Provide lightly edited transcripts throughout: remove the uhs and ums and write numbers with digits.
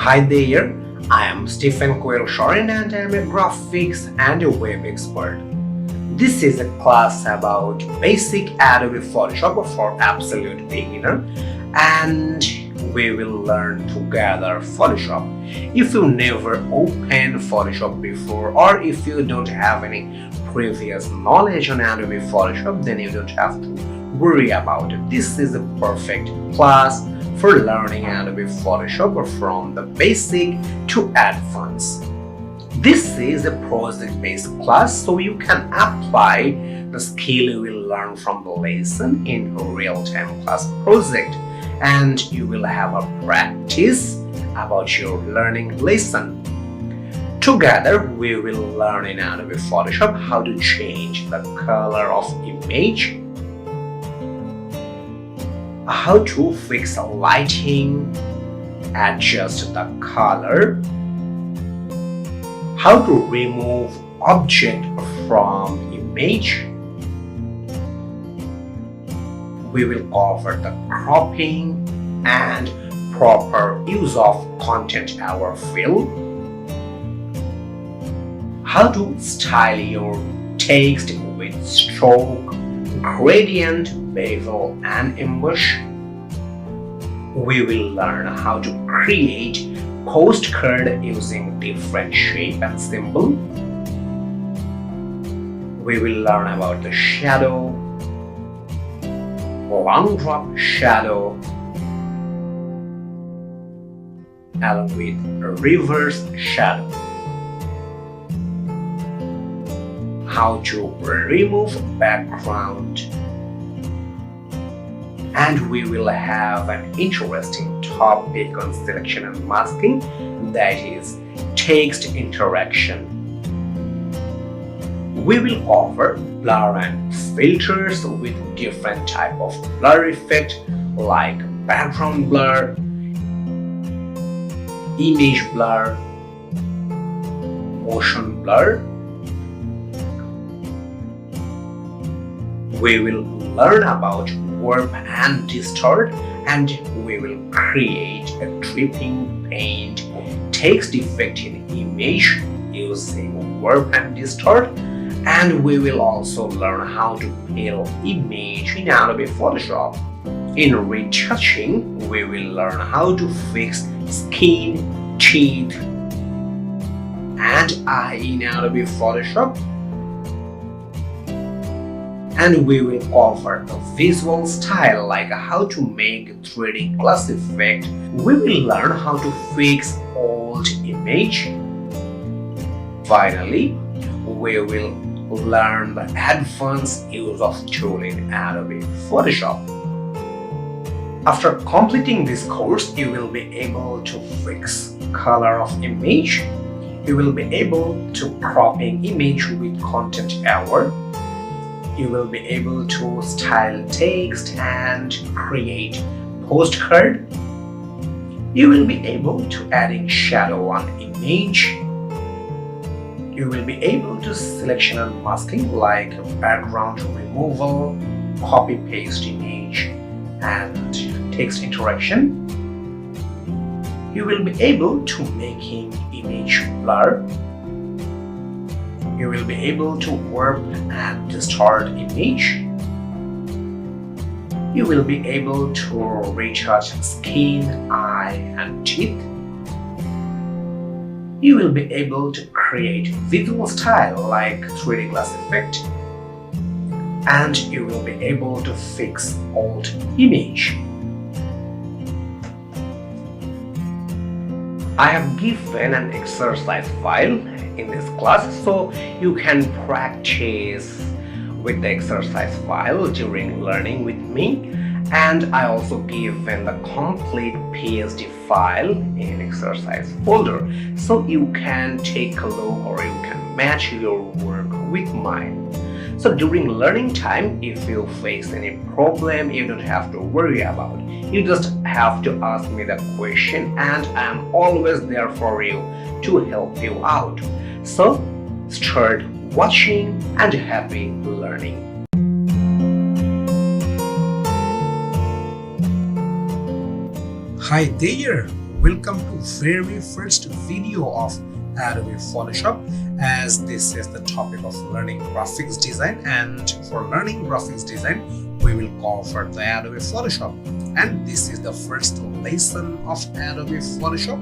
Hi there, I am Stephen Quayle-Shorin and I am a graphics and a web expert. This is a class about basic Adobe Photoshop for absolute beginner, and we will learn together Photoshop. If you never opened Photoshop before, or if you don't have any previous knowledge on Adobe Photoshop, then you don't have to worry about it. This is a perfect class for learning Adobe Photoshop from the basic to advanced. This is a project-based class, so you can apply the skill you will learn from the lesson in a real-time class project, and you will have a practice about your learning lesson. Together, we will learn in Adobe Photoshop how to change the color of image, how to fix lighting, adjust the color, how to remove object from image. We will cover the cropping and proper use of content hour fill, how to style your text with stroke, gradient, bevel, and emboss. We will learn how to create postcard using different shape and symbol. We will learn about the shadow, long drop shadow, along with reverse shadow, how to remove background, and we will have an interesting topic on selection and masking, that is text interaction. We will cover blur and filters with different type of blur effect like background blur, image blur, motion blur. We will learn about warp and distort, and we will create a dripping paint text effect in image using warp and distort, and we will also learn how to peel image in Adobe Photoshop. In retouching, we will learn how to fix skin, teeth, and eye in Adobe Photoshop. And we will cover the visual style, like how to make 3D glass effect. We will learn how to fix old image. Finally, we will learn the advanced use of tool in Adobe Photoshop. After completing this course, you will be able to fix color of image. You will be able to cropping image with content hour. You will be able to style text and create postcard. You will be able to adding shadow on image. You will be able to selection and masking like background removal, copy paste image, and text interaction. You will be able to making image blur. You will be able to warp and distort image. You will be able to retouch skin, eye, and teeth. You will be able to create visual style like 3D glass effect. And you will be able to fix old image. I have given an exercise file in this class, so you can practice with the exercise file during learning with me, and I also given the complete PSD file in exercise folder, so you can take a look or you can match your work with mine. So during learning time, if you face any problem, you don't have to worry about it. You just have to ask me the question, and I'm always there for you to help you out. So start watching and happy learning. Hi there! welcome to very first video of Adobe Photoshop, as this is the topic of learning graphics design, and for learning graphics design we will cover the Adobe Photoshop, and this is the first lesson of Adobe Photoshop.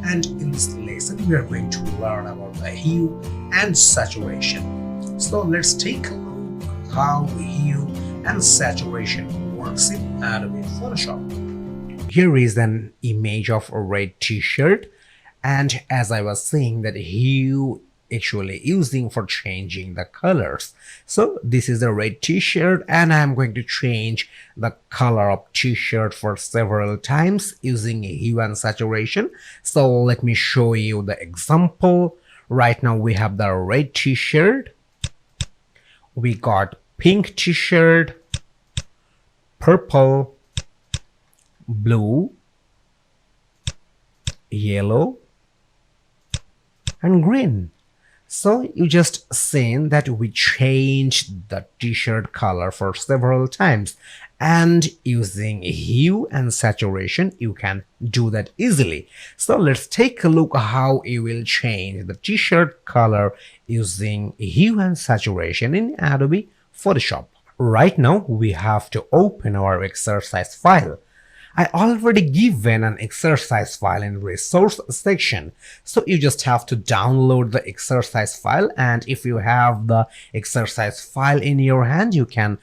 And in this lesson we are going to learn about the hue and saturation. So let's take a look how hue and saturation works in Adobe Photoshop. Here is an image of a red t-shirt, and as I was saying that hue actually using for changing the colors. So this is a red t-shirt and I'm going to change the color of t-shirt for several times using hue and saturation. So let me show you the example. Right now we have the red t-shirt, we got pink t-shirt, purple, blue, yellow, and green. So you just seen that we changed the t-shirt color for several times, and using hue and saturation you can do that easily. So let's take a look how you will change the t-shirt color using hue and saturation in Adobe Photoshop. Right now we have to open our exercise file. I already given an exercise file in resource section, so you just have to download the exercise file, and if you have the exercise file in your hand you can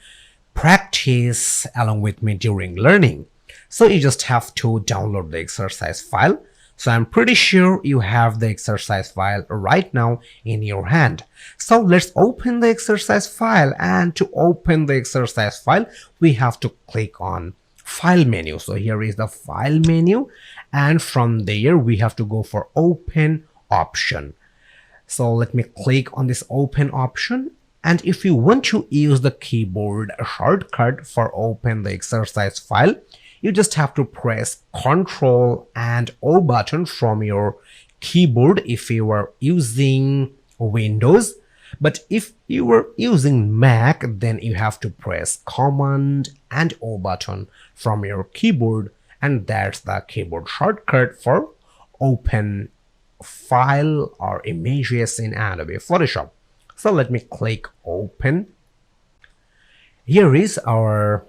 practice along with me during learning. So you just have to download the exercise file. So I'm pretty sure you have the exercise file right now in your hand. So let's open the exercise file, and to open the exercise file we have to click on File menu. So here is the File menu, and from there we have to go for Open option. So let me click on this Open option, and if you want to use the keyboard shortcut for open the exercise file, you just have to press Ctrl and O button from your keyboard if you are using Windows. But if you were using Mac, then you have to press Command and O button from your keyboard, and that's the keyboard shortcut for open file or images in Adobe Photoshop. So let me click Open. Here is our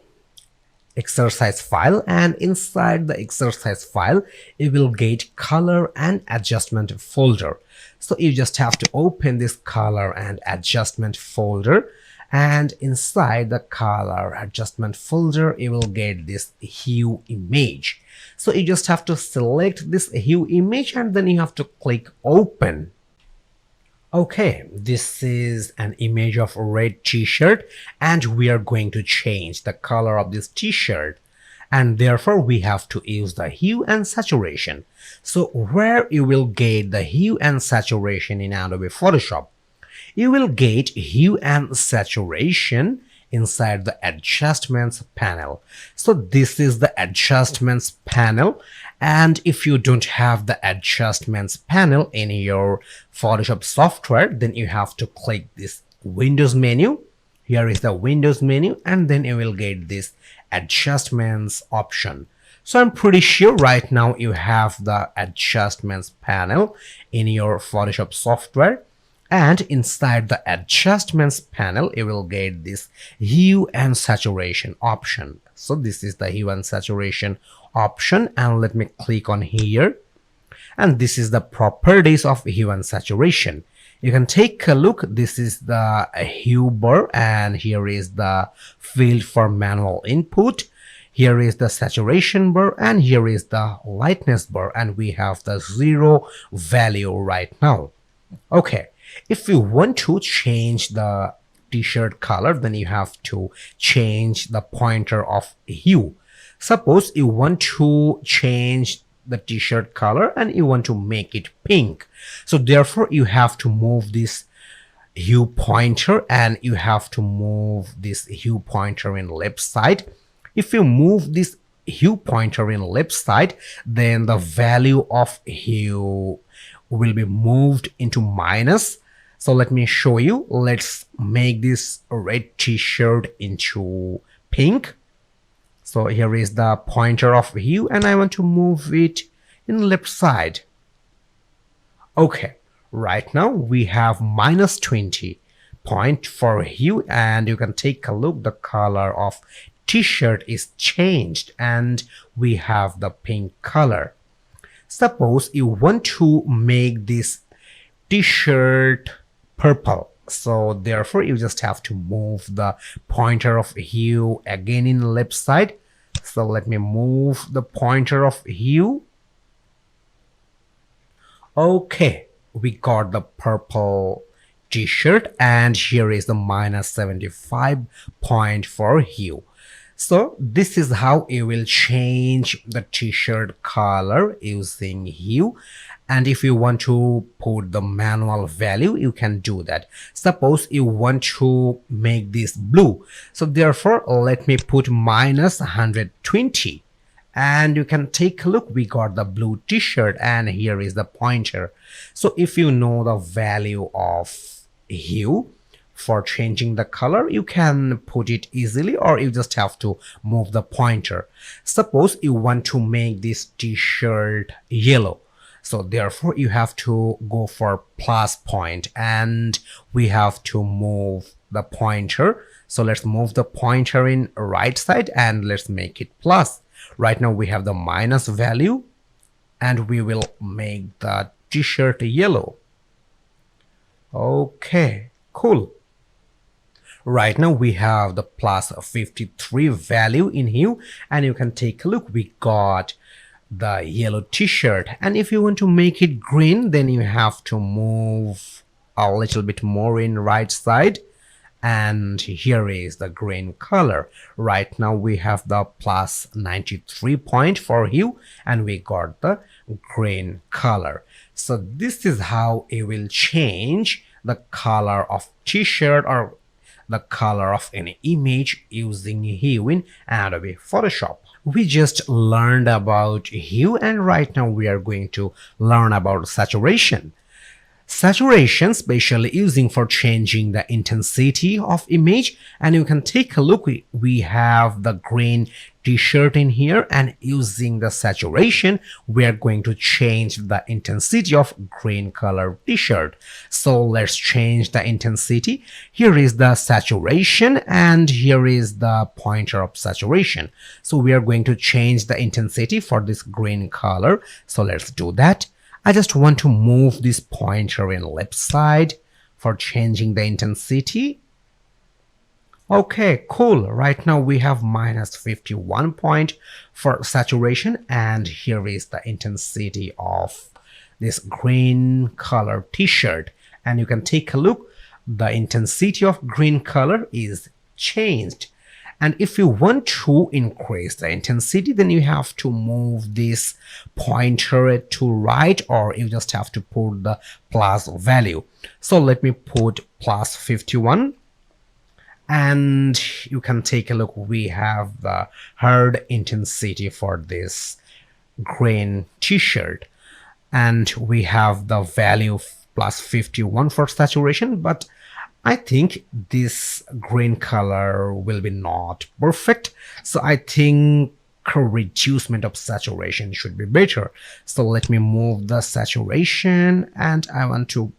exercise file, and inside the exercise file you will get color and adjustment folder. So you just have to open this color and adjustment folder, and inside the color adjustment folder you will get this hue image. So you just have to select this hue image and then you have to click Open. Okay, this is an image of a red t-shirt, and we are going to change the color of this t-shirt, and therefore we have to use the hue and saturation. So where you will get the hue and saturation in Adobe Photoshop? You will get hue and saturation inside the Adjustments panel. So this is the Adjustments panel, and if you don't have the Adjustments panel in your Photoshop software, then you have to click this Windows menu. Here is the Windows menu, and then you will get this Adjustments option. So I'm pretty sure right now you have the Adjustments panel in your Photoshop software, and inside the Adjustments panel you will get this hue and saturation option. So this is the hue and saturation option, and let me click on here, and this is the properties of hue and saturation. You can take a look. This is the hue bar, and here is the field for manual input. Here is the saturation bar, and here is the lightness bar, and we have the 0 value right now. Okay, if you want to change the t-shirt color, then you have to change the pointer of hue. Suppose you want to change the t-shirt color and you want to make it pink. So therefore you have to move this hue pointer, and you have to move this hue pointer in left side. If you move this hue pointer in left side, then the value of hue will be moved into minus. So let me show you. Let's make this red t-shirt into pink. So here is the pointer of hue, and I want to move it in left side. Okay, right now we have minus 20 point for hue, and you can take a look, the color of t-shirt is changed and we have the pink color. Suppose you want to make this t-shirt purple, so therefore you just have to move the pointer of hue again in left side. So let me move the pointer of hue. Okay, we got the purple t-shirt, and here is the minus 75 point for hue. So this is how you will change the t-shirt color using hue. And if you want to put the manual value, you can do that. Suppose you want to make this blue, so therefore let me put minus 120, and you can take a look, we got the blue t-shirt, and here is the pointer. So if you know the value of hue for changing the color, you can put it easily, or you just have to move the pointer. Suppose you want to make this t-shirt yellow, so therefore you have to go for plus point, and we have to move the pointer. So let's move the pointer in right side and let's make it plus. Right now we have the minus value, and we will make the t-shirt yellow. Okay, cool. Right now we have the plus 53 value in hue, and you can take a look, we got the yellow t-shirt. And if you want to make it green, then you have to move a little bit more in right side, and here is the green color. Right now we have the plus 93 point for hue, and we got the green color. So this is how you will change the color of t-shirt or the color of any image using hue in Adobe Photoshop. We just learned about hue, and right now we are going to learn about saturation. Saturation specially using for changing the intensity of image, and you can take a look, we have the green t-shirt in here, and using the saturation we are going to change the intensity of green color t-shirt. So let's change the intensity. Here is the saturation, and here is the pointer of saturation. So we are going to change the intensity for this green color, so let's do that. I just want to move this pointer in left side for changing the intensity. Okay, cool. Right now we have minus 51 point for saturation, and here is the intensity of this green color t-shirt. And you can take a look, the intensity of green color is changed. And if you want to increase the intensity, then you have to move this pointer to right, or you just have to put the plus value. So let me put plus 51, and you can take a look, we have the hard intensity for this green t-shirt, and we have the value plus 51 for saturation, but I think this green color will be not perfect, so I think reducement of saturation should be better. So let me move the saturation, and I want to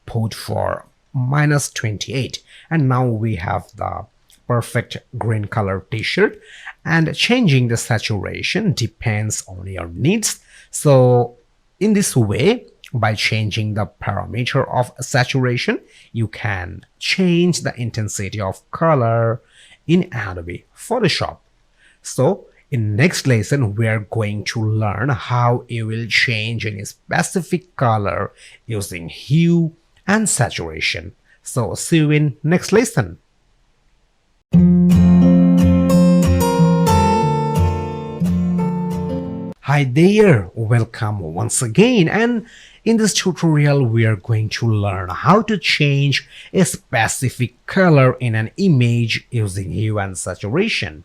put for minus 28, and now we have the perfect green color t-shirt. And changing the saturation depends on your needs. So in this way, by changing the parameter of saturation, you can change the intensity of color in Adobe Photoshop. So in next lesson, we are going to learn how you will change any specific color using hue and saturation. So see you in next lesson. Hi there, welcome once again, and in this tutorial we are going to learn how to change a specific color in an image using hue and saturation.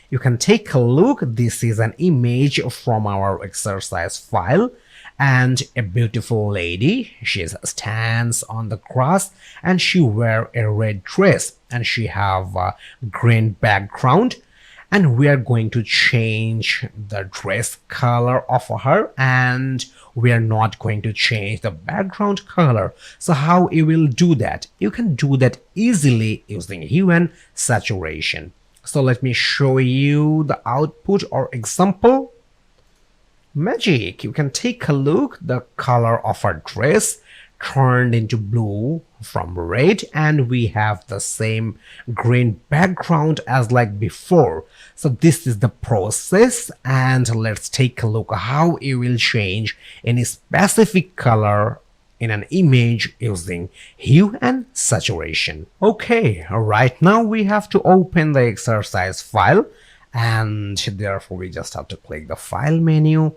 You can take a look, this is an image from our exercise file, and a beautiful lady, she stands on the grass and she wear a red dress and she have a green background. and we are going to change the dress color of her, and we are not going to change the background color. So how you will do that? You can do that easily using hue and saturation. So let me show you the output or example. Magic! You can take a look. The color of our dress turned into blue from red, and we have the same green background as like before. So this is the process, and let's take a look how it will change any specific color in an image using hue and saturation. Okay, right now we have to open the exercise file, and therefore we just have to click the file menu,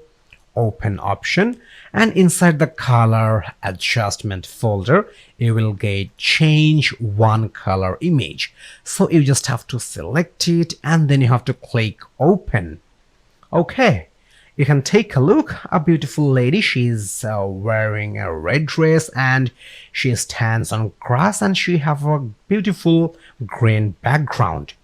open option, and inside the color adjustment folder you will get change one color image. So you just have to select it and then you have to click open. Okay, you can take a look. A beautiful lady, she's wearing a red dress and she stands on grass and she have a beautiful green background.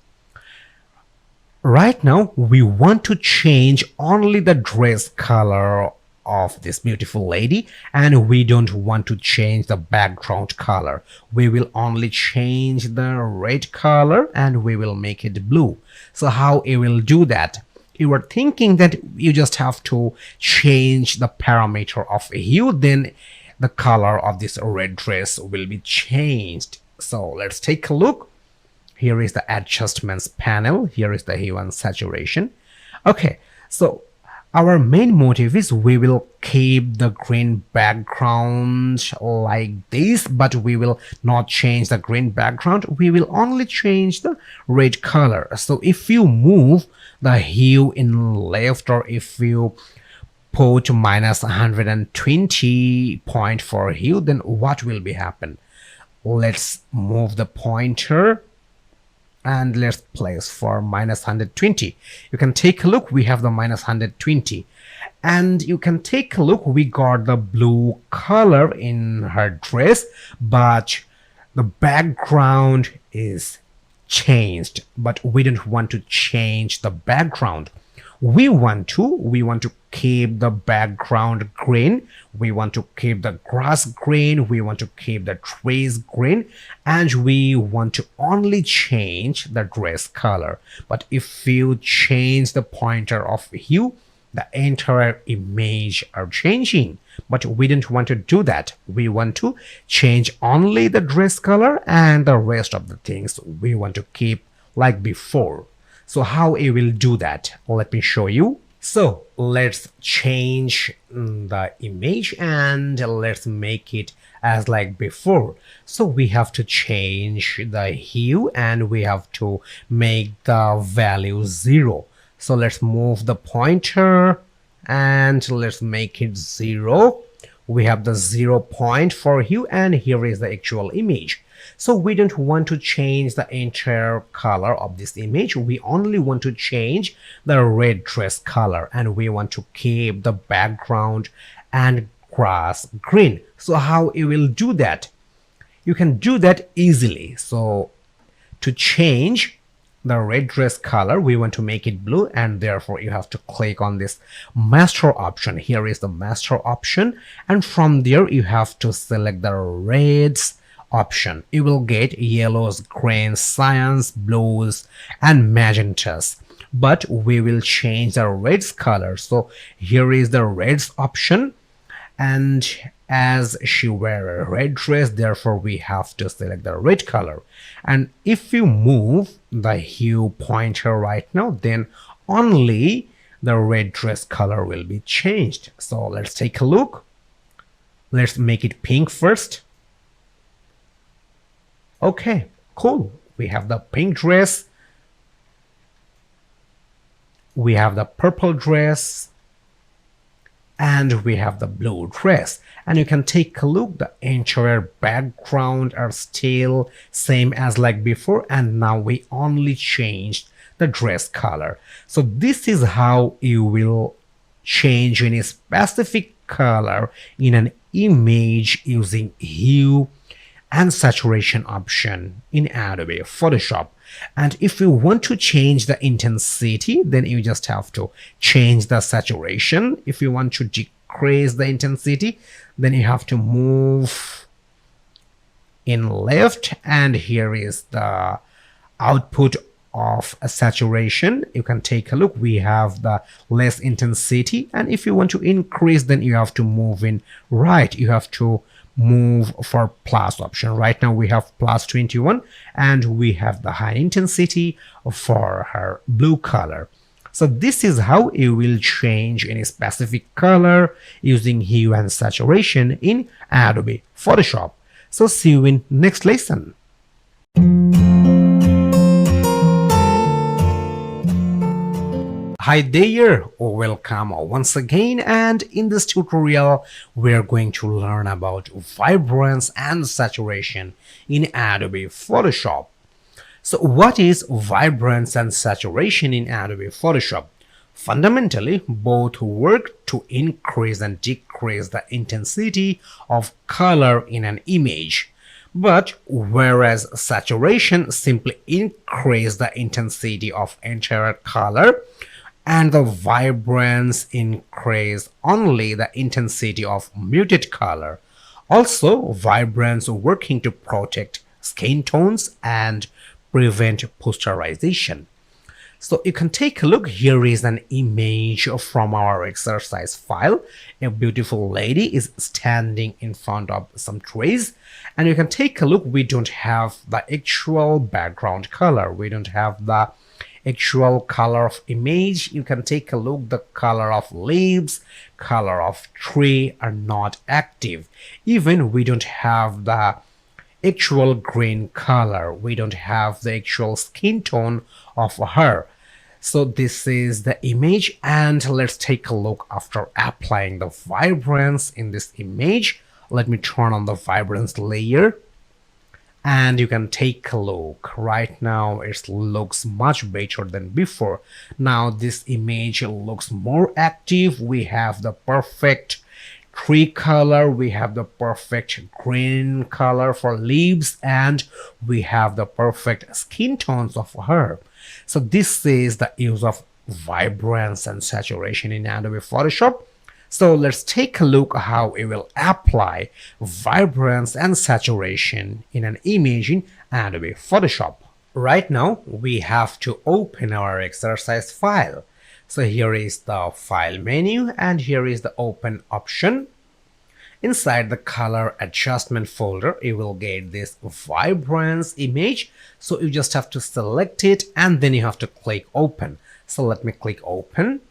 Right now we want to change only the dress color of this beautiful lady, and we don't want to change the background color. We will only change the red color and we will make it blue. So how you will do that? You were thinking that you just have to change the parameter of hue, then the color of this red dress will be changed. So let's take a look. Here is the adjustments panel. Here is the hue and saturation. Okay, so our main motive is we will keep the green background like this, but we will not change the green background. We will only change the red color. So if you move the hue in left, or if you put minus 120 point for hue, then what will be happen? Let's move the pointer and let's place for minus 120. You can take a look, we have the minus 120, and you can take a look, we got the blue color in her dress, but the background is changed. But we don't want to change the background. We want to keep the background green, we want to keep the grass green, we want to keep the trees green, and we want to only change the dress color. But if you change the pointer of hue, the entire image are changing. But we don't want to do that. We want to change only the dress color, and the rest of the things we want to keep like before. So how you will do that? Let me show you. So let's change the image and let's make it as like before. So we have to change the hue and we have to make the value 0. So let's move the pointer and let's make it 0. We have the 0 point for hue, and here is the actual image. So we don't want to change the entire color of this image. We only want to change the red dress color, and we want to keep the background and grass green. So how you will do that? You can do that easily. So to change the red dress color, we want to make it blue, and therefore you have to click on this master option. Here is the master option, and from there you have to select the reds option. You will get yellows, greens, cyans, blues, and magentas. But we will change the reds color. So here is the reds option, and as she wear a red dress, therefore we have to select the red color. And if you move the hue pointer right now, then only the red dress color will be changed. So let's take a look. Let's make it pink first. Okay, cool. We have the pink dress, we have the purple dress, and we have the blue dress. And you can take a look, the entire background are still same as like before, and now we only changed the dress color. So this is how you will change any specific color in an image using hue and saturation option in Adobe Photoshop. And if you want to change the intensity, then you just have to change the saturation. If you want to decrease the intensity, then you have to move in left, and here is the output of a saturation. You can take a look. We have the less intensity, and if you want to increase, then you have to move in right. You have to move for plus option. Right now we have plus 21, and we have the high intensity for her blue color. So this is how you will change any specific color using hue and saturation in Adobe Photoshop. So see you in next lesson. Hi there, welcome once again, and in this tutorial we're going to learn about vibrance and saturation in Adobe Photoshop. So what is vibrance and saturation in Adobe Photoshop? Fundamentally, both work to increase and decrease the intensity of color in an image. But whereas saturation simply increases the intensity of entire color, and the vibrance increase only the intensity of muted color. Also, vibrance working to protect skin tones and prevent posterization. So you can take a look. Here is an image from our exercise file. A beautiful lady is standing in front of some trees, and you can take a look. We don't have the actual background color. We don't have the actual color of image. You can take a look. The color of leaves, color of tree are not active. Even we don't have the actual green color. We don't have the actual skin tone of her. So this is the image, and let's take a look after applying the vibrance in this image. Let me turn on the vibrance layer, and you can take a look. Right now it looks much better than before. Now this image looks more active. We have the perfect tree color, we have the perfect green color for leaves, and we have the perfect skin tones of her. So this is the use of vibrance and saturation in Adobe Photoshop. So let's take a look how we will apply vibrance and saturation in an image in Adobe Photoshop. Right now we have to open our exercise file. So here is the file menu, and here is the open option. Inside the color adjustment folder, you will get this vibrance image. So you just have to select it, and then you have to click open. So let me click open.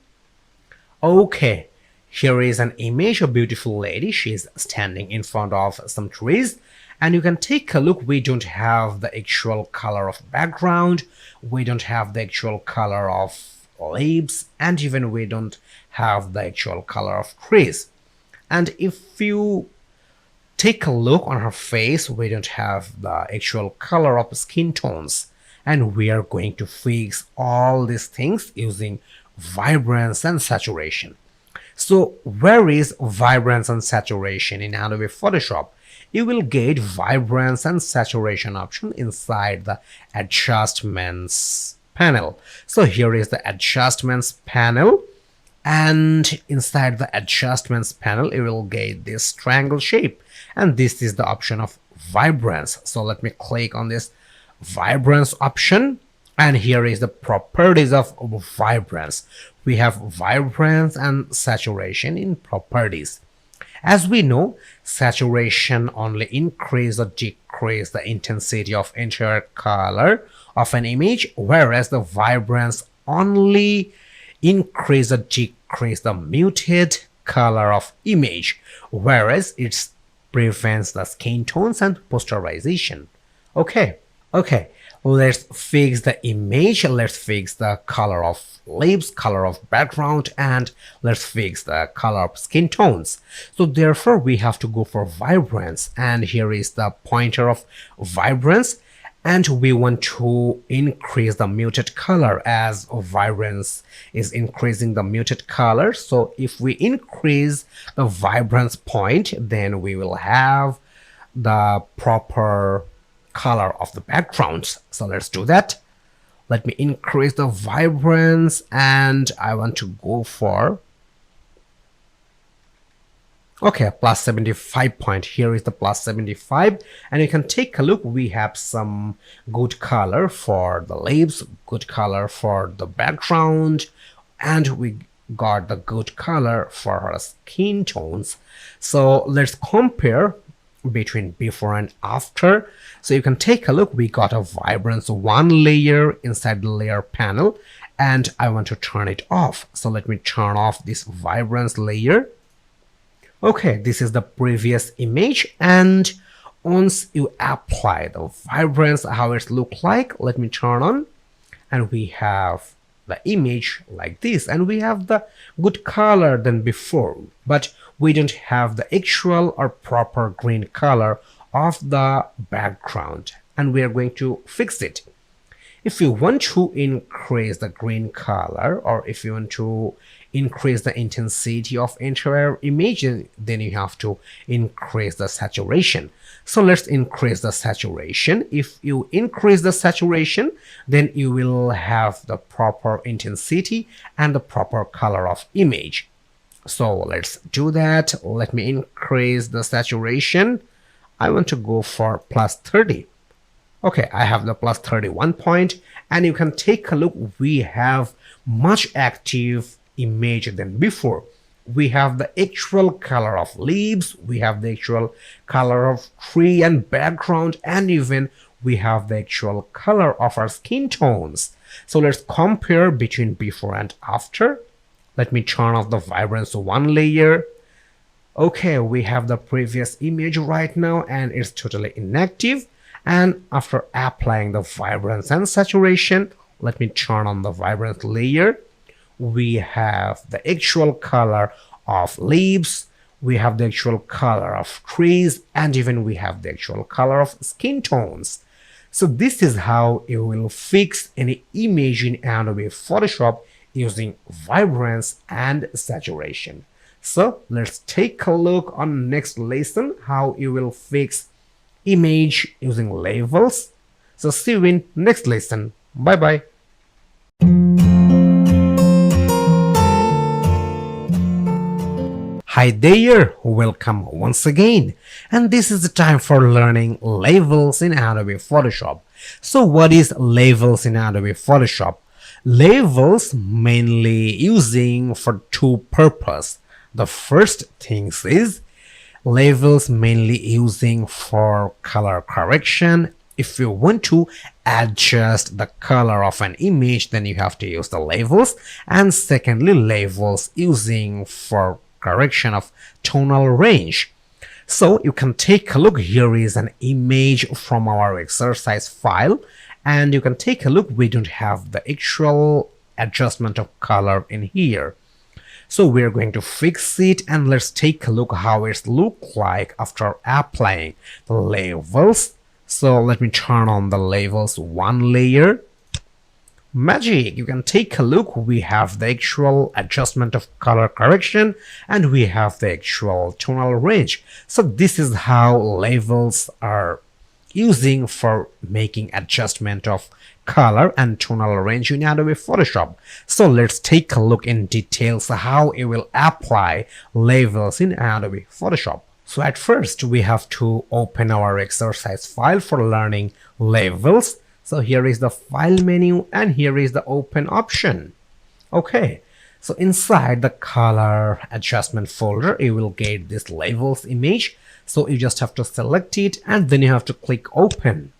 Okay, here is an image of a beautiful lady. She's standing in front of some trees, and you can take a look. We don't have the actual color of background. We don't have the actual color of leaves, and even we don't have the actual color of trees. And if you take a look on her face, we don't have the actual color of skin tones, and we are going to fix all these things using vibrance and saturation. So where is vibrance and saturation in Adobe Photoshop? You will get vibrance and saturation option inside the adjustments panel. So here is the adjustments panel, and inside the adjustments panel you will get this triangle shape, and this is the option of vibrance. So let me click on this vibrance option, and here is the properties of vibrance. We have vibrance and saturation in properties. As we know, saturation only increase or decrease the intensity of entire color of an image, whereas the vibrance only increase or decrease the muted color of image, whereas it prevents the skin tones and posterization. Okay, let's fix the image. Let's fix the color of leaves, color of background, and let's fix the color of skin tones. So therefore we have to go for vibrance, and here is the pointer of vibrance, and we want to increase the muted color as vibrance is increasing the muted color. So if we increase the vibrance point, then we will have the proper color of the background. So let's do that. Let me increase the vibrance, and I want to go for, okay, plus 75 point. Here is the plus 75, and you can take a look. We have some good color for the leaves, good color for the background, and we got the good color for our skin tones. So let's compare between before and after. So you can take a look. We got a vibrance one layer inside the layer panel, and I want to turn it off. So let me turn off this vibrance layer. Okay, this is the previous image, and once you apply the vibrance, how it look like, let me turn on, and we have the image like this, and we have the good color than before, but we don't have the actual or proper green color of the background, and we are going to fix it. If you want to increase the green color, or if you want to increase the intensity of entire image, then you have to increase the saturation. So let's increase the saturation. If you increase the saturation, then you will have the proper intensity and the proper color of image. So let's do that. Let me increase the saturation. I want to go for plus 30. Okay, I have the plus 31 point, and you can take a look. We have much active image than before. We have the actual color of leaves, we have the actual color of tree and background, and even we have the actual color of our skin tones. So let's compare between before and after. Let me turn off the vibrance one layer. Okay, we have the previous image right now, and it's totally inactive. And after applying the vibrance and saturation, let me turn on the vibrance layer. We have the actual color of leaves, we have the actual color of trees, and even we have the actual color of skin tones. So this is how you will fix any image in Adobe Photoshop using vibrance and saturation. So let's take a look on next lesson how you will fix image using labels. So see you in next lesson. Bye bye. Hi there, welcome once again, and this is the time for learning labels in Adobe Photoshop. So what is labels in Adobe Photoshop? Labels mainly using for two purposes. The first thing is labels mainly using for color correction. If you want to adjust the color of an image, then you have to use the labels. And secondly, labels using for correction of tonal range. So you can take a look. Here is an image from our exercise file, and you can take a look. We don't have the actual adjustment of color in here. So we're going to fix it, and let's take a look how it looks like after applying the labels. So let me turn on the labels one layer. Magic, you can take a look. We have the actual adjustment of color correction, and we have the actual tonal range. So this is how labels are using for making adjustment of color and tonal range in Adobe Photoshop. So let's take a look in details how it will apply labels in Adobe Photoshop. So at first we have to open our exercise file for learning labels. So here is the file menu, and here is the open option. Okay, so inside the color adjustment folder, you will get this labels image. So you just have to select it, and then you have to click open.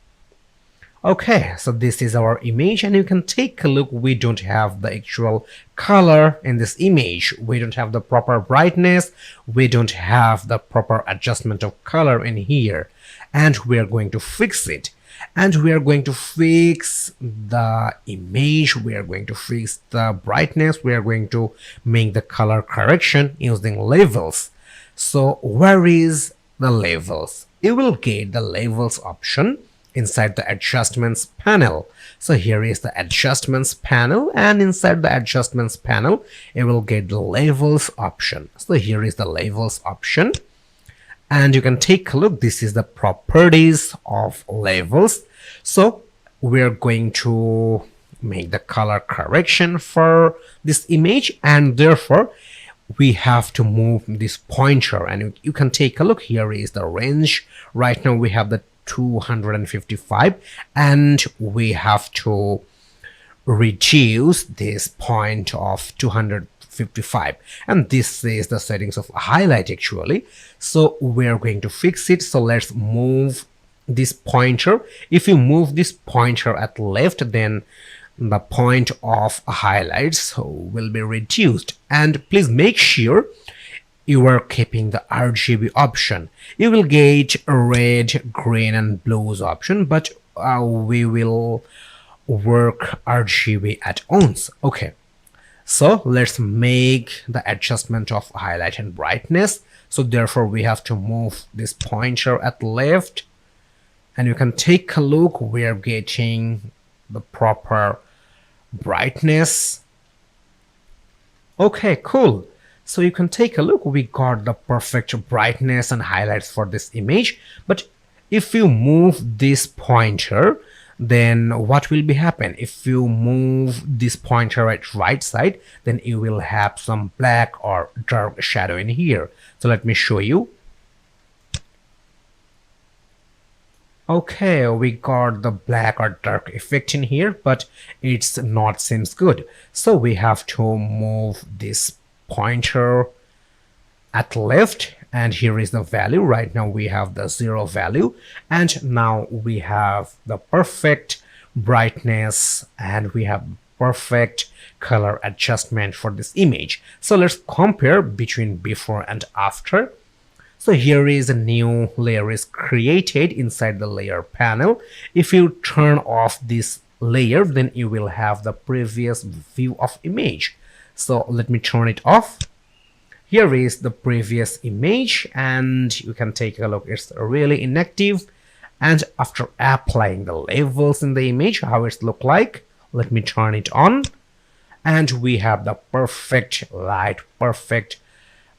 Okay, so this is our image, and you can take a look. We don't have the actual color in this image. We don't have the proper brightness. We don't have the proper adjustment of color in here, and we are going to fix it. And we are going to fix the image, we are going to fix the brightness, we are going to make the color correction using labels. So where is the labels? You will get the labels option inside the adjustments panel. So here is the adjustments panel, and inside the adjustments panel you will get the labels option. So here is the labels option, and you can take a look. This is the properties of labels. So we're going to make the color correction for this image, and therefore we have to move this pointer, and you can take a look. Here is the range. Right now we have the 255, and we have to reduce this point of 255, and this is the settings of highlight actually. So we're going to fix it. So let's move this pointer. If you move this pointer at left, then the point of highlights will be reduced. And please make sure you are keeping the RGB option. You will get a red, green and blues option, but we will work RGB at once. Okay, so let's make the adjustment of highlight and brightness. So therefore we have to move this pointer at left, and you can take a look. We are getting the proper brightness. Okay, cool. So you can take a look. We got the perfect brightness and highlights for this image. But if you move this pointer, then what will be happen? If you move this pointer at right side, then you will have some black or dark shadow in here. So let me show you. Okay, we got the black or dark effect in here, but it's not seems good. So we have to move this pointer at left, and here is the value. Right now we have the 0 value, and now we have the perfect brightness and we have perfect color adjustment for this image. So let's compare between before and after. So here is a new layer is created inside the layer panel. If you turn off this layer, then you will have the previous view of image. So let me turn it off. Here is the previous image, and you can take a look. It's really inactive. And after applying the levels in the image, how it look like, let me turn it on, and we have the perfect light, perfect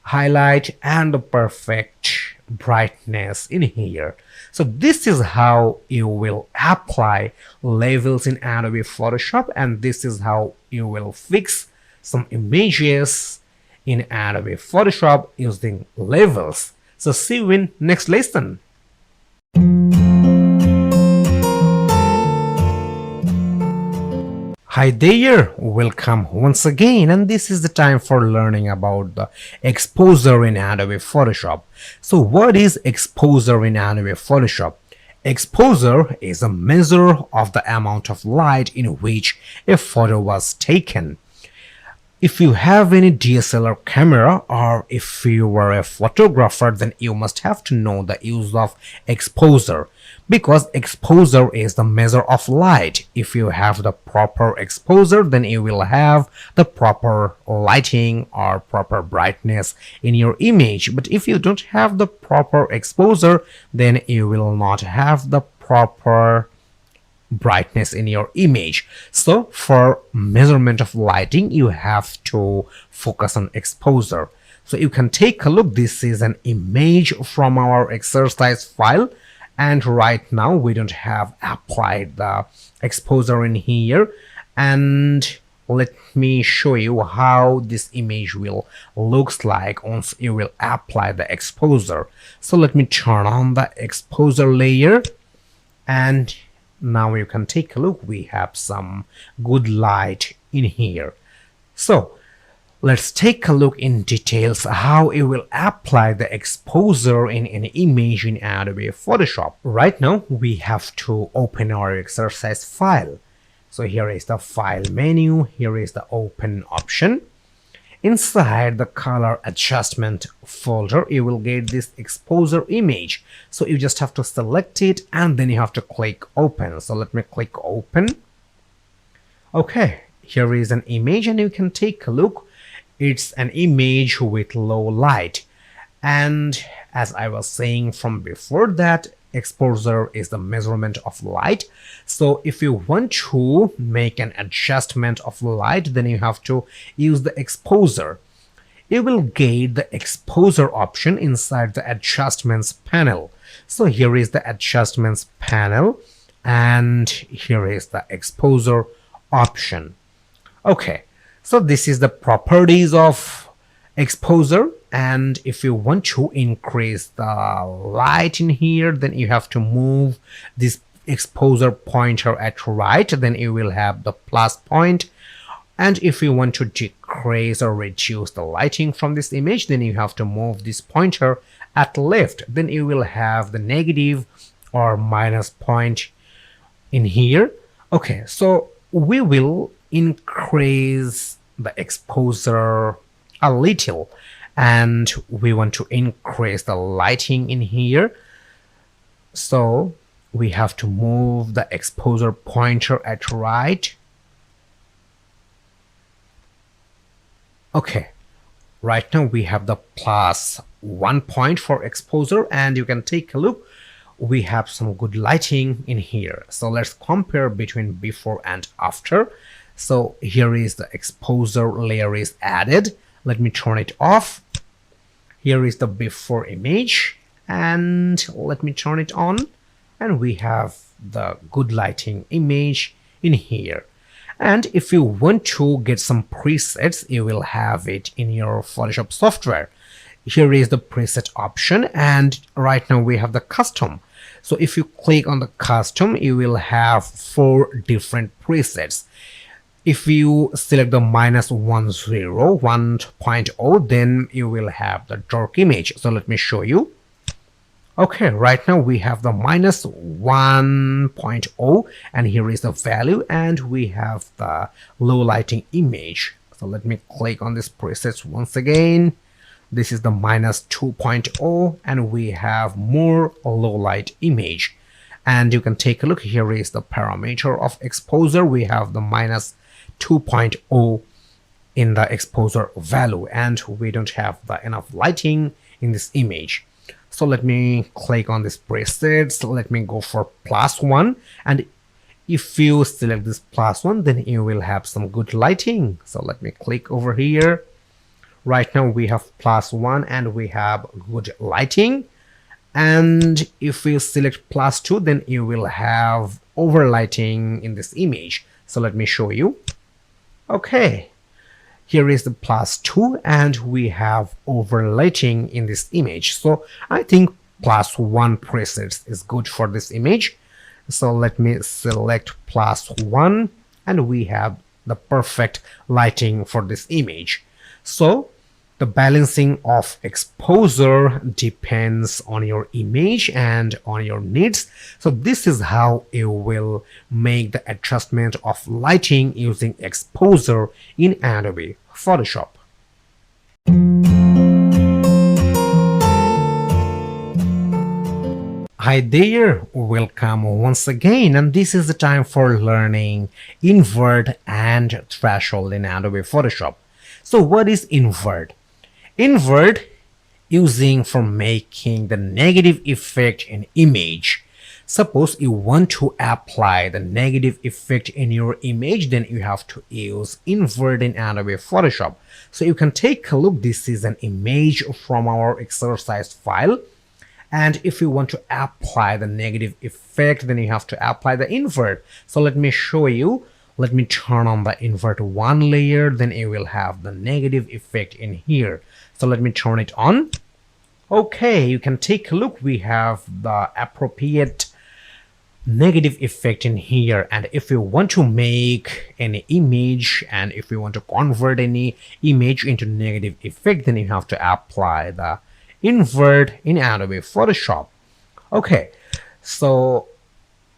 highlight and the perfect brightness in here. So this is how you will apply levels in Adobe Photoshop, and this is how you will fix some images in Adobe Photoshop using levels. So see you in next lesson. Hi there, welcome once again, and this is the time for learning about the exposure in Adobe Photoshop. So what is exposure in Adobe Photoshop? Exposure is a measure of the amount of light in which a photo was taken. If you have any DSLR camera, or if you were a photographer, then you must have to know the use of exposure, because exposure is the measure of light. If you have the proper exposure, then you will have the proper lighting or proper brightness in your image. But if you don't have the proper exposure, then you will not have the proper brightness in your image. So for measurement of lighting, you have to focus on exposure. So you can take a look. This is an image from our exercise file, and right now we don't have applied the exposure in here. And let me show you how this image will looks like once you will apply the exposure. So let me turn on the exposure layer, and now you can take a look. We have some good light in here. So let's take a look in details how you will apply the exposure in an image in Adobe Photoshop. Right now we have to open our exercise file. So here is the file menu, here is the open option. Inside the color adjustment folder, you will get this exposure image. So you just have to select it, and then you have to click open. So let me click open. Okay, here is an image, and you can take a look. It's an image with low light, and as I was saying from before, that exposure is the measurement of light. So if you want to make an adjustment of light, then you have to use the exposure. You will get the exposure option inside the adjustments panel. So here is the adjustments panel, and here is the exposure option. Okay, so this is the properties of exposure, and if you want to increase the light in here, then you have to move this exposure pointer at right, then you will have the plus point. And if you want to decrease or reduce the lighting from this image, then you have to move this pointer at left, then you will have the negative or minus point in here. Okay, so we will increase the exposure a little, and we want to increase the lighting in here, so we have to move the exposure pointer at right. Okay, right now we have the plus 1 point for exposure, and you can take a look, we have some good lighting in here. So let's compare between before and after. So here is the exposure layer is added. Let me turn it off. Here is the before image, and let me turn it on, and we have the good lighting image in here. And if you want to get some presets, you will have it in your Photoshop software. Here is the preset option, and right now we have the custom. So if you click on the custom, you will have 4 different presets. If you select the -1.0, then you will have the dark image. So let me show you. Okay, right now we have the -1.0, and here is the value, and we have the low lighting image. So let me click on this presets once again. This is the -2.0, and we have more low light image. And you can take a look, here is the parameter of exposure. We have the -2.0 in the exposure value, and we don't have the enough lighting in this image. So let me click on this presets, let me go for +1, and if you select this +1, then you will have some good lighting. So let me click over here. Right now we have +1 and we have good lighting, and if we select +2, then you will have overlighting in this image. So let me show you. Okay, here is the +2, and we have overlighting in this image. So I think +1 presets is good for this image. So let me select +1, and we have the perfect lighting for this image. So the balancing of exposure depends on your image and on your needs. So this is how you will make the adjustment of lighting using exposure in Adobe Photoshop. Hi there, welcome once again, and this is the time for learning invert and threshold in Adobe Photoshop. So what is invert? Invert using for making the negative effect in image. Suppose you want to apply the negative effect in your image, then you have to use invert in Adobe Photoshop. So you can take a look, this is an image from our exercise file. And if you want to apply the negative effect, then you have to apply the invert. So let me show you. Let me turn on the invert 1 layer, then you will have the negative effect in here. So let me turn it on. Okay, you can take a look, we have the appropriate negative effect in here. And if you want to make any image, and if you want to convert any image into negative effect, then you have to apply the invert in Adobe Photoshop. Okay, so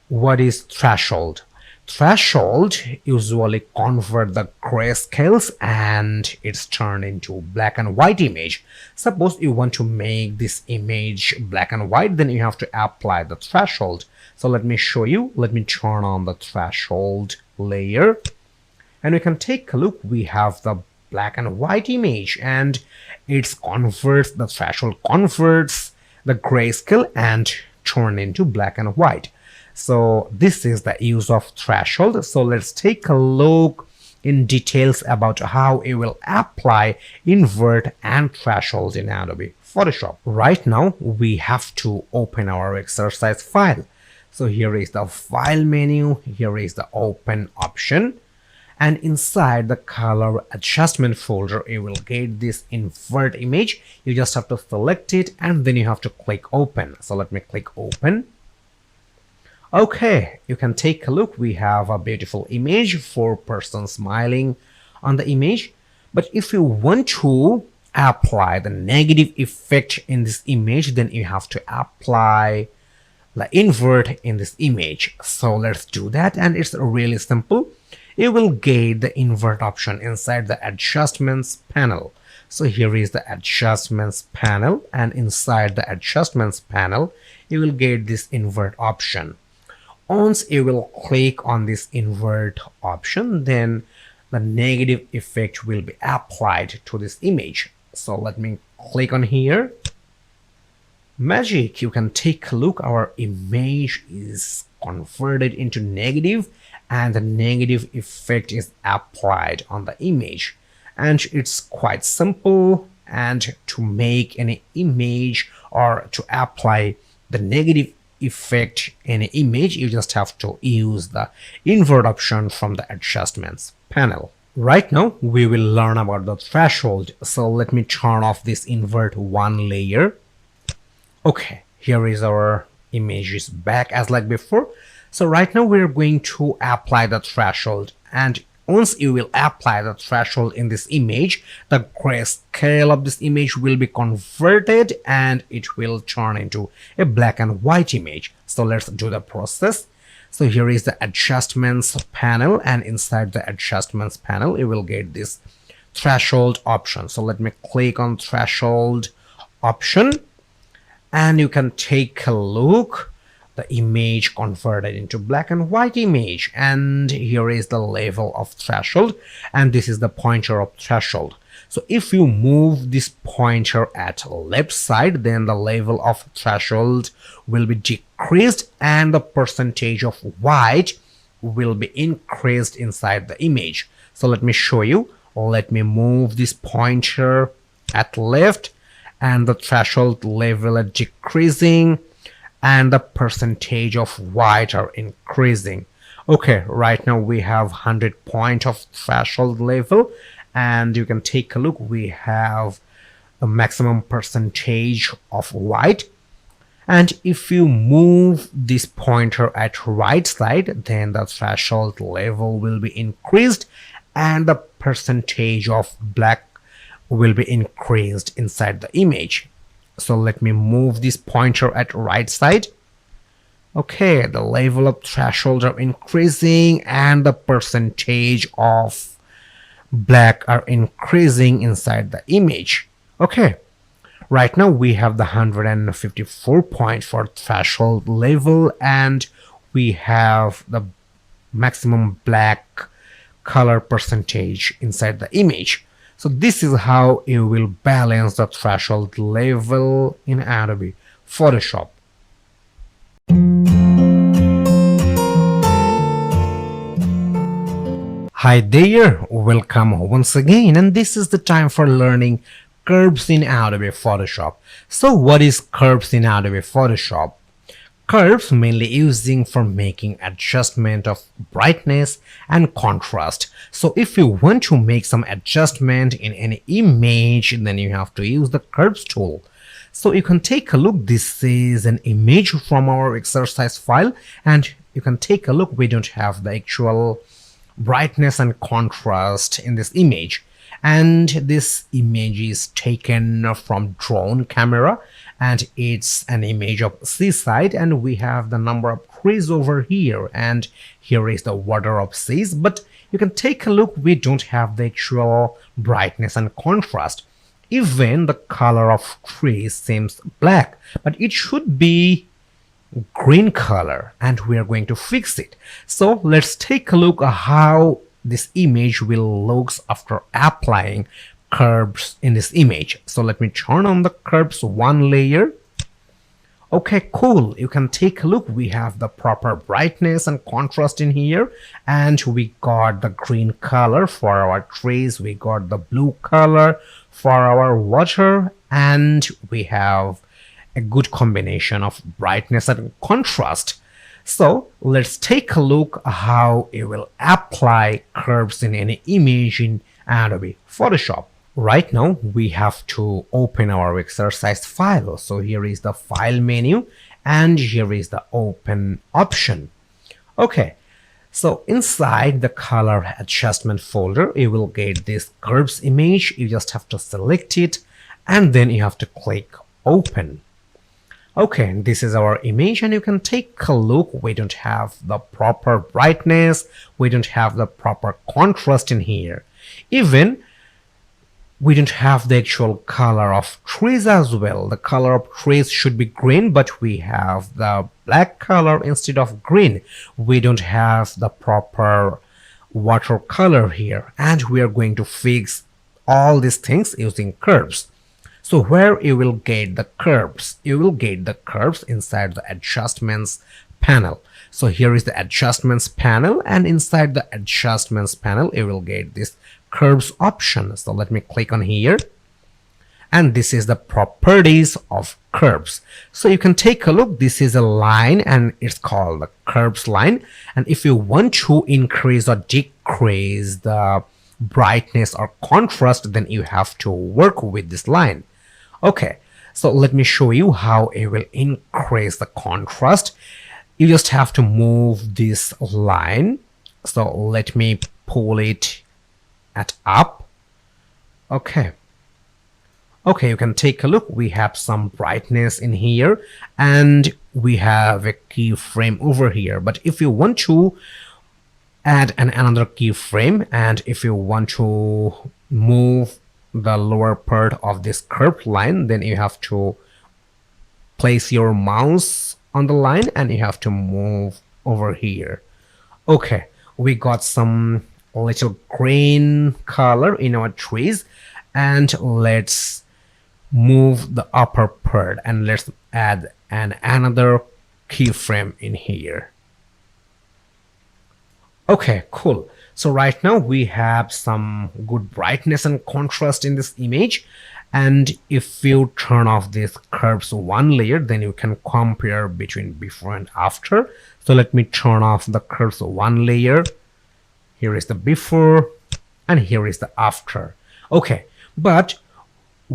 what is threshold? Threshold usually convert the grayscales and it's turned into black and white image. Suppose you want to make this image black and white, then you have to apply the threshold. So let me show you. Let me turn on the threshold layer, and we can take a look. We have the black and white image, and it converts, the threshold converts the grayscale and turn into black and white. So this is the use of threshold. So let's take a look in details about how you will apply invert and threshold in Adobe Photoshop. Right now we have to open our exercise file. So here is the file menu, here is the open option. and inside the color adjustment folder you will get this invert image. You just have to select it and then you have to click open. So let me click open. Okay, you can take a look. We have a beautiful image for person smiling on the image. But if you want to apply the negative effect in this image, then you have to apply the invert in this image. So let's do that, and it's really simple. You will get the invert option inside the adjustments panel. So here is the adjustments panel, and inside the adjustments panel you will get this invert option. Once you will click on this invert option, then the negative effect will be applied to this image. So let me click on here. Magic, you can take a look. Our image is converted into negative and the negative effect is applied on the image. And it's quite simple. And to make any image or to apply the negative effect in an image, you just have to use the invert option from the adjustments panel. Right now we will learn about the threshold. So let me turn off this invert one layer. Okay, here is our image is back as like before. So right now we're going to apply the threshold, and once you will apply the threshold in this image, the grayscale of this image will be converted and it will turn into a black and white image. So let's do the process. So here is the adjustments panel, and inside the adjustments panel you will get this threshold option. So let me click on threshold option, and you can take a look. The image converted into black and white image, and here is the level of threshold, and this is the pointer of threshold. So if you move this pointer at left side, then the level of threshold will be decreased and the percentage of white will be increased inside the image. So let me show you. Let me move this pointer at left, and the threshold level is decreasing and the percentage of white are increasing. Okay, right now we have 100 point of threshold level, and you can take a look. We have the maximum percentage of white, and if you move this pointer at right side, then the threshold level will be increased and the percentage of black will be increased inside the image. So let me move this pointer at right side. Okay, the level of threshold are increasing and the percentage of black are increasing inside the image. Okay, right now we have the 154 point for threshold level, and we have the maximum black color percentage inside the image. So this is how you will balance the threshold level in Adobe Photoshop. Hi there, welcome once again, and this is the time for learning curves in Adobe Photoshop. So what is curves in Adobe Photoshop? Curves mainly using for making adjustment of brightness and contrast. So if you want to make some adjustment in any image, then you have to use the curves tool. So you can take a look. This is an image from our exercise file, and you can take a look. We don't have the actual brightness and contrast in this image, and this image is taken from drone camera, and it's an image of seaside, and we have the number of trees over here, and here is the water of seas. But you can take a look. We don't have the actual brightness and contrast. Even the color of trees seems black, but it should be green color, and we are going to fix it. So let's take a look at how this image will look after applying curves in this image. So let me turn on the curves one layer. Okay, cool. You can take a look. We have the proper brightness and contrast in here, and we got the green color for our trees, we got the blue color for our water, and we have a good combination of brightness and contrast. So let's take a look how it will apply curves in any image in Adobe Photoshop. Right now we have to open our exercise file. So here is the file menu and here is the open option. Okay, so inside the color adjustment folder, you will get this curves image. You just have to select it and then you have to click open. Okay, this is our image and you can take a look. We don't have the proper brightness. We don't have the proper contrast in here. Even we don't have the actual color of trees as well. The color of trees should be green, but we have the black color instead of green. We don't have the proper watercolor here, and we are going to fix all these things using curves. So where you will get the curves? You will get the curves inside the adjustments panel. So here is the adjustments panel, and inside the adjustments panel you will get this curves option. So let me click on here, and this is the properties of curves. So you can take a look. This is a line and it's called the curves line, and if you want to increase or decrease the brightness or contrast, then you have to work with this line. Okay, so let me show you how it will increase the contrast. You just have to move this line. So let me pull it at up. Okay, you can take a look. We have some brightness in here and we have a keyframe over here. But if you want to add another keyframe, and if you want to move the lower part of this curved line, then you have to place your mouse on the line and you have to move over here. Okay, we got some little green color in our trees, and let's move the upper part and let's add another keyframe in here. Okay, cool. So right now we have some good brightness and contrast in this image, and if you turn off this curves one layer, then you can compare between before and after. So let me turn off the curves one layer. Here is the before and here is the after. Okay, but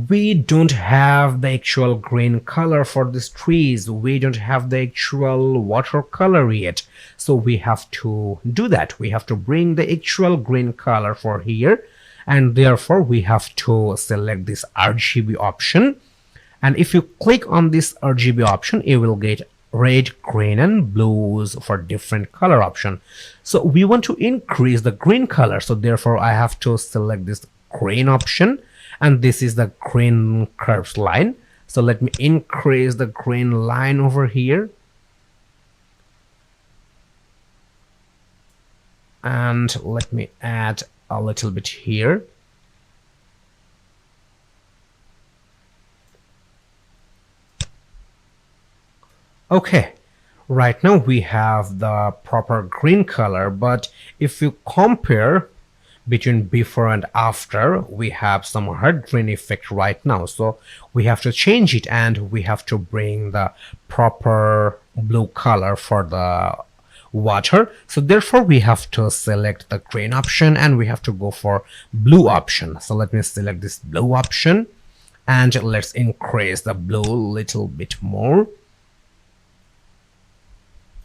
we don't have the actual green color for these trees. We don't have the actual watercolor yet. So we have to do that. We have to bring the actual green color for here. And therefore we have to select this RGB option. And if you click on this RGB option, you will get red, green and blues for different color option. So we want to increase the green color. So therefore I have to select this green option. And this is the green curves line. So let me increase the green line over here. And let me add a little bit here. Okay, right now we have the proper green color, but if you compare between before and after, we have some hard green effect right now. So we have to change it and we have to bring the proper blue color for the water. So therefore we have to select the green option and we have to go for blue option. So let me select this blue option and let's increase the blue a little bit more.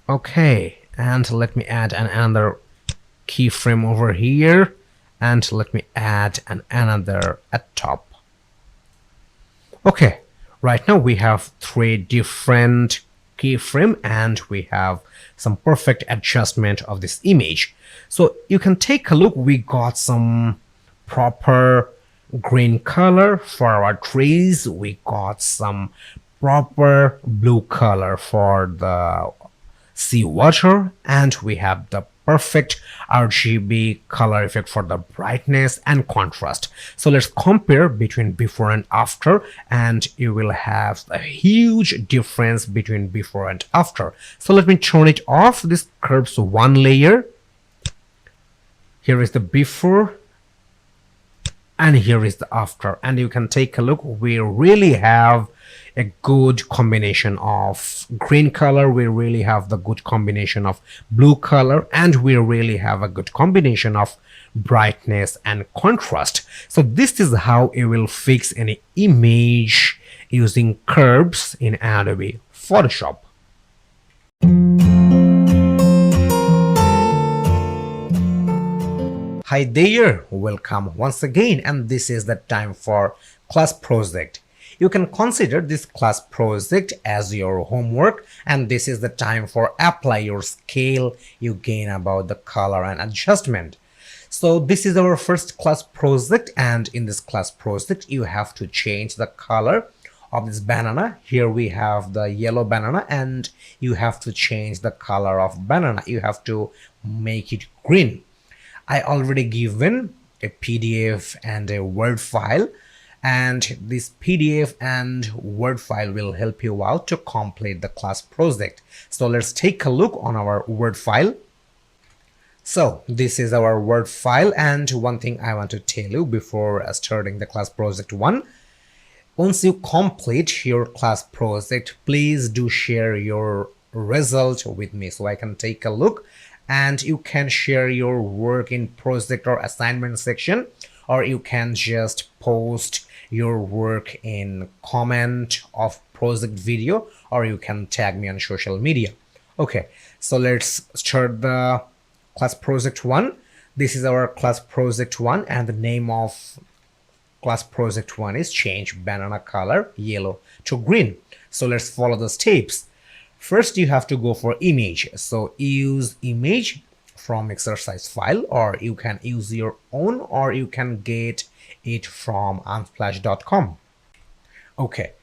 Okay, and let me add another keyframe over here. And let me add another at top. Okay, right now we have 3 different keyframe and we have some perfect adjustment of this image. So you can take a look. We got some proper green color for our trees. We got some proper blue color for the seawater, and we have the perfect RGB color effect for the brightness and contrast. So let's compare between before and after, and you will have a huge difference between before and after. So let me turn it off, this curves one layer. Here is the before and here is the after, and you can take a look. We really have a good combination of green color, we really have the good combination of blue color, and we really have a good combination of brightness and contrast. So this is how you will fix any image using curves in Adobe Photoshop. Hi there, welcome once again, and this is the time for class project. You can consider this class project as your homework, and this is the time for apply your skill you gain about the color and adjustment. So this is our first class project, and in this class project you have to change the color of this banana. Here we have the yellow banana, and you have to change the color of banana. You have to make it green. I already given a PDF and a Word file, and this PDF and Word file will help you out to complete the class project. So let's take a look on our Word file. So this is our Word file, and one thing I want to tell you before starting the class project 1. Once you complete your class project, please do share your result with me so I can take a look, and you can share your work in project or assignment section, or you can just post your work in comment of project video, or you can tag me on social media. Okay, so let's start the class project 1. This is our class project 1, and the name of class project 1 is change banana color yellow to green. So let's follow the steps. First, you have to go for image. So use image from exercise file, or you can use your own, or you can get it from unsplash.com. Okay,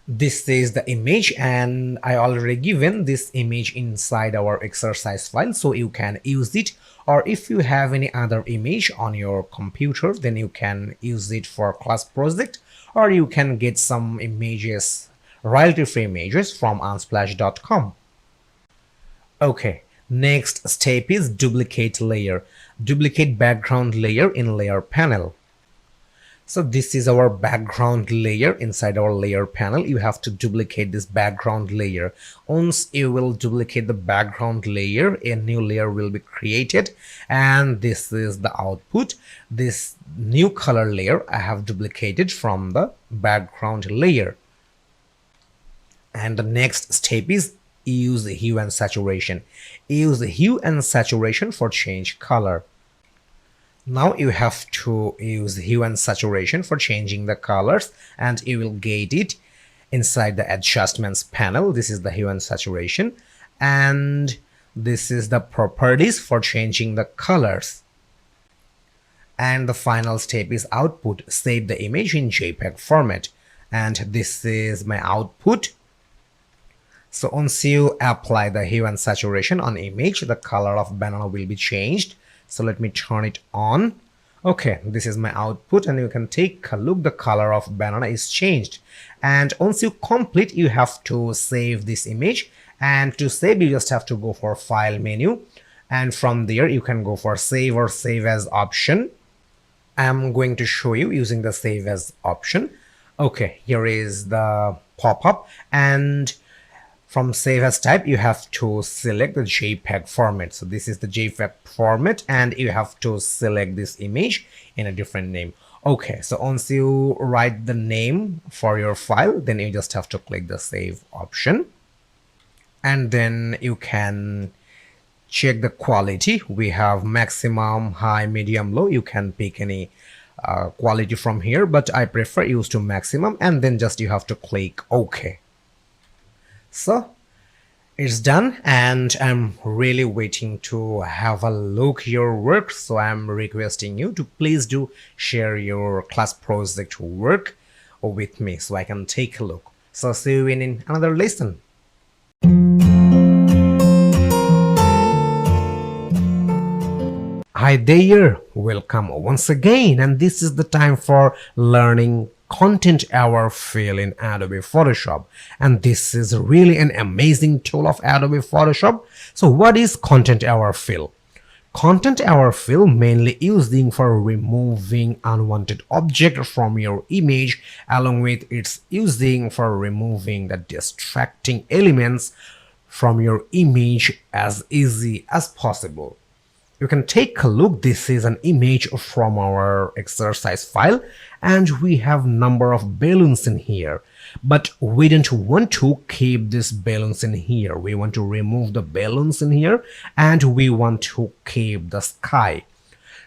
this is the image, and I already given this image inside our exercise file, so you can use it. Or if you have any other image on your computer, then you can use it for class project, or you can get some images, royalty-free images from unsplash.com. Okay, next step is duplicate layer. Duplicate background layer in layer panel. So this is our background layer. Inside our layer panel, you have to duplicate this background layer. Once you will duplicate the background layer, a new layer will be created, and this is the output. This new color layer I have duplicated from the background layer. And the next step is use hue and saturation. Use hue and saturation for change color. Now you have to use hue and saturation for changing the colors, and you will get it inside the adjustments panel. This is the hue and saturation, and this is the properties for changing the colors. And the final step is output. Save the image in JPEG format, and this is my output. So once you apply the hue and saturation on image, the color of banana will be changed. So let me turn it on. Okay, this is my output, and you can take a look. The color of banana is changed. And once you complete, you have to save this image. And to save, you just have to go for file menu, and from there you can go for save or save as option. I'm going to show you using the save as option. Okay, here is the pop-up, and from save as type, you have to select the JPEG format. So this is the JPEG format, and you have to select this image in a different name. Okay, so once you write the name for your file, then you just have to click the save option, and then you can check the quality. We have maximum, high, medium, low. You can pick any quality from here, but I prefer use to maximum, and then just you have to click OK. So it's done, and I'm really waiting to have a look your work. So I'm requesting you to please do share your class project work with me so I can take a look. So see you in another lesson. Hi there, welcome once again, and this is the time for learning content aware fill in Adobe Photoshop, and this is really an amazing tool of Adobe Photoshop. So what is content aware fill? Content aware fill mainly using for removing unwanted object from your image, along with its using for removing the distracting elements from your image as easy as possible. You can take a look. This is an image from our exercise file, and we have number of balloons in here, but we don't want to keep these balloons in here. We want to remove the balloons in here, and we want to keep the sky.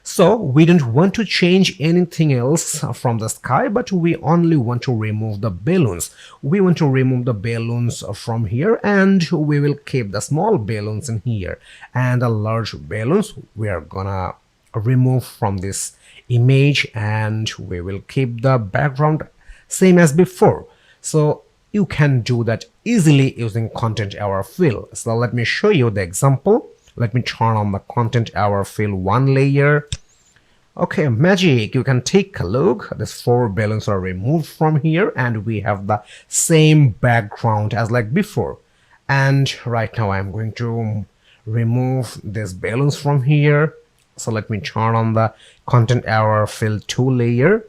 So we don't want to change anything else from the sky, but we only want to remove the balloons. We want to remove the balloons from here, and we will keep the small balloons in here, and the large balloons we are gonna remove from this image, and we will keep the background same as before. So you can do that easily using content aware fill. So let me show you the example. Let me turn on the content aware fill one layer. Okay, magic, you can take a look. These 4 balloons are removed from here, and we have the same background as like before. And right now I'm going to remove these balloons from here. So let me turn on the content aware fill 2 layer.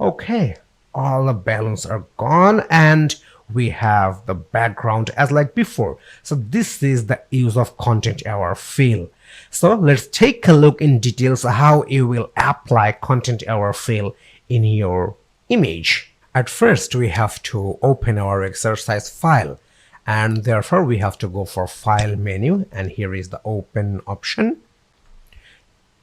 Okay, all the balloons are gone, and we have the background as like before. So this is the use of content aware fill. So let's take a look in details how you will apply content aware fill in your image. At first we have to open our exercise file, and therefore we have to go for file menu, and here is the open option.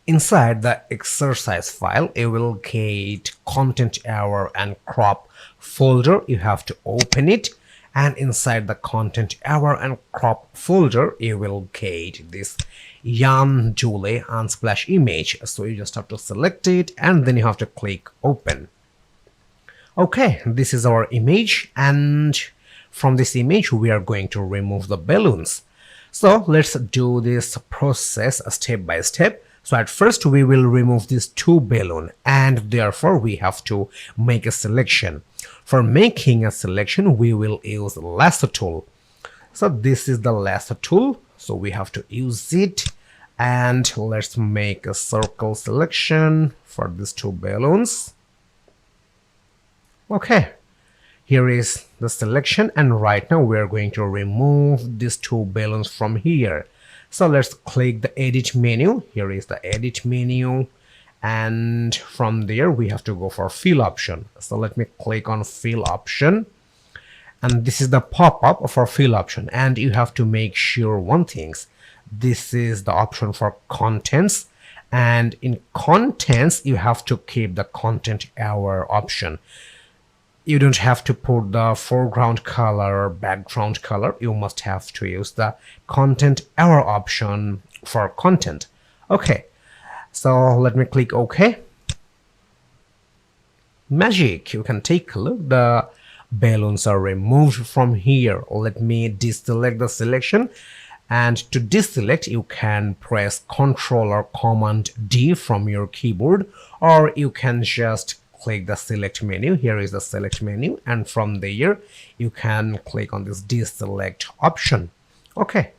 Inside the exercise file, you will get content aware and crop folder. You have to open it, and inside the content aware and crop folder, you will get this Jan Julie unsplash image. So you just have to select it, and then you have to click open. Okay, this is our image, and from this image we are going to remove the balloons. So let's do this process step by step. So at first we will remove these 2 balloons, and therefore we have to make a selection. For making a selection, we will use lasso tool. So this is the lasso tool, so we have to use it, and let's make a circle selection for these 2 balloons. Okay, here is the selection, and right now we are going to remove these 2 balloons from here. So let's click the edit menu. Here is the edit menu, and from there we have to go for fill option. So let me click on fill option, and this is the pop-up for fill option, and you have to make sure one thing. This is the option for contents, and in contents you have to keep the content aware option. You don't have to put the foreground color or background color. You must have to use the content aware option for content. Okay, so let me click OK. Magic, you can take a look. The balloons are removed from here. Let me deselect the selection, and to deselect you can press Ctrl or Command D from your keyboard, or you can just click the select menu. Here is the select menu, and from there you can click on this deselect option. Okay,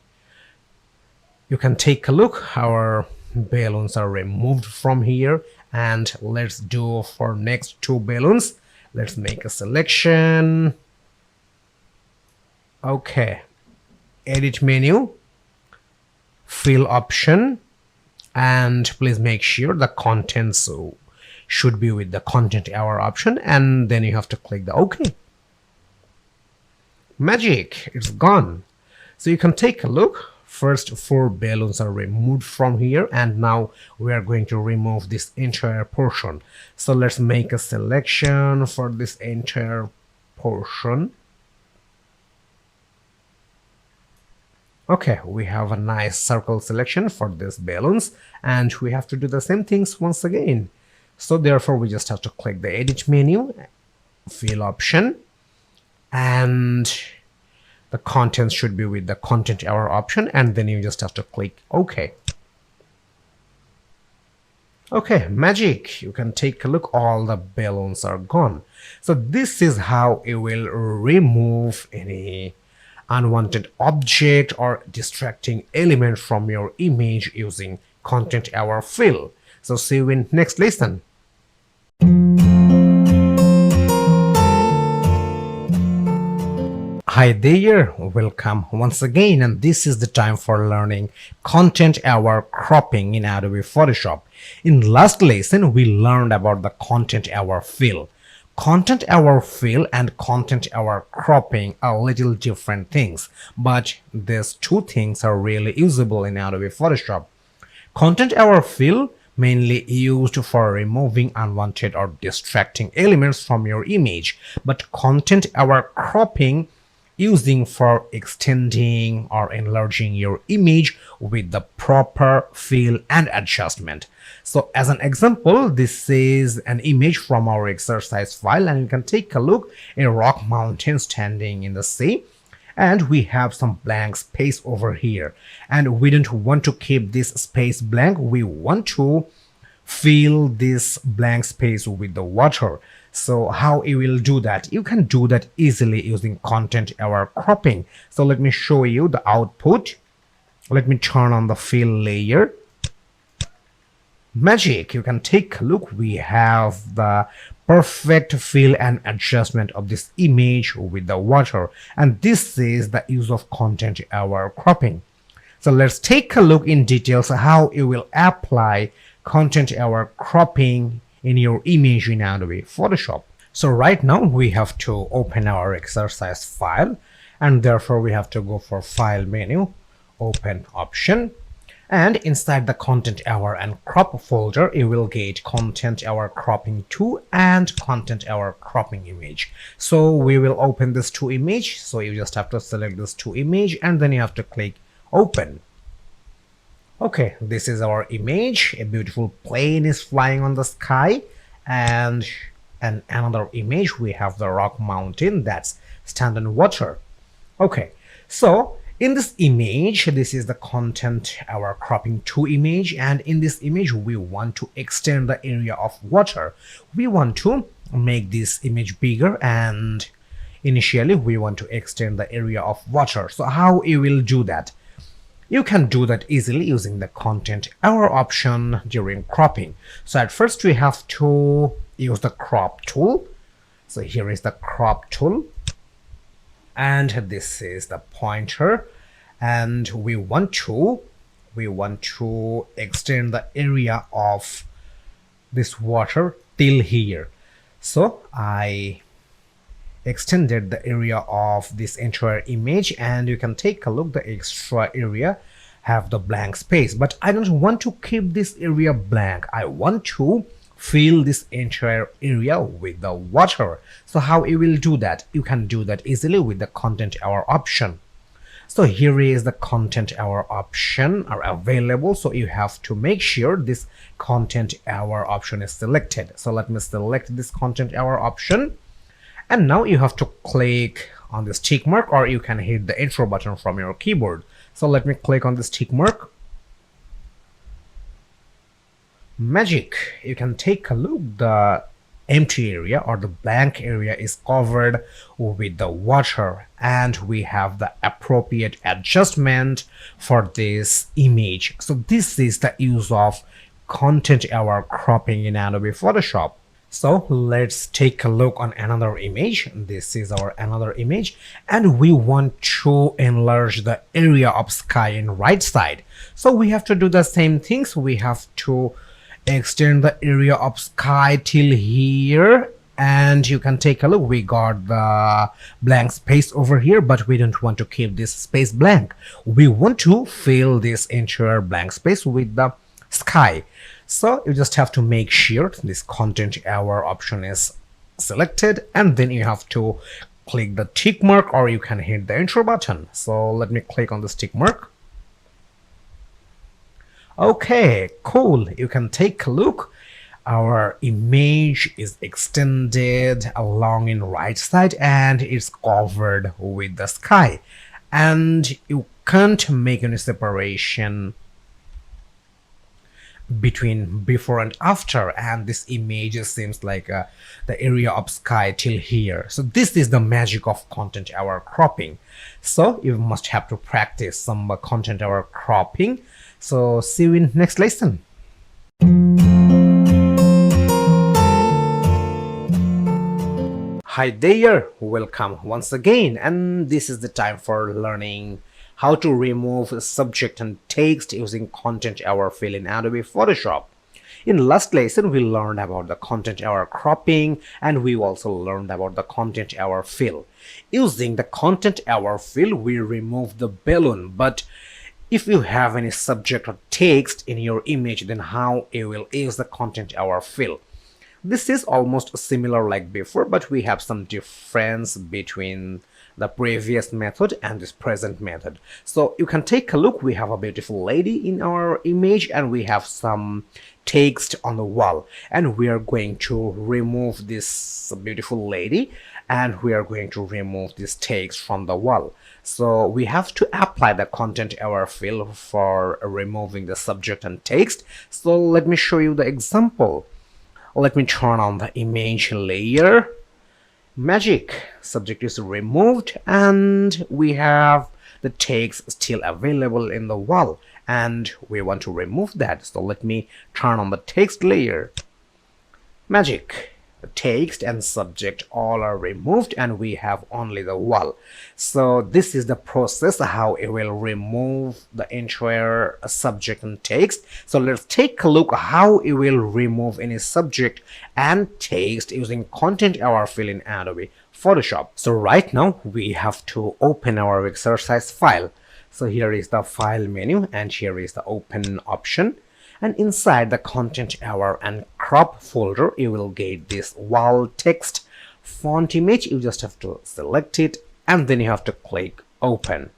you can take a look. Our balloons are removed from here, and let's do for next 2 balloons. Let's make a selection. Okay, edit menu, fill option, and please make sure the contents should be with the content aware option, and then you have to click the OK. Magic, it's gone. So you can take a look. First 4 balloons are removed from here, and now we are going to remove this entire portion. So let's make a selection for this entire portion. Okay, we have a nice circle selection for these balloons, and we have to do the same things once again. So therefore we just have to click the edit menu, fill option, and the contents should be with the content aware option, and then you just have to click OK. Okay, magic, you can take a look. All the balloons are gone. So this is how you will remove any unwanted object or distracting element from your image using content aware fill. So see you in next lesson. Hi there, welcome once again, and this is the time for learning content aware cropping in Adobe Photoshop. In last lesson, we learned about the content aware fill. Content aware fill and content aware cropping are little different things, but these two things are really usable in Adobe Photoshop. Content aware fill mainly used for removing unwanted or distracting elements from your image, but content aware cropping using for extending or enlarging your image with the proper fill and adjustment. So as an example, this is an image from our exercise file, and you can take a look at a rock mountain standing in the sea, and we have some blank space over here, and we don't want to keep this space blank. We want to fill this blank space with the water. So how you will do that? You can do that easily using content aware cropping. So let me show you the output. Let me turn on the fill layer. Magic, you can take a look. We have the perfect fill and adjustment of this image with the water, and this is the use of content aware cropping. So let's take a look in details how you will apply content aware cropping in your image in Adobe Photoshop. So right now we have to open our exercise file, and therefore we have to go for File menu, Open Option, and inside the Content Aware and Crop folder you will get Content Aware Cropping 2 and Content Aware Cropping image. So we will open this 2 image, so you just have to select this 2 image and then you have to click Open. Okay, this is our image. A beautiful plane is flying on the sky, and another image we have the rock mountain that's stand on water. Okay, so in this image, this is the content aware cropping 2 image, and in this image we want to extend the area of water. We want to make this image bigger, and initially we want to extend the area of water. So how you will do that? You can do that easily using the content aware option during cropping. So at first we have to use the crop tool. So here is the crop tool, and this is the pointer, and we want to extend the area of this water till here. So I extended the area of this entire image, and you can take a look, the extra area have the blank space, but I don't want to keep this area blank. I want to fill this entire area with the water. So how you will do that? You can do that easily with the content aware option. So here is the content aware option are available, so you have to make sure this content aware option is selected. So let me select this content aware option, and now you have to click on this tick mark, or you can hit the enter button from your keyboard. So let me click on this tick mark. Magic, you can take a look, the empty area or the blank area is covered with the water, and we have the appropriate adjustment for this image. So this is the use of content aware cropping in Adobe Photoshop. So let's take a look on another image. This is our another image, and we want to enlarge the area of sky in right side. So we have to do the same things. We have to extend the area of sky till here, and you can take a look, we got the blank space over here, but we don't want to keep this space blank. We want to fill this entire blank space with the sky. So you just have to make sure this content aware option is selected, and then you have to click the tick mark, or you can hit the enter button. So let me click on this tick mark. Okay, cool. You can take a look. Our image is extended along in right side, and it's covered with the sky, and you can't make any separation between before and after, and this image seems like the area of sky till here. So this is the magic of content aware cropping. So you must have to practice some content aware cropping. So see you in next lesson. Hi there, welcome once again, and this is the time for learning how to remove subject and text using content aware fill in Adobe Photoshop. In last lesson, we learned about the content aware cropping, and we also learned about the content aware fill. Using the content aware fill, we remove the balloon, but if you have any subject or text in your image, then how you will use the content aware fill? This is almost similar like before, but we have some difference between the previous method and this present method. So you can take a look. We have a beautiful lady in our image and we have some text on the wall, and we are going to remove this beautiful lady and we are going to remove this text from the wall. So we have to apply the content aware fill for removing the subject and text. So let me show you the example. Let me turn on the image layer. Magic. Subject is removed and we have the text still available in the wall and we want to remove that. So let me turn on the text layer. Magic. The text and subject all are removed and we have only the wall. So this is the process how it will remove the entire subject and text. So let's take a look how it will remove any subject and text using content aware fill in Adobe Photoshop. So right now we have to open our exercise file. So here is the file menu and here is the open option. And inside the content aware and crop folder, you will get this wall text font image. You just have to select it and then you have to click open.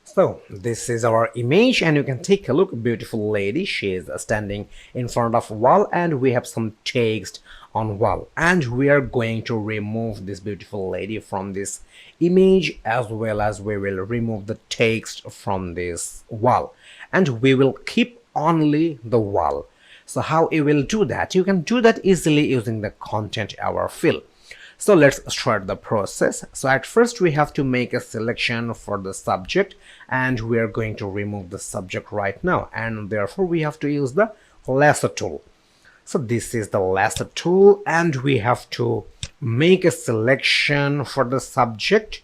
So this is our image and you can take a look. Beautiful lady, she is standing in front of wall and we have some text on wall, and we are going to remove this beautiful lady from this image, as well as we will remove the text from this wall, and we will keep only the wall. So how you will do that? You can do that easily using the content aware fill. So let's start the process. So at first we have to make a selection for the subject and we are going to remove the subject right now, and therefore we have to use the lasso tool. So this is the lasso tool and we have to make a selection for the subject.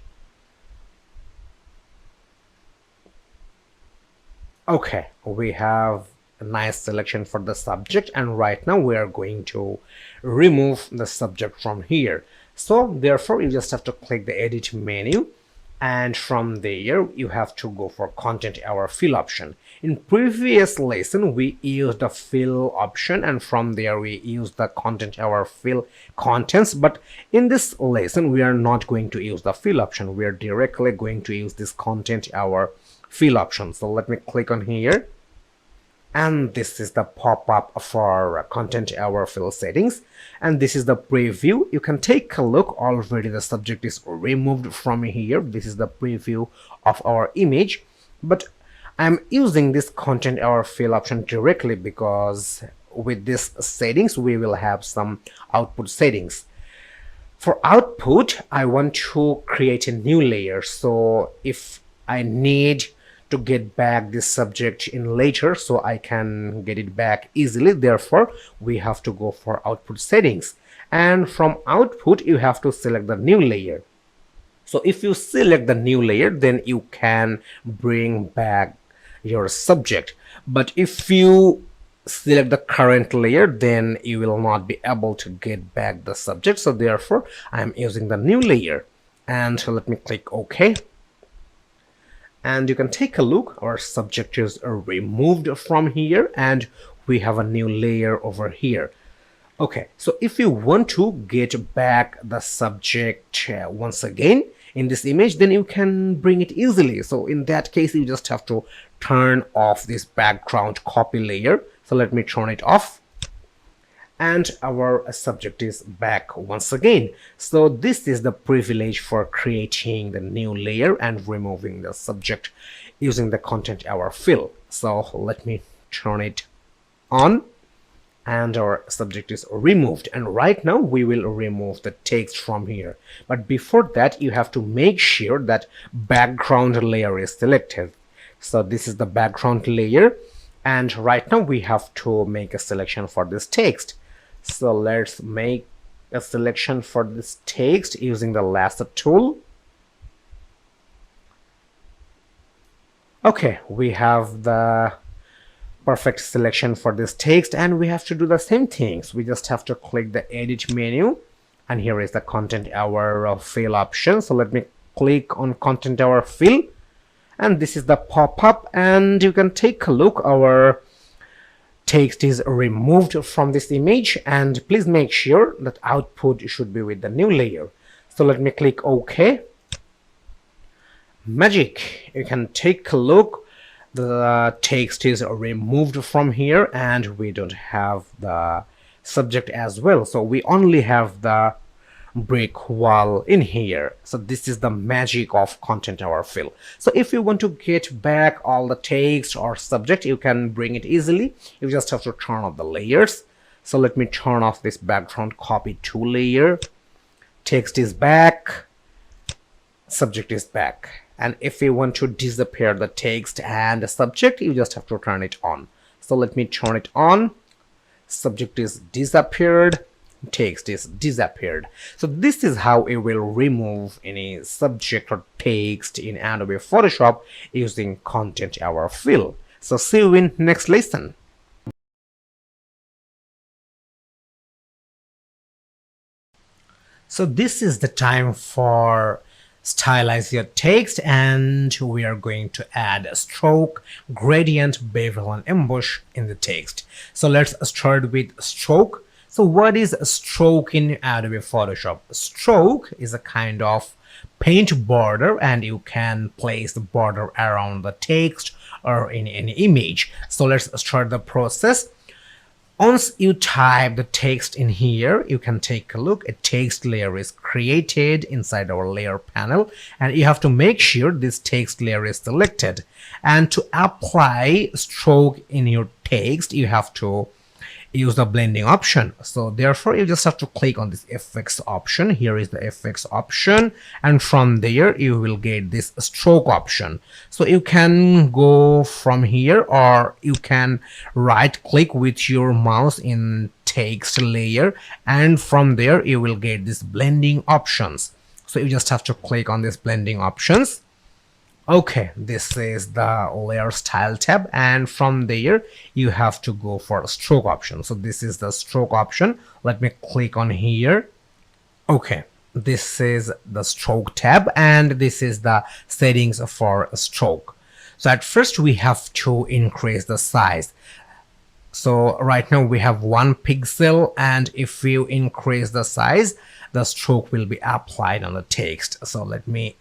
Okay, we have a nice selection for the subject and right now we are going to remove the subject from here. So therefore you just have to click the edit menu and from there you have to go for content aware fill option. In previous lesson we used the fill option and from there we used the content aware fill contents, but in this lesson we are not going to use the fill option. We are directly going to use this content aware fill option. So let me click on here and this is the pop-up for content aware fill settings, and this is the preview. You can take a look. Already the subject is removed from here. This is the preview of our image, but I'm using this content aware fill option directly because with this settings we will have some output settings. For output I want to create a new layer, so if I need to get back this subject in later, so I can get it back easily, therefore we have to go for output settings, and from output you have to select the new layer. So if you select the new layer, then you can bring back your subject, but if you select the current layer, then you will not be able to get back the subject. So therefore I am using the new layer, and let me click OK. And you can take a look, our subject is removed from here and we have a new layer over here. Okay, so if you want to get back the subject once again in this image, then you can bring it easily. So in that case you just have to turn off this background copy layer. So let me turn it off and our subject is back once again. So this is the privilege for creating the new layer and removing the subject using the content aware fill. So let me turn it on and our subject is removed, and right now we will remove the text from here. But before that you have to make sure that background layer is selected. So this is the background layer, and right now we have to make a selection for this text. So let's make a selection for this text using the lasso tool. Okay, we have the perfect selection for this text, and we have to do the same things. We just have to click the edit menu, and here is the content aware fill option. So let me click on content aware fill, and this is the pop-up, and you can take a look. Our text is removed from this image, and please make sure that output should be with the new layer. So let me click OK. Magic, you can take a look. The text is removed from here, and we don't have the subject as well, so we only have the brick wall in here. So this is the magic of content aware fill. So if you want to get back all the text or subject, you can bring it easily. You just have to turn off the layers. So let me turn off this background copy to layer. Text is back, subject is back. And if you want to disappear the text and the subject, you just have to turn it on. So let me turn it on. Subject is disappeared, text is disappeared. So this is how it will remove any subject or text in Adobe Photoshop using content aware fill. So see you in next lesson. So this is the time for stylize your text, and we are going to add a stroke, gradient, bevel, and emboss in the text. So let's start with stroke. So what is a stroke in Adobe Photoshop? Stroke is a kind of paint border, and you can place the border around the text or in any image. So let's start the process. Once you type the text in here, you can take a look. A text layer is created inside our layer panel, and you have to make sure this text layer is selected. And to apply stroke in your text, you have to use the blending option. So therefore you just have to click on this FX option. Here is the FX option, and from there you will get this stroke option. So you can go from here, or you can right click with your mouse in text layer, and from there you will get this blending options. So you just have to click on this blending options. Okay, this is the layer style tab, and from there you have to go for a stroke option. So this is the stroke option. Let me click on here. Okay, this is the stroke tab, and this is the settings for a stroke. So at first we have to increase the size. So right now we have 1 pixel, and if you increase the size, the stroke will be applied on the text. So let me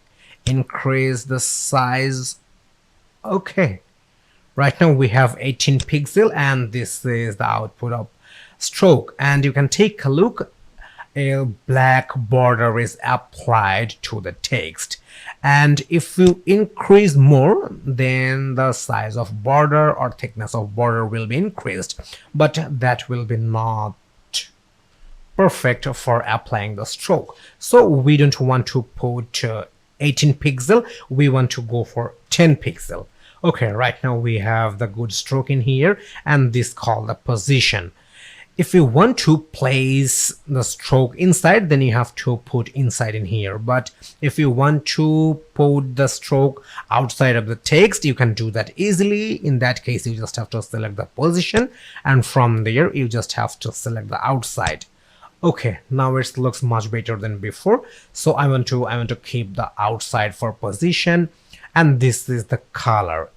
increase the size. Okay, right now we have 18 pixel, and this is the output of stroke. And you can take a look. A black border is applied to the text, and if you increase more, then the size of border or thickness of border will be increased, but that will be not perfect for applying the stroke. So we don't want to put 18 pixel, we want to go for 10 pixel. Okay, right now we have the good stroke in here, and this called the position. If you want to place the stroke inside, then you have to put inside in here. But if you want to put the stroke outside of the text, you can do that easily. In that case, you just have to select the position, and from there you just have to select the outside. Okay, now it looks much better than before. So I want to keep the outside for position, and this is the color.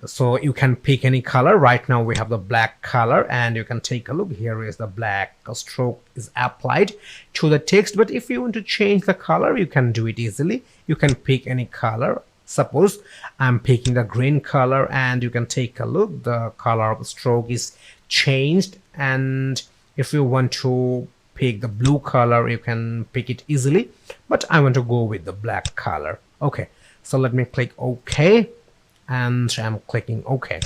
So you can pick any color. Right now we have the black color, and you can take a look. Here is the black stroke is applied to the text, but if you want to change the color, you can do it easily. You can pick any color. Suppose I'm picking the green color, and you can take a look. The color of the stroke is changed, and if you want to pick the blue color, you can pick it easily, but I want to go with the black color. Okay, so let me click OK, and I'm clicking OK.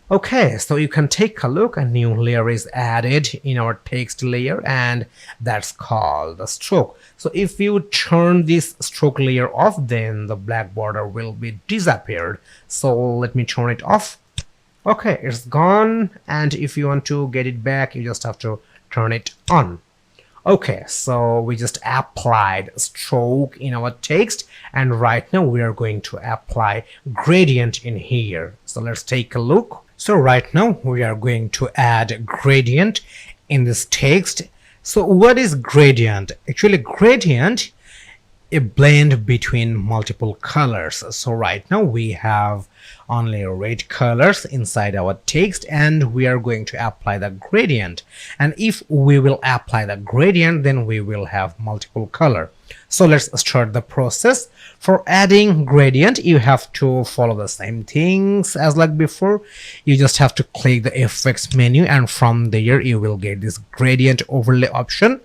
Okay, so you can take a look. A new layer is added in our text layer, and that's called the stroke. So if you turn this stroke layer off, then the black border will be disappeared. So let me turn it off. Okay, it's gone, and if you want to get it back, you just have to turn it on. Okay, so we just applied stroke in our text, and right now we are going to apply gradient in here. So let's take a look. So right now we are going to add gradient in this text. So what is gradient? Actually, gradient, a blend between multiple colors. So right now we have only red colors inside our text, and we are going to apply the gradient. And if we will apply the gradient, then we will have multiple color. So let's start the process. For adding gradient, you have to follow the same things as like before. You just have to click the effects menu, and from there you will get this gradient overlay option.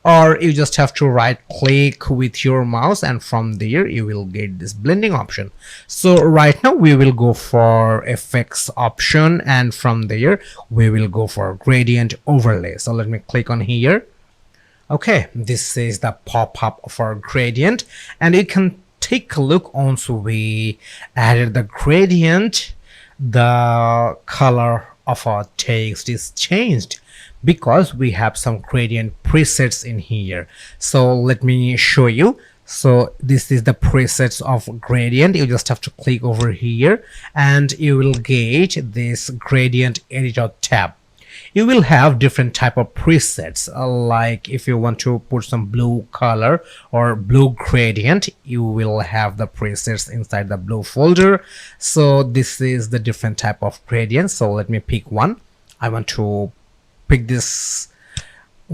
Or you just have to right click with your mouse, and from there you will get this blending option. So right now we will go for effects option, and from there we will go for gradient overlay. So let me click on here. Okay, this is the pop-up for gradient, and you can take a look. Once we added the gradient, the color of our text is changed because we have some gradient presets in here. So let me show you. So this is the presets of gradient. You just have to click over here, and you will get this gradient editor tab. You will have different type of presets, like if you want to put some blue color or blue gradient, you will have the presets inside the blue folder. So this is the different type of gradient. So let me pick one. I want to pick this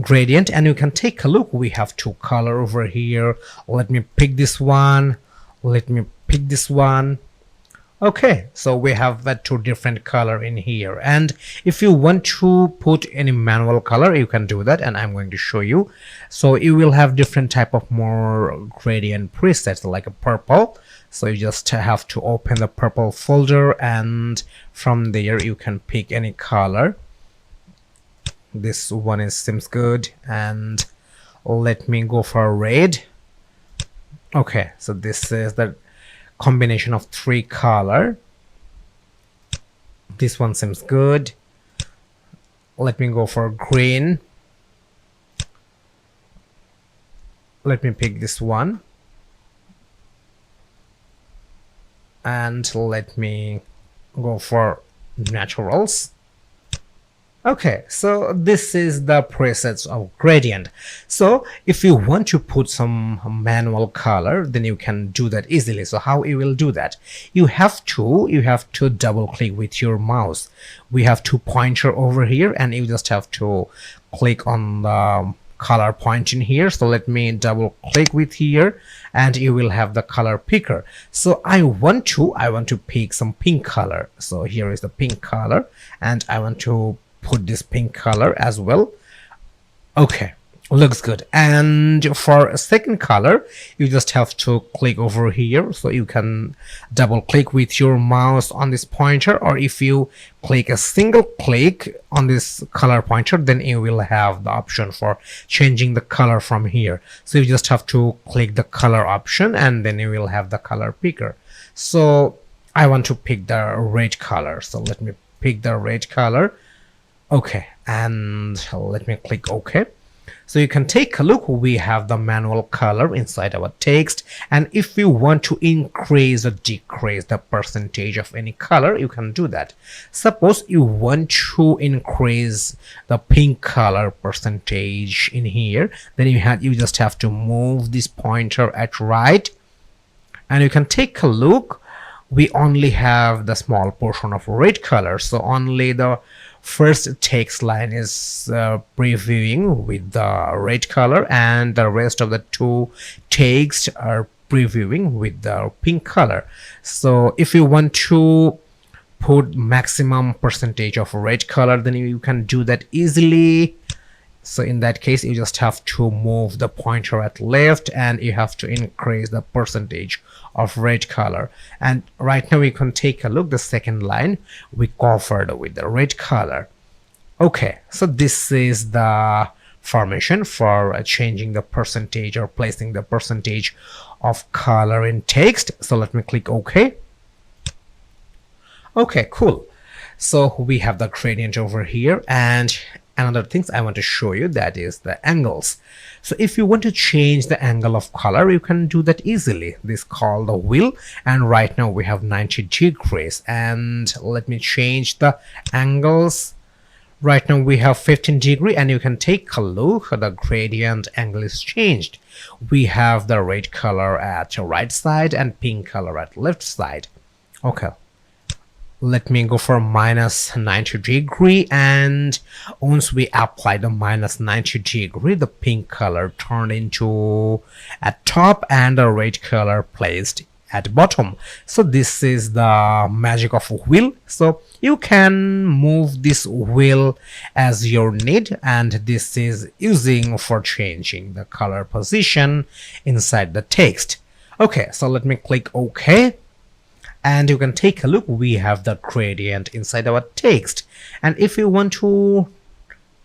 gradient, and you can take a look. We have two color over here. Let me pick this one. Let me pick this one. Okay, so we have that two different color in here, and if you want to put any manual color, you can do that, and I'm going to show you. So you will have different type of more gradient presets, like a purple. So you just have to open the purple folder, and from there you can pick any color. This one seems good, and let me go for red. Okay, so this is the combination of three color. This one seems good. Let me go for green. Let me pick this one, and let me go for naturals. Okay, so this is the presets of gradient. So if you want to put some manual color, then you can do that easily. So how you will do that? You have to double click with your mouse. We have two pointer over here, and you just have to click on the color point in here. So let me double click with here, and you will have the color picker. So I want to pick some pink color. So here is the pink color, and I want to put this pink color as well. Okay, looks good. And for a second color, you just have to click over here. So you can double click with your mouse on this pointer, or if you click a single click on this color pointer, then you will have the option for changing the color from here. So you just have to click the color option, and then you will have the color picker. So I want to pick the red color, so let me pick the red color. Okay, and let me click OK. So you can take a look. We have the manual color inside our text, and if you want to increase or decrease the percentage of any color, you can do that. Suppose you want to increase the pink color percentage in here, then you just have to move this pointer at right, and you can take a look. We only have the small portion of red color, so only the first text line is previewing with the red color, and the rest of the two text are previewing with the pink color. So if you want to put maximum percentage of red color, then you can do that easily. So in that case, you just have to move the pointer at left and you have to increase the percentage of red color. And right now we can take a look, the second line we covered with the red color. Okay, so this is the formation for changing the percentage or placing the percentage of color in text. So let me click OK. Okay, cool. So we have the gradient over here, and another things I want to show you, that is the angles. So if you want to change the angle of color, you can do that easily. This is called the wheel, and right now we have 90 degrees, and let me change the angles. Right now we have 15 degree, and you can take a look, the gradient angle is changed. We have the red color at the right side and pink color at left side. Okay, let me go for minus 90 degree, and once we apply the minus 90 degree, the pink color turned into at top and the red color placed at bottom. So this is the magic of a wheel. So you can move this wheel as your need, and this is using for changing the color position inside the text. Okay, so let me click OK, and you can take a look, we have the gradient inside our text. And if you want to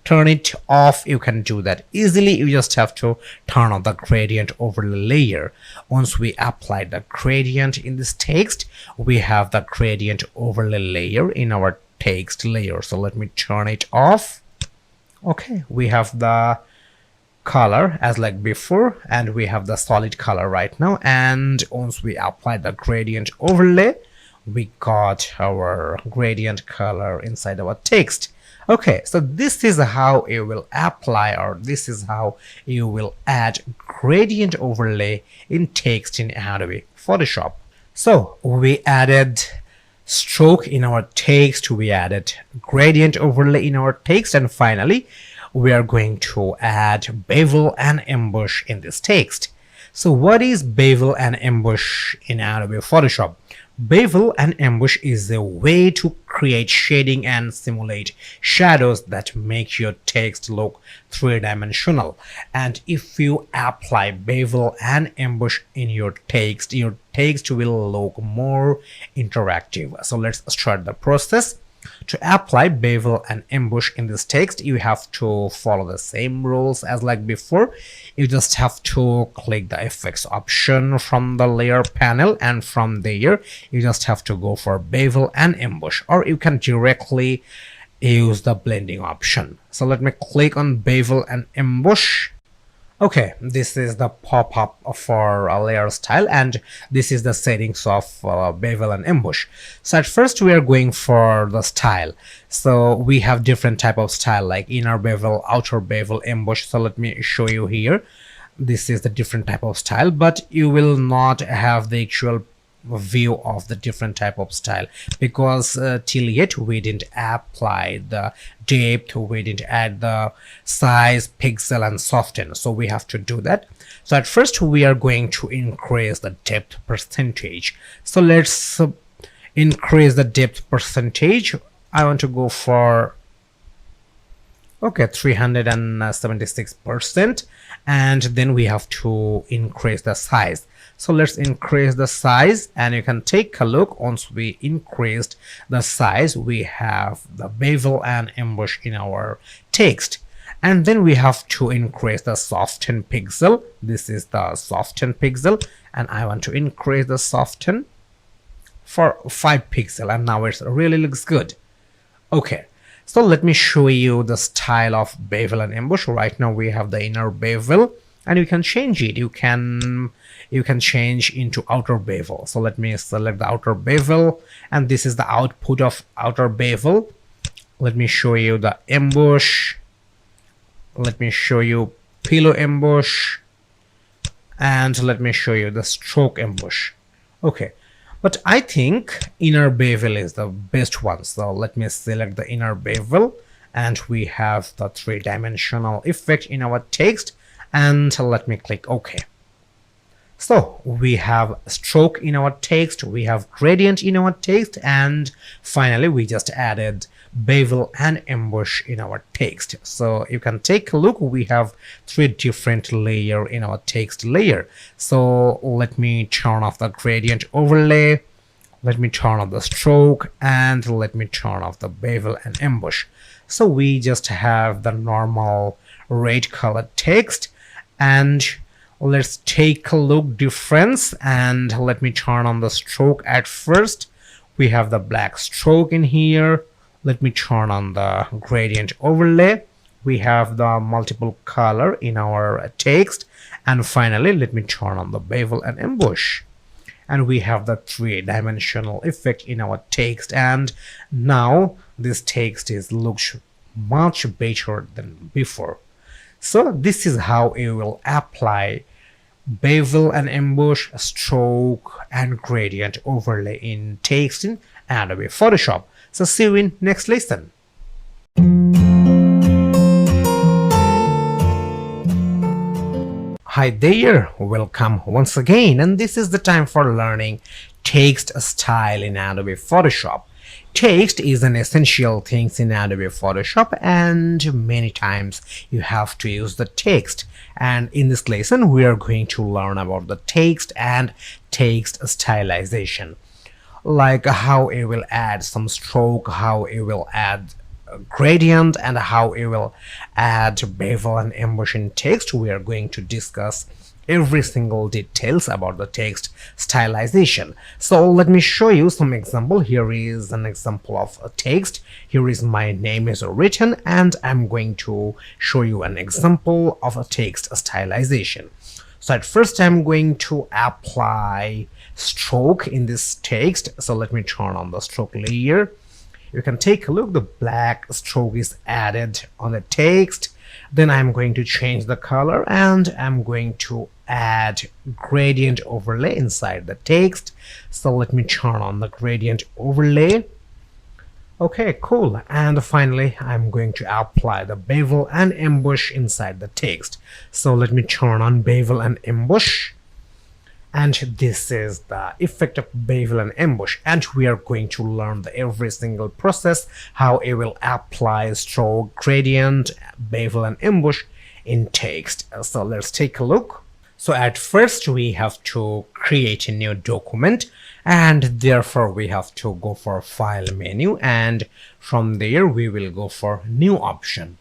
turn it off, you can do that easily. You just have to turn on the gradient overlay layer. Once we apply the gradient in this text, we have the gradient overlay layer in our text layer. So let me turn it off. Okay, we have the color as like before, and we have the solid color right now. And once we apply the gradient overlay, we got our gradient color inside our text. Okay, so this is how you will apply, or this is how you will add gradient overlay in text in Adobe Photoshop. So we added stroke in our text, we added gradient overlay in our text, and finally we are going to add bevel and emboss in this text. So what is bevel and emboss in Adobe Photoshop? Bevel and emboss is a way to create shading and simulate shadows that make your text look three-dimensional. And if you apply bevel and emboss in your text will look more interactive. So let's start the process. To apply bevel and emboss in this text, you have to follow the same rules as like before. You just have to click the effects option from the layer panel, and from there you just have to go for bevel and emboss, or you can directly use the blending option. So let me click on bevel and emboss. Okay, this is the pop-up for a layer style, and this is the settings of bevel and emboss. So at first we are going for the style. So we have different type of style like inner bevel, outer bevel, emboss. So let me show you here. This is the different type of style, but you will not have the actual view of the different type of style, because till yet we didn't apply the depth, we didn't add the size, pixel and soften. So we have to do that. So at first we are going to increase the depth percentage. So let's increase the depth percentage. I want to go for 376%, and then we have to increase the size. So let's increase the size, and you can take a look. Once we increased the size, we have the bevel and emboss in our text. And then we have to increase the soften pixel. This is the soften pixel, and I want to increase the soften for 5 pixel, and now it really looks good. Okay, so let me show you the style of bevel and emboss. Right now we have the inner bevel, and you can change it. You can change into outer bevel. So let me select the outer bevel, and this is the output of outer bevel. Let me show you the emboss. Let me show you pillow emboss, and let me show you the stroke emboss. Okay, but I think inner bevel is the best one. So let me select the inner bevel, and we have the three-dimensional effect in our text, and let me click OK. So we have stroke in our text, we have gradient in our text, and finally we just added bevel and ambush in our text. So you can take a look, we have three different layers in our text layer. So let me turn off the gradient overlay, let me turn off the stroke, and let me turn off the bevel and ambush. So we just have the normal red colored text, and let's take a look difference, and let me turn on the stroke at first. We have the black stroke in here. Let me turn on the gradient overlay. We have the multiple color in our text, and finally let me turn on the bevel and ambush, and we have the three-dimensional effect in our text, and now this text looks much better than before. So this is how you will apply bevel and ambush, stroke and gradient overlay in text in Adobe Photoshop. So see you in next lesson. Hi there, welcome once again, and this is the time for learning text style in Adobe Photoshop. Text is an essential thing in Adobe Photoshop, and many times you have to use the text. And in this lesson, we are going to learn about the text and text stylization, like how it will add some stroke, how it will add gradient, and how it will add bevel and ambush in text. We are going to discuss every single details about the text stylization. So let me show you some example. Here is an example of a text. Here is my name is written, and I'm going to show you an example of a text stylization. So at first I'm going to apply stroke in this text. So let me turn on the stroke layer. You can take a look, the black stroke is added on the text. Then I'm going to change the color, and I'm going to add gradient overlay inside the text. So let me turn on the gradient overlay. Okay, cool. And finally, I'm going to apply the bevel and ambush inside the text. So let me turn on bevel and ambush. And this is the effect of bevel and ambush, and we are going to learn every single process, how it will apply stroke, gradient, bevel and ambush in text. So let's take a look. So at first we have to create a new document, and therefore we have to go for file menu, and from there we will go for new option.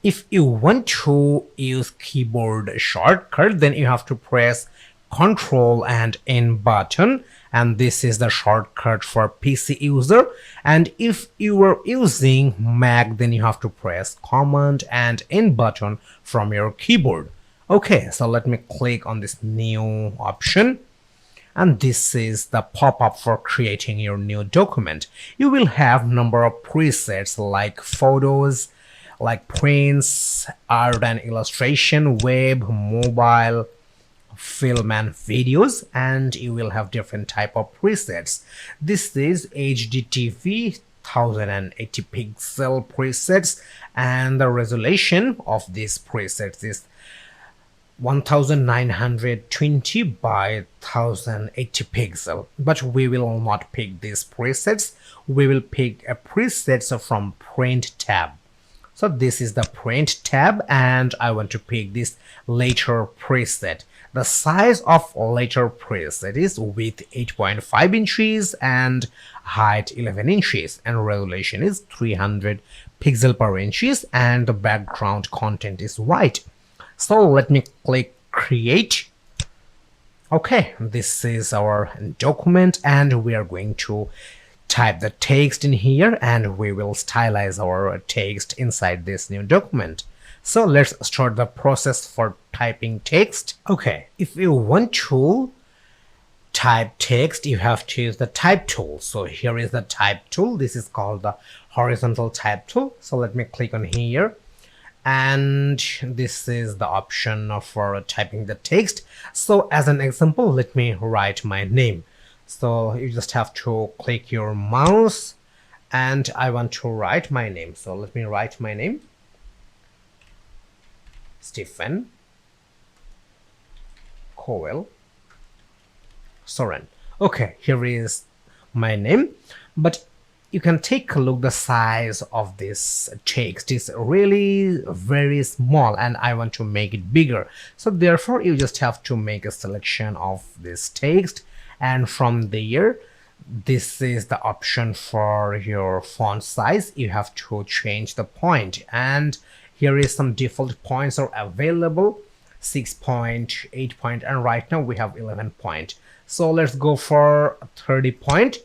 If you want to use keyboard shortcut, then you have to press Control and N button, and this is the shortcut for PC user. And if you are using Mac, then you have to press Command and N button from your keyboard. Okay, so let me click on this new option, and this is the pop-up for creating your new document. You will have number of presets like photos, like prints, art and illustration, web, mobile, film and videos, and you will have different type of presets. This is HDTV 1080 pixel presets, and the resolution of these presets is 1920 by 1080 pixel. But we will not pick these presets, we will pick a presets from print tab. So this is the print tab, and I want to pick this later preset. The size of later preset is width 8.5 inches and height 11 inches, and resolution is 300 pixel per inches, and the background content is white. So let me click create. Okay, this is our document, and we are going to type the text in here, and we will stylize our text inside this new document. So let's start the process for typing text. Okay, if you want to type text, you have to use the type tool. So here is the type tool. This is called the horizontal type tool. So let me click on here, and this is the option for typing the text. So as an example, let me write my name. So you just have to click your mouse, and I want to write my name. So let me write my name, Stephen Coel Soren. Okay, here is my name, but you can take a look. The size of this text is really very small and I want to make it bigger, so therefore you just have to make a selection of this text, and from there this is the option for your font size. You have to change the point, and here is some default points are available: 6 point, 8 point, and right now we have 11 point. So let's go for 30 point,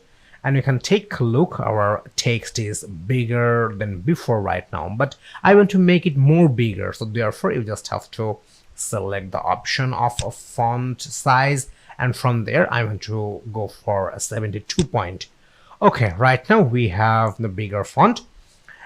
and you can take a look. Our text is bigger than before right now, but I want to make it more bigger, so therefore you just have to select the option of a font size, and from there I want to go for a 72 point. Okay, right now we have the bigger font,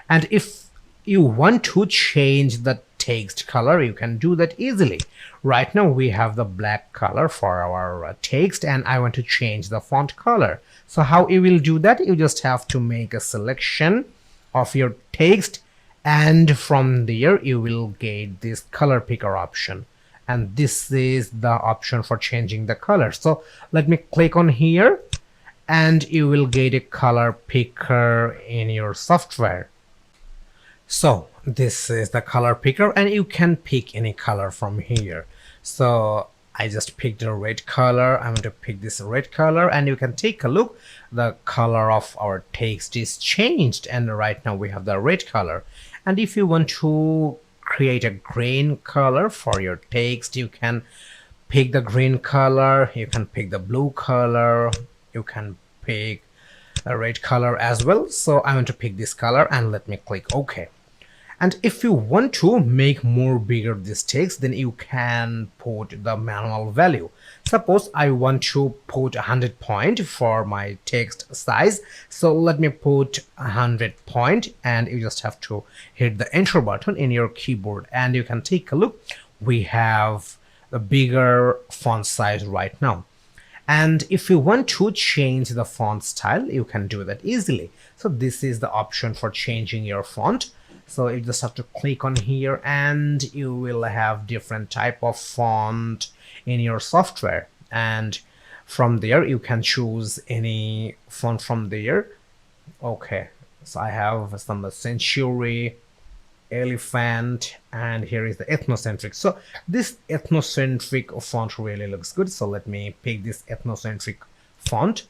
and if you want to change the text color, you can do that easily. Right now we have the black color for our text, and I want to change the font color. So how you will do that? You just have to make a selection of your text, and from there you will get this color picker option, and this is the option for changing the color. So let me click on here, and you will get a color picker in your software. So this is the color picker, and you can pick any color from here. So I just picked a red color. I'm going to pick this red color, and you can take a look. The color of our text is changed, and right now we have the red color. And if you want to create a green color for your text, you can pick the green color, you can pick the blue color, you can pick a red color as well. So I want to pick this color, and let me click OK. And if you want to make more bigger this text, then you can put the manual value. Suppose I want to put 100 point for my text size, so let me put 100 point, and you just have to hit the enter button in your keyboard, and you can take a look. We have the bigger font size right now. And if you want to change the font style, you can do that easily. So this is the option for changing your font. So you just have to click on here, and you will have different type of font in your software, and from there you can choose any font from there. Okay, so I have some century, elephant, and here is the ethnocentric. So this ethnocentric font really looks good, so let me pick this ethnocentric font.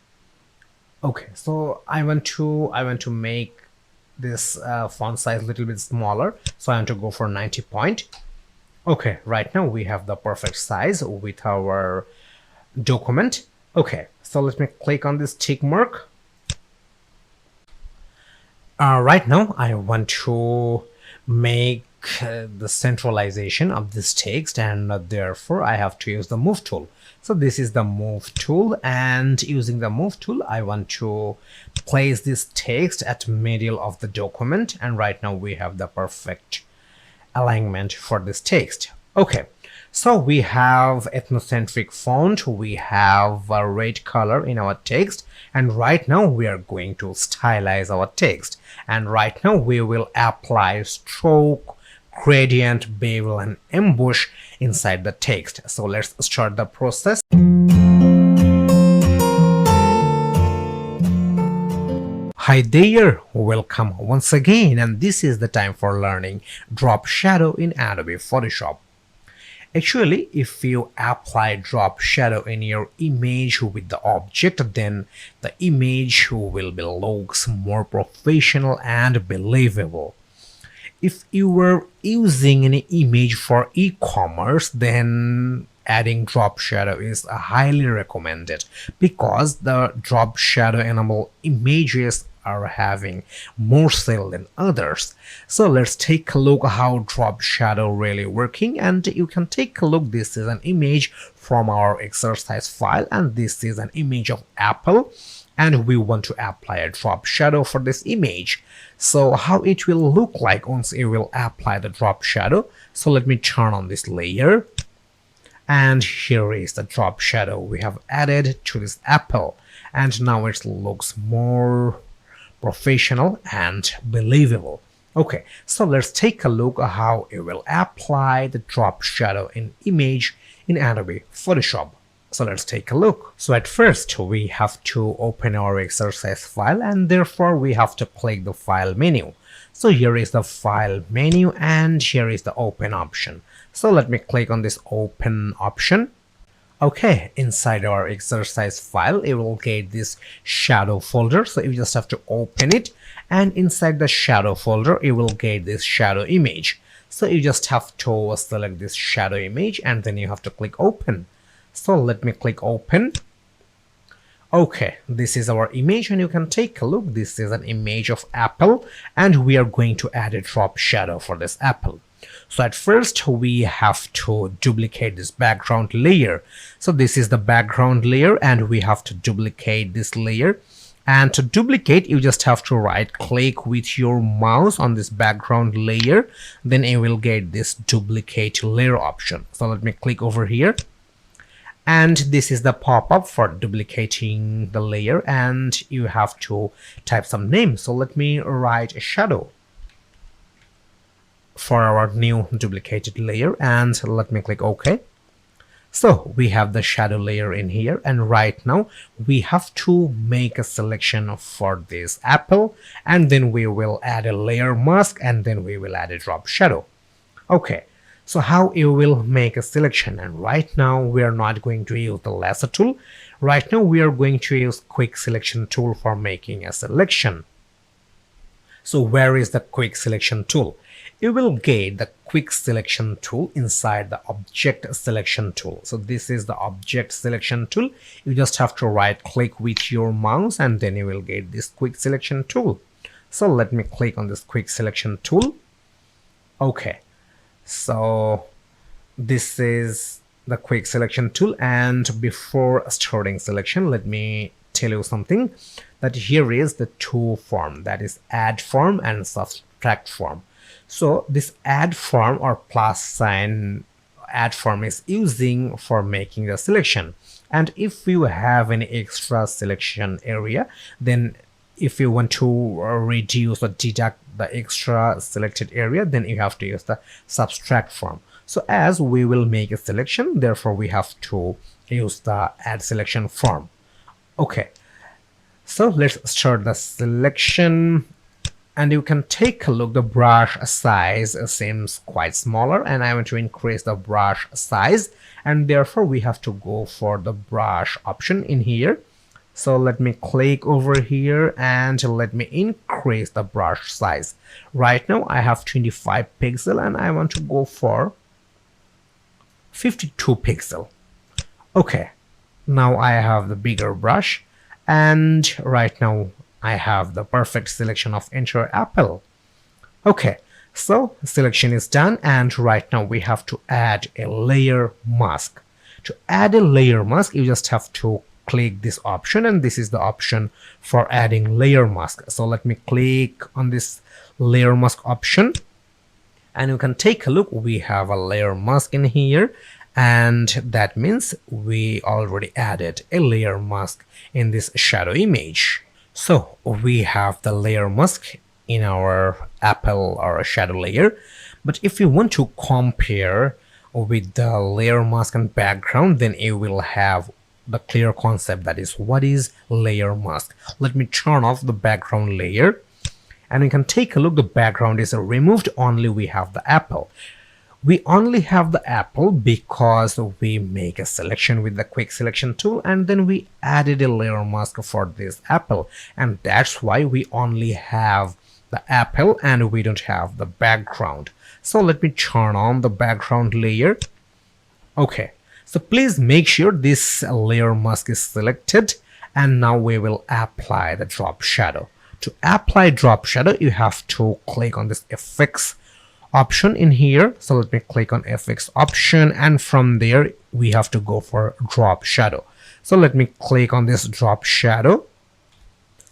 Okay, so I want to make this font size a little bit smaller, so I want to go for 90 point. Okay, right now we have the perfect size with our document. Okay, so let me click on this tick mark. Right now I want to make the centralization of this text, and therefore I have to use the move tool. So this is the move tool, and using the move tool I want to place this text at middle of the document, and right now we have the perfect alignment for this text. Okay, so we have ethnocentric font, we have a red color in our text, and right now we are going to stylize our text, and right now we will apply stroke, gradient, bevel, and emboss inside the text. So let's start the process. Hi there, welcome once again, and this is the time for learning drop shadow in Adobe Photoshop. Actually, if you apply drop shadow in your image with the object, then the image will be looks more professional and believable. If you were using an image for e-commerce, then adding drop shadow is highly recommended, because the drop shadow enable images are having more sale than others. So let's take a look how drop shadow really working, and you can take a look. This is an image from our exercise file, and this is an image of apple, and we want to apply a drop shadow for this image. So how it will look like once you will apply the drop shadow. So let me turn on this layer, and here is the drop shadow we have added to this apple, and now it looks more professional and believable. Okay, so let's take a look at how you will apply the drop shadow in image in Adobe Photoshop. So let's take a look. So at first we have to open our exercise file, and therefore we have to click the file menu. So here is the file menu and here is the open option. So let me click on this open option. Okay, inside our exercise file, you will get this shadow folder. So you just have to open it, and inside the shadow folder, you will get this shadow image. So you just have to select this shadow image and then you have to click open. So let me click open. Okay, this is our image and you can take a look. This is an image of apple and we are going to add a drop shadow for this apple. So at first we have to duplicate this background layer. So this is the background layer and we have to duplicate this layer. And to duplicate, you just have to right click with your mouse on this background layer. Then you will get this duplicate layer option. So let me click over here. And this is the pop-up for duplicating the layer, and you have to type some name. So let me write a shadow for our new duplicated layer, and let me click OK. So we have the shadow layer in here, and right now we have to make a selection for this apple, and then we will add a layer mask, and then we will add a drop shadow. Okay, so how you will make a selection? And right now we are not going to use the lasso tool. Right now we are going to use quick selection tool for making a selection. So where is the quick selection tool? You will get the quick selection tool inside the object selection tool. So this is the object selection tool. You just have to right click with your mouse and then you will get this quick selection tool. So let me click on this quick selection tool. Okay, so this is the quick selection tool, and before starting selection, let me tell you something, that here is the two form, that is add form and subtract form. So this add form or plus sign add form is using for making the selection, and if you have any extra selection area, then if you want to reduce or deduct the extra selected area, then you have to use the subtract form. So as we will make a selection, therefore we have to use the add selection form. Okay, so let's start the selection. And you can take a look, the brush size seems quite smaller, and I want to increase the brush size, and therefore we have to go for the brush option in here. So let me click over here and let me increase the brush size. Right now I have 25 pixel and I want to go for 52 pixel. Okay, now I have the bigger brush, and right now I have the perfect selection of entire apple. Okay, so selection is done, and right now we have to add a layer mask. To add a layer mask, you just have to click this option, and this is the option for adding layer mask. So let me click on this layer mask option, and you can take a look, we have a layer mask in here, and that means we already added a layer mask in this shadow image. So we have the layer mask in our apple or shadow layer, but if you want to compare with the layer mask and background, then you will have the clear concept, that is what is layer mask. Let me turn off the background layer, and you can take a look, the background is removed, only we have the apple. We only have the apple because we make a selection with the quick selection tool, and then we added a layer mask for this apple, and that's why we only have the apple and we don't have the background. So let me turn on the background layer. Okay, so please make sure this layer mask is selected, and now we will apply the drop shadow. To apply drop shadow, you have to click on this FX option in here. So let me click on FX option, and from there we have to go for drop shadow. So let me click on this drop shadow.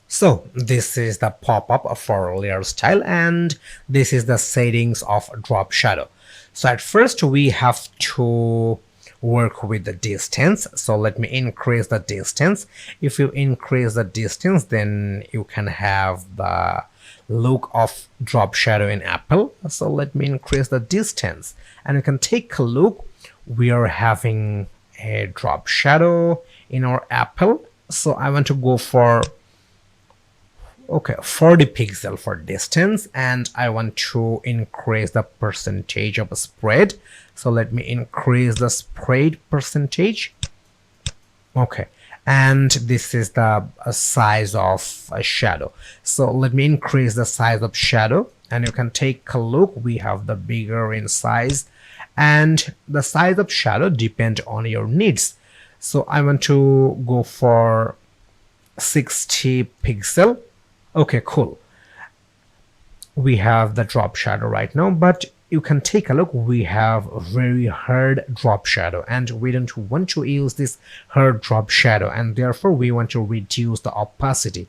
So this is the pop-up for layer style, and this is the settings of drop shadow. So at first we have to work with the distance. So let me increase the distance. If you increase the distance, then you can have the look of drop shadow in apple. So let me increase the distance, and you can take a look, we are having a drop shadow in our apple. So I want to go for 40 pixel for distance, and I want to increase the percentage of spread. So let me increase the spread percentage. Okay, and this is the size of a shadow. So let me increase the size of shadow, and you can take a look. We have the bigger in size, and the size of shadow depend on your needs. So I want to go for 60 pixel. Okay, cool. We have the drop shadow right now, but you can take a look. We have a very hard drop shadow, and we don't want to use this hard drop shadow, and therefore we want to reduce the opacity.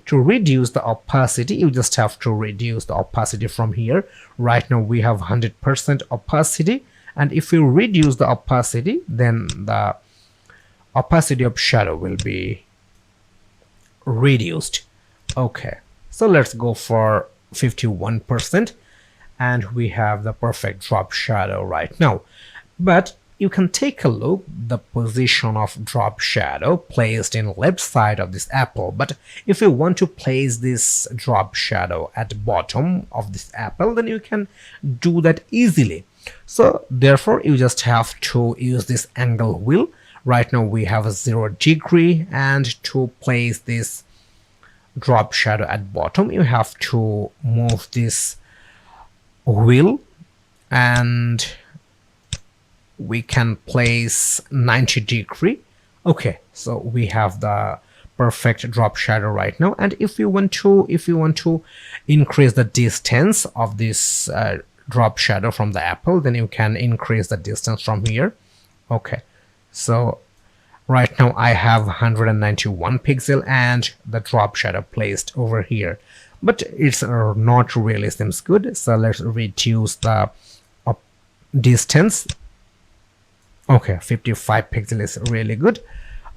To reduce the opacity, you just have to reduce the opacity from here. Right now we have 100% opacity, and if you reduce the opacity, then the opacity of shadow will be reduced. Okay, so let's go for 51%, and we have the perfect drop shadow right now. But you can take a look the position of drop shadow placed in left side of this apple. But if you want to place this drop shadow at bottom of this apple, then you can do that easily. So therefore you just have to use this angle wheel. Right now we have a 0 degree, and to place this drop shadow at bottom, you have to move this wheel, and we can place 90 degree. Okay, so we have the perfect drop shadow right now. And if you want to increase the distance of this drop shadow from the apple, then you can increase the distance from here. Okay, so right now I have 191 pixel and the drop shadow placed over here, but it's not really seems good. So let's reduce the distance. Okay, 55 pixel is really good.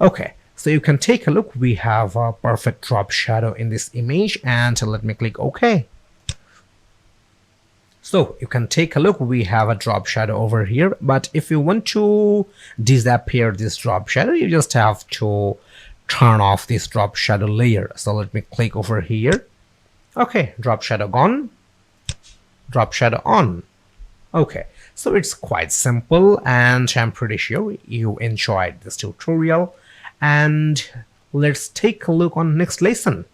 Okay, so you can take a look. We have a perfect drop shadow in this image, and let me click OK. So you can take a look. We have a drop shadow over here, but if you want to disappear this drop shadow, you just have to turn off this drop shadow layer. So let me click over here. Okay, drop shadow gone, drop shadow on. Okay, so it's quite simple, and I'm pretty sure you enjoyed this tutorial. And let's take a look on next lesson.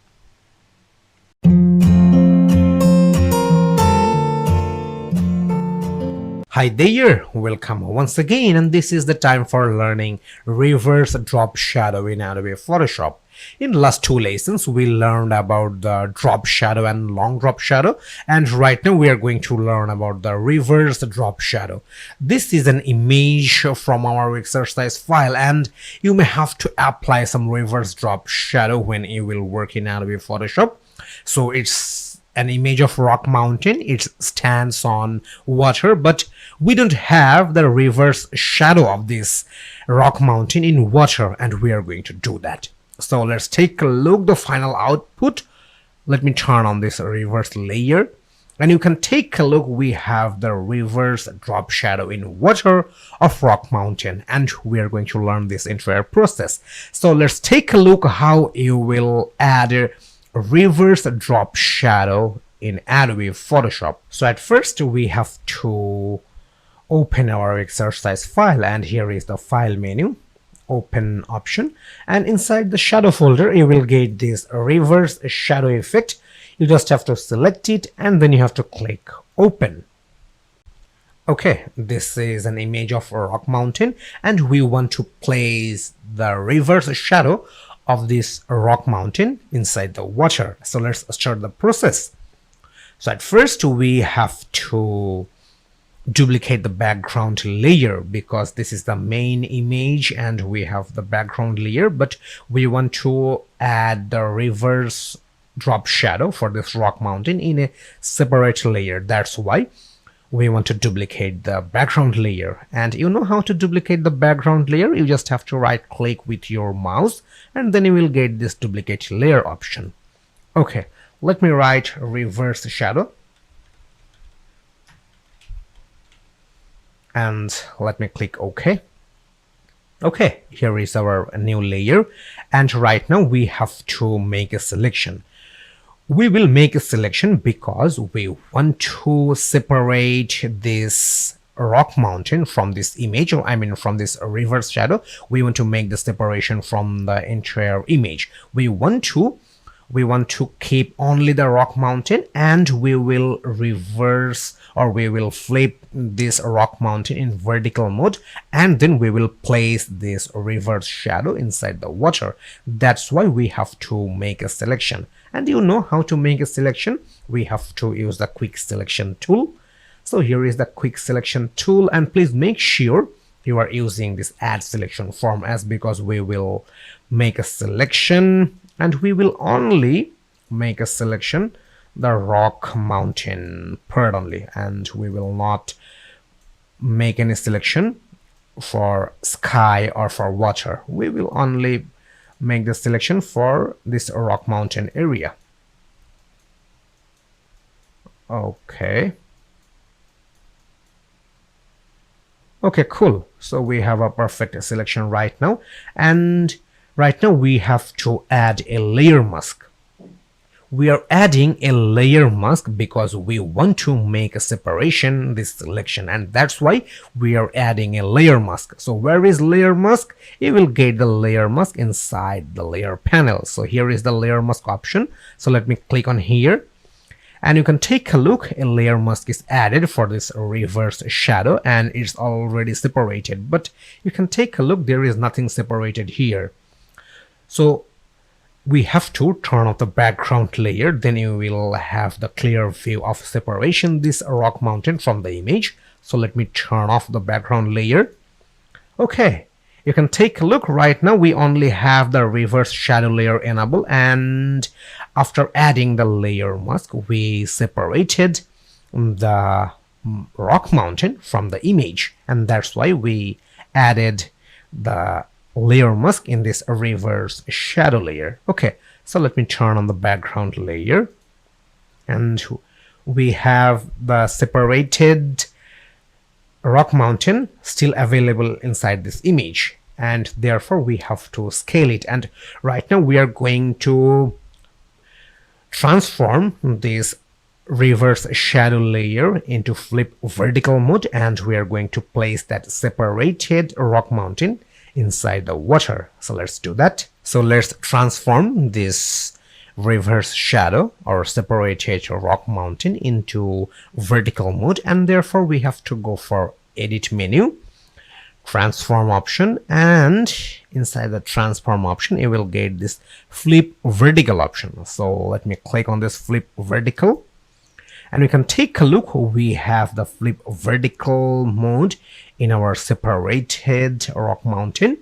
Hi there, welcome once again, and this is the time for learning reverse drop shadow in Adobe Photoshop. In last two lessons we learned about the drop shadow and long drop shadow, and right now we are going to learn about the reverse drop shadow. This is an image from our exercise file, and you may have to apply some reverse drop shadow when you will work in Adobe Photoshop. So it's an image of rock mountain. It stands on water, but we don't have the reverse shadow of this rock mountain in water, and we are going to do that. So let's take a look the final output. Let me turn on this reverse layer, and you can take a look. We have the reverse drop shadow in water of rock mountain, and we are going to learn this entire process. So let's take a look how you will add a reverse drop shadow in Adobe Photoshop. So at first we have to open our exercise file, and here is the file menu, open option, and inside the shadow folder you will get this reverse shadow effect. You just have to select it, and then you have to click open. Okay, this is an image of a rock mountain, and we want to place the reverse shadow of this rock mountain inside the water. So let's start the process. So at first we have to duplicate the background layer, because this is the main image and we have the background layer, but we want to add the reverse drop shadow for this rock mountain in a separate layer. That's why we want to duplicate the background layer. And you know how to duplicate the background layer. You just have to right click with your mouse, and then you will get this duplicate layer option. Okay, let me write reverse shadow, and let me click OK. Okay, here is our new layer, and right now we have to make a selection. We will make a selection because we want to separate this rock mountain from this image, or I mean from this reverse shadow. We want to make the separation from the entire image. We want to keep only the rock mountain, and we will reverse, or we will flip this rock mountain in vertical mode, and then we will place this reverse shadow inside the water. That's why we have to make a selection. And you know how to make a selection. We have to use the quick selection tool. So here is the quick selection tool, and please make sure you are using this add selection form, as because we will make a selection and we will only make a selection the rock mountain part only, and we will not make any selection for sky or for water. We will only make the selection for this rock mountain area. Okay, cool. So we have a perfect selection right now, and right now we have to add a layer mask. We are adding a layer mask because we want to make a separation this selection, and that's why we are adding a layer mask. So where is layer mask? You will get the layer mask inside the layer panel. So here is the layer mask option. So let me click on here, and you can take a look. A layer mask is added for this reverse shadow, and it's already separated, but you can take a look, there is nothing separated here. So we have to turn off the background layer, then you will have the clear view of separation this rock mountain from the image. So let me turn off the background layer. Okay, you can take a look. Right now we only have the reverse shadow layer enabled, and after adding the layer mask, we separated the rock mountain from the image, and that's why we added the layer mask in this reverse shadow layer. Okay, so let me turn on the background layer, and we have the separated rock mountain still available inside this image, and therefore we have to scale it. And right now we are going to transform this reverse shadow layer into flip vertical mode, and we are going to place that separated rock mountain inside the water. So let's do that. So let's transform this reverse shadow or separated rock mountain into vertical mode, and therefore we have to go for edit menu, transform option, and inside the transform option you will get this flip vertical option. So let me click on this flip vertical, and we can take a look. We have the flip vertical mode in our separated rock mountain,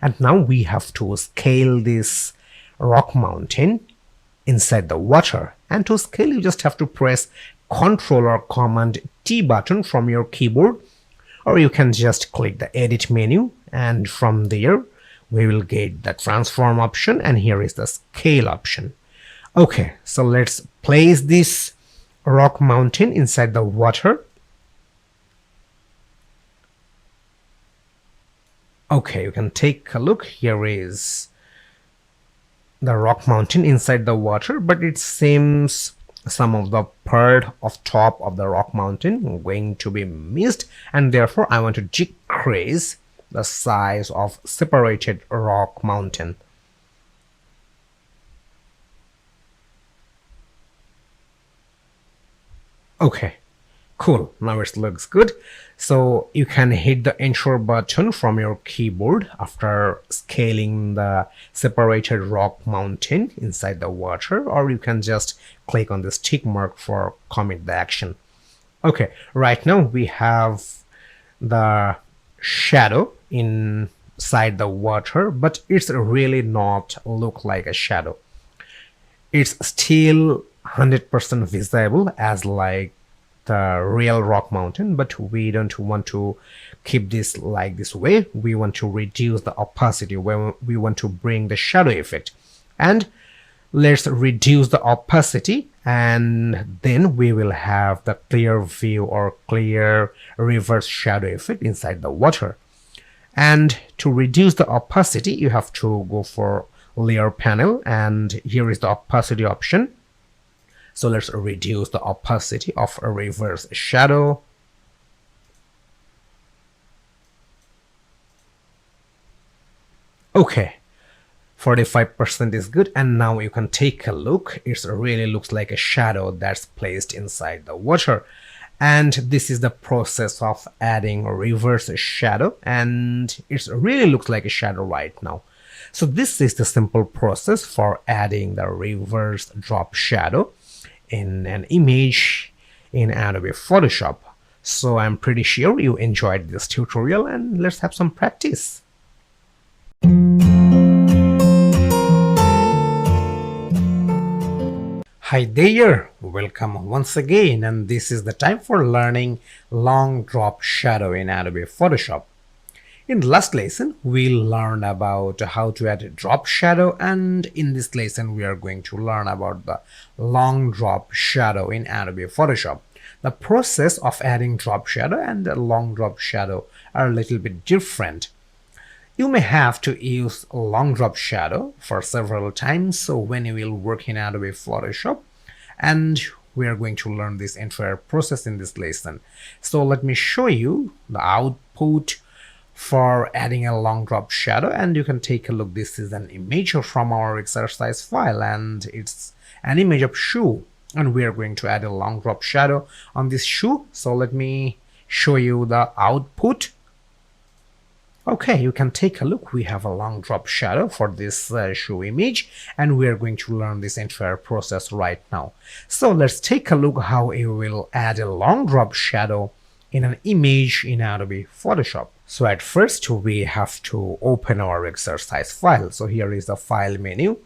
and now we have to scale this rock mountain inside the water. And to scale, you just have to press Ctrl or Command T button from your keyboard, or you can just click the edit menu, and from there we will get the transform option, and here is the scale option. Okay, so let's place this rock mountain inside the water. Okay, you can take a look. Here is the rock mountain inside the water, but it seems some of the part of top of the rock mountain going to be missed, and therefore I want to decrease the size of separated rock mountain. Okay, cool. Now it looks good. So you can hit the enter button from your keyboard after scaling the separated rock mountain inside the water, or you can just click on this tick mark for commit the action. Okay, right now we have the shadow inside the water, but it's really not look like a shadow. It's still 100% visible as like the real rock mountain, but we don't want to keep this like this way. We want to reduce the opacity when we want to bring the shadow effect, and let's reduce the opacity, and then we will have the clear view or clear reverse shadow effect inside the water. And to reduce the opacity, you have to go for layer panel, and here is the opacity option. So let's reduce the opacity of a reverse shadow. Okay, 45% is good, and now you can take a look. It really looks like a shadow that's placed inside the water. And this is the process of adding a reverse shadow, and it really looks like a shadow right now. So this is the simple process for adding the reverse drop shadow in an image in Adobe Photoshop. So I'm pretty sure you enjoyed this tutorial, and let's have some practice. Hi there, welcome once again, and this is the time for learning long drop shadow in Adobe Photoshop. In the last lesson, we learned about how to add a drop shadow, and in this lesson we are going to learn about the long drop shadow in Adobe Photoshop. The process of adding drop shadow and the long drop shadow are a little bit different. You may have to use long drop shadow for several times, so when you will work in Adobe Photoshop, and we are going to learn this entire process in this lesson. So let me show you the output for adding a long drop shadow, and you can take a look. This is an image from our exercise file, and it's an image of shoe, and we are going to add a long drop shadow on this shoe. So let me show you the output. Okay, you can take a look. We have a long drop shadow for this shoe image, and we are going to learn this entire process right now. So let's take a look how you will add a long drop shadow in an image in Adobe Photoshop. So at first we have to open our exercise file. So here is the file menu,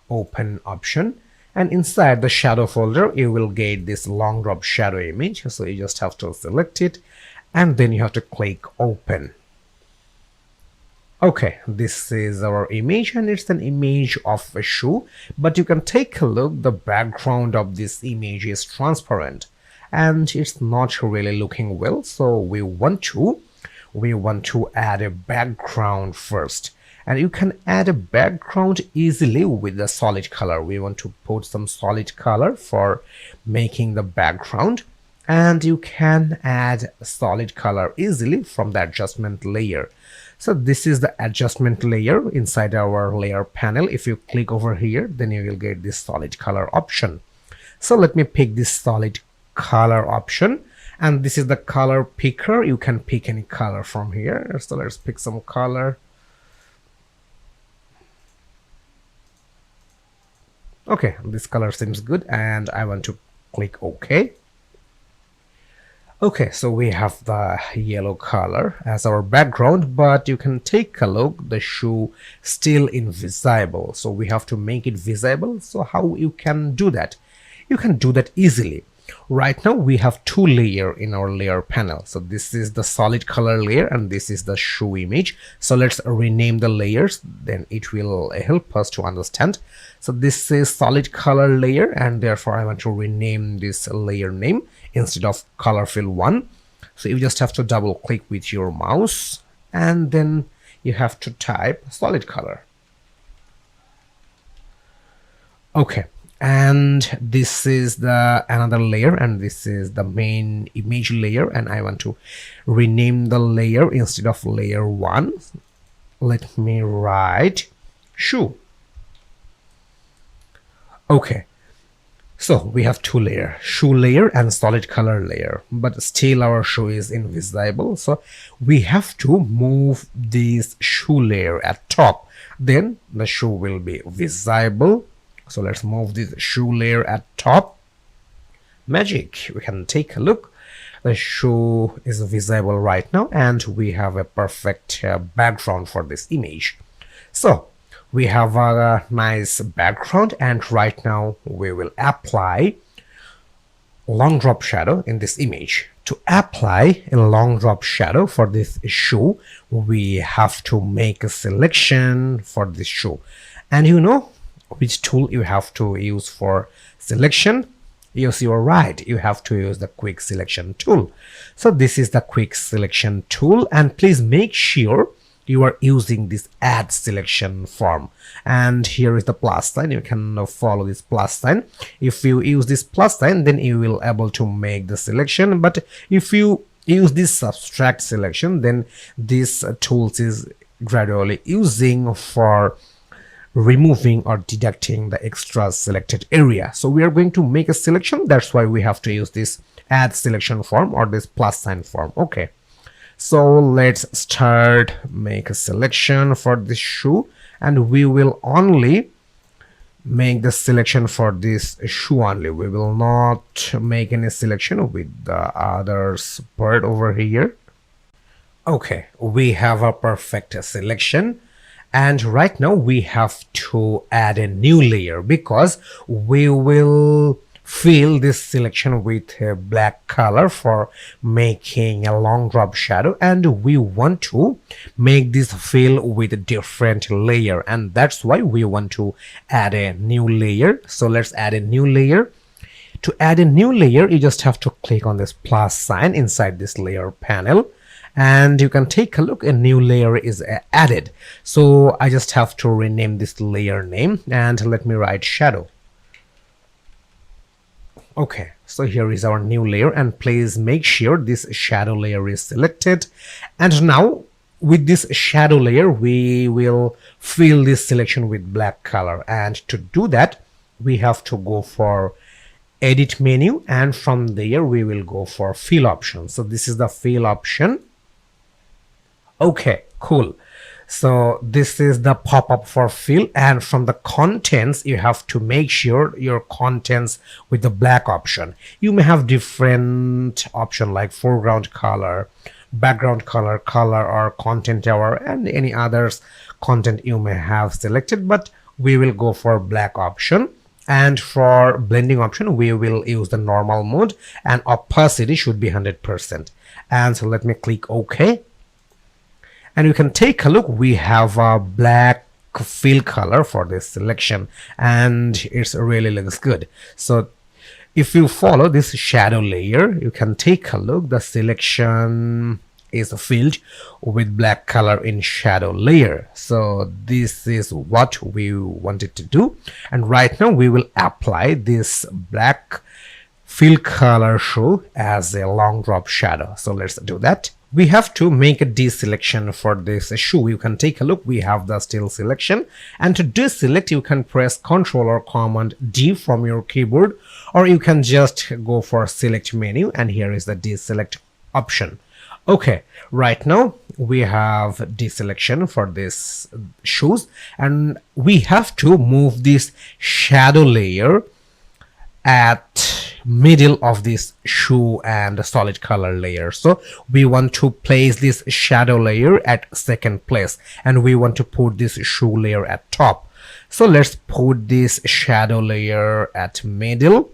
open option, and inside the shadow folder you will get this long drop shadow image. So you just have to select it, and then you have to click open. Okay, this is our image, and it's an image of a shoe, but you can take a look. The background of this image is transparent and it's not really looking well, so we want to add a background first. And you can add a background easily with the solid color. We want to put some solid color for making the background, and you can add solid color easily from the adjustment layer. So this is the adjustment layer inside our layer panel. If you click over here, then you will get this solid color option. So let me pick this solid color option, and this is the color picker. You can pick any color from here. So let's pick some color. Okay, this color seems good, and I want to click OK. Okay, so we have the yellow color as our background, but you can take a look. The shoe still invisible, so we have to make it visible. So how you can do that? You can do that easily. Right now we have two layers in our layer panel. So this is the solid color layer, and this is the shoe image. So let's rename the layers, then it will help us to understand. So this is solid color layer, and therefore I want to rename this layer name instead of color fill 1. So you just have to double click with your mouse, and then you have to type solid color. Okay, and this is the another layer, and this is the main image layer, and I want to rename the layer. Instead of layer 1, let me write shoe. Okay, so we have two layers, shoe layer and solid color layer, but still our shoe is invisible. So we have to move this shoe layer at top, then the shoe will be visible. So let's move this shoe layer at top. Magic, we can take a look. The shoe is visible right now, and we have a perfect background for this image. So we have a nice background, and right now we will apply long drop shadow in this image. To apply a long drop shadow for this shoe, we have to make a selection for this shoe. And you know which tool you have to use for selection? Yes, you are right, you have to use the quick selection tool. So this is the quick selection tool, and please make sure you are using this add selection form. And here is the plus sign. You can follow this plus sign. If you use this plus sign, then you will able to make the selection. But if you use this subtract selection, then this tools is gradually using for removing or deducting the extra selected area. So we are going to make a selection. That's why we have to use this add selection form or this plus sign form. Okay, so let's start make a selection for this shoe, and we will only make the selection for this shoe only. We will not make any selection with the others part over here. Okay, we have a perfect selection, and right now we have to add a new layer because we will fill this selection with a black color for making a long drop shadow, and we want to make this fill with a different layer, and that's why we want to add a new layer. So let's add a new layer. To add a new layer, you just have to click on this plus sign inside this layer panel, and you can take a look. A new layer is added. So I just have to rename this layer name, and let me write shadow. Okay, so here is our new layer, and please make sure this shadow layer is selected. And now with this shadow layer, we will fill this selection with black color, and to do that we have to go for edit menu, and from there we will go for fill option. So this is the fill option. Okay, cool. So this is the pop-up for fill, and from the contents you have to make sure your contents with the black option. You may have different option like foreground color, background color, or content hour, and any others content you may have selected, but we will go for black option. And for blending option, we will use the normal mode, and opacity should be 100%. And so let me click OK. And you can take a look, we have a black fill color for this selection, and it really looks good. So if you follow this shadow layer, you can take a look, the selection is filled with black color in shadow layer. So this is what we wanted to do, and right now we will apply this black fill color shoe as a long drop shadow. So let's do that. We have to make a deselection for this shoe. You can take a look, we have the still selection, and to deselect you can press Ctrl or Command D from your keyboard, or you can just go for select menu, and here is the deselect option. Okay, right now we have deselection for this shoes, and we have to move this shadow layer at middle of this shoe and solid color layer. So we want to place this shadow layer at second place, and we want to put this shoe layer at top. So let's put this shadow layer at middle.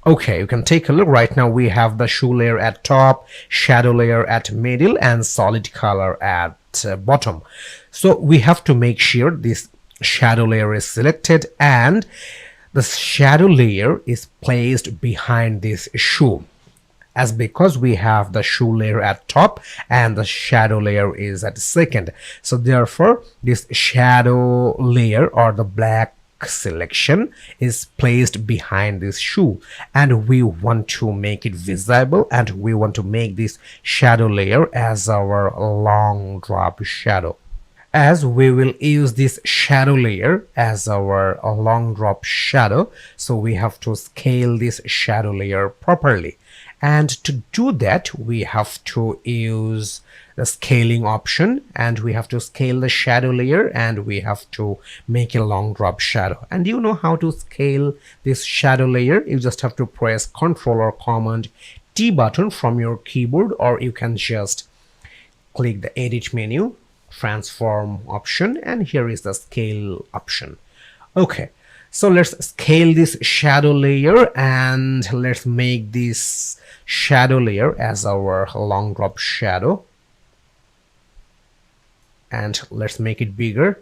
Okay, you can take a look, right now we have the shoe layer at top, shadow layer at middle, and solid color at bottom. So we have to make sure this shadow layer is selected, and the shadow layer is placed behind this shoe, as because we have the shoe layer at top and the shadow layer is at second. So therefore this shadow layer or the black selection is placed behind this shoe, and we want to make it visible, and we want to make this shadow layer as our long drop shadow. As we will use this shadow layer as our long drop shadow, so we have to scale this shadow layer properly, and to do that we have to use the scaling option, and we have to scale the shadow layer, and we have to make a long drop shadow. And you know how to scale this shadow layer. You just have to press Ctrl or Command T button from your keyboard, or you can just click the edit menu, transform option, and here is the scale option. Okay, so let's scale this shadow layer, and let's make this shadow layer as our long drop shadow, and let's make it bigger.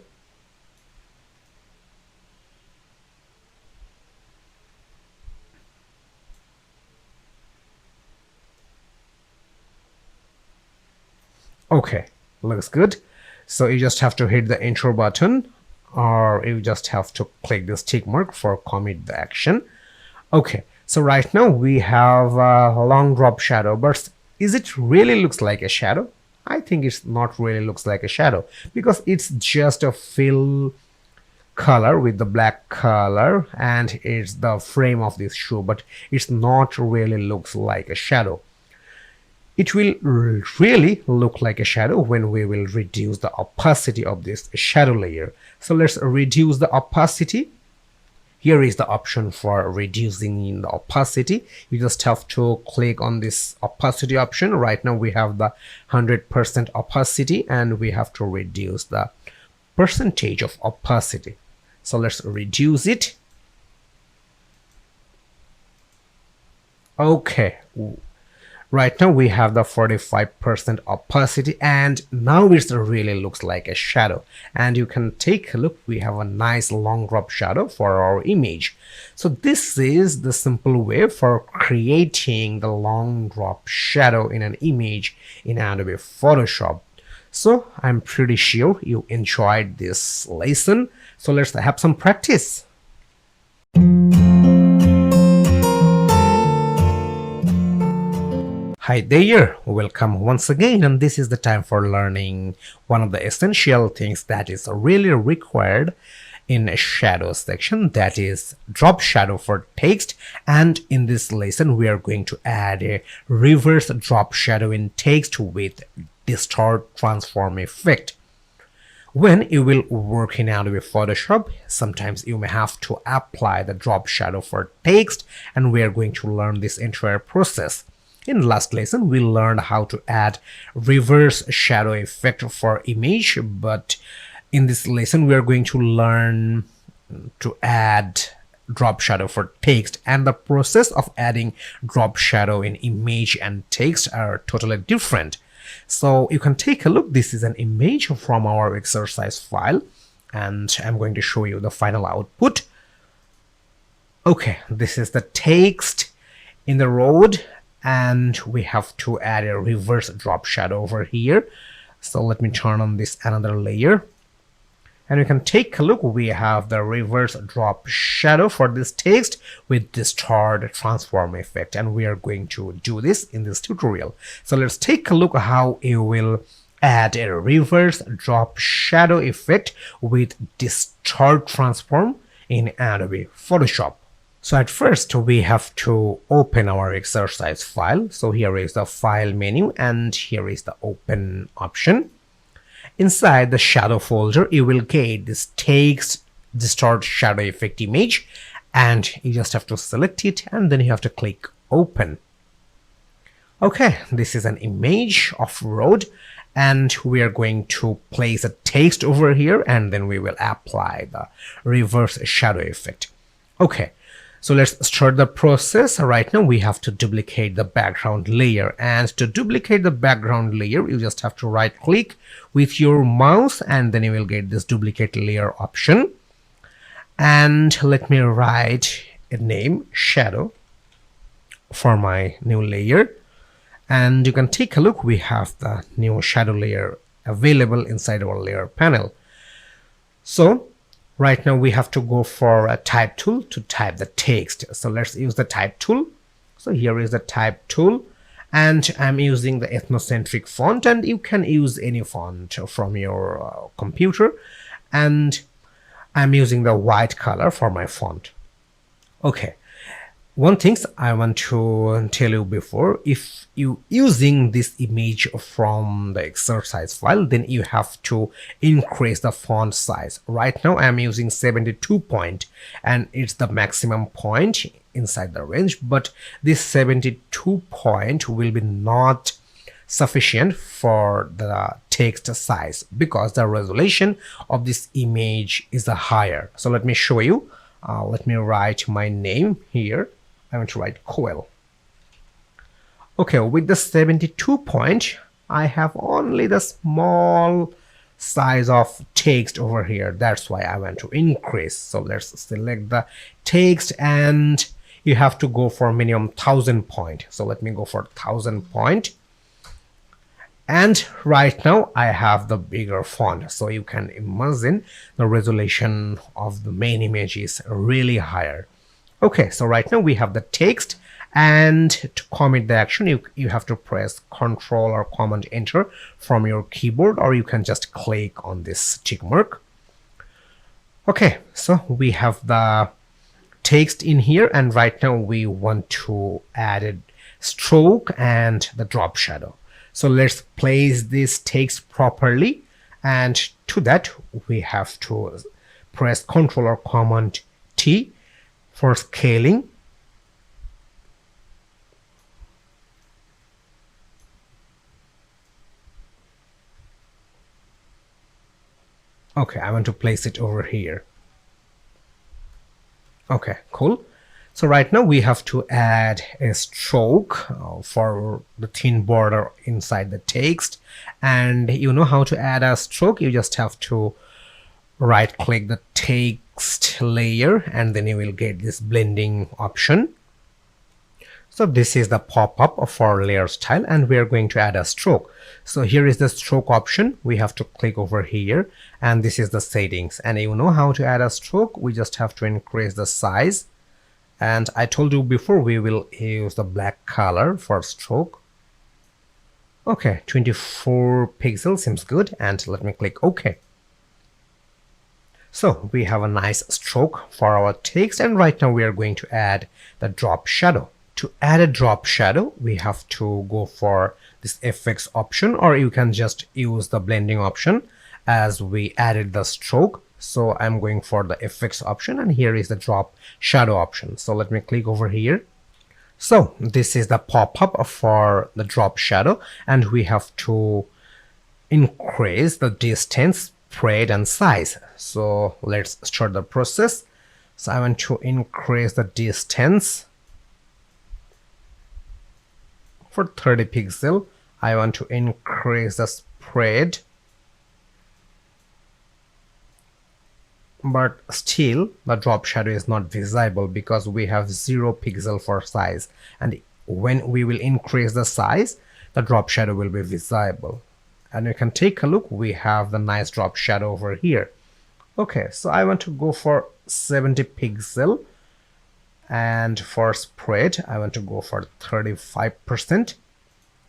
Okay, looks good. So you just have to hit the enter button, or you just have to click this tick mark for commit the action. Okay, so right now we have a long drop shadow, but is it really looks like a shadow? I think it's not really looks like a shadow, because it's just a fill color with the black color, and it's the frame of this shoe, but it's not really looks like a shadow. It will really look like a shadow when we will reduce the opacity of this shadow layer. So let's reduce the opacity. Here is the option for reducing the opacity. You just have to click on this opacity option. Right now we have the 100% opacity, and we have to reduce the percentage of opacity. So let's reduce it. Okay, right now we have the 45% opacity, and now it really looks like a shadow. And you can take a look, we have a nice long drop shadow for our image. So this is the simple way for creating the long drop shadow in an image in Adobe Photoshop. So I'm pretty sure you enjoyed this lesson. So let's have some practice. Hi there, welcome once again, and this is the time for learning one of the essential things that is really required in a shadow section, that is drop shadow for text. And in this lesson we are going to add a reverse drop shadow in text with Distort transform effect. When you will work in Adobe Photoshop, sometimes you may have to apply the drop shadow for text, and we are going to learn this entire process. In last lesson, we learned how to add reverse shadow effect for image, but in this lesson, we are going to learn to add drop shadow for text, and the process of adding drop shadow in image and text are totally different. So you can take a look. This is an image from our exercise file, and I'm going to show you the final output. Okay, this is the text in the road, and we have to add a reverse drop shadow over here. So let me turn on this another layer, and you can take a look. We have the reverse drop shadow for this text with Distort transform effect, and we are going to do this in this tutorial. So let's take a look how you will add a reverse drop shadow effect with Distort transform in Adobe Photoshop. So at first we have to open our exercise file. So here is the file menu, and here is the open option. Inside the shadow folder, you will get this text Distort shadow effect image, and you just have to select it, and then you have to click open. Okay, this is an image of road, and we are going to place a text over here, and then we will apply the reverse shadow effect. Okay, so let's start the process. Right now we have to duplicate the background layer, and to duplicate the background layer you just have to right click with your mouse, and then you will get this duplicate layer option. And let me write a name, shadow, for my new layer, and you can take a look. We have the new shadow layer available inside our layer panel. So right now we have to go for a type tool to type the text. So let's use the type tool. So here is the type tool, and I'm using the ethnocentric font, and you can use any font from your computer, and I'm using the white color for my font. Okay, one thing I want to tell you before, if you using this image from the exercise file, then you have to increase the font size. Right now I'm using 72 point, and it's the maximum point inside the range, but this 72 point will be not sufficient for the text size because the resolution of this image is higher. So let me show you. Let me write my name here. I want to write Coel. Okay, with the 72 point, I have only the small size of text over here. That's why I want to increase. So let's select the text, and you have to go for minimum 1000 point. So let me go for 1000 point. And right now I have the bigger font, so you can imagine the resolution of the main image is really higher. Okay, so right now we have the text, and to commit the action you have to press Ctrl or Command Enter from your keyboard, or you can just click on this tick mark. Okay, so we have the text in here, and right now we want to add a stroke and the drop shadow. So let's place this text properly, and to that we have to press Ctrl or Command T for scaling. Okay, I want to place it over here. Okay, cool. So right now we have to add a stroke for the thin border inside the text. And you know how to add a stroke. You just have to right click the text layer, and then you will get this blending option. So this is the pop-up for layer style, and we are going to add a stroke. So here is the stroke option. We have to click over here, and this is the settings. And you know how to add a stroke. We just have to increase the size. And I told you before we will use the black color for stroke. Okay, 24 pixels seems good, and let me click OK. So we have a nice stroke for our text, and right now we are going to add the drop shadow. To add a drop shadow, we have to go for this FX option, or you can just use the blending option as we added the stroke. So I'm going for the FX option, and here is the drop shadow option. So let me click over here. So this is the pop-up for the drop shadow, and we have to increase the distance, spread, and size. So let's start the process. So I want to increase the distance for 30 pixels. I want to increase the spread, but still the drop shadow is not visible because we have 0 pixel for size, and when we will increase the size, the drop shadow will be visible. And you can take a look, we have the nice drop shadow over here. Okay, so I want to go for 70 pixel, and for spread I want to go for 35%,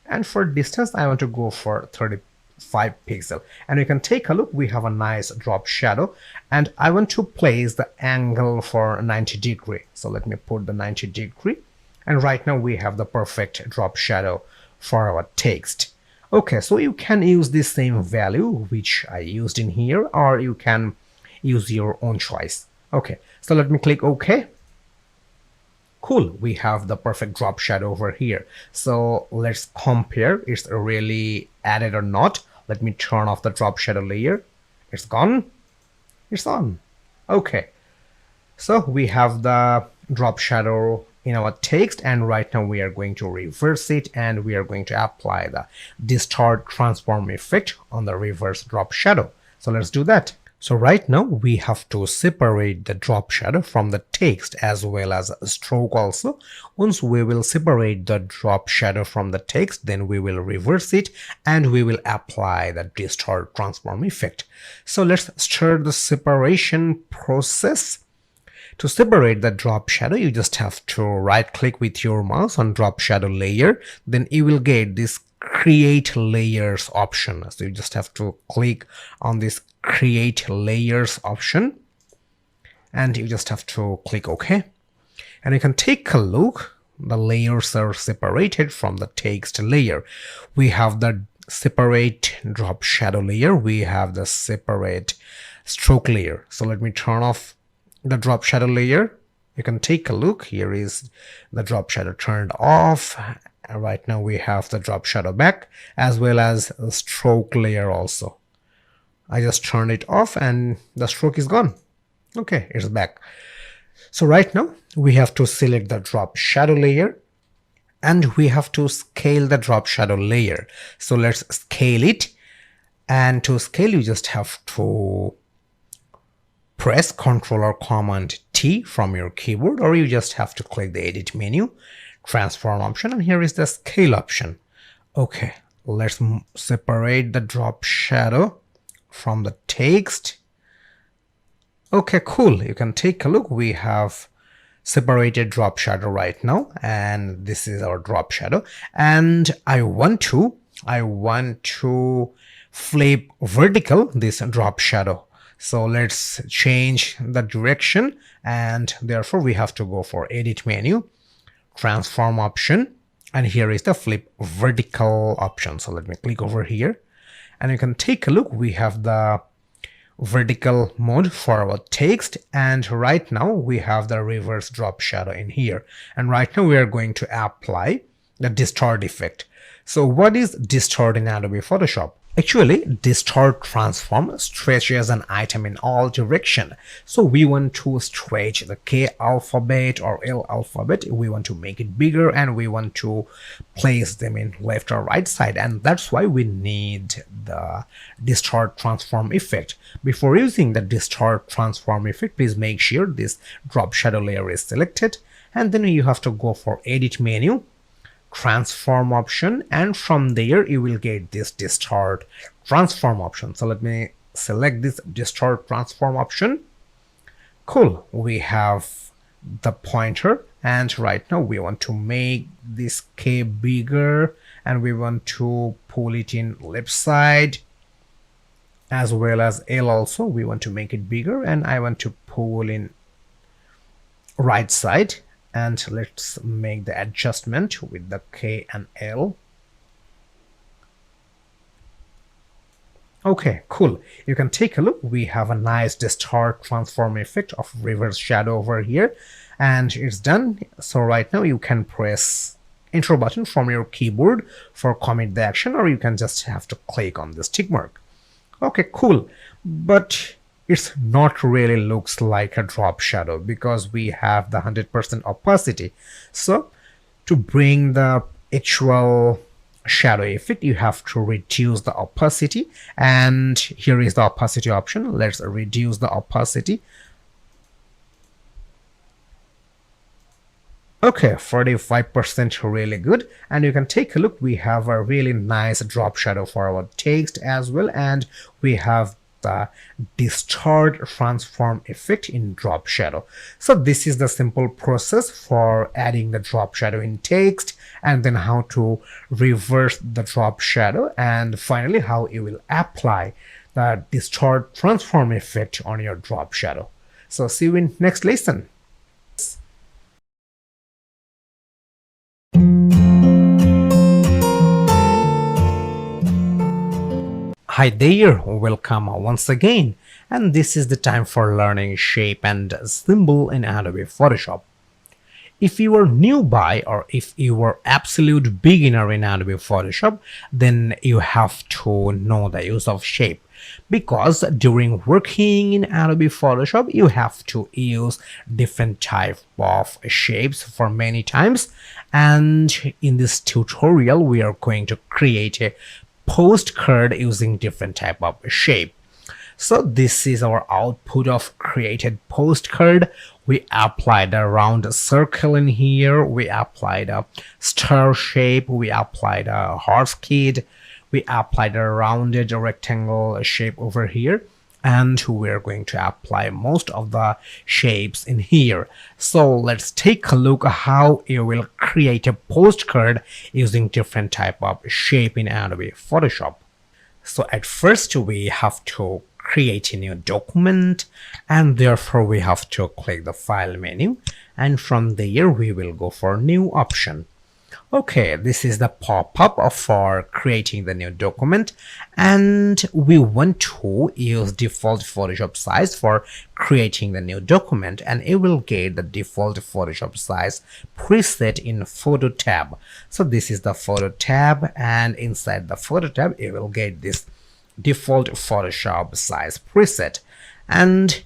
and for distance I want to go for 35 pixel. And you can take a look, we have a nice drop shadow, and I want to place the angle for 90 degree. So let me put the 90 degree, and right now we have the perfect drop shadow for our text. Okay, so you can use the same value which I used in here, or you can use your own choice. Okay, so let me click OK. Cool, we have the perfect drop shadow over here. So let's compare it's really added or not. Let me turn off the drop shadow layer. It's gone. It's on. Okay, so we have the drop shadow in our text, and right now we are going to reverse it, and we are going to apply the distort transform effect on the reverse drop shadow. So let's do that. So right now we have to separate the drop shadow from the text as well as a stroke also. Once we will separate the drop shadow from the text, then we will reverse it and we will apply the distort transform effect. So let's start the separation process. To separate the drop shadow, you just have to right click with your mouse on drop shadow layer, then you will get this create layers option. So you just have to click on this create layers option, and you just have to click OK. And you can take a look, the layers are separated from the text layer. We have the separate drop shadow layer, we have the separate stroke layer. So let me turn off the drop shadow layer. You can take a look, here is the drop shadow turned off. Right now we have the drop shadow back, as well as the stroke layer also. I just turned it off and the stroke is gone. Okay, it's back. So right now we have to select the drop shadow layer, and we have to scale the drop shadow layer. So let's scale it, and to scale you just have to press Ctrl or Command T from your keyboard, or you just have to click the edit menu, transform option, and here is the scale option. Okay, let's separate the drop shadow from the text. Okay, cool. You can take a look. We have separated drop shadow right now, and this is our drop shadow. And I want to flip vertical this drop shadow. So let's change the direction, and therefore we have to go for edit menu, transform option, and here is the flip vertical option. So let me click over here, and you can take a look. We have the vertical mode for our text, and right now we have the reverse drop shadow in here, and right now we are going to apply the distort effect. So what is distort in Adobe Photoshop? Actually, distort transform stretches an item in all direction. So we want to stretch the K alphabet or L alphabet. We want to make it bigger, and we want to place them in left or right side, and that's why we need the distort transform effect. Before using the distort transform effect, please make sure this drop shadow layer is selected, and then you have to go for edit menu, transform option, and from there you will get this distort transform option. So let me select this distort transform option. Cool, we have the pointer, and right now we want to make this K bigger, and we want to pull it in left side, as well as L also we want to make it bigger, and I want to pull in right side. And let's make the adjustment with the K and L. Okay, cool. You can take a look. We have a nice distort transform effect of reverse shadow over here, and it's done. So right now you can press enter button from your keyboard for commit the action, or you can just have to click on this tick mark. Okay, cool. But it's not really looks like a drop shadow because we have the 100% opacity. So to bring the actual shadow effect, you have to reduce the opacity, and here is the opacity option. Let's reduce the opacity. Okay, 45%, really good. And you can take a look. We have a really nice drop shadow for our text as well, and we have the distort transform effect in drop shadow. So this is the simple process for adding the drop shadow in text, and then how to reverse the drop shadow, and finally how you will apply the distort transform effect on your drop shadow. So see you in next lesson. Hi there, welcome once again, and this is the time for learning shape and symbol in Adobe Photoshop. If you are newbie, or if you are absolute beginner in Adobe Photoshop, then you have to know the use of shape, because during working in Adobe Photoshop you have to use different type of shapes for many times, and in this tutorial we are going to create a postcard using different type of shape. So this is our output of created postcard. We applied a round circle in here, we applied a star shape, we applied a horse kid, we applied a rounded rectangle shape over here, and we're going to apply most of the shapes in here. So let's take a look how you will create a postcard using different type of shape in Adobe Photoshop. So at first we have to create a new document, and therefore we have to click the file menu, and from there we will go for new option. Okay, this is the pop-up for creating the new document, and we want to use default Photoshop size for creating the new document, and it will get the default Photoshop size preset in Photo tab. So this is the Photo tab, and inside the Photo tab you will get this default Photoshop size preset, and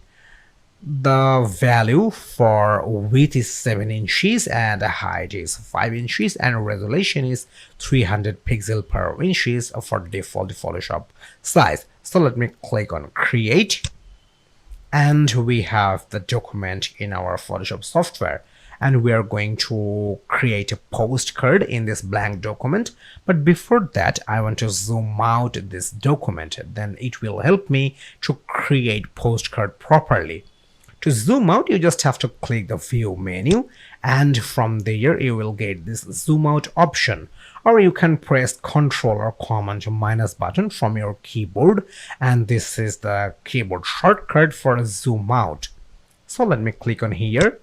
the value for width is 7 inches and height is 5 inches and resolution is 300 pixel per inches for default Photoshop size. So let me click on create, and we have the document in our Photoshop software, and we are going to create a postcard in this blank document. But before that, I want to zoom out this document, then it will help me to create postcard properly. To zoom out, you just have to click the view menu, and from there you will get this zoom out option, or you can press Ctrl or Command minus button from your keyboard, and this is the keyboard shortcut for zoom out. So let me click on here,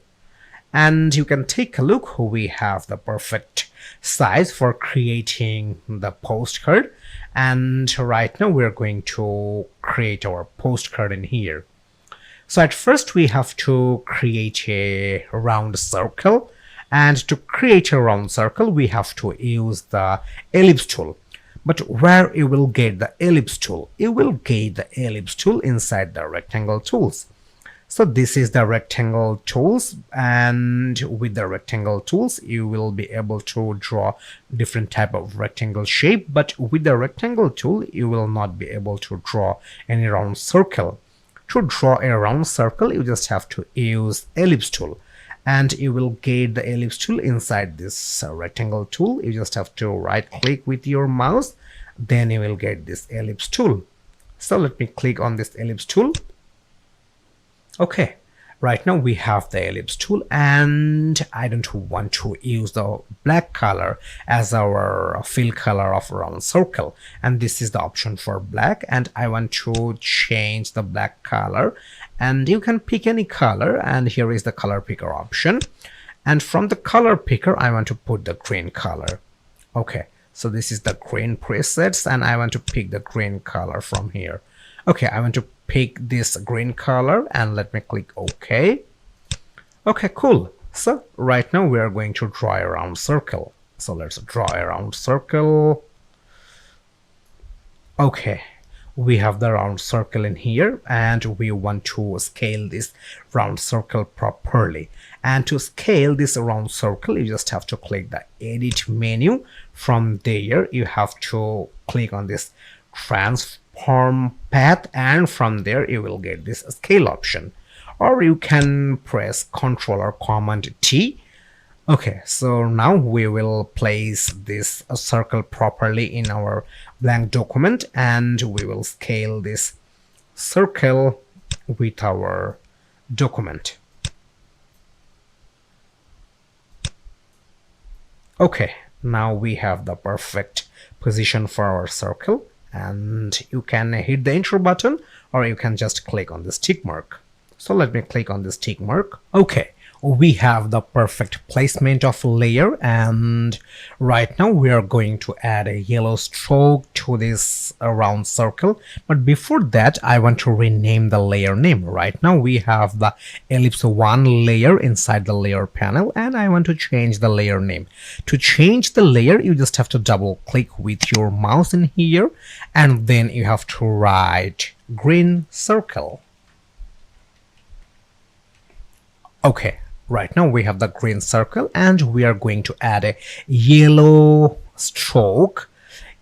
and you can take a look. We have the perfect size for creating the postcard, and right now we're going to create our postcard in here. So at first we have to create a round circle, and to create a round circle we have to use the ellipse tool. But where you will get the ellipse tool? You will get the ellipse tool inside the rectangle tools. So this is the rectangle tools, and with the rectangle tools you will be able to draw different type of rectangle shape, but with the rectangle tool you will not be able to draw any round circle. To draw a round circle, you just have to use ellipse tool, and you will get the ellipse tool inside this rectangle tool. You just have to right click with your mouse, then you will get this ellipse tool. So let me click on this ellipse tool. Okay, right now we have the ellipse tool, and I don't want to use the black color as our fill color of round circle, and this is the option for black, and I want to change the black color, and you can pick any color, and here is the color picker option, and from the color picker I want to put the green color. Okay, so this is the green presets, and I want to pick the green color from here. Okay, I want to pick this green color, and let me click OK. Okay, cool. So right now we are going to draw a round circle. So let's draw a round circle. Okay, we have the round circle in here, and we want to scale this round circle properly. And to scale this round circle, you just have to click the edit menu. From there you have to click on this transform path, and from there you will get this scale option, or you can press Ctrl or Command T. Okay, so now we will place this circle properly in our blank document, and we will scale this circle with our document. Okay, now we have the perfect position for our circle, and you can hit the enter button, or you can just click on this tick mark. So let me click on this tick mark. Okay, we have the perfect placement of layer, and right now we are going to add a yellow stroke to this round circle. But before that, I want to rename the layer name. Right now we have the ellipse 1 layer inside the layer panel, and I want to change the layer name. To change the layer, you just have to double click with your mouse in here, and then you have to write green circle. Okay, right now we have the green circle, and we are going to add a yellow stroke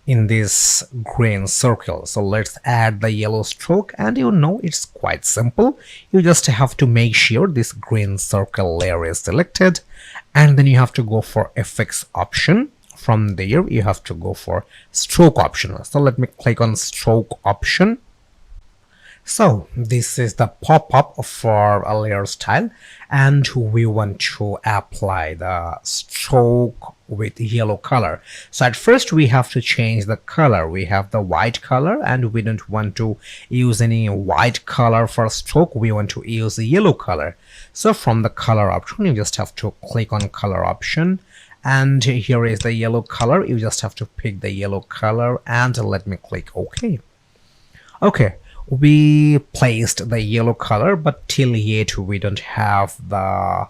in this green circle. So let's add the yellow stroke, and you know it's quite simple. You just have to make sure this green circle layer is selected, and then you have to go for effects option. From there you have to go for stroke option. So let me click on stroke option. So this is the pop-up for a layer style, and we want to apply the stroke with yellow color. So at first we have to change the color. We have the white color, and we don't want to use any white color for stroke. We want to use the yellow color. So from the color option, you just have to click on color option, and here is the yellow color. You just have to pick the yellow color, and let me click OK. Okay, we placed the yellow color, but till yet we don't have the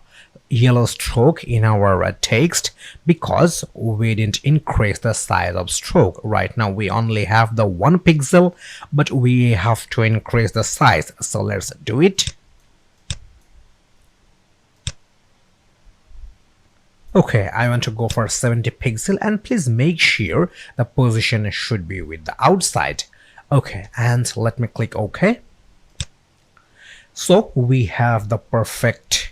yellow stroke in our text because we didn't increase the size of stroke. Right now we only have the 1 pixel, but we have to increase the size. So let's do it. Okay, I want to go for 70 pixel, and please make sure the position should be with the outside. Okay, and let me click OK. So we have the perfect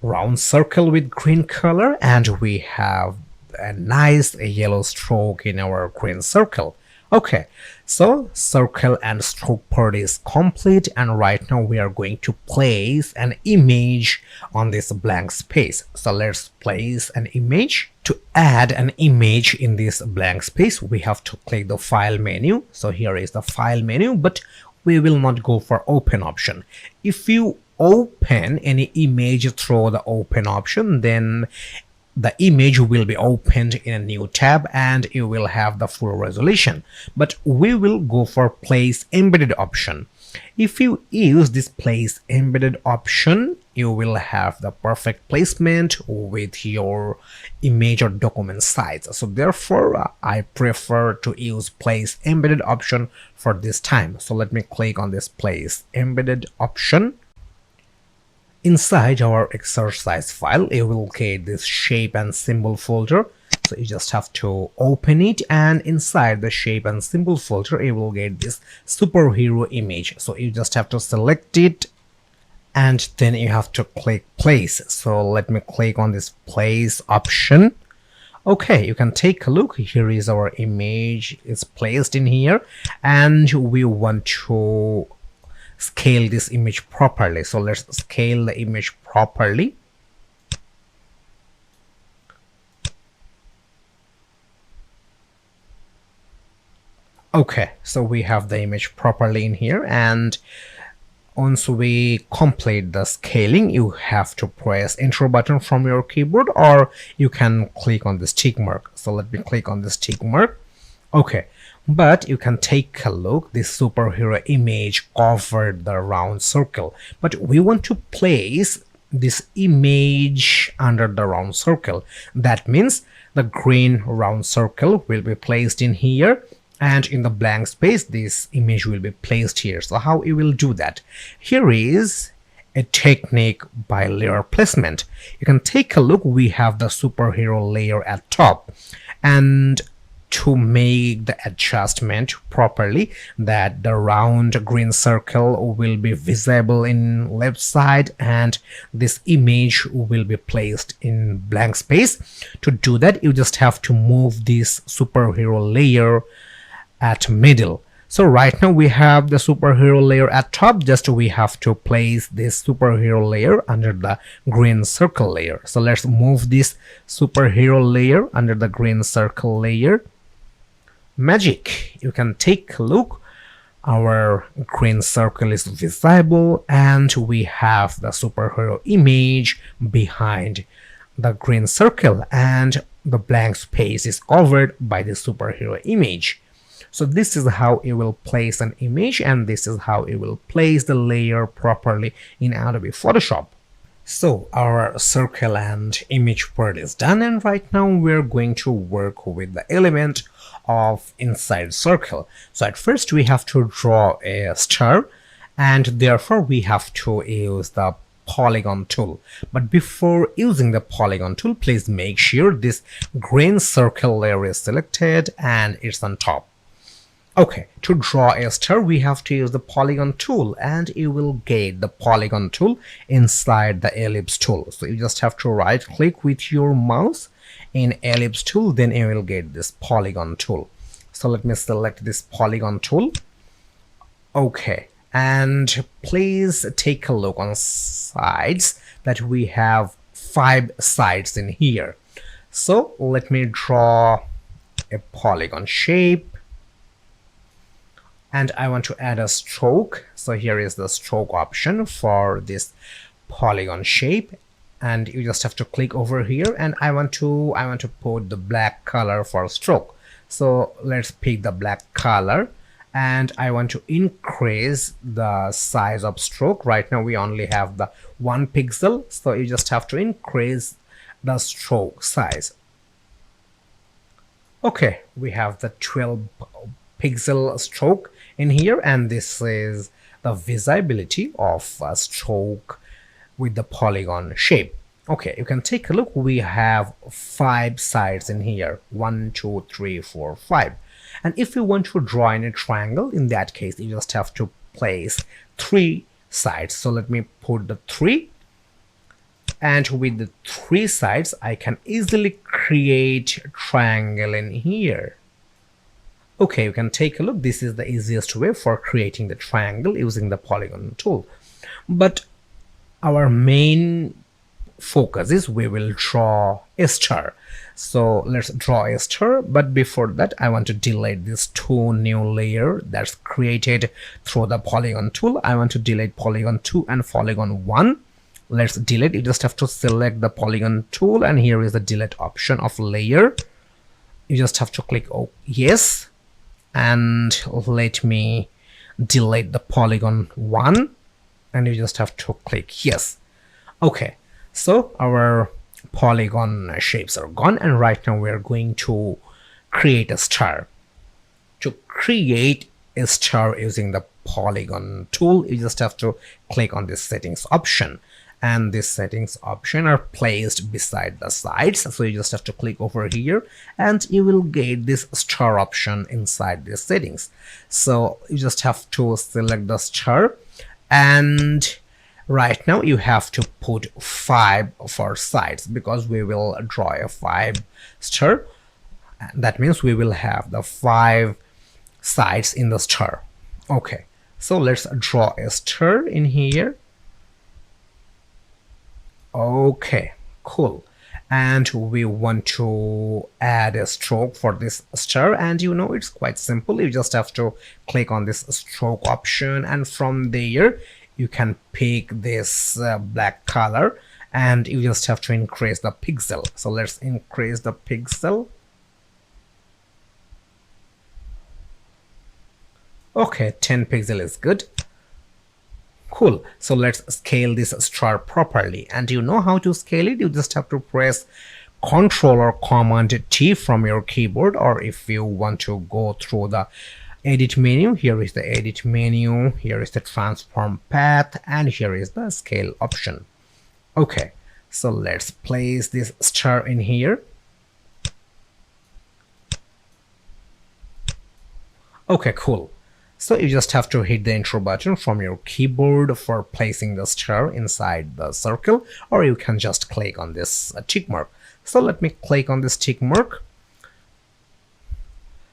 round circle with green color, and we have a nice yellow stroke in our green circle. Okay, so circle and stroke part is complete, and right now we are going to place an image on this blank space. So let's place an image. To add an image in this blank space, we have to click the file menu. So here is the file menu, but we will not go for open option. If you open any image through the open option, then the image will be opened in a new tab and you will have the full resolution. But we will go for place embedded option. If you use this place embedded option, you will have the perfect placement with your image or document size. So therefore I prefer to use place embedded option for this time. So let me click on this place embedded option. Inside our exercise file, you will get this shape and symbol folder. So you just have to open it, and inside the shape and symbol folder, you will get this superhero image. So you just have to select it, and then you have to click place. So let me click on this place option. Okay, you can take a look. Here is our image. It's placed in here, and we want to scale this image properly. So let's scale the image properly. Okay, so we have the image properly in here, and once we complete the scaling, you have to press enter button from your keyboard, or you can click on this tick mark. So let me click on this tick mark. Okay, but you can take a look. This superhero image covered the round circle, but we want to place this image under the round circle. That means the green round circle will be placed in here, and in the blank space this image will be placed here. So how you will do that? Here is a technique by layer placement. You can take a look. We have the superhero layer at top, and to make the adjustment properly, that the round green circle will be visible in left side and this image will be placed in blank space. To do that, you just have to move this superhero layer at middle. So right now we have the superhero layer at top, just we have to place this superhero layer under the green circle layer. So let's move this superhero layer under the green circle layer. Magic, you can take a look. Our green circle is visible and we have the superhero image behind the green circle, and the blank space is covered by the superhero image. So this is how you will place an image, and this is how you will place the layer properly in Adobe Photoshop. So our circle and image part is done, and right now we're going to work with the element of inside circle. So at first we have to draw a star, and therefore we have to use the polygon tool. But before using the polygon tool, please make sure this green circle layer is selected and it's on top. Okay, to draw a star we have to use the polygon tool, and you will get the polygon tool inside the ellipse tool. So you just have to right click with your mouse in ellipse tool, then you will get this polygon tool. So let me select this polygon tool. Okay, and please take a look on sides, that we have 5 sides in here. So let me draw a polygon shape, and I want to add a stroke. So here is the stroke option for this polygon shape, and you just have to click over here, and I want to put the black color for stroke. So let's pick the black color, and I want to increase the size of stroke. Right now we only have the 1 pixel, so you just have to increase the stroke size. Okay, we have the 12 pixel stroke in here, and this is the visibility of a stroke with the polygon shape. Okay, you can take a look. We have 5 sides in here, 1 2 3 4 5. And if you want to draw in a triangle, in that case you just have to place 3 sides. So let me put the 3, and with the three sides I can easily create a triangle in here. Okay, you can take a look. This is the easiest way for creating the triangle using the polygon tool. But our main focus is we will draw a star. So let's draw a star, but before that I want to delete these two new layer that's created through the polygon tool. I want to delete polygon 2 and polygon 1. Let's delete. You just have to select the polygon tool, and here is the delete option of layer. You just have to click oh yes, and let me delete the polygon 1, and you just have to click yes. Okay, so our polygon shapes are gone, and right now we are going to create a star. To create a star using the polygon tool, you just have to click on this settings option, and this settings option are placed beside the sides. So you just have to click over here and you will get this star option inside the settings. So you just have to select the star, and right now you have to put 5 for sides because we will draw a 5 star. That means we will have the 5 sides in the star. Okay, so let's draw a star in here. Okay, cool. And we want to add a stroke for this star, and you know it's quite simple. You just have to click on this stroke option, and from there you can pick this black color, and you just have to increase the pixel. So let's increase the pixel. Okay, 10 pixel is good. Cool. So let's scale this star properly, and you know how to scale it. You just have to press Ctrl or Command T from your keyboard, or if you want to go through the edit menu, here is the edit menu, here is the transform path, and here is the scale option. Okay, so let's place this star in here. Okay, cool. So you just have to hit the intro button from your keyboard for placing the star inside the circle, or you can just click on this tick mark. So let me click on this tick mark.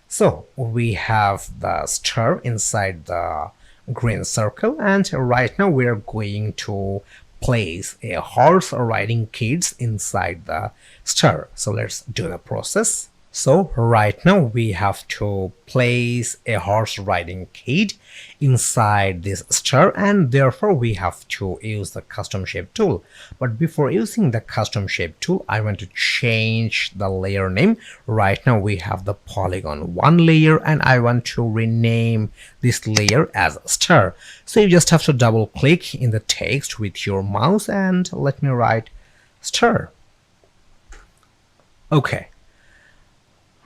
So we have the star inside the green circle, and right now we are going to place a horse riding kids inside the star. So let's do the process. So right now we have to place a horse riding kid inside this star, and therefore we have to use the custom shape tool. But before using the custom shape tool, I want to change the layer name. Right now we have the polygon 1 layer, and I want to rename this layer as star. So you just have to double click in the text with your mouse, and let me write star. Okay.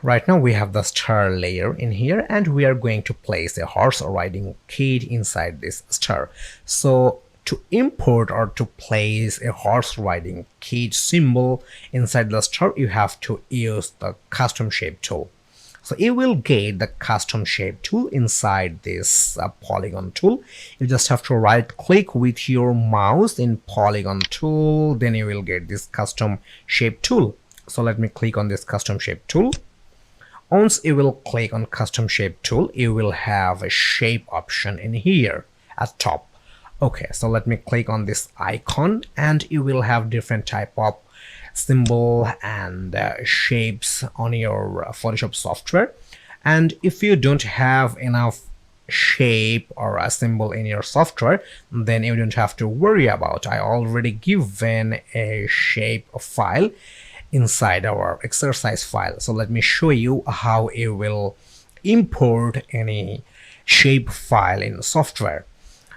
Right now we have the star layer in here, and we are going to place a horse riding kid inside this star. So to import or to place a horse riding kid symbol inside the star, you have to use the custom shape tool. So you will get the custom shape tool inside this polygon tool. You just have to right click with your mouse in polygon tool, then you will get this custom shape tool. So let me click on this custom shape tool. Once you will click on custom shape tool, you will have a shape option in here at top. Okay, so let me click on this icon, and you will have different type of symbol and shapes on your Photoshop software. And if you don't have enough shape or a symbol in your software, then you don't have to worry about. I already given a shape file inside our exercise file. So let me show you how you will import any shape file in software.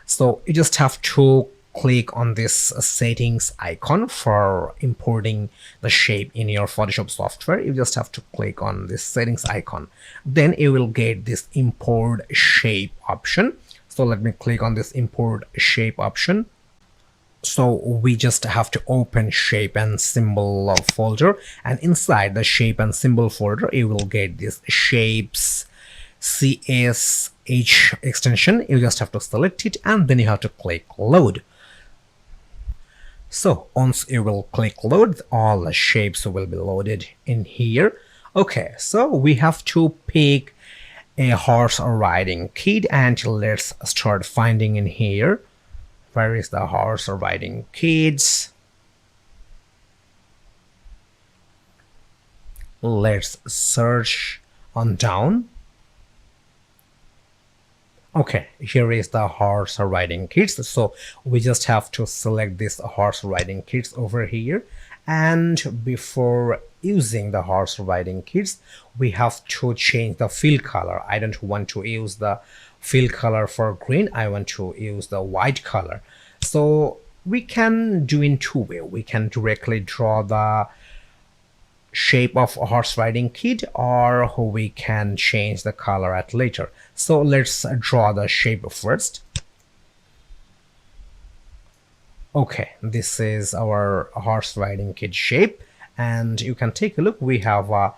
So you just have to click on this settings icon for importing the shape in your Photoshop software. You just have to click on this settings icon, then you will get this import shape option. So let me click on this import shape option. So we just have to open shape and symbol folder, and inside the shape and symbol folder you will get this shapes CSH extension. You just have to select it, and then you have to click load. So once you will click load, all the shapes will be loaded in here. Okay, so we have to pick a horse riding kid, and let's start finding in here. Where is the horse riding kids? Let's search on down. Okay, here is the horse riding kits. So we just have to select this horse riding kits over here. And before using the horse riding kits, we have to change the fill color. I don't want to use the fill color for green. I want to use the white color. So we can do in two ways. We can directly draw the shape of a horse riding kid, or we can change the color at later. So let's draw the shape first. Okay, this is our horse riding kid shape, and you can take a look. We have a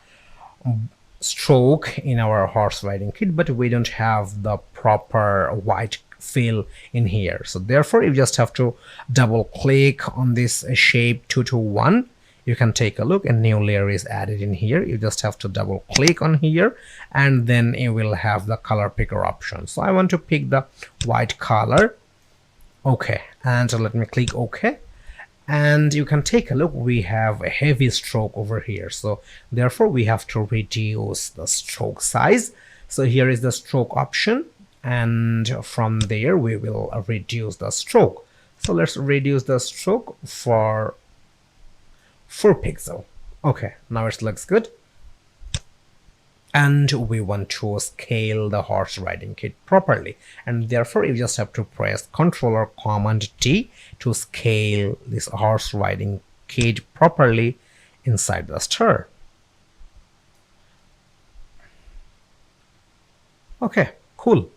stroke in our horse riding kit, but we don't have the proper white fill in here. So therefore you just have to double click on this shape 221. You can take a look, a new layer is added in here. You just have to double click on here, and then you will have the color picker option. So I want to pick the white color. Okay, and let me click OK. And you can take a look, we have a heavy stroke over here. So therefore we have to reduce the stroke size. So here is the stroke option, and from there we will reduce the stroke. So let's reduce the stroke for 4 pixel. Okay, now it looks good. And we want to scale the horse riding kit properly, and therefore you just have to press Ctrl or Command T to scale this horse riding kit properly inside the stir. Okay, cool.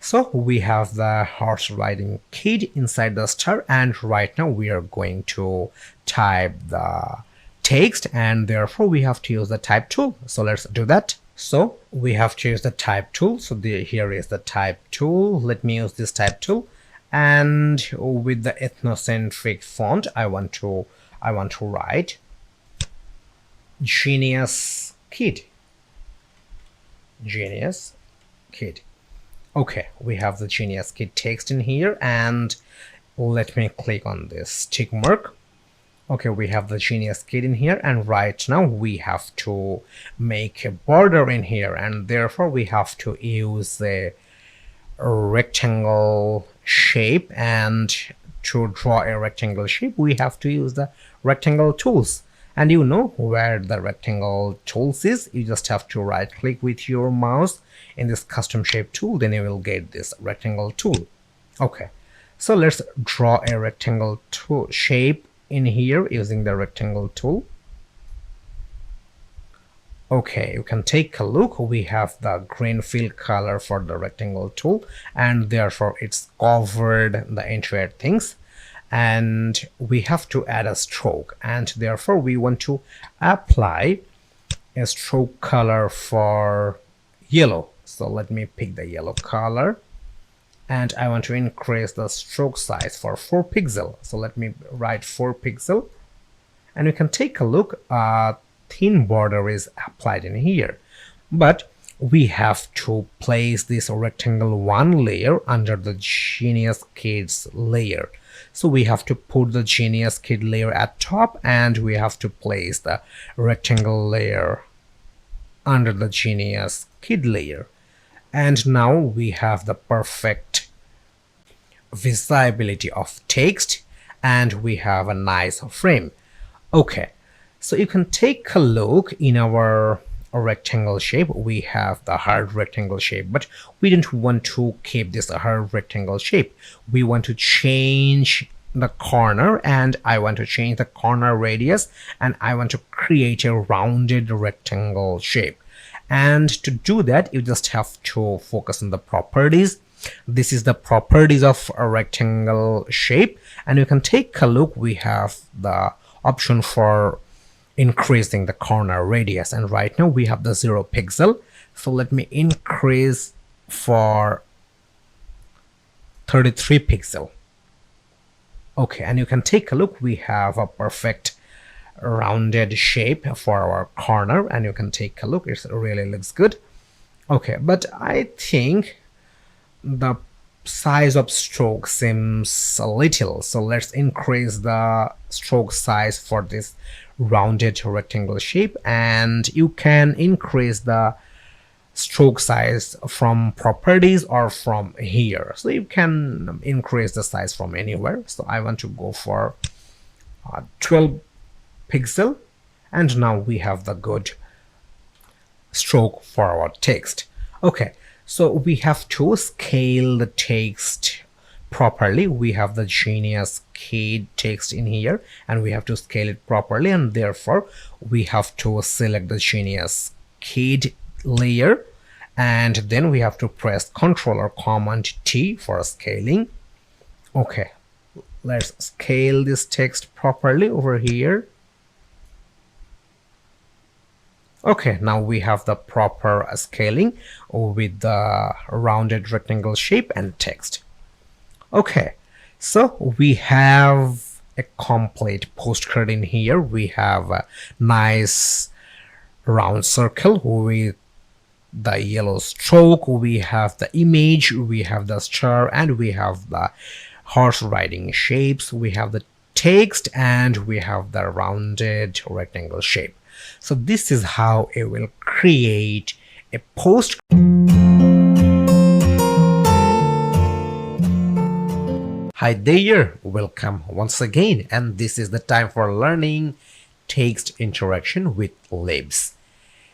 So we have the horse riding kid inside the star, and right now we are going to type the text, and therefore we have to use the type tool. So let's do that. So we have to use the type tool. So here is the type tool. Let me use this type tool, and with the ethnocentric font I want to write Genius Kid. Genius Kid. Okay, we have the Genius Kid text in here, and let me click on this tick mark. Okay, we have the Genius Kid in here, and right now we have to make a border in here, and therefore we have to use a rectangle shape, and to draw a rectangle shape we have to use the rectangle tools. And you know where the rectangle tools is. You just have to right click with your mouse in this custom shape tool, then you will get this rectangle tool. Okay, so let's draw a rectangle tool shape in here using the rectangle tool. Okay, you can take a look, we have the green fill color for the rectangle tool, and therefore it's covered the entire things. And we have to add a stroke, and therefore we want to apply a stroke color for yellow. So let me pick the yellow color, and I want to increase the stroke size for 4 pixel. So let me write 4 pixel, and you can take a look, a thin border is applied in here, but we have to place this rectangle 1 layer under the Genius Kids layer. So we have to put the Genius Kid layer at top, and we have to place the rectangle layer under the Genius Kid layer. And now we have the perfect visibility of text, and we have a nice frame. Okay, so you can take a look in our rectangle shape. We have the hard rectangle shape, but we don't want to keep this hard rectangle shape. We want to change the corner, and I want to change the corner radius, and I want to create a rounded rectangle shape. And to do that, you just have to focus on the properties. This is the properties of a rectangle shape, and you can take a look. We have the option for increasing the corner radius, and right now we have the 0 pixel. So let me increase for 33 pixel. Okay, and you can take a look. We have a perfect rounded shape for our corner, and you can take a look. It really looks good. Okay, but I think the size of stroke seems a little, so let's increase the stroke size for this rounded rectangle shape, and you can increase the stroke size from properties or from here. So you can increase the size from anywhere. So I want to go for 12 pixel, and now we have the good stroke for our text. Okay, so we have to scale the text properly. We have the Genius keyed text in here, and we have to scale it properly, and therefore we have to select the Genius keyed layer, and then we have to press Ctrl or Command T for scaling. Okay, let's scale this text properly over here. Okay, now we have the proper scaling with the rounded rectangle shape and text. Okay, so we have a complete postcard in here. We have a nice round circle with the yellow stroke. We have the image, we have the star, and we have the horse riding shapes. We have the text, and we have the rounded rectangle shape. So this is how it will create a post. Hi there, welcome once again, and this is the time for learning text interaction with libs.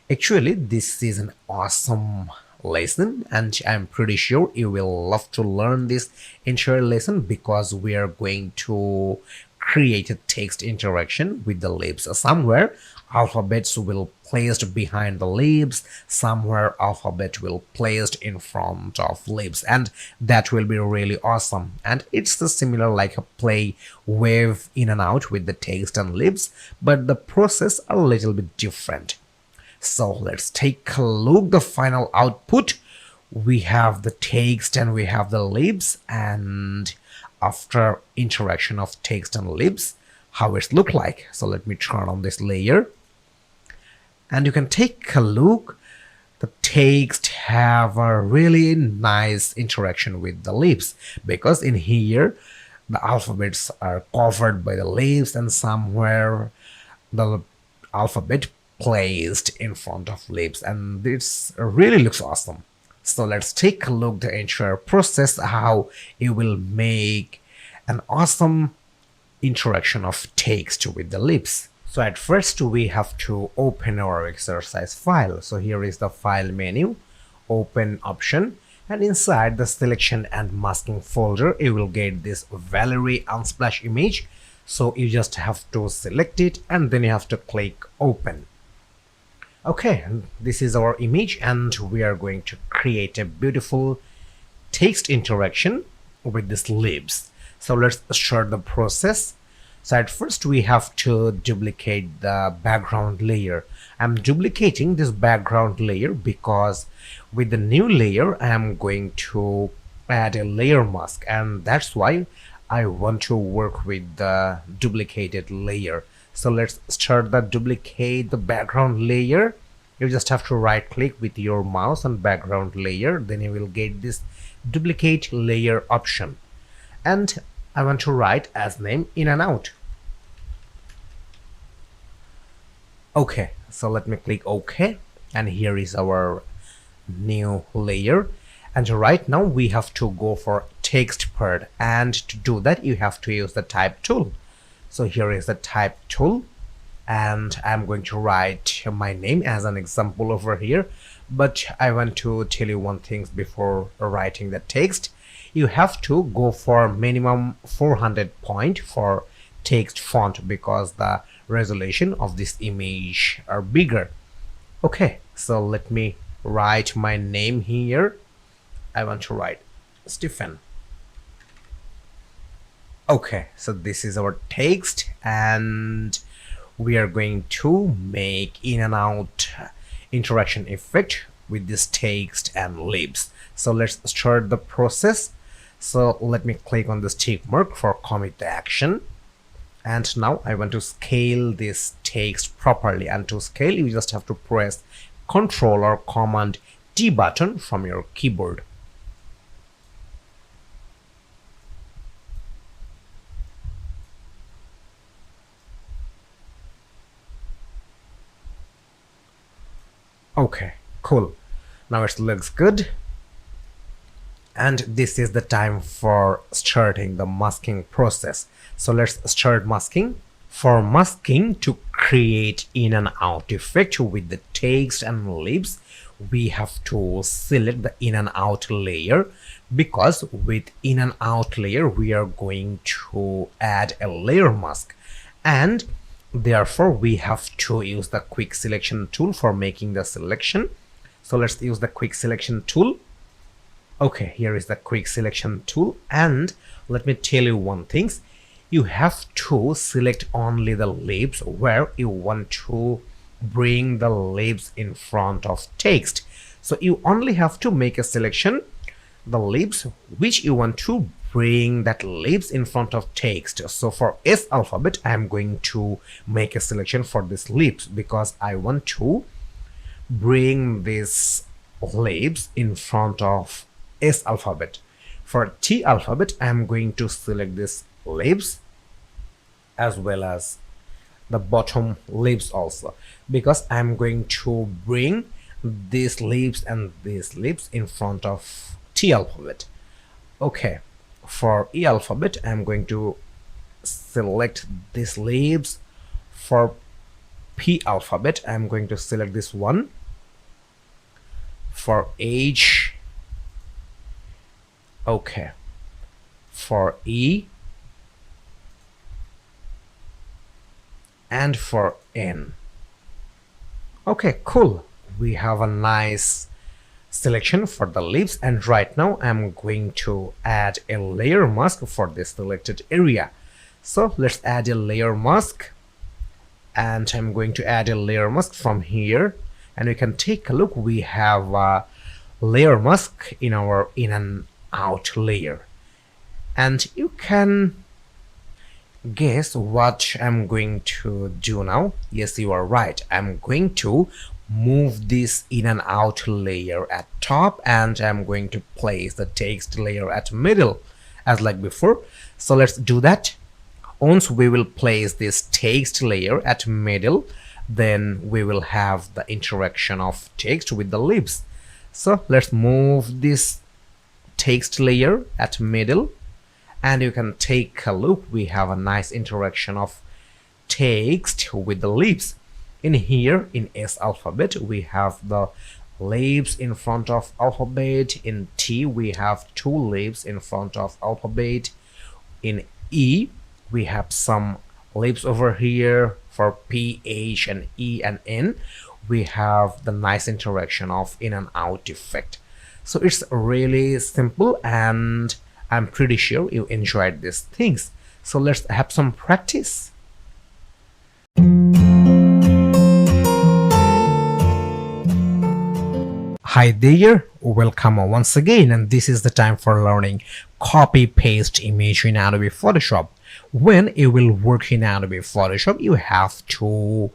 Actually, this is an awesome lesson, and I'm pretty sure you will love to learn this entire lesson because we are going to create a text interaction with the libs. Somewhere alphabets will placed behind the libs, somewhere alphabet will placed in front of libs, and that will be really awesome. And it's similar like a play wave in and out with the text and libs, but the process a little bit different. So let's take a look the final output. We have the text and we have the libs, and after interaction of text and libs, how it look like. So let me turn on this layer, and you can take a look. The text have a really nice interaction with the libs, because in here the alphabets are covered by the libs, and somewhere the alphabet placed in front of libs, and this really looks awesome. So let's take a look the entire process, how it will make an awesome interaction of text with the libs. So at first we have to open our exercise file. So here is the file menu, open option, and inside the selection and masking folder you will get this Valerie Unsplash image. So you just have to select it, and then you have to click open. Okay, this is our image, and we are going to create a beautiful text interaction with these libs. So let's start the process. So at first we have to duplicate the background layer. I'm duplicating this background layer because with the new layer I am going to add a layer mask, and that's why I want to work with the duplicated layer. So let's start the duplicate the background layer. You just have to right click with your mouse on background layer, then you will get this duplicate layer option, and I want to write as name in and out. Okay, so let me click OK, and here is our new layer. And right now we have to go for text part, and to do that you have to use the type tool. So here is the type tool, and I'm going to write my name as an example over here. But I want to tell you one thing before writing the text. You have to go for minimum 400 point for text font, because the resolution of this image are bigger. Okay, so let me write my name here. I want to write Stephen. Okay, so this is our text, and we are going to make in and out interaction effect with this text and libs. So let's start the process. So let me click on this tick mark for commit the action. And now I want to scale this text properly, and to scale you just have to press Ctrl or Command D button from your keyboard. Okay, cool. Now it looks good. And this is the time for starting the masking process. So let's start masking. For masking, to create in and out effect with the text and lips, we have to select the in and out layer, because with in and out layer we are going to add a layer mask, and therefore we have to use the quick selection tool for making the selection. So let's use the quick selection tool. Okay, here is the quick selection tool, and let me tell you one thing. You have to select only the lips where you want to bring the lips in front of text. So you only have to make a selection the lips which you want to bring that lips in front of text. So for S alphabet I am going to make a selection for this lips because I want to bring this lips in front of S alphabet. For T alphabet I am going to select this lips as well as the bottom lips also, because I am going to bring these lips and these lips in front of T alphabet. Okay, for E alphabet I am going to select these lips. For P alphabet I am going to select this one. For H, okay, for E, and for N. Okay, cool. We have a nice selection for the lips, and right now I'm going to add a layer mask for this selected area. So let's add a layer mask, and I'm going to add a layer mask from here, and we can take a look. We have a layer mask in our in and out layer, and you can guess what I'm going to do now. Yes, you are right. I'm going to move this in and out layer at top, and I'm going to place the text layer at middle as like before. So let's do that. Once we will place this text layer at middle, then we will have the interaction of text with the lips. So let's move this text layer at middle, and you can take a look. We have a nice interaction of text with the lips. In here in S alphabet we have the lips in front of alphabet. In T we have two lips in front of alphabet. In E we have some lips over here. For P, H, and E and N we have the nice interaction of in and out effect. So it's really simple, and I'm pretty sure you enjoyed these things. So let's have some practice. Hi there, welcome once again, and this is the time for learning copy paste image in Adobe Photoshop. When you will work in Adobe Photoshop, you have to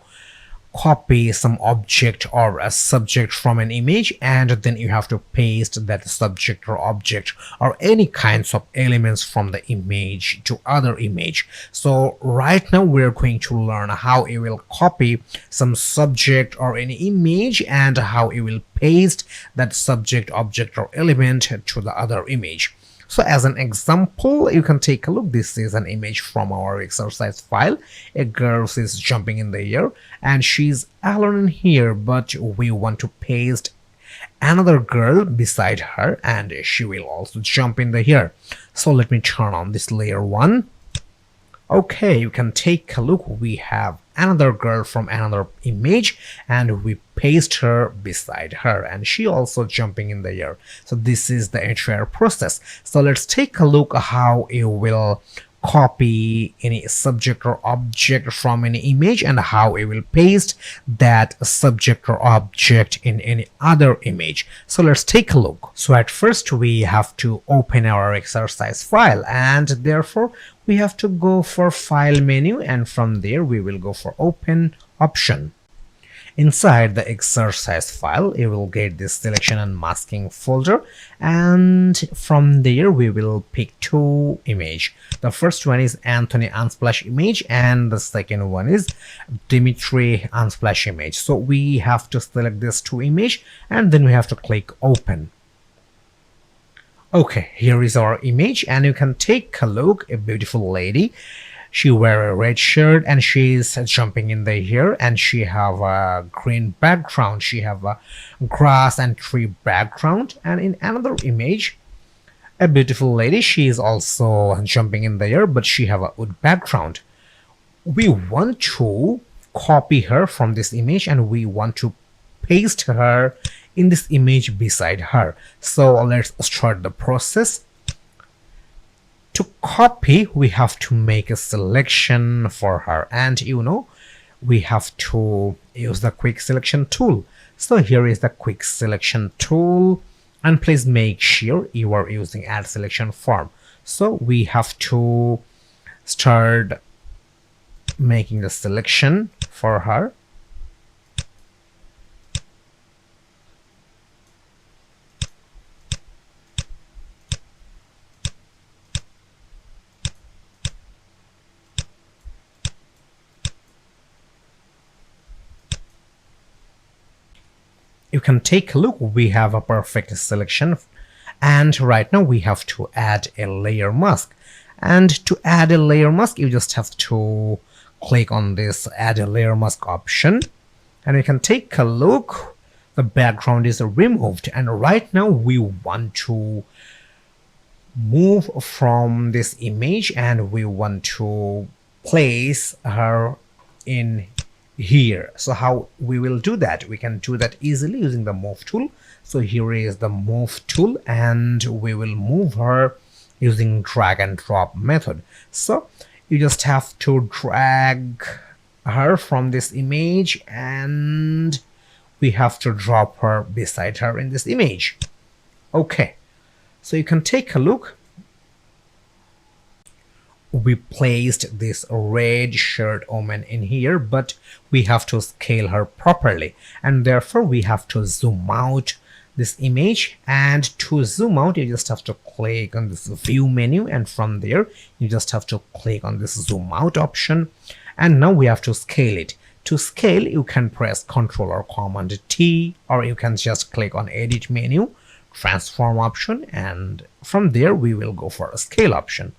copy some object or a subject from an image, and then you have to paste that subject or object or any kinds of elements from the image to other image. So right now we're going to learn how you will copy some subject or any image and how you will paste that subject, object, or element to the other image. So as an example, you can take a look. This is an image from our exercise file. A girl is jumping in the air and she's alone in here, but we want to paste another girl beside her and she will also jump in the air. So let me turn on this layer 1. Okay, you can take a look. We have another girl from another image and we paste her beside her and she also jumping in the air. So this is the entire process. So let's take a look how you will copy any subject or object from any image and how it will paste that subject or object in any other image. So let's take a look. So at first we have to open our exercise file, and therefore we have to go for file menu, and from there we will go for open option. Inside the exercise file, you will get this selection and masking folder, and from there we will pick two images. The first one is Anthony Unsplash image, and the second one is Dimitri Unsplash image. So we have to select these two images, and then we have to click open. Okay, here is our image, and you can take a look. A beautiful lady. She wear a red shirt and she's jumping in the air, and she have a green background. She have a grass and tree background. And in another image, a beautiful lady. She is also jumping in the air, but she have a wood background. We want to copy her from this image, and we want to paste her in this image beside her. So let's start the process. To copy, we have to make a selection for her, and we have to use the quick selection tool. So here is the quick selection tool, and please make sure you are using add selection form. So we have to start making the selection for her. You can take a look. We have a perfect selection, and right now we have to add a layer mask. And to add a layer mask, you just have to click on this add a layer mask option, and you can take a look. The background is removed, and right now we want to move from this image, and we want to place her in here. So how we will do that? We can do that easily using the move tool. So here is the move tool, and we will move her using drag and drop method. So you just have to drag her from this image, and we have to drop her beside her in this image. Okay, so you can take a look. We placed this red shirt woman in here, but we have to scale her properly, and therefore we have to zoom out this image. And to zoom out, you just have to click on this view menu, and from there you just have to click on this zoom out option, and now we have to scale it. To scale, you can press Ctrl or Command T, or you can just click on edit menu, transform option, and from there we will go for a scale option.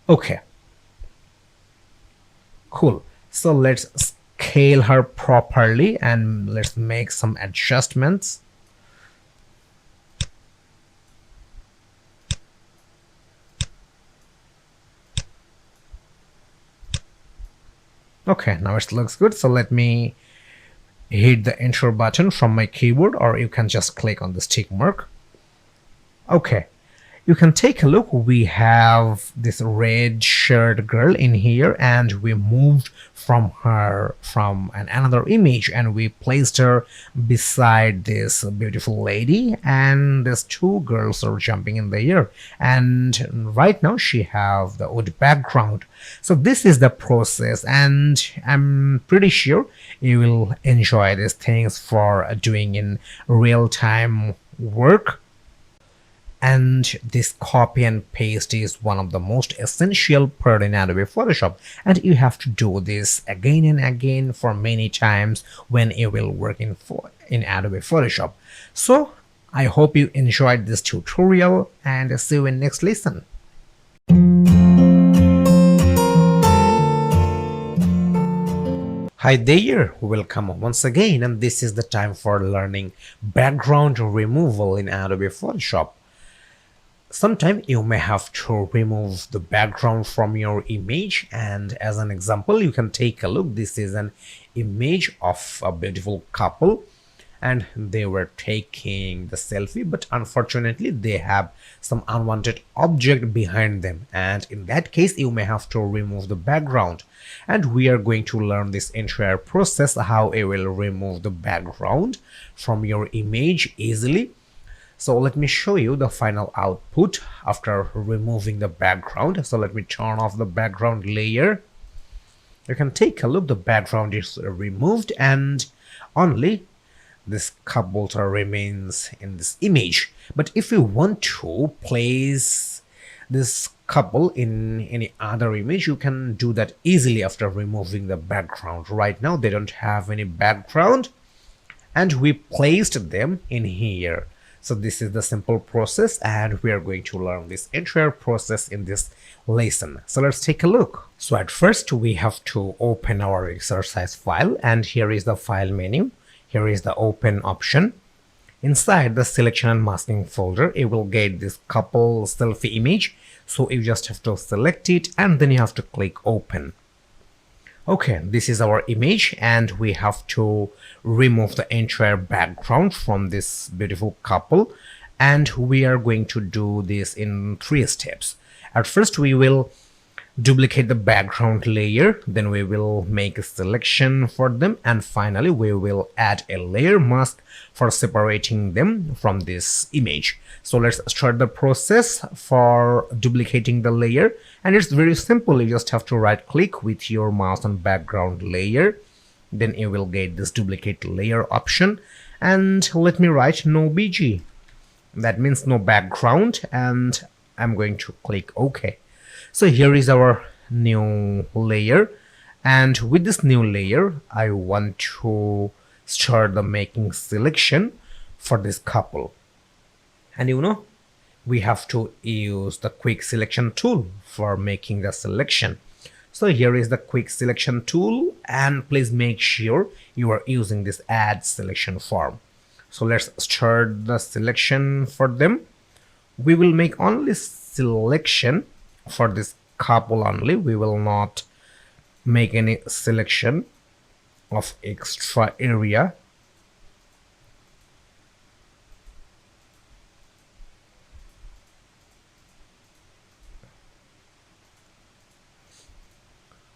Okay, cool. So let's scale her properly, and let's make some adjustments. Okay, now it looks good. So let me hit the enter button from my keyboard, or you can just click on the tick mark. Okay, you can take a look. We have this red shirt girl in here, and we moved from her from another image, and we placed her beside this beautiful lady, and these two girls are jumping in the air, and right now she have the wood background. So this is the process, and I'm pretty sure you will enjoy these things for doing in real-time work. And this copy and paste is one of the most essential part in Adobe Photoshop, and you have to do this again and again for many times when you will work in Adobe Photoshop. So I hope you enjoyed this tutorial, and see you in next lesson. Hi there, welcome once again, and this is the time for learning background removal in Adobe Photoshop. Sometimes you may have to remove the background from your image, and as an example you can take a look. This is an image of a beautiful couple, and they were taking the selfie, but unfortunately they have some unwanted object behind them, and in that case you may have to remove the background. And we are going to learn this entire process, how you will remove the background from your image easily. So let me show you the final output after removing the background. So let me turn off the background layer. You can take a look, the background is removed and only this couple remains in this image. But if you want to place this couple in any other image, you can do that easily after removing the background. Right now they don't have any background and we placed them in here. So this is the simple process, and we are going to learn this entire process in this lesson. So let's take a look. So at first we have to open our exercise file, and here is the file menu. Here is the open option. Inside the selection and masking folder, you will get this couple selfie image. So you just have to select it and then you have to click open. Okay, this is our image and we have to remove the entire background from this beautiful couple, and we are going to do this in 3 steps. At first we will duplicate the background layer, then we will make a selection for them, and finally we will add a layer mask for separating them from this image. So let's start the process for duplicating the layer, and it's very simple. You just have to right click with your mouse on background layer, then you will get this duplicate layer option, and let me write no BG, that means no background, and I'm going to click OK. So here is our new layer, and with this new layer I want to start the making selection for this couple. And we have to use the quick selection tool for making the selection. So here is the quick selection tool, and please make sure you are using this add selection form. So let's start the selection for them. We will make only selection for this couple only. We will not make any selection of extra area.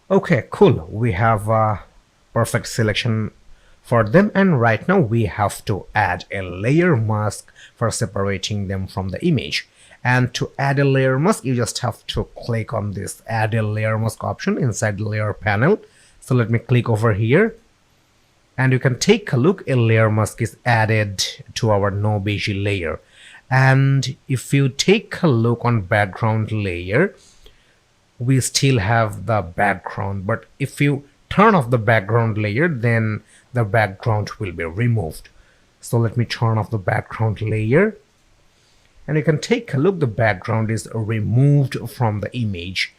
Okay, cool. We have a perfect selection for them, and right now we have to add a layer mask for separating them from the image. And to add a layer mask, you just have to click on this add a layer mask option inside the layer panel. So let me click over here, and you can take a look, a layer mask is added to our no beige layer. And if you take a look on background layer, we still have the background, but if you turn off the background layer, then the background will be removed. So let me turn off the background layer, and you can take a look, the background is removed from the image.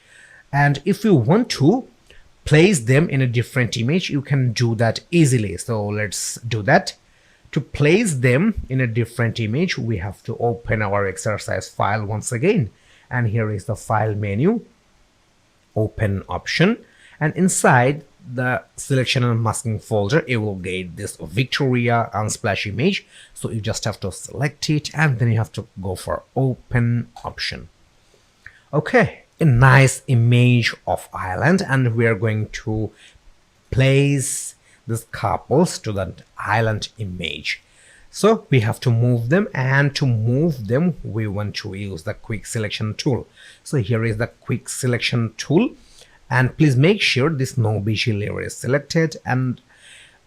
And if you want to place them in a different image, you can do that easily. So let's do that. To place them in a different image, we have to open our exercise file once again, and here is the file menu, open option, and inside the selection and masking folder you will get this Victoria Unsplash image. So you just have to select it and then you have to go for open option. Okay, a nice image of island, and we are going to place these couples to that island image. So we have to move them, and to move them we want to use the quick selection tool. So here is the quick selection tool, and please make sure this no beige layer is selected, and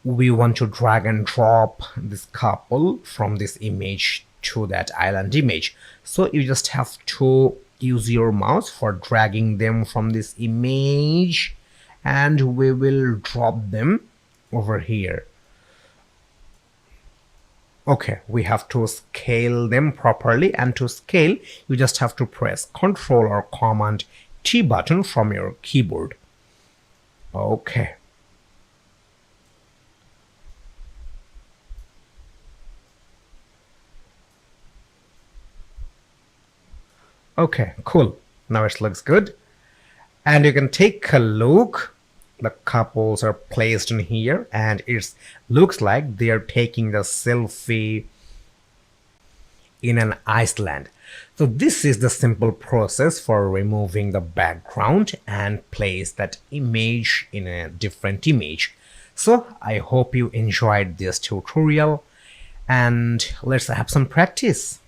we want to drag and drop this couple from this image to that island image. So you just have to use your mouse for dragging them from this image, and we will drop them over here. Okay, we have to scale them properly, and to scale you just have to press Ctrl or Command T button from your keyboard. Okay. Okay, cool. Now it looks good. And you can take a look the couples are placed in here, and it looks like they are taking the selfie in an Iceland. So this is the simple process for removing the background and place that image in a different image. So I hope you enjoyed this tutorial, and let's have some practice.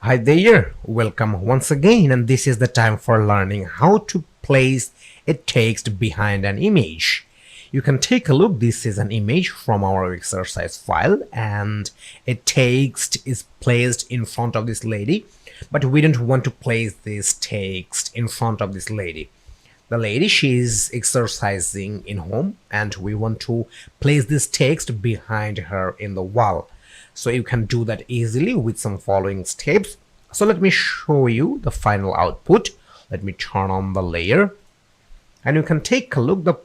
Hi there, welcome once again, and this is the time for learning how to place a text behind an image. You can take a look. This is an image from our exercise file, and a text is placed in front of this lady, but we don't want to place this text in front of this lady. The lady, she is exercising in home, and we want to place this text behind her in the wall. So you can do that easily with some following steps. So let me show you the final output. Let me turn on the layer, and you can take a look. The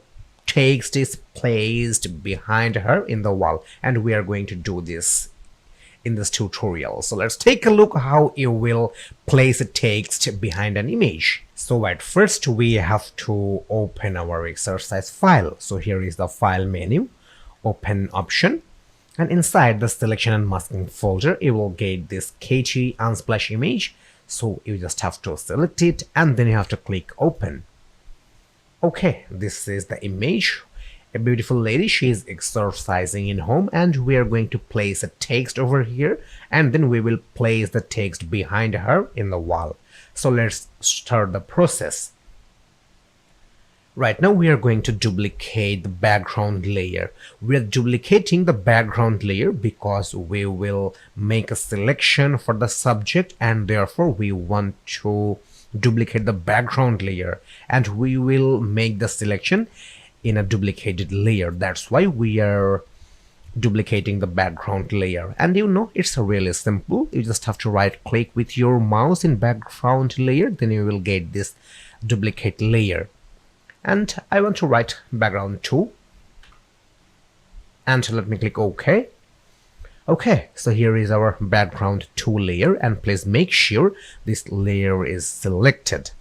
text is placed behind her in the wall, and we are going to do this in this tutorial. So let's take a look how you will place a text behind an image. So at first we have to open our exercise file. So here is the file menu, open option, and inside the selection and masking folder you will get this KT Unsplash image. So you just have to select it, and then you have to click open. Okay, this is the image. A beautiful lady, she is exercising in home, and we are going to place a text over here, and then we will place the text behind her in the wall. So let's start the process. Right now we are going to duplicate the background layer. We are duplicating the background layer because we will make a selection for the subject, and therefore we want to duplicate the background layer, and we will make the selection in a duplicated layer. That's why we are duplicating the background layer. And you know, it's really simple. You just have to right click with your mouse in background layer, then you will get this duplicate layer. And I want to write background 2, and let me click OK. Okay, so here is our background 2 layer, and please make sure this layer is selected.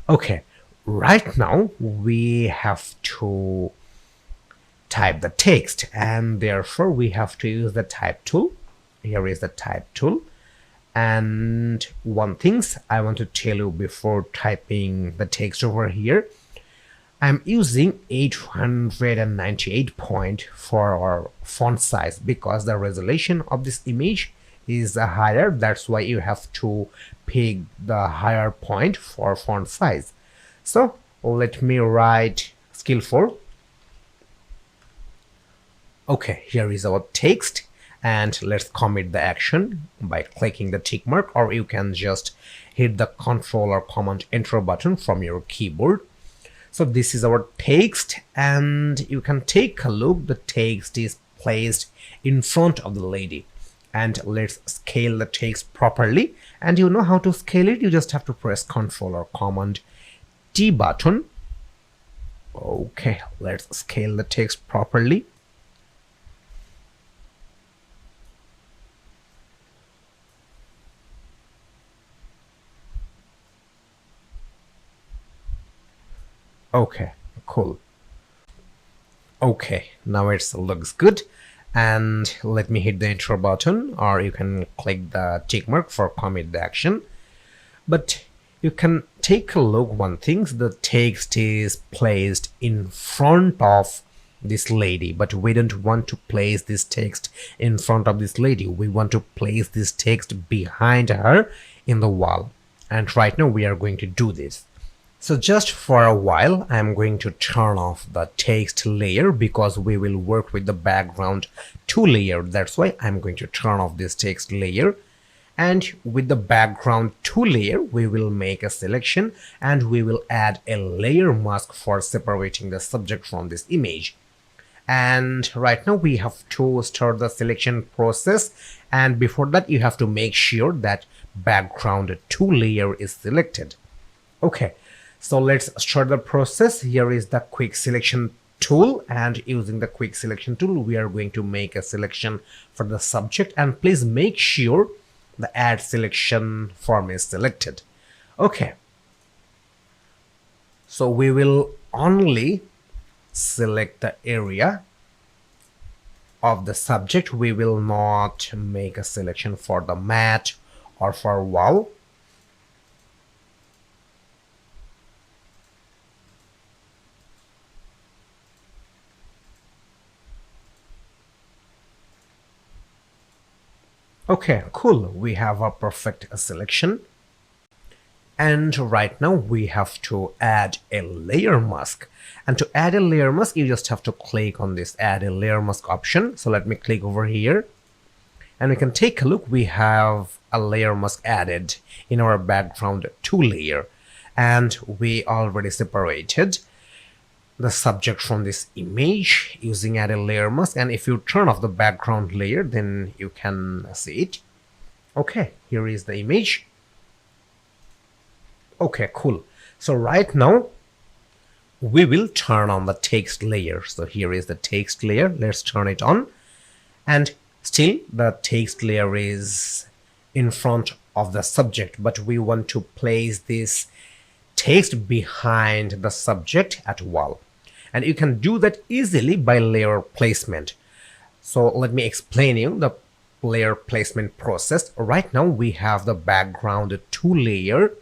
Okay, right now we have to type the text, and therefore we have to use the type tool. Here is the type tool. And one thing I want to tell you before typing the text over here, I'm using 898 point for our font size because the resolution of this image is higher. That's why you have to pick the higher point for font size. So let me write skill 4. Okay, here is our text, and let's commit the action by clicking the tick mark, or you can just hit the Ctrl or Command Enter button from your keyboard. So this is our text, and you can take a look. The text is placed in front of the lady, and let's scale the text properly. And you know how to scale it. You just have to press Ctrl or Command T button. Okay, let's scale the text properly. Okay, cool. Okay, now it looks good, and let me hit the enter button, or you can click the tick mark for commit the action. But you can take a look. One thing, the text is placed in front of this lady, but we don't want to place this text in front of this lady. We want to place this text behind her in the wall, and right now we are going to do this. So just for a while, I'm going to turn off the text layer because we will work with the background 2 layer. That's why I'm going to turn off this text layer. And with the background 2 layer, we will make a selection, and we will add a layer mask for separating the subject from this image. And right now we have to start the selection process, and before that you have to make sure that background 2 layer is selected. Okay. So let's start the process. Here is the quick selection tool, and using the quick selection tool we are going to make a selection for the subject, and please make sure the add selection form is selected. Okay, so we will only select the area of the subject. We will not make a selection for the mat or for wall. Okay, cool. We have a perfect selection. And right now we have to add a layer mask. And to add a layer mask, you just have to click on this add a layer mask option. So let me click over here. And we can take a look. We have a layer mask added in our background 2 layer. And we already separated the subject from this image using add a layer mask. And if you turn off the background layer, then you can see it. Okay, here is the image. Okay, cool. So right now we will turn on the text layer. So here is the text layer. Let's turn it on. And still the text layer is in front of the subject, but we want to place this text behind the subject at wall. And you can do that easily by layer placement. So let me explain you the layer placement process. Right now we have the background 2 layer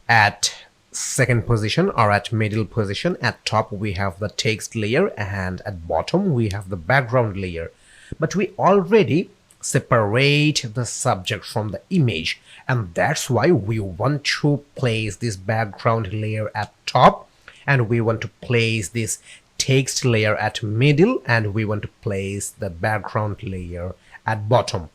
at second position or at middle position. At top we have the text layer and at bottom we have the background layer. But we already separate the subject from the image, and that's why we want to place this background layer at top, and we want to place this text layer at middle, and we want to place the background layer at bottom.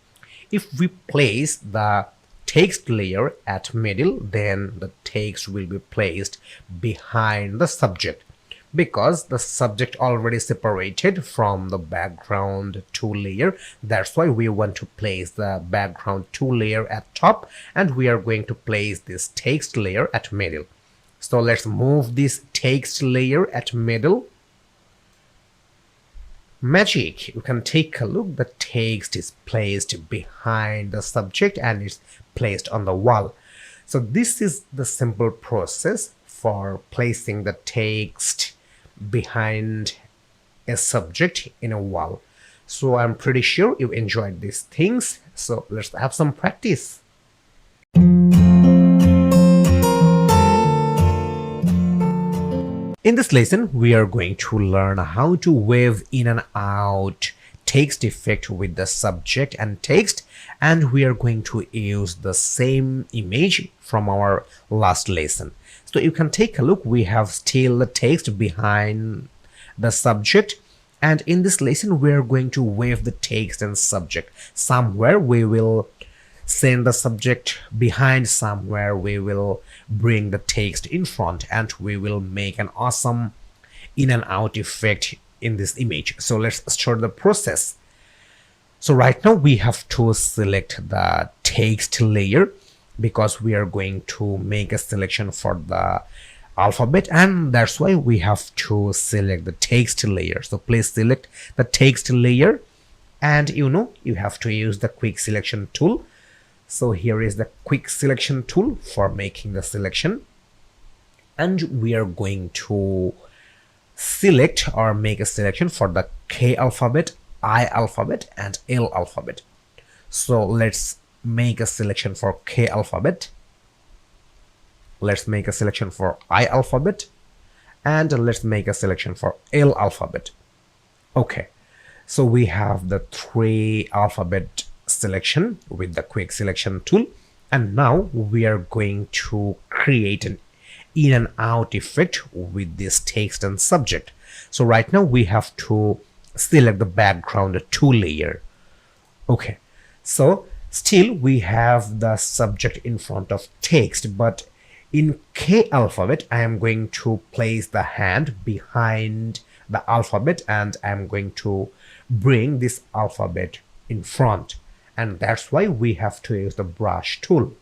If we place the text layer at middle, then the text will be placed behind the subject, because the subject already separated from the background 2 layer. That's why we want to place the background 2 layer at top, and we are going to place this text layer at middle. So let's move this text layer at middle. Magic, you can take a look. The text is placed behind the subject and it's placed on the wall. So this is the simple process for placing the text behind a subject in a wall. So I'm pretty sure you enjoyed these things. So let's have some practice. In this lesson, we are going to learn how to wave in and out text effect with the subject and text, and we are going to use the same image from our last lesson. So you can take a look. We have still the text behind the subject, and in this lesson we are going to wave the text and subject. Somewhere we will send the subject behind, somewhere we will bring the text in front, and we will make an awesome in and out effect in this image. So let's start the process. So right now we have to select the text layer, because we are going to make a selection for the alphabet, and that's why we have to select the text layer. So please select the text layer, and you have to use the quick selection tool. So here is the quick selection tool for making the selection, and we are going to select or make a selection for the K alphabet, I alphabet, and L alphabet. So let's make a selection for K alphabet. Let's make a selection for I alphabet, and let's make a selection for L alphabet. Okay, so we have the 3 alphabet selection with the quick selection tool, and now we are going to create an in and out effect with this text and subject. So right now we have to select the background 2 layer. Okay, so still we have the subject in front of text, but in K alphabet I am going to place the hand behind the alphabet, and I am going to bring this alphabet in front, and that's why we have to use the brush tool.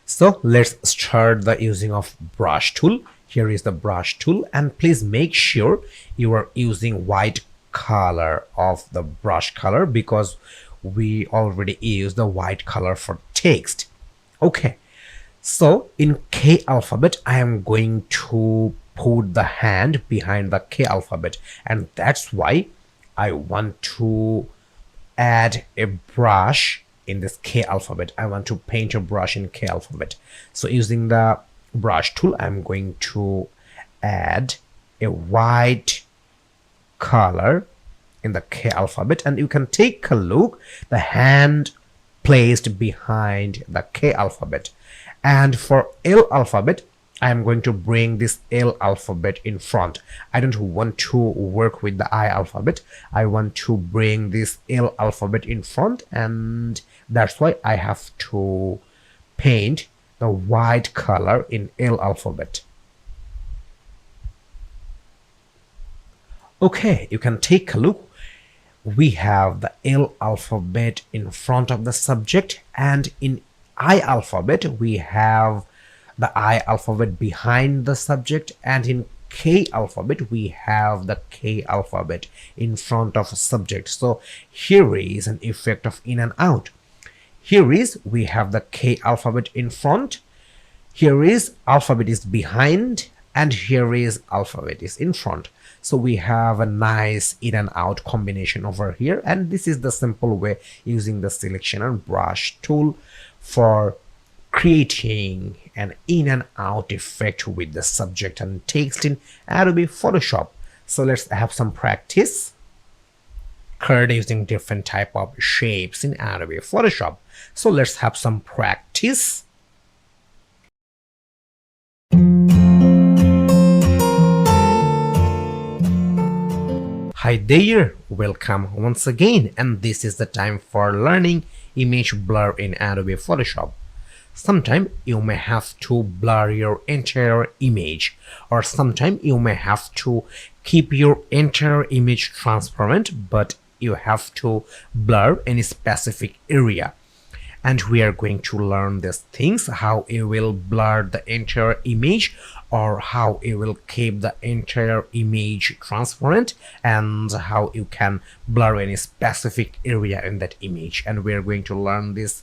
So let's start the using of brush tool. Here is the brush tool, and please make sure you are using white color of the brush color, because we already used the white color for text. Okay, so in K alphabet, I am going to put the hand behind the K alphabet, and that's why I want to add a brush in this K alphabet. I want to paint a brush in K alphabet. So using the brush tool, I'm going to add a white color in the K alphabet, and you can take a look, the hand placed behind the K alphabet. And for L alphabet, I am going to bring this L alphabet in front. I don't want to work with the I alphabet. I want to bring this L alphabet in front, and that's why I have to paint the white color in L alphabet. Okay, you can take a look. We have the L alphabet in front of the subject, and in I alphabet we have the I alphabet behind the subject, and in K alphabet we have the K alphabet in front of a subject. So here is an effect of in and out. Here is we have the K alphabet in front, here is alphabet is behind, and here is alphabet is in front. So we have a nice in and out combination over here, and this is the simple way using the selection and brush tool for creating an in and out effect with the subject and text in Adobe Photoshop. So let's have some practice. Curd using different type of shapes in Adobe Photoshop. So let's have some practice. Hi there, welcome once again, and this is the time for learning image blur in Adobe Photoshop. Sometime you may have to blur your entire image, or sometime you may have to keep your entire image transparent, but you have to blur any specific area. And we are going to learn these things, how you will blur the entire image, or how you will keep the entire image transparent, and how you can blur any specific area in that image. And we are going to learn these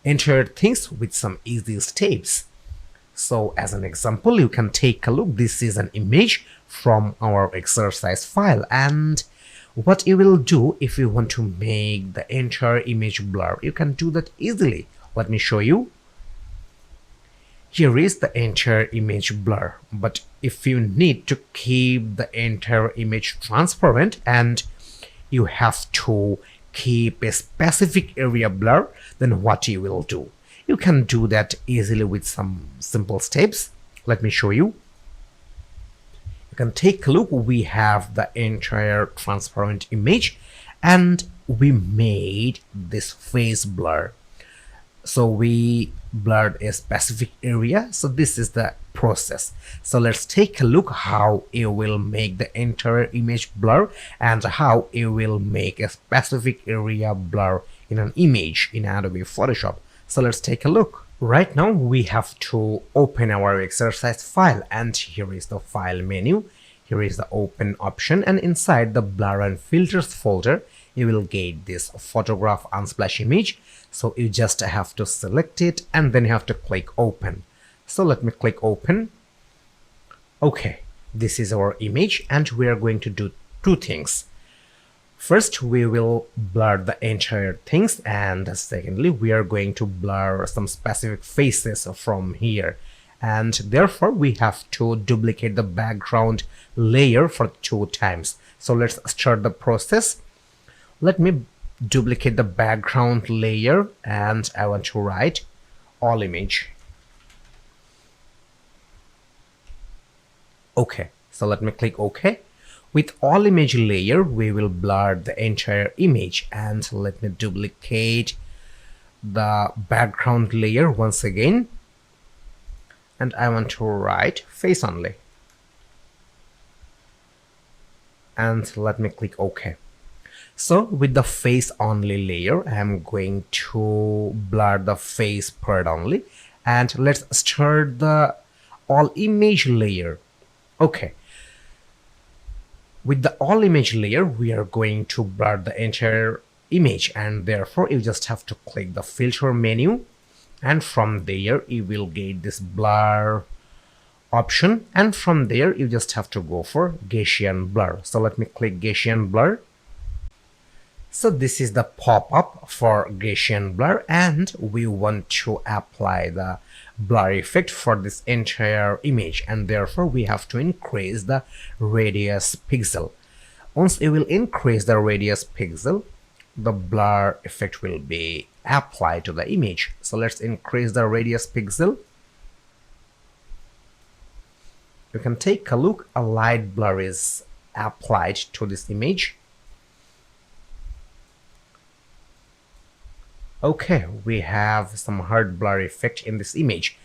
entire things with some easy steps. So as an example, you can take a look. This is an image from our exercise file, and what you will do if you want to make the entire image blur, you can do that easily. Let me show you. Here is the entire image blur, but if you need to keep the entire image transparent and you have to keep a specific area blur, then what you will do? You can do that easily with some simple steps. Let me show you. You can take a look. We have the entire transparent image and we made this face blur. So we blurred a specific area. So this is the process. So let's take a look how you will make the entire image blur and how you will make a specific area blur in an image in Adobe Photoshop. So let's take a look. Right now we have to open our exercise file, and here is the file menu. Here is the open option, and inside the blur and filters folder you will get this photograph unsplash image. So you just have to select it and then you have to click open. So let me click open. Okay, this is our image and we are going to do two things. First, we will blur the entire things, and secondly, we are going to blur some specific faces from here. And therefore, we have to duplicate the background layer for 2 times. So let's start the process. Let me duplicate the background layer, and I want to write all image. Okay, so let me click OK. With all image layer, we will blur the entire image, and let me duplicate the background layer once again, and I want to write face only, and let me click OK. So with the face only layer, I am going to blur the face part only, and let's start the all image layer. Okay. With the all image layer, we are going to blur the entire image, and therefore you just have to click the filter menu, and from there you will get this blur option, and from there you just have to go for Gaussian blur. So let me click Gaussian blur. So this is the pop-up for Gaussian blur, and we want to apply the blur effect for this entire image, and therefore we have to increase the radius pixel. Once you will increase the radius pixel, the blur effect will be applied to the image. So let's increase the radius pixel. You can take a look, a light blur is applied to this image. Okay, we have some hard blur effect in this image.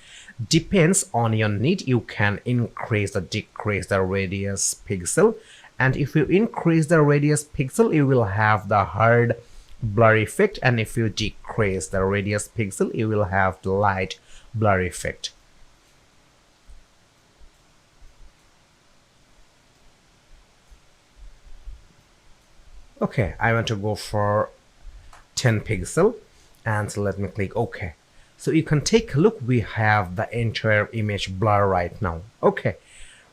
Depends on your need, you can increase or decrease the radius pixel, and if you increase the radius pixel you will have the hard blur effect, and if you decrease the radius pixel you will have the light blur effect. Okay, I want to go for 10 pixel, and let me click OK. So you can take a look, we have the entire image blur right now. Okay,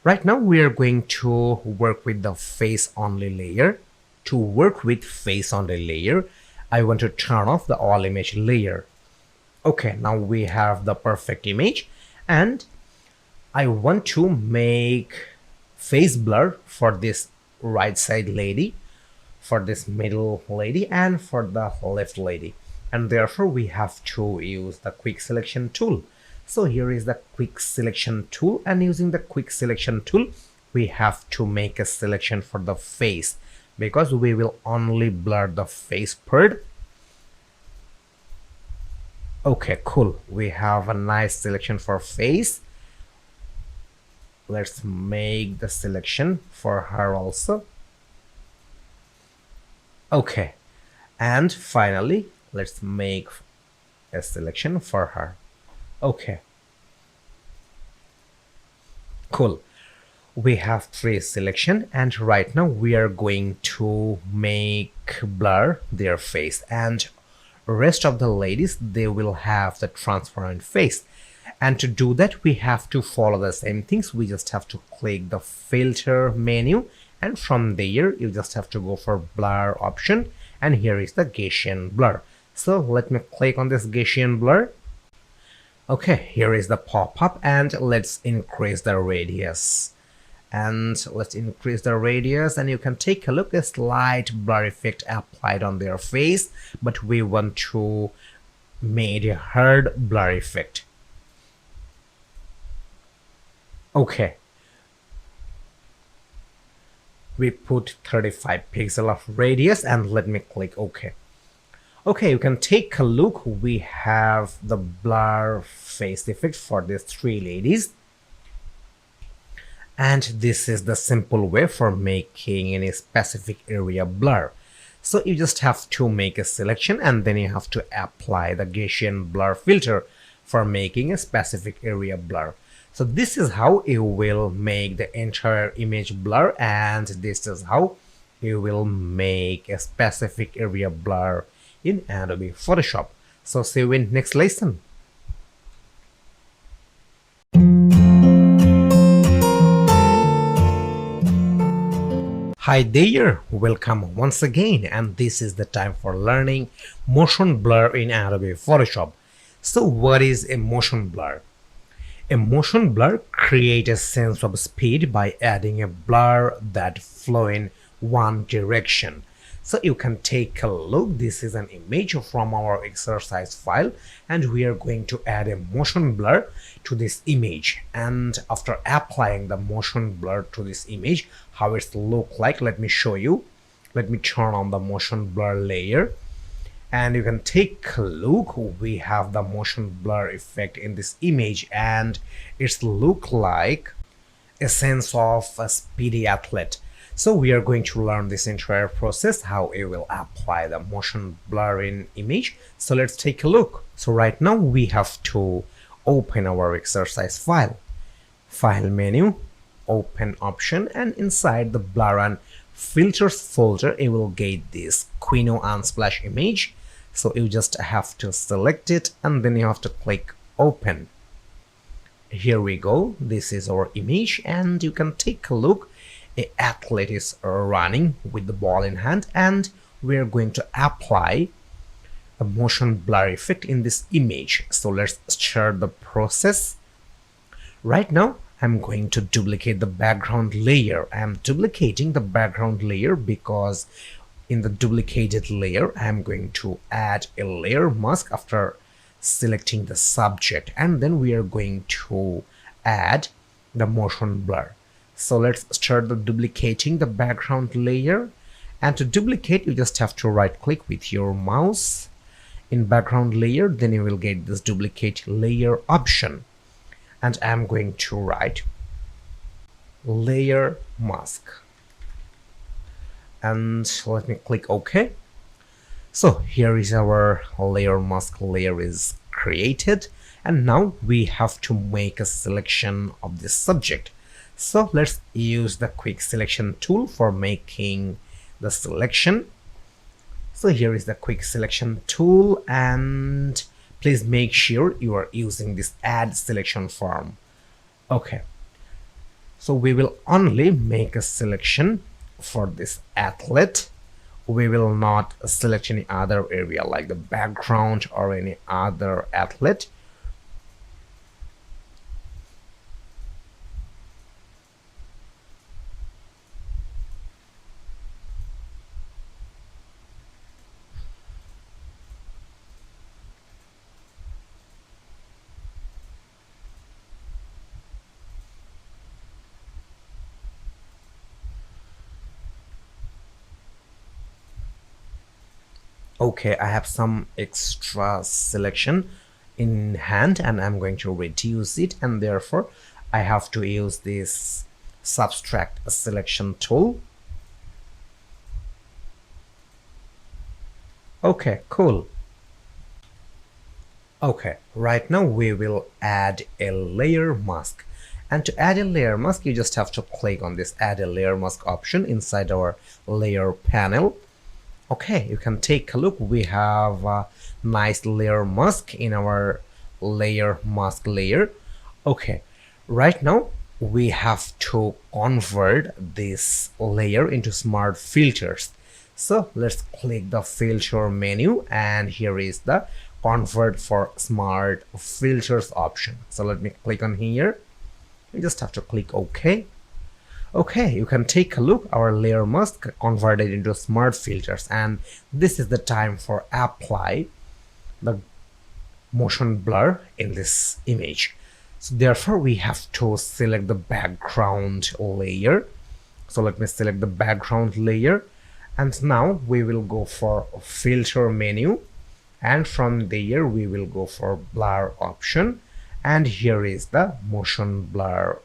right now we are going to work with the face only layer. To work with face only layer, I want to turn off the all image layer. Okay, now we have the perfect image, and I want to make face blur for this right side lady, for this middle lady, and for the left lady, and therefore we have to use the quick selection tool. So here is the quick selection tool, and using the quick selection tool we have to make a selection for the face, because we will only blur the face part. Okay, cool, we have a nice selection for face. Let's make the selection for her also. Okay, and finally let's make a selection for her. Okay, cool, we have 3 selection, and right now we are going to make blur their face, and rest of the ladies they will have the transparent face. And to do that we have to follow the same things. We just have to click the filter menu, and from there you just have to go for blur option, and here is the Gaussian blur. So let me click on this Gaussian blur. Okay, here is the pop-up, and let's increase the radius. And let's increase the radius, and you can take a look, a slight blur effect applied on their face, but we want to make a hard blur effect. Okay, we put 35 pixel of radius, and let me click OK. Okay, you can take a look, we have the blur face effect for these 3 ladies, and this is the simple way for making any specific area blur. So you just have to make a selection, and then you have to apply the Gaussian blur filter for making a specific area blur. So this is how you will make the entire image blur, and this is how you will make a specific area blur in Adobe Photoshop. So see you in next lesson. Hi there, welcome once again, and this is the time for learning motion blur in Adobe Photoshop. So what is a motion blur? A motion blur creates a sense of speed by adding a blur that flow in one direction. So you can take a look, this is an image from our exercise file, and we are going to add a motion blur to this image. And after applying the motion blur to this image, how it look like, let me show you. Let me turn on the motion blur layer, and you can take a look, we have the motion blur effect in this image, and it's look like a sense of a speedy athlete. So we are going to learn this entire process, how it will apply the motion blur in image. So let's take a look. So right now we have to open our exercise file, file menu, open option, and inside the blur and filters folder, you will get this Quino Unsplash image. So you just have to select it and then you have to click open. Here we go, this is our image, and you can take a look. An athlete is running with the ball in hand, and we're going to apply a motion blur effect in this image. So let's start the process. Right now I'm going to duplicate the background layer. I'm duplicating the background layer because in the duplicated layer I'm going to add a layer mask after selecting the subject, and then we are going to add the motion blur. So let's start the duplicating the background layer, and to duplicate you just have to right click with your mouse in background layer, then you will get this duplicate layer option, and I'm going to write layer mask, and let me click OK. So here is our layer mask. Layer is created, and now we have to make a selection of this subject. So let's use the quick selection tool for making the selection. So here is the quick selection tool, and please make sure you are using this add selection form. Okay, so we will only make a selection for this athlete. We will not select any other area like the background or any other athlete. Okay, I have some extra selection in hand and I'm going to reduce it, and therefore I have to use this subtract selection tool. Okay, cool. Okay, right now we will add a layer mask, and to add a layer mask you just have to click on this add a layer mask option inside our layer panel. Okay, you can take a look. We have a nice layer mask in our layer mask layer. Okay, right now we have to convert this layer into smart filters. So let's click the filter menu, and here is the convert for smart filters option. So let me click on here. You just have to click OK. Okay, you can take a look. Our layer mask converted into smart filters, and this is the time for apply the motion blur in this image. So therefore we have to select the background layer. So let me select the background layer, and now we will go for filter menu, and from there we will go for blur option, and here is the motion blur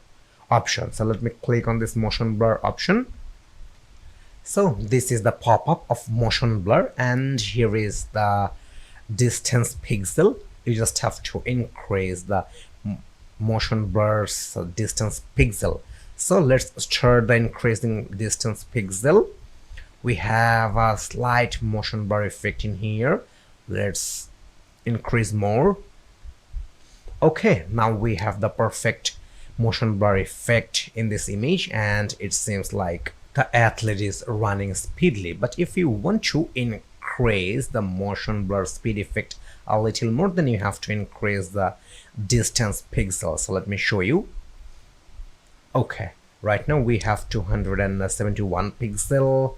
option. So let me click on this motion blur option. So this is the pop-up of motion blur, and here is the distance pixel. You just have to increase the motion blur's distance pixel. So let's start the increasing distance pixel. We have a slight motion blur effect in here. Let's increase more. Okay, now we have the perfect motion blur effect in this image, and it seems like the athlete is running speedily. But if you want to increase the motion blur speed effect a little more, then you have to increase the distance pixel. So let me show you. Okay, right now we have 271 pixel,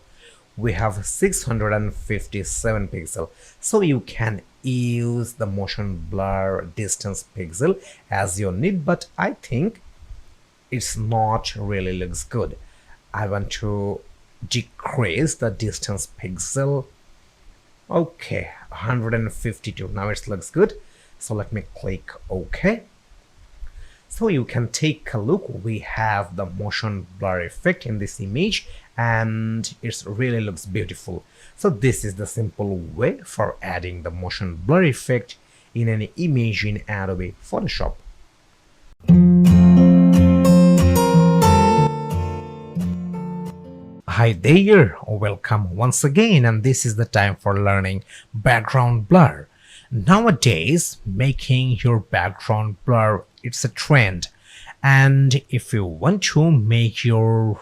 we have 657 pixel. So you can use the motion blur distance pixel as you need, but I think it's not really looks good. I want to decrease the distance pixel. Okay, 152. Now it looks good. So let me click OK. So you can take a look. We have the motion blur effect in this image, and it really looks beautiful. So this is the simple way for adding the motion blur effect in any image in Adobe Photoshop. Hi there, welcome once again, and this is the time for learning background blur. Nowadays, making your background blur, it's a trend. And if you want to make your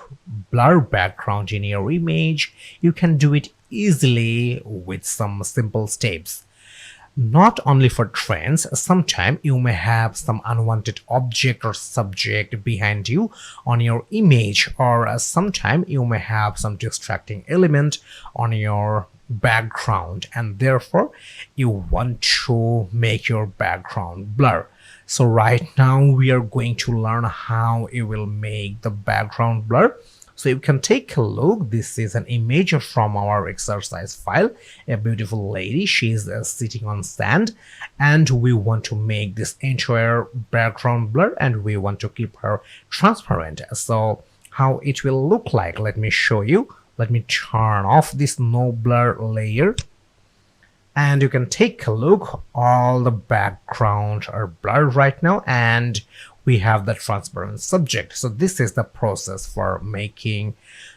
blur background in your image, you can do it easily with some simple steps. Not only for trends, sometimes you may have some unwanted object or subject behind you on your image, or sometimes you may have some distracting element on your background, and therefore you want to make your background blur. So right now we are going to learn how you will make the background blur. So you can take a look. This is an image from our exercise file. A beautiful lady, she is sitting on sand, and we want to make this entire background blur, and we want to keep her transparent. So how it will look like, let me show you. Let me turn off this no blur layer, and you can take a look. All the background are blurred right now, and we have the transparent subject. So this is the process for making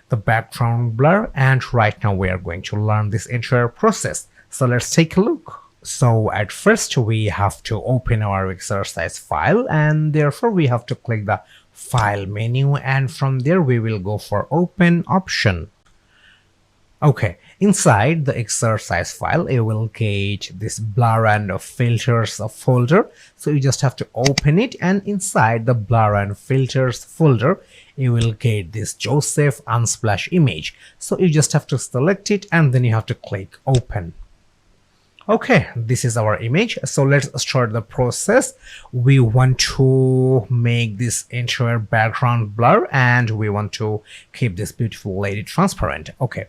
the background blur, and right now we are going to learn this entire process. So let's take a look. So at first we have to open our exercise file, and therefore we have to click the file menu, and from there we will go for open option. Okay, inside the exercise file, you will get this blur and filters folder. So you just have to open it, and inside the blur and filters folder, you will get this Joseph Unsplash image. So you just have to select it, and then you have to click open. Okay, this is our image. So let's start the process. We want to make this entire background blur, and we want to keep this beautiful lady transparent. Okay,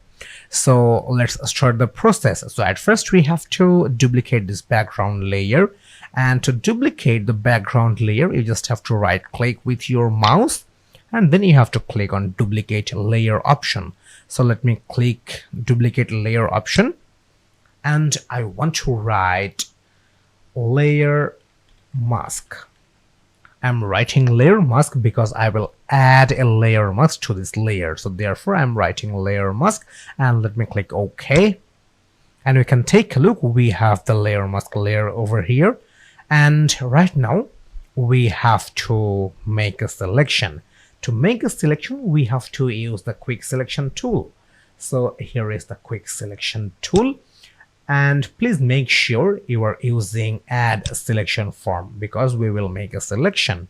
so let's start the process. So at first we have to duplicate this background layer, and to duplicate the background layer you just have to right click with your mouse, and then you have to click on duplicate layer option. So let me click duplicate layer option, and I want to write layer mask. I'm writing layer mask because I will add a layer mask to this layer. So therefore I'm writing layer mask, and let me click OK. And we can take a look. We have the layer mask layer over here. And right now we have to make a selection. To make a selection, we have to use the quick selection tool. So here is the quick selection tool. And please make sure you are using add selection form, because we will make a selection.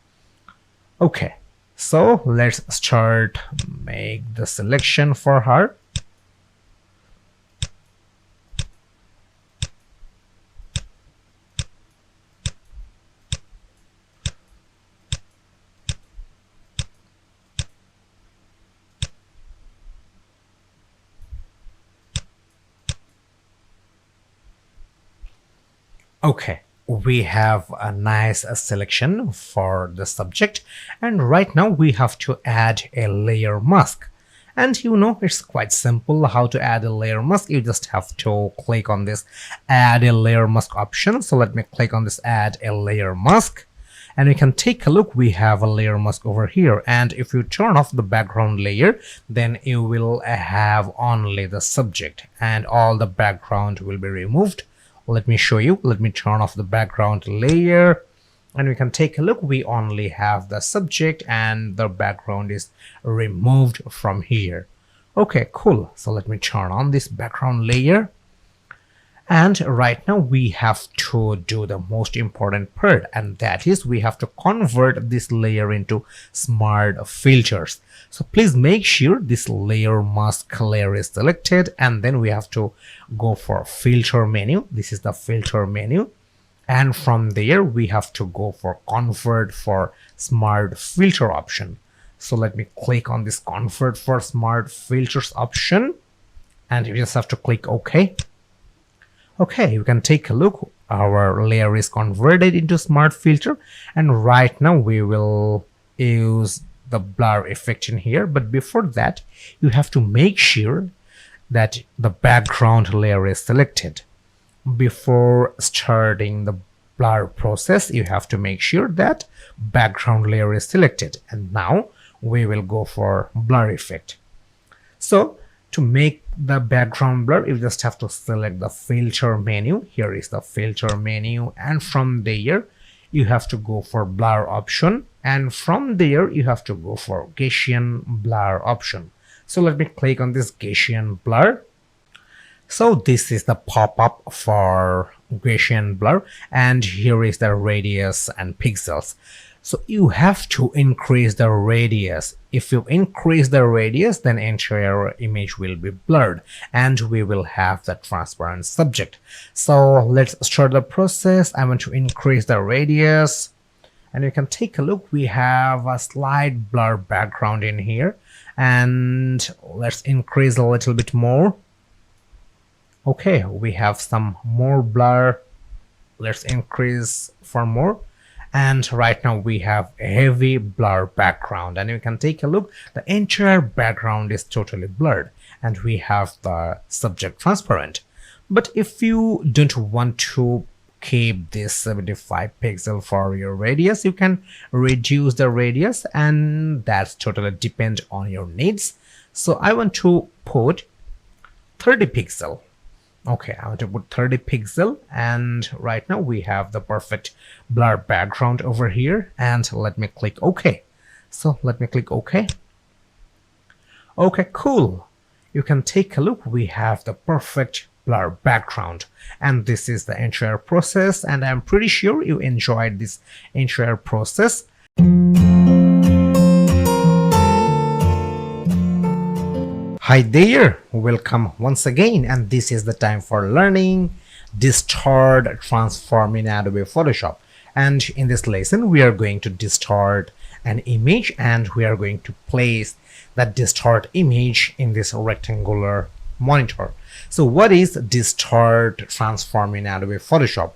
Okay, so let's start make the selection for her. Okay, we have a nice selection for the subject, and right now we have to add a layer mask. And you know, it's quite simple how to add a layer mask. You just have to click on this add a layer mask option. So let me click on this add a layer mask, and you can take a look. We have a layer mask over here, and if you turn off the background layer, then you will have only the subject, and all the background will be removed. Let me show you. Let me turn off the background layer, and we can take a look. We only have the subject, and the background is removed from here. Okay, cool. So let me turn on this background layer, and right now we have to do the most important part, and that is we have to convert this layer into smart filters. So please make sure this layer mask layer is selected, and then we have to go for filter menu. This is the filter menu, and from there we have to go for convert for smart filter option. So let me click on this convert for smart filters option, and you just have to click OK. Okay, you can take a look. Our layer is converted into smart filter, and right now we will use the blur effect in here. But before that, you have to make sure that the background layer is selected. Before starting the blur process, you have to make sure that background layer is selected. And now we will go for blur effect. So to make the background blur, you just have to select the filter menu. Here is the filter menu, and from there you have to go for blur option, and from there you have to go for Gaussian blur option. So let me click on this Gaussian blur. So this is the pop-up for Gaussian blur, and here is the radius and pixels. So you have to increase the radius. If you increase the radius, then entire image will be blurred and we will have the transparent subject. So let's start the process. I want to increase the radius, and you can take a look. We have a slight blur background in here, and let's increase a little bit more. Okay, we have some more blur. Let's increase for more. And right now we have a heavy blur background, and you can take a look. The entire background is totally blurred and we have the subject transparent. But if you don't want to keep this 75 pixel for your radius, you can reduce the radius, and that's totally depend on your needs. So I want to put 30 pixel. Okay, I want to put 30 pixel, and right now we have the perfect blur background over here, and let me click OK. So let me click OK. Okay, cool. You can take a look. We have the perfect blur background, and this is the entire process, and I'm pretty sure you enjoyed this entire process. Hi there, welcome once again, and this is the time for learning Distort transform in Adobe Photoshop. And in this lesson we are going to distort an image, and we are going to place that distort image in this rectangular monitor. So what is distort transform in Adobe Photoshop?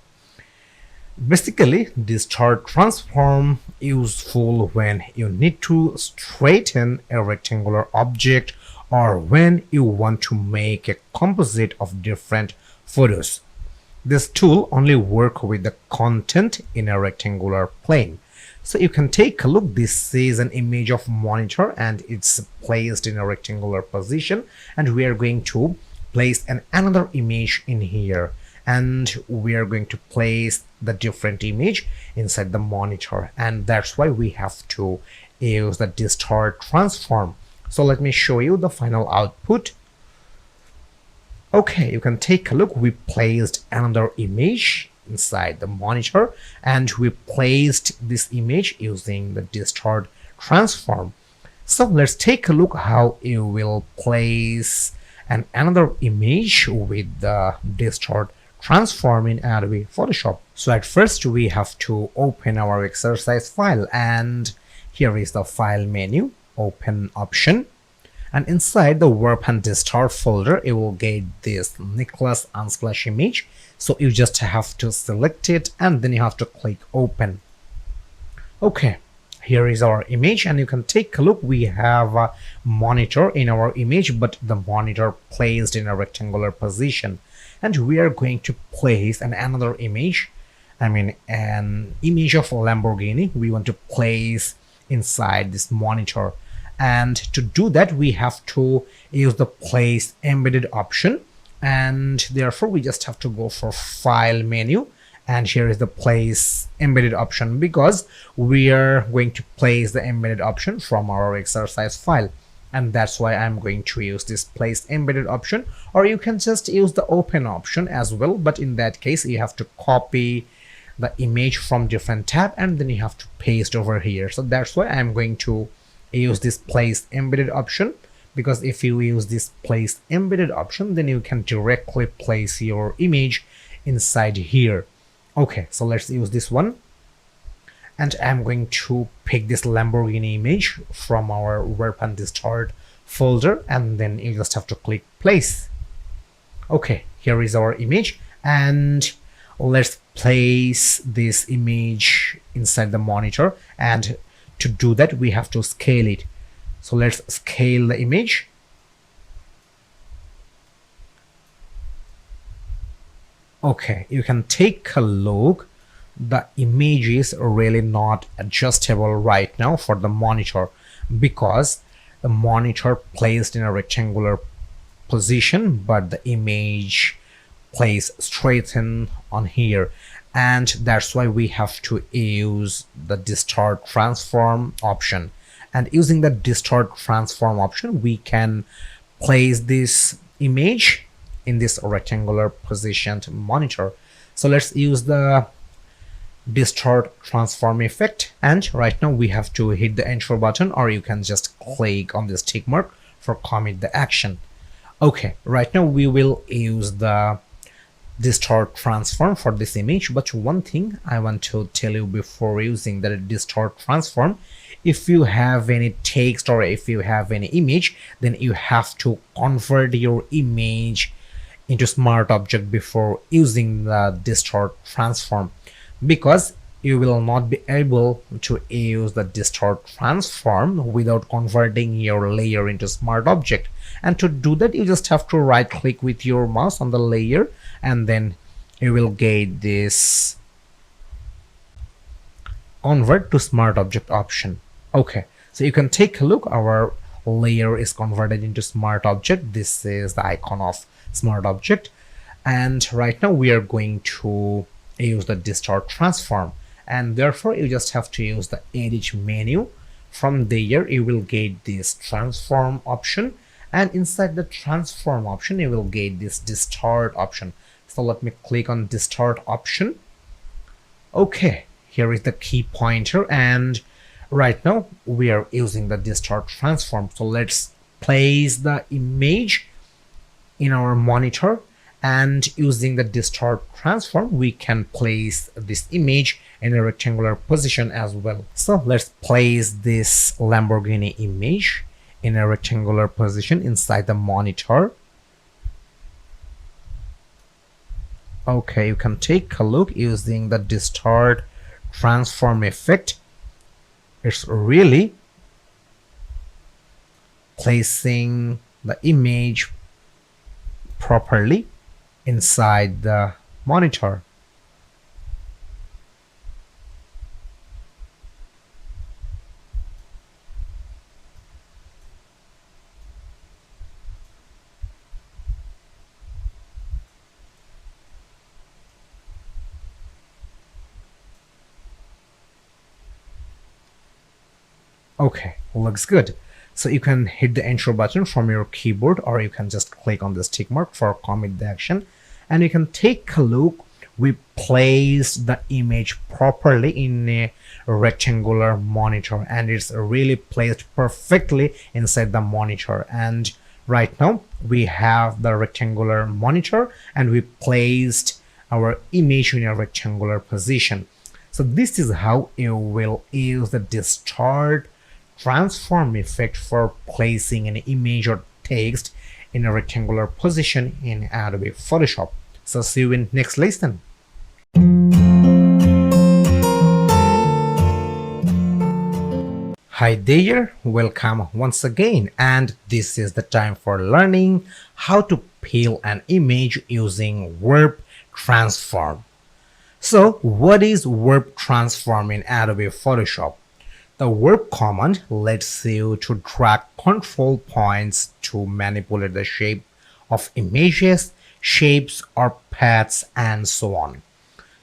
Basically, distort transform useful when you need to straighten a rectangular object, or when you want to make a composite of different photos. This tool only works with the content in a rectangular plane. So you can take a look. This is an image of monitor and it's placed in a rectangular position, and we are going to place another image in here, and we are going to place the different image inside the monitor, and that's why we have to use the distort transform. So let me show you the final output. Okay, you can take a look. We placed another image inside the monitor, and we placed this image using the distort transform. So let's take a look how you will place another image with the distort transform in Adobe Photoshop. So at first we have to open our exercise file, and here is the file menu, open option, and inside the warp and distort folder you will get this Nicholas Unsplash image. So you just have to select it, and then you have to click open. Okay, here is our image, and you can take a look. We have a monitor in our image, but the monitor placed in a rectangular position, and we are going to place another image. An image of a Lamborghini we want to place inside this monitor, and to do that we have to use the place embedded option, and therefore we just have to go for file menu, and here is the place embedded option, because we are going to place the embedded option from our exercise file, and that's why I'm going to use this place embedded option. Or you can just use the open option as well, but in that case you have to copy the image from different tab and then you have to paste over here. So that's why I'm going to use this place embedded option, because if you use this place embedded option then you can directly place your image inside here. Okay, so let's use this one, and I'm going to pick this Lamborghini image from our warp and distort folder, and then you just have to click place. Okay, here is our image, and let's place this image inside the monitor, and to do that we have to scale it. So let's scale the image. Okay, you can take a look. The image is really not adjustable right now for the monitor, because the monitor placed in a rectangular position, but the image placed straight in on here, and that's why we have to use the distort transform option. And using the distort transform option, we can place this image in this rectangular positioned monitor. So let's use the distort transform effect, and right now we have to hit the enter button, or you can just click on this tick mark for commit the action. Okay, right now we will use the distort transform for this image, but one thing I want to tell you before using the distort transform, if you have any text or if you have any image, then you have to convert your image into smart object before using the distort transform, because you will not be able to use the distort transform without converting your layer into smart object. And to do that, you just have to right click with your mouse on the layer, and then you will get this convert to smart object option. Okay, so you can take a look, our layer is converted into smart object. This is the icon of smart object, and right now we are going to use the distort transform, and therefore you just have to use the edit menu. From there you will get this transform option, and inside the transform option you will get this distort option. So let me click on distort option. Okay, here is the key pointer, and right now we are using the distort transform. So let's place the image in our monitor, and using the distort transform we can place this image in a rectangular position as well. So let's place this Lamborghini image in a rectangular position inside the monitor. Okay, you can take a look using the distort transform effect. It's really placing the image properly inside the monitor. Okay, looks good. So you can hit the enter button from your keyboard, or you can just click on this tick mark for commit the action, and you can take a look. We placed the image properly in a rectangular monitor, and it's really placed perfectly inside the monitor. And right now we have the rectangular monitor, and we placed our image in a rectangular position. So this is how you will use the distort transform effect for placing an image or text in a rectangular position in Adobe Photoshop. So see you in next lesson. Hi there, welcome once again, and this is the time for learning how to peel an image using warp transform. So what is warp transform in Adobe Photoshop? The warp command lets you to drag control points to manipulate the shape of images, shapes or paths and so on.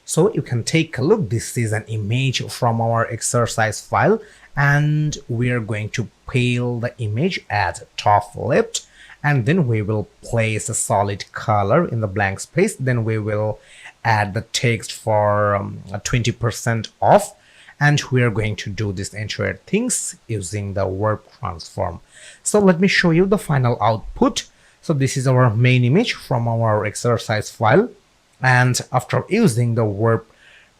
So you can take a look. This is an image from our exercise file, and we are going to peel the image at top left, and then we will place a solid color in the blank space. Then we will add the text for 20% off, and we are going to do this entire things using the warp transform. So let me show you the final output. So this is our main image from our exercise file, and after using the warp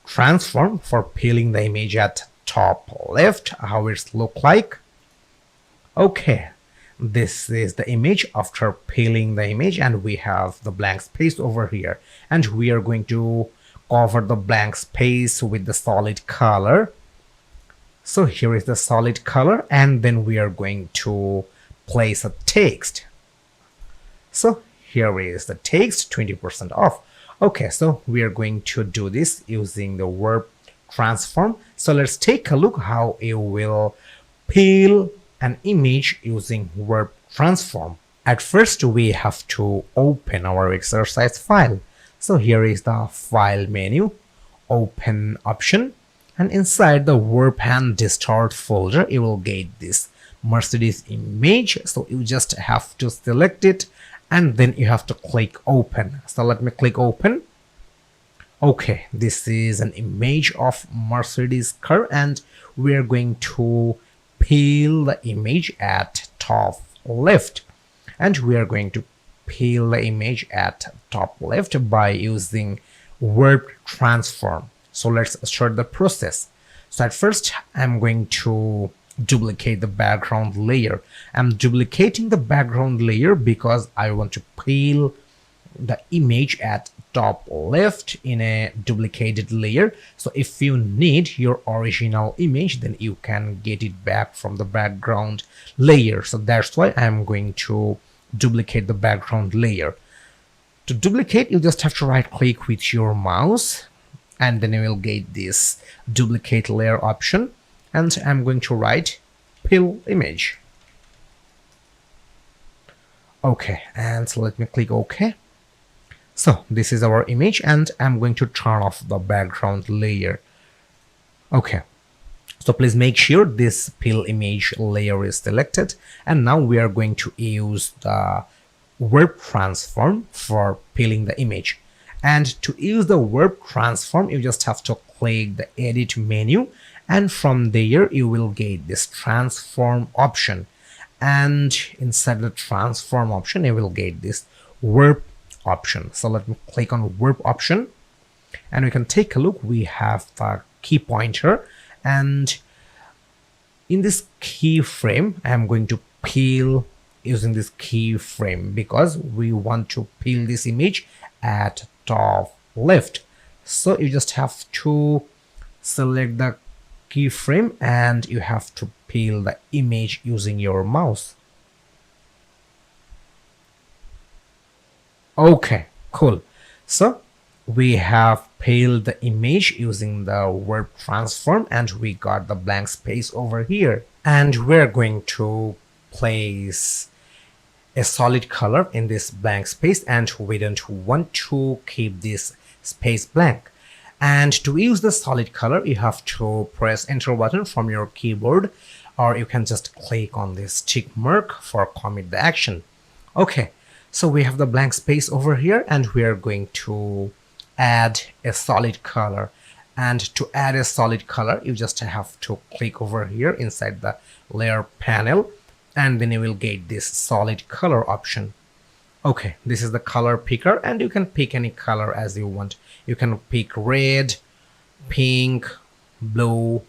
transform for peeling the image at top left, how it's look like. Okay, this is the image after peeling the image, and we have the blank space over here, and we are going to cover the blank space with the solid color. So here is the solid color, and then we are going to place a text. So here is the text, 20% off. Okay, so we are going to do this using the warp transform. So let's take a look how you will peel an image using warp transform. At first we have to open our exercise file. So here is the file menu, open option, and inside the warp and distort folder you will get this Mercedes image. So you just have to select it and then you have to click open. So let me click open. Okay, this is an image of Mercedes car and we are going to peel the image at top left, and we are going to peel the image at top left by using warp transform. So let's start the process. So at first I'm going to duplicate the background layer. I'm duplicating the background layer because I want to peel the image at top left in a duplicated layer. So if you need your original image, then you can get it back from the background layer. So that's why I'm going to duplicate the background layer. To duplicate, you just have to right click with your mouse and then you will get this duplicate layer option, and I'm going to write peel image. Okay, and so let me click OK. So this is our image and I'm going to turn off the background layer. Okay, so please make sure this peel image layer is selected, and now we are going to use the warp transform for peeling the image. And to use the warp transform, you just have to click the edit menu, and from there you will get this transform option, and inside the transform option you will get this warp option. So let me click on warp option and we can take a look. We have the key pointer, and in this keyframe I am going to peel using this keyframe because we want to peel this image at top left. So you just have to select the keyframe and you have to peel the image using your mouse. Okay, cool. So we have peeled the image using the warp transform and we got the blank space over here, and we're going to place a solid color in this blank space, and we don't want to keep this space blank. And to use the solid color you have to press enter button from your keyboard, or you can just click on this tick mark for commit the action. Okay, so we have the blank space over here and we are going to add a solid color. And to add a solid color you just have to click over here inside the layer panel, and then you will get this solid color option. Okay, this is the color picker and you can pick any color as you want. You can pick red, pink, blue,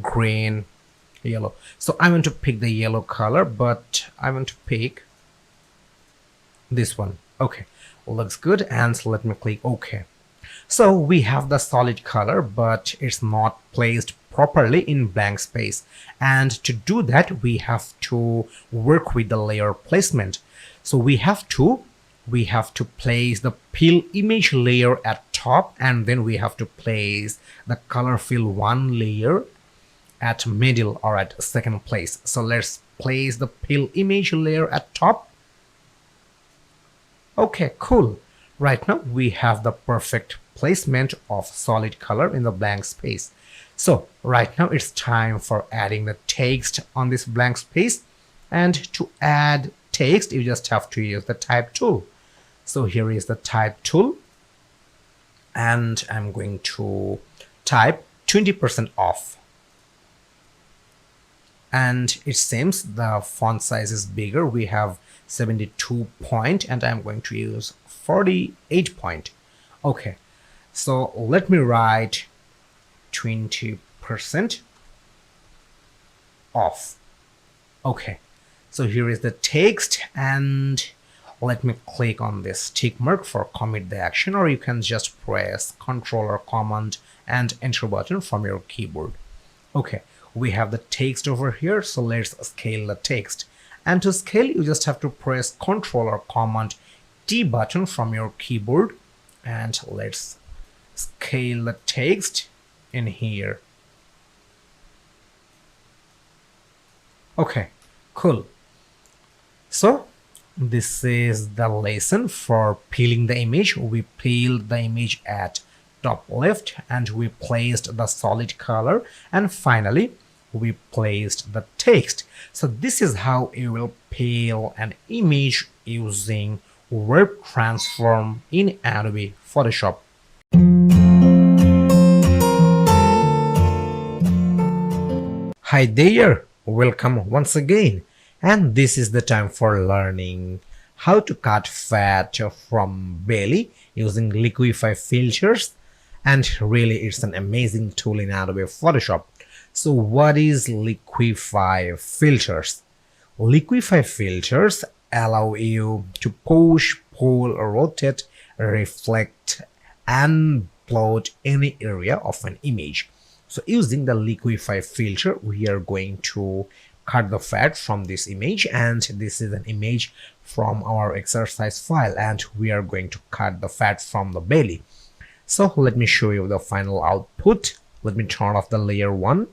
green, yellow. So I want to pick the yellow color, but I want to pick this one. Okay, looks good, and so let me click OK. So we have the solid color, but it's not placed properly in blank space, and to do that we have to work with the layer placement. So we have to place the peel image layer at top, and then we have to place the color fill 1 layer at middle or at second place. So let's place the peel image layer at top. Okay, cool. Right now we have the perfect placement of solid color in the blank space. So right now it's time for adding the text on this blank space, and to add text you just have to use the type tool. So here is the type tool, and I'm going to type 20% off, and it seems the font size is bigger. We have 72 point and I'm going to use 48 point. Okay, so let me write 20% off. Okay, so here is the text, and let me click on this tick mark for commit the action, or you can just press Ctrl or Command and enter button from your keyboard. Okay, we have the text over here, so let's scale the text. And to scale you just have to press Ctrl or Command T button from your keyboard, and let's scale the text in here. Okay, cool. So this is the lesson for peeling the image. We peeled the image at top left and we placed the solid color, and finally we placed the text. So this is how you will peel an image using Warp Transform in Adobe Photoshop. Hi there, welcome once again, and this is the time for learning how to cut fat from belly using liquify filters, and really it's an amazing tool in Adobe Photoshop. So what is liquify filters? Liquify filters allow you to push, pull, rotate, reflect, and blot any area of an image. So using the liquify filter, we are going to cut the fat from this image, and this is an image from our exercise file, and we are going to cut the fat from the belly. So let me show you the final output. Let me turn off the layer 1.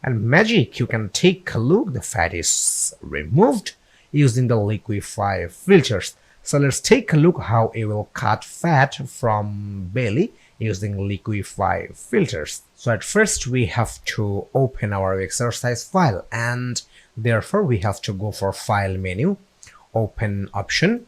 And magic, you can take a look, the fat is removed using the liquify filters. So let's take a look how it will cut fat from belly using liquify filters. So at first we have to open our exercise file, and therefore we have to go for file menu, open option,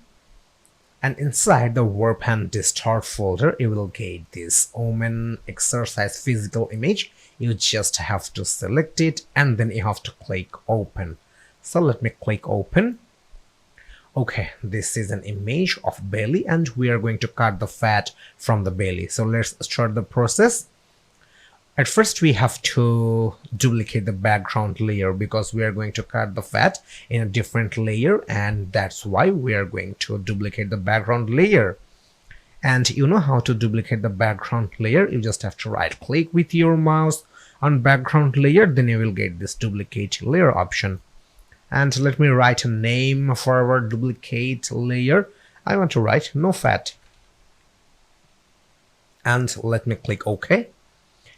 and inside the warp and distort folder you will get this Omen exercise physical image. You just have to select it and then you have to click open. So let me click open. Okay, this is an image of belly and we are going to cut the fat from the belly. So let's start the process. At first we have to duplicate the background layer because we are going to cut the fat in a different layer, and that's why we are going to duplicate the background layer. And you know how to duplicate the background layer. You just have to right click with your mouse on background layer, then you will get this duplicate layer option. And let me write a name for our duplicate layer. I want to write no fat, and let me click OK.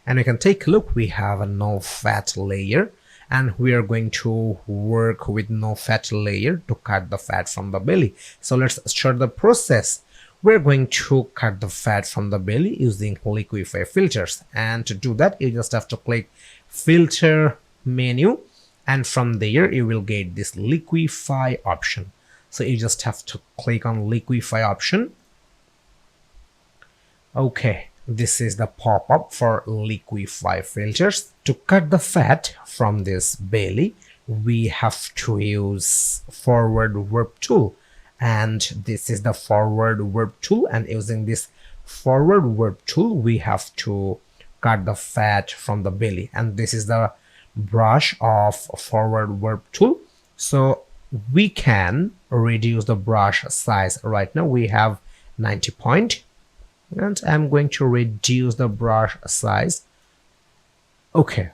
And we can take a look, we have a no fat layer, and we are going to work with no fat layer to cut the fat from the belly. So let's start the process. We're going to cut the fat from the belly using liquify filters, and to do that you just have to click filter menu, and from there you will get this liquify option. So you just have to click on liquify option. Okay, this is the pop-up for liquify filters. To cut the fat from this belly we have to use forward warp tool, and this is the forward warp tool, and using this forward warp tool we have to cut the fat from the belly, and this is the brush of forward warp tool. So we can reduce the brush size. Right now we have 90 point, and I'm going to reduce the brush size. Okay,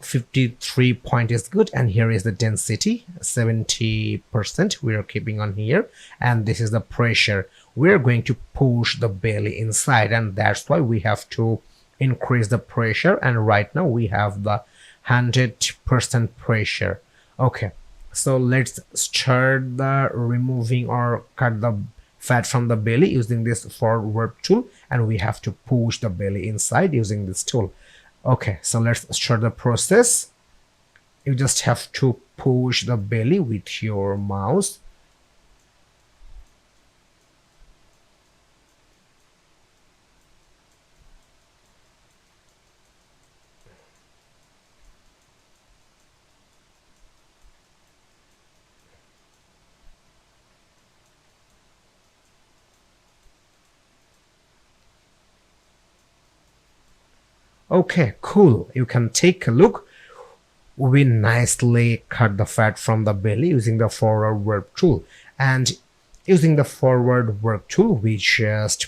53 point is good, and here is the density 70% we are keeping on here, and this is the pressure. We're going to push the belly inside, and that's why we have to increase the pressure, and right now we have the 100% pressure. Okay, so let's start the removing or cut the fat from the belly using this forward warp tool, and we have to push the belly inside using this tool. Okay, so let's start the process. You just have to push the belly with your mouse. Okay, cool. You can take a look. We nicely cut the fat from the belly using the forward warp tool, and using the forward warp tool we just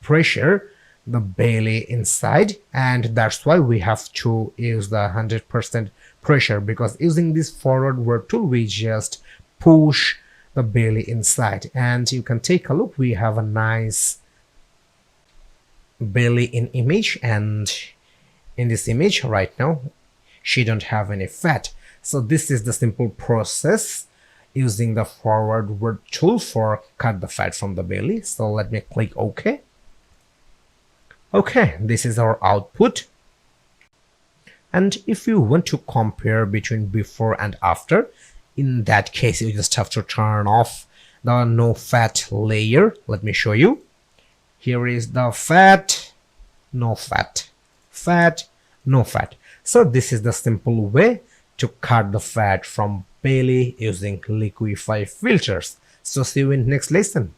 pressure the belly inside, and that's why we have to use the 100% pressure, because using this forward warp tool we just push the belly inside. And you can take a look, we have a nice belly in image, and in this image right now she don't have any fat. So this is the simple process using the forward word tool for cut the fat from the belly. So let me click OK. Okay, this is our output. And if you want to compare between before and after, in that case you just have to turn off the no fat layer. Let me show you. Here is the fat, no fat, fat, no fat. So this is the simple way to cut the fat from belly using liquify filters. So see you in next lesson.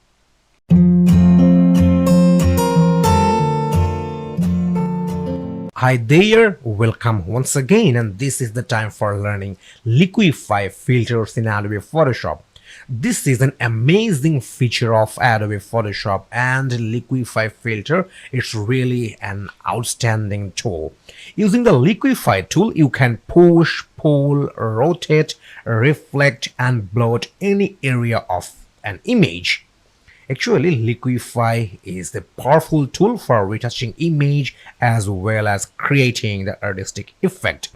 Hi there, welcome once again, and this is the time for learning liquify filters in Adobe Photoshop. This is an amazing feature of Adobe Photoshop, and liquify filter is really an outstanding tool. Using the liquify tool, you can push, pull, rotate, reflect and blot any area of an image. Actually, liquify is a powerful tool for retouching image as well as creating the artistic effect.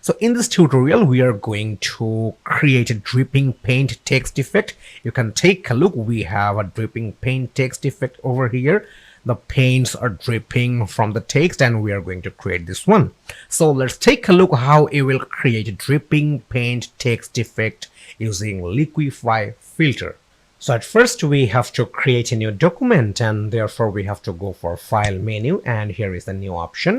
So in this tutorial, we are going to create a dripping paint text effect. You can take a look. We have a dripping paint text effect over here. The paints are dripping from the text and we are going to create this one. So let's take a look how you will create a dripping paint text effect using liquify filter. So at first we have to create a new document, and therefore we have to go for file menu, and here is the new option.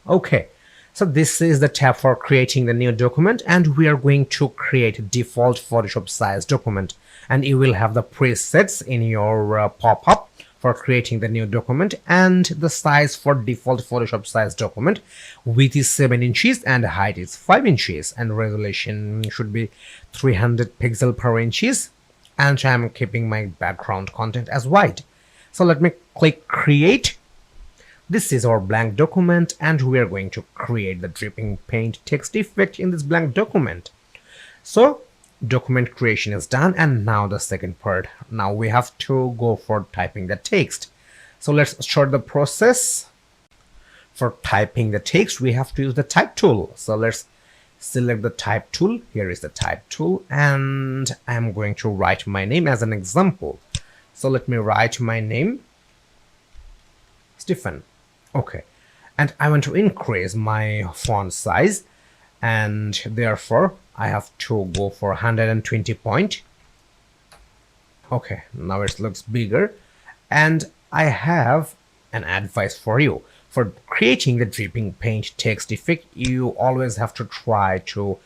Okay, so this is the tab for creating the new document, and we are going to create a default Photoshop size document, and you will have the presets in your pop-up for creating the new document. And the size for default Photoshop size document, width is 7 inches and height is 5 inches, and resolution should be 300 pixel per inches. And I'm keeping my background content as white. So let me click create. This is our blank document, and we are going to create the dripping paint text effect in this blank document. So document creation is done, and now the second part. Now we have to go for typing the text. So let's start the process. For typing the text, we have to use the type tool. So let's select the type tool. Here is the type tool, and I'm going to write my name as an example. So let me write my name, Stephen. Okay, and I want to increase my font size, and therefore I have to go for 120 point. Okay, now it looks bigger, and I have an advice for you. For creating the dripping paint text effect, you always have to try to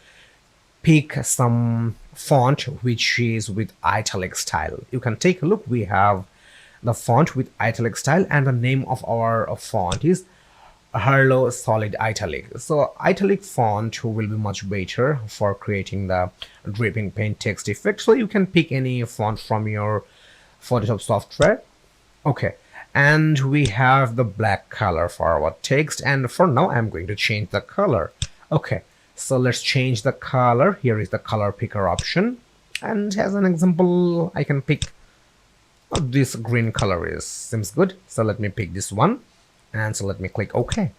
pick some font which is with italic style. You can take a look. We have the font with italic style, and the name of our font is Hello Solid Italic. So italic font will be much better for creating the dripping paint text effect. So you can pick any font from your Photoshop software. Okay. And we have the black color for our text, and for now I'm going to change the color. Okay, so let's change the color. Here is the color picker option, and as an example I can pick this green color seems good, so let me pick this one, and so let me click OK.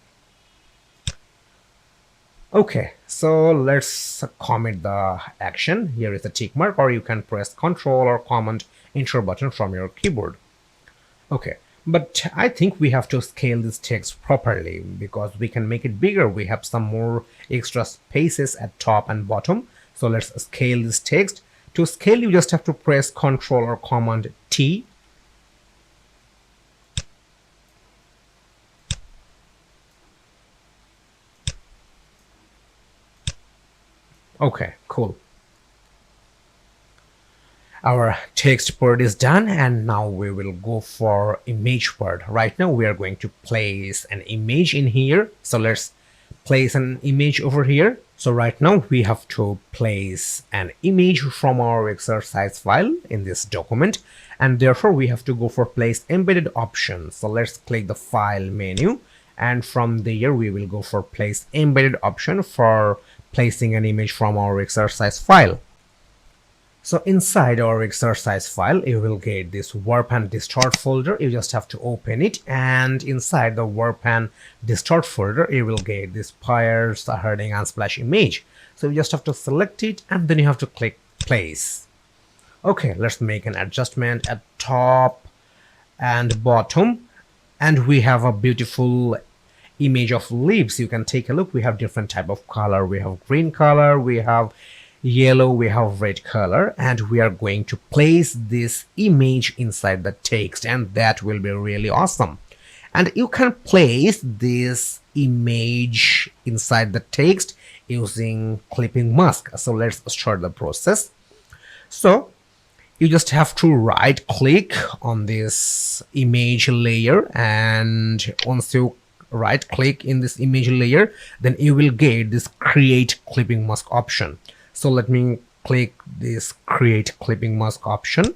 Okay, so let's commit the action. Here is the tick mark, or you can press Ctrl or Command Enter button from your keyboard. Okay, but I think we have to scale this text properly because we can make it bigger. We have some more extra spaces at top and bottom. So let's scale this text. To scale, you just have to press Ctrl or Command T. Okay, cool. Our text part is done, and now we will go for image part. Right now we are going to place an image in here. So let's place an image over here. So right now we have to place an image from our exercise file in this document, and therefore we have to go for place embedded option. So let's click the file menu, and from there we will go for place embedded option for placing an image from our exercise file. So inside our exercise file, you will get this warp and distort folder. You just have to open it, and inside the warp and distort folder, you will get this Pierce, the herding and splash image. So you just have to select it, and then you have to click place. Okay, let's make an adjustment at top and bottom, and we have a beautiful image of leaves. You can take a look. We have different type of color. We have green color, we have yellow, we have red color, and we are going to place this image inside the text, and that will be really awesome. And you can place this image inside the text using clipping mask. So let's start the process. So you just have to right click on this image layer, and once you right click in this image layer, then you will get this create clipping mask option. So let me click this create clipping mask option,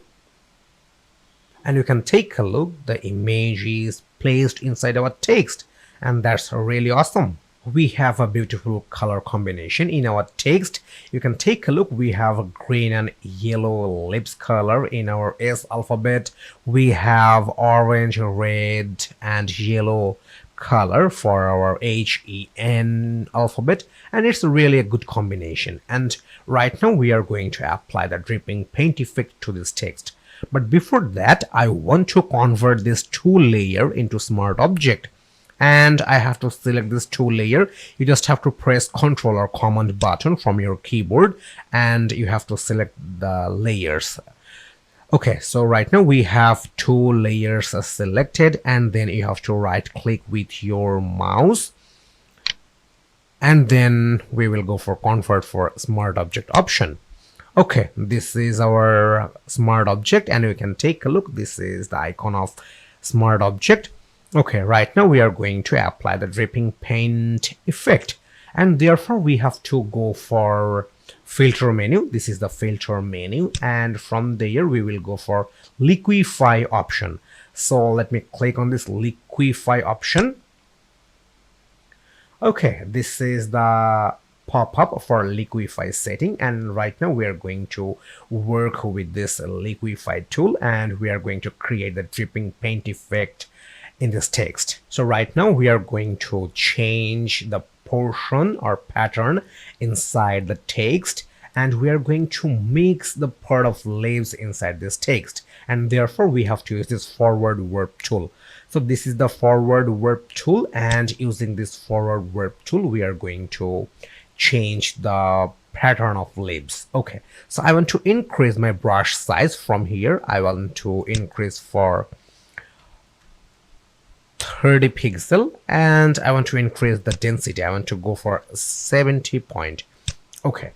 and you can take a look. The image is placed inside our text, and that's really awesome. We have a beautiful color combination in our text. You can take a look. We have a green and yellow lips color in our S alphabet. We have orange, red, and yellow color for our HEN alphabet, and it's really a good combination. And right now we are going to apply the dripping paint effect to this text. But before that, I want to convert this tool layer into smart object, and I have to select this tool layer. You just have to press Ctrl or Command button from your keyboard, and you have to select the layers. Okay, so right now we have two layers selected, and then you have to right click with your mouse, and then we will go for convert for smart object option. Okay, this is our smart object, and we can take a look. This is the icon of smart object. Okay, right now we are going to apply the dripping paint effect, and therefore we have to go for filter menu. This is the filter menu, and from there we will go for liquify option. So let me click on this liquify option. Okay, this is the pop-up for liquify setting, and right now we are going to work with this liquify tool, and we are going to create the dripping paint effect in this text. So right now we are going to change the portion or pattern inside the text, and we are going to mix the part of leaves inside this text, and therefore we have to use this forward warp tool. So this is the forward warp tool, and using this forward warp tool we are going to change the pattern of leaves. Okay, so I want to increase my brush size. From here I want to increase for 30 pixel, and I want to increase the density. I want to go for 70 point. Okay,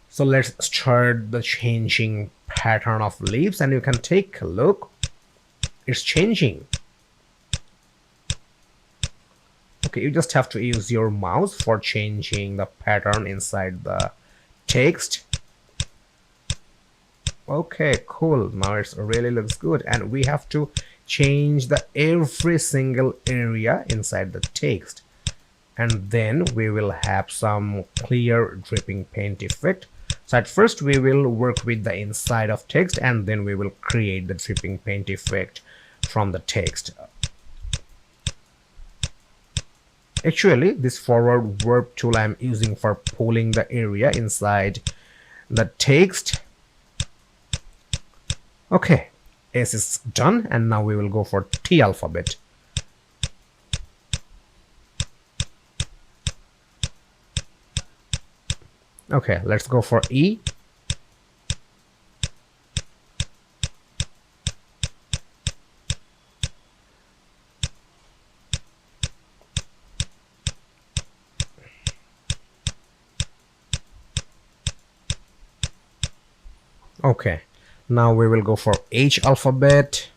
so let's start the changing pattern of leaves, and you can take a look. It's changing. Okay, you just have to use your mouse for changing the pattern inside the text. Okay, cool. Now it really looks good, and we have to change the every single area inside the text, and then we will have some clear dripping paint effect. So at first we will work with the inside of text, and then we will create the dripping paint effect from the text. Actually, this forward warp tool I'm using for pulling the area inside the text. Okay, S is done, and now we will go for T alphabet. Okay, let's go for E. Okay, now we will go for H alphabet.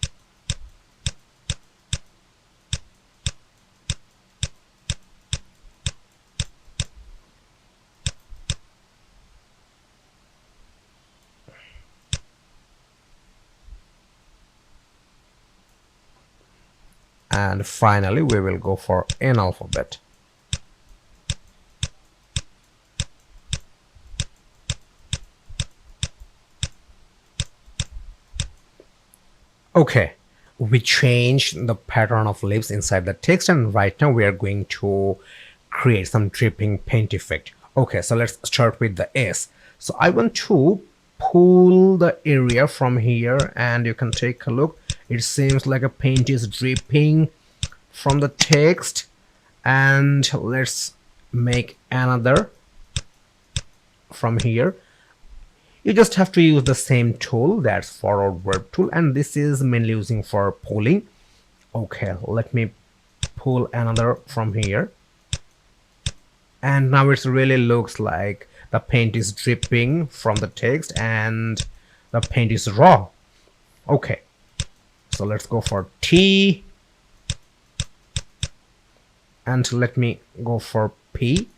And finally we will go for N alphabet. Okay, we changed the pattern of lips inside the text, and right now we are going to create some dripping paint effect. Okay, so let's start with the S. So I want to pull the area from here, and you can take a look. It seems like a paint is dripping from the text, and let's make another from here. You just have to use the same tool, that's forward verb tool, and this is mainly using for pulling. Okay, let me pull another from here, and now it really looks like the paint is dripping from the text and the paint is raw. Okay, so let's go for T, and let me go for P.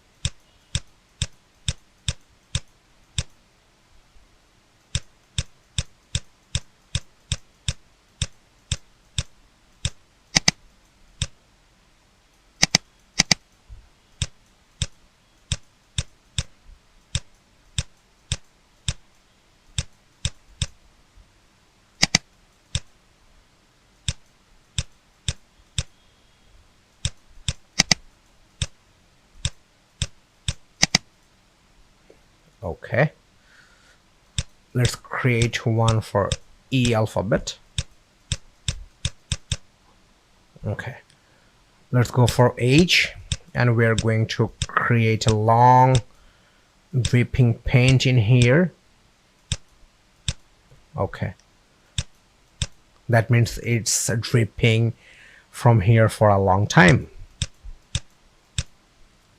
Okay, let's create one for E alphabet. Okay, let's go for H, and we're going to create a long dripping paint in here. Okay, that means it's dripping from here for a long time.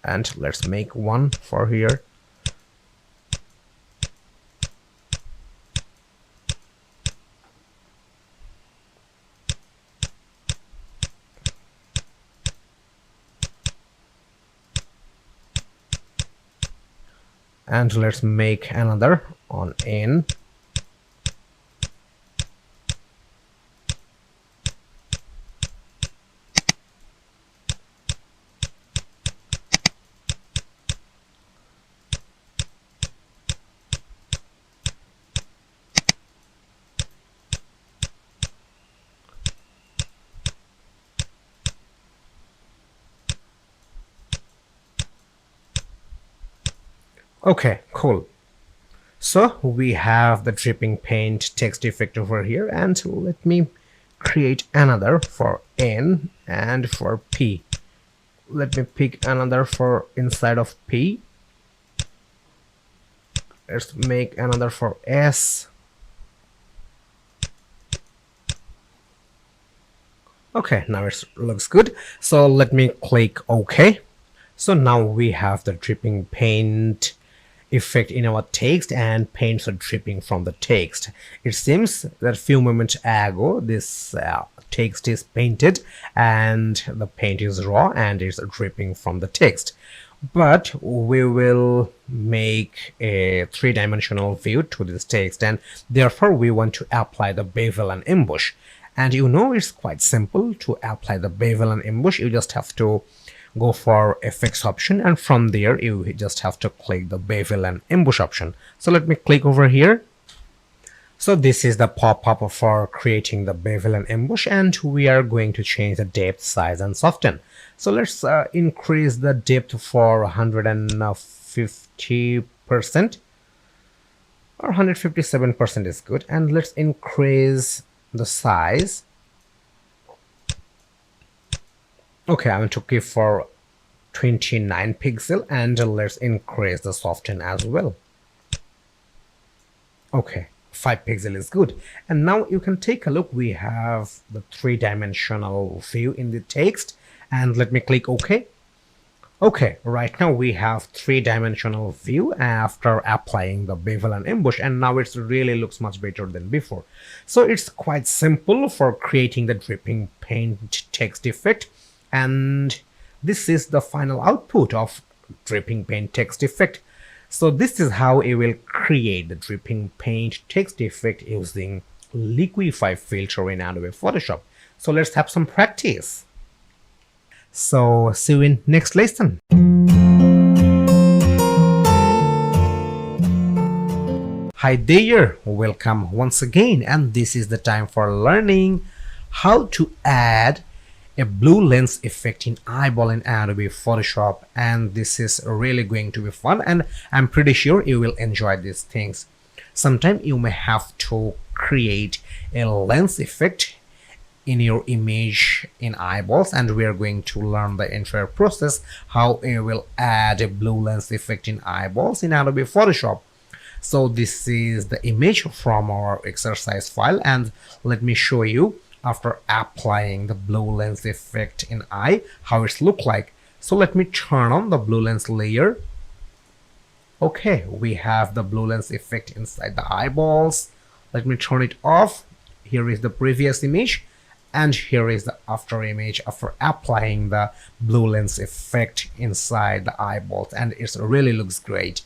And let's make one for here. And let's make another on N. Okay, cool. So we have the dripping paint text effect over here, and let me create another for N and for P. Let me pick another for inside of P. Let's make another for S. Okay, now it looks good. So let me click OK. So now we have the dripping paint effect in our text, and paints are dripping from the text. It seems that a few moments ago this text is painted and the paint is raw and it's dripping from the text. But we will make a three-dimensional view to this text, and therefore we want to apply the bevel and emboss. And you know, it's quite simple to apply the bevel and emboss. You just have to go for effects option, and from there you just have to click the bevel and emboss option. So let me click over here. So this is the pop-up for creating the bevel and emboss, and we are going to change the depth, size, and soften. So let's increase the depth for 150% or 157% is good, and let's increase the size. Okay, I'm going to give for 29 pixel, and let's increase the soften as well. Okay, 5 pixel is good. And now you can take a look. We have the three-dimensional view in the text, and let me click OK. Okay, right now we have three-dimensional view after applying the bevel and emboss, and now it really looks much better than before. So it's quite simple for creating the dripping paint text effect, and this is the final output of dripping paint text effect. So this is how you will create the dripping paint text effect using liquify filter in Adobe Photoshop. So let's have some practice. So see you in next lesson. Hi there, welcome once again, and this is the time for learning how to add a blue lens effect in eyeball in Adobe Photoshop, and this is really going to be fun, and I'm pretty sure you will enjoy these things. Sometimes you may have to create a lens effect in your image in eyeballs, and we are going to learn the entire process how you will add a blue lens effect in eyeballs in Adobe Photoshop. So this is the image from our exercise file, and let me show you after applying the blue lens effect in eye how it's look like. So let me turn on the blue lens layer. Okay, we have the blue lens effect inside the eyeballs. Let me turn it off. Here is the previous image, and here is the after image after applying the blue lens effect inside the eyeballs, and it really looks great.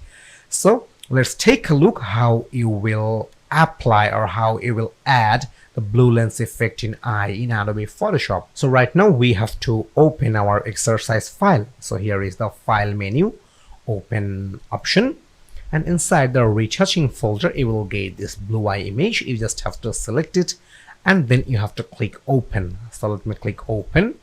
So let's take a look how you will apply or how you will add the blue lens effect in eye in Adobe Photoshop. So right now we have to open our exercise file. So here is the file menu, open option, and inside the retouching folder you will get this blue eye image. You just have to select it and then you have to click open. So let me click open.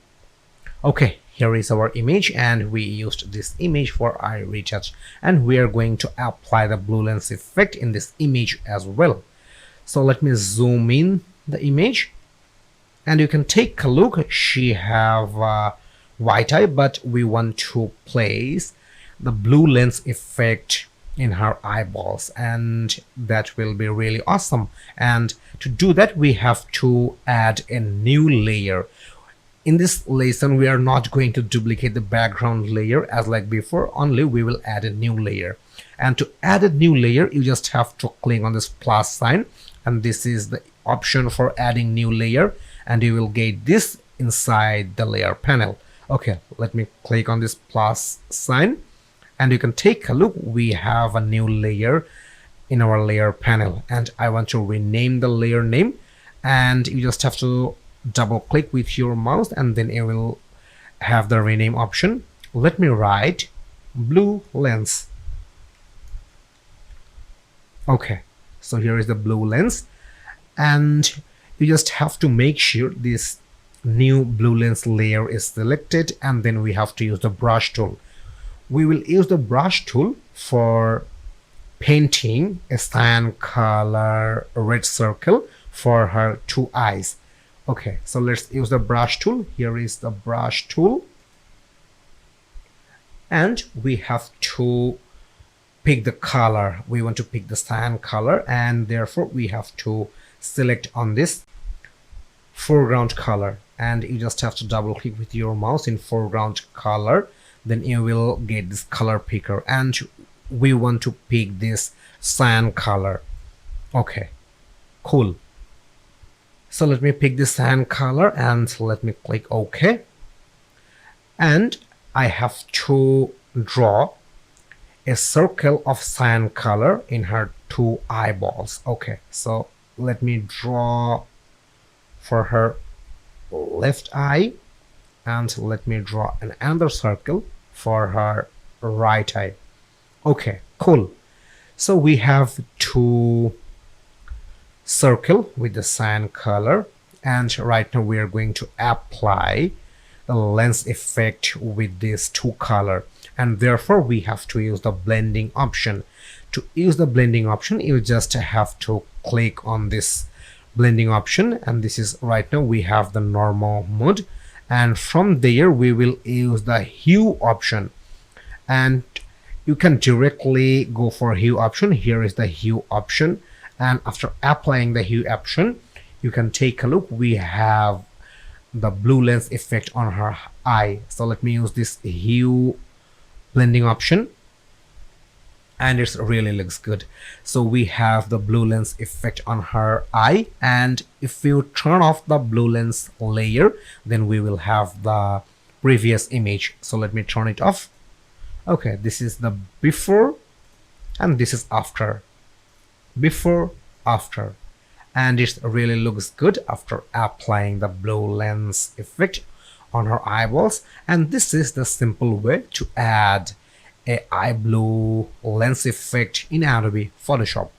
Okay, here is our image, and we used this image for eye retouch, and we are going to apply the blue lens effect in this image as well. So let me zoom in the image, and you can take a look. She have white eye, but we want to place the blue lens effect in her eyeballs, and that will be really awesome. And to do that we have to add a new layer. In this lesson we are not going to duplicate the background layer as like before, only we will add a new layer. And to add a new layer you just have to click on this plus sign, and this is the option for adding new layer, and you will get this inside the layer panel. Okay, let me click on this plus sign, and you can take a look. We have a new layer in our layer panel, and I want to rename the layer name, and you just have to double click with your mouse and then you will have the rename option. Let me write blue lens. Okay, so here is the blue lens, and you just have to make sure this new blue lens layer is selected, and then we have to use the brush tool. We will use the brush tool for painting a cyan color red circle for her two eyes. Okay, so let's use the brush tool. Here is the brush tool, and we have to pick the color. We want to pick the cyan color, and therefore we have to select on this foreground color, and you just have to double click with your mouse in foreground color, then you will get this color picker, and we want to pick this cyan color. Okay, cool. So let me pick this cyan color and let me click OK. And I have to draw a circle of cyan color in her two eyeballs. Okay, so let me draw for her left eye, and let me draw another circle for her right eye. Okay, cool. So we have two circle with the cyan color, and right now we are going to apply the lens effect with these two color, and therefore we have to use the blending option. To use the blending option you just have to click on this blending option, and this is right now we have the normal mode, and from there we will use the hue option, and you can directly go for hue option. Here is the hue option, and after applying the hue option you can take a look. We have the blue lens effect on her eye. So let me use this hue blending option, and it really looks good. So we have the blue lens effect on her eye, and if you turn off the blue lens layer then we will have the previous image. So let me turn it off. Okay, this is the before and this is after. Before, after, and it really looks good after applying the blue lens effect on her eyeballs. And this is the simple way to add a eye blue lens effect in Adobe Photoshop.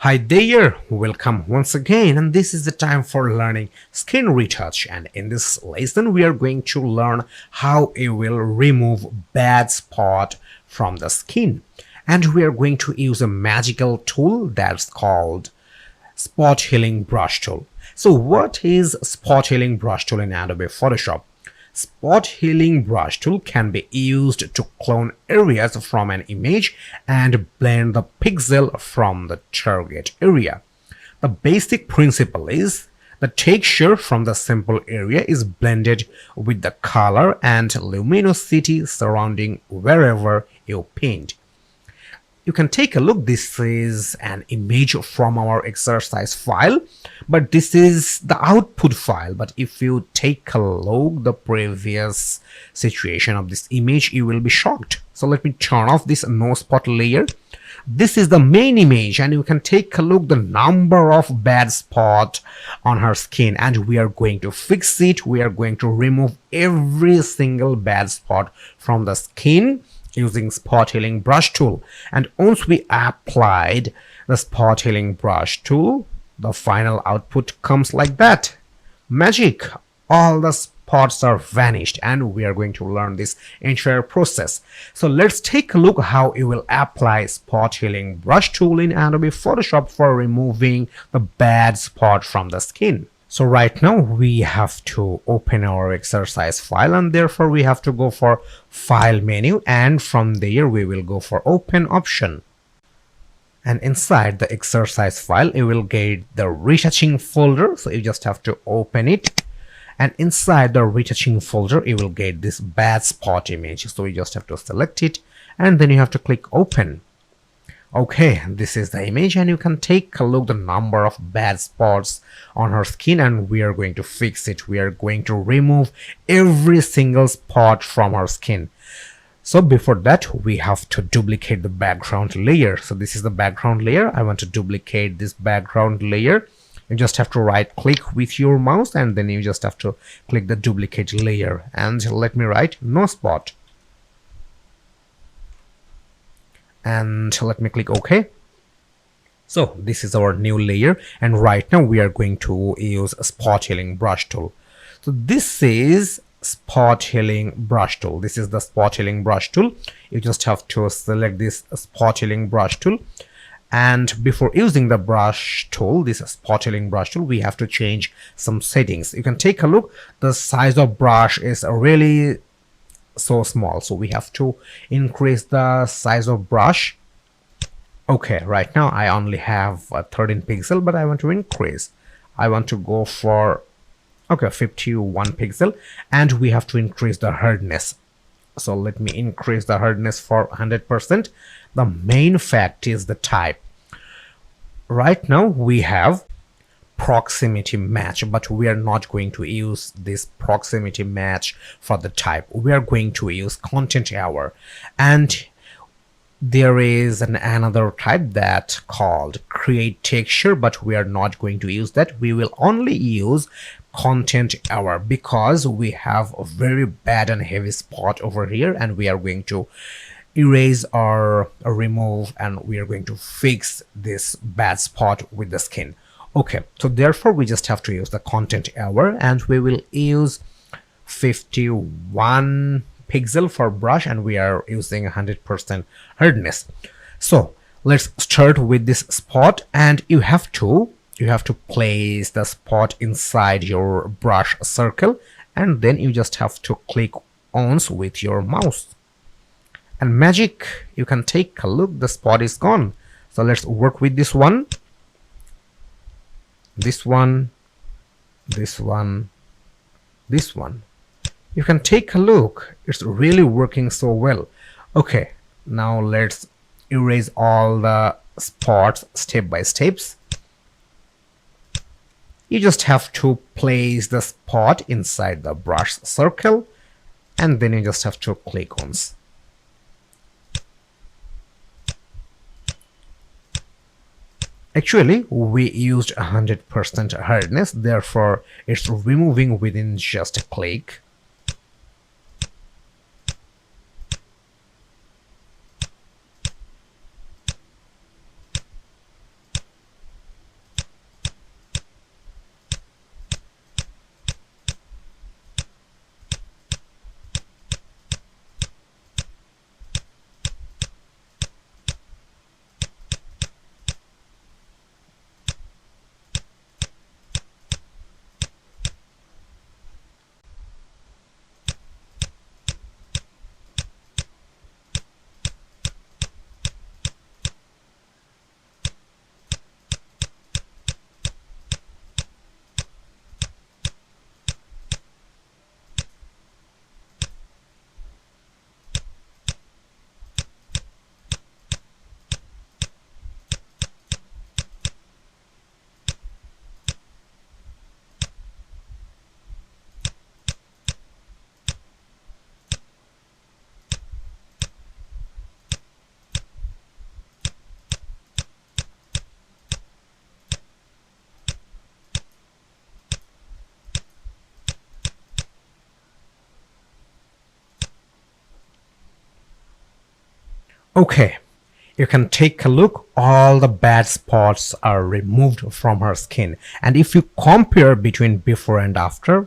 Hi there, welcome once again, and this is the time for learning skin retouch. And in this lesson, we are going to learn how you will remove bad spot from the skin. And we are going to use a magical tool that's called spot healing brush tool. So what is spot healing brush tool in Adobe Photoshop? Spot healing brush tool can be used to clone areas from an image and blend the pixel from the target area. The basic principle is the texture from the sample area is blended with the color and luminosity surrounding wherever you paint. You can take a look. This is an image from our exercise file, but this is the output file. But if you take a look the previous situation of this image, you will be shocked. So let me turn off this no spot layer. This is the main image, and you can take a look the number of bad spot on her skin, and we are going to fix it. We are going to remove every single bad spot from the skin using spot healing brush tool. And once we applied the spot healing brush tool, the final output comes like that. Magic! All the spots are vanished, and we are going to learn this entire process. So let's take a look how you will apply spot healing brush tool in Adobe Photoshop for removing the bad spot from the skin. So right now we have to open our exercise file, and therefore we have to go for file menu, and from there we will go for open option. And inside the exercise file you will get the retouching folder, so you just have to open it. And inside the retouching folder you will get this bad spot image, so you just have to select it and then you have to click open. Okay, this is the image, and you can take a look the number of bad spots on her skin, and we are going to fix it. We are going to remove every single spot from her skin. So before that we have to duplicate the background layer. So this is the background layer. I want to duplicate this background layer. You just have to right click with your mouse, and then you just have to click the duplicate layer, and let me write no spot. And let me click OK. So this is our new layer, and right now we are going to use a spot healing brush tool. So this is spot healing brush tool. This is the spot healing brush tool. You just have to select this spot healing brush tool, and before using the brush tool, this spot healing brush tool, we have to change some settings. You can take a look. The size of brush is really so small, so we have to increase the size of brush. Okay, right now I only have a 13 pixel, but I want to increase. I want to go for 51 pixel, and we have to increase the hardness. So let me increase the hardness for 100%. The main fact is the type. Right now we have proximity match, but we are not going to use this proximity match for the type. We are going to use content aware, and there is another type that called create texture, but we are not going to use that. We will only use content aware because we have a very bad and heavy spot over here, and we are going to erase or remove, and we are going to fix this bad spot with the skin. Okay, so therefore we just have to use the content aware, and we will use 51 pixel for brush, and we are using 100% hardness. So let's start with this spot, and you have to place the spot inside your brush circle, and then you just have to click once with your mouse, and magic, you can take a look, the spot is gone. So let's work with this one, this one, this one, this one. You can take a look, it's really working so well. Okay, now let's erase all the spots step by steps. You just have to place the spot inside the brush circle, and then you just have to click once. Actually, we used 100% hardness, therefore it's removing within just a click. Okay, you can take a look. All the bad spots are removed from her skin, and if you compare between before and after,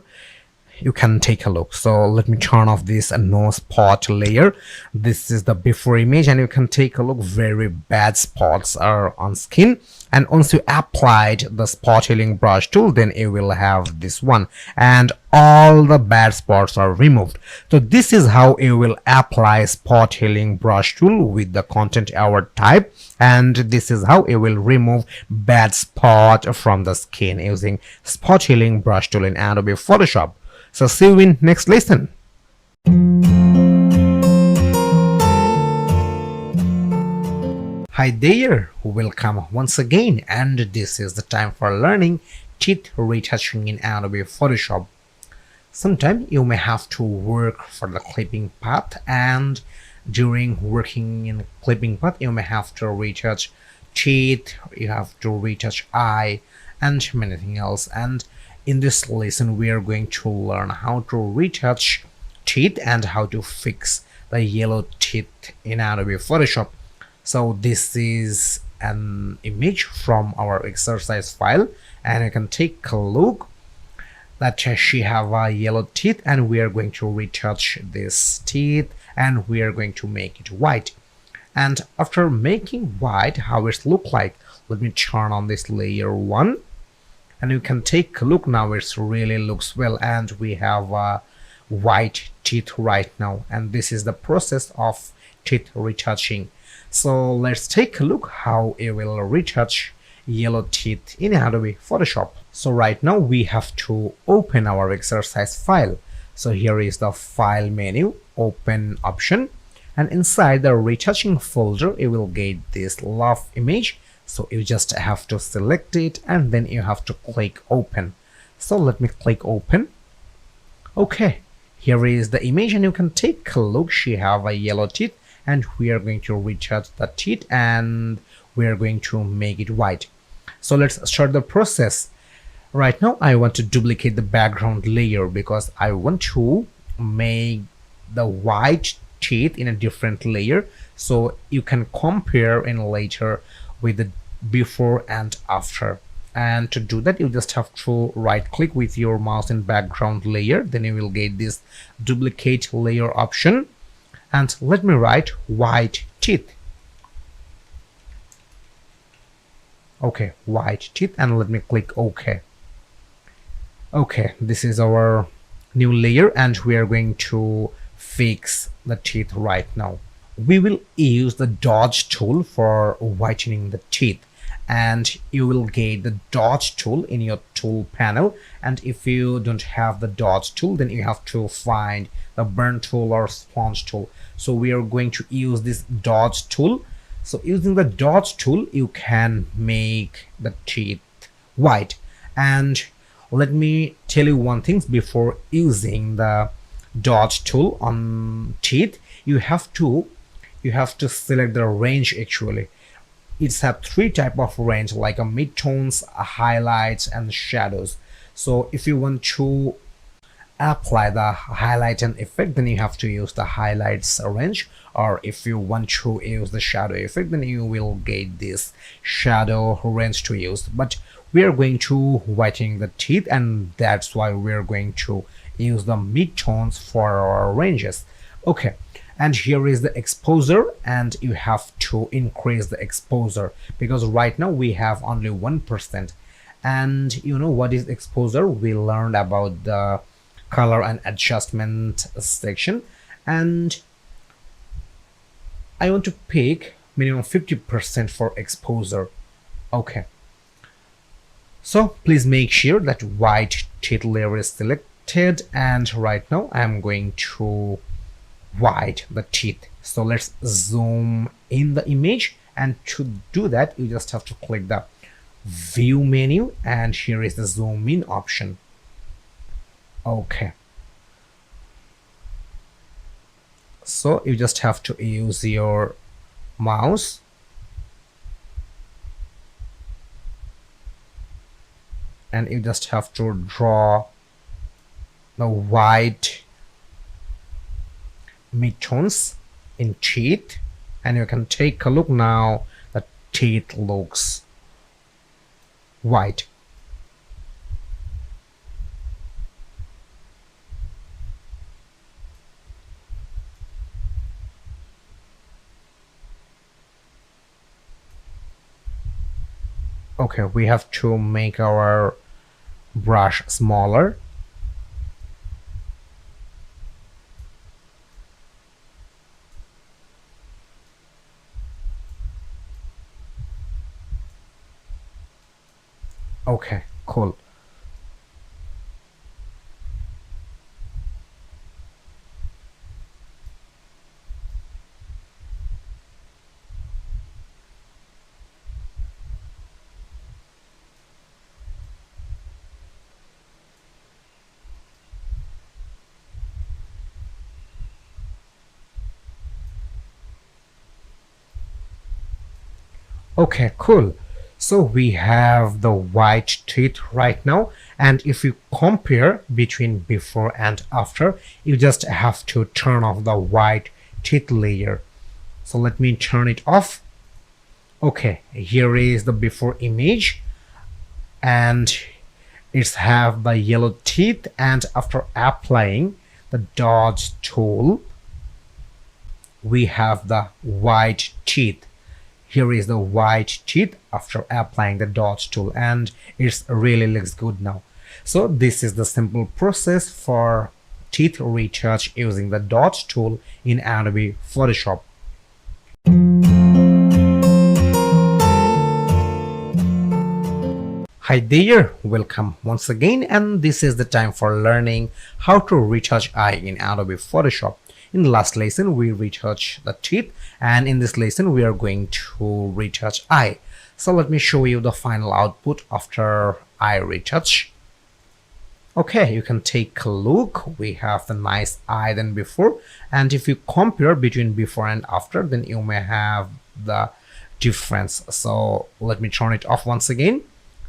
you can take a look. So let me turn off this no spot layer. This is the before image, and you can take a look. Very bad spots are on skin, and once you applied the spot healing brush tool, then you will have this one, and all the bad spots are removed. So this is how you will apply spot healing brush tool with the content aware type, and this is how you will remove bad spot from the skin using spot healing brush tool in Adobe Photoshop. So see you in next lesson. Hi there, welcome once again, and this is the time for learning teeth retouching in Adobe Photoshop. Sometimes you may have to work for the clipping path, and during working in clipping path you may have to retouch teeth, you have to retouch eye and many things else. And in this lesson we are going to learn how to retouch teeth and how to fix the yellow teeth in Adobe Photoshop. So this is an image from our exercise file, and you can take a look that she have a yellow teeth, and we are going to retouch this teeth and we are going to make it white. And after making white, how it look like, let me turn on this layer 1, and you can take a look. Now it really looks well, and we have white teeth right now, and this is the process of teeth retouching. So let's take a look how it will retouch yellow teeth in Adobe Photoshop. So right now we have to open our exercise file. So here is the file menu, open option, and inside the retouching folder you will get this love image. So you just have to select it, and then you have to click open. So let me click open. Okay, here is the image, and you can take a look. She have a yellow teeth, and we are going to retouch the teeth and we are going to make it white. So let's start the process. Right now I want to duplicate the background layer because I want to make the white teeth in a different layer, so you can compare in later with the before and after. And to do that you just have to right click with your mouse in background layer, then you will get this duplicate layer option, and let me write white teeth. Okay, white teeth, and let me click OK. Okay, this is our new layer, and we are going to fix the teeth right now. We will use the dodge tool for whitening the teeth, and you will get the dodge tool in your tool panel. And if you don't have the dodge tool, then you have to find the burn tool or sponge tool. So we are going to use this dodge tool. So using the dodge tool you can make the teeth white. And let me tell you one thing, before using the dodge tool on teeth you have to select the range. Actually it's have three type of range, like a midtones, a highlights, and shadows. So if you want to apply the highlight and effect, then you have to use the highlights range, or if you want to use the shadow effect, then you will get this shadow range to use. But we are going to whiten the teeth, and that's why we are going to use the midtones for our ranges. Okay, and here is the exposure, and you have to increase the exposure because right now we have only 1%. And you know what is exposure? We learned about the color and adjustment section, and I want to pick minimum 50% for exposure. Okay, so please make sure that white teeth layer is selected, and right now I'm going to white the teeth. So let's zoom in the image, and to do that you just have to click the view menu, and here is the zoom in option. Okay, so you just have to use your mouse and you just have to draw the white midtones in teeth. and you can take a look now. The teeth looks white. Okay, we have to make our brush smaller. Okay, cool. Okay, cool. So we have the white teeth right now, and if you compare between before and after, you just have to turn off the white teeth layer. So let me turn it off. Okay, here is the before image, and it's have the yellow teeth, and after applying the dodge tool, we have the white teeth. Here is the white teeth after applying the dodge tool, and it really looks good now. So this is the simple process for teeth retouch using the dodge tool in Adobe Photoshop. Hi there, welcome once again, and this is the time for learning how to retouch eye in Adobe Photoshop. In the last lesson we retouched the teeth, and in this lesson we are going to retouch eye. So let me show you the final output after eye retouch. Okay, you can take a look. We have the nice eye than before, and if you compare between before and after, then you may have the difference. So let me turn it off once again.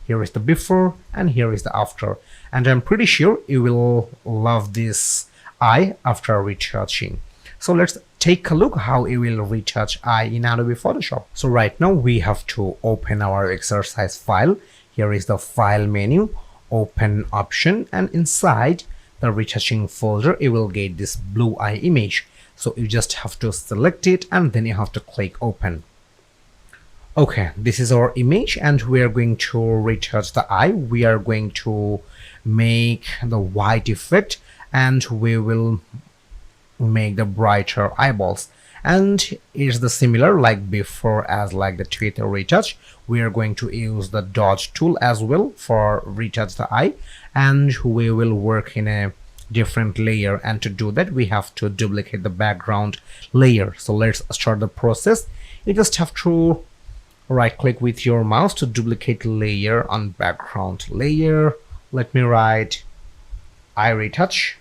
Here is the before and here is the after, and I'm pretty sure you will love this eye after retouching. So let's take a look how you will retouch eye in Adobe Photoshop. So right now we have to open our exercise file. Here is the file menu, open option, and inside the retouching folder you will get this blue eye image. So you just have to select it and then you have to click open. Okay, this is our image and we are going to retouch the eye. We are going to make the white effect and we will make the brighter eyeballs, and it's the similar like before as like the teeth retouch. We are going to use the dodge tool as well for retouch the eye, and we will work in a different layer, and to do that we have to duplicate the background layer. So let's start the process. You just have to right click with your mouse to duplicate layer on background layer. Let me write eye retouch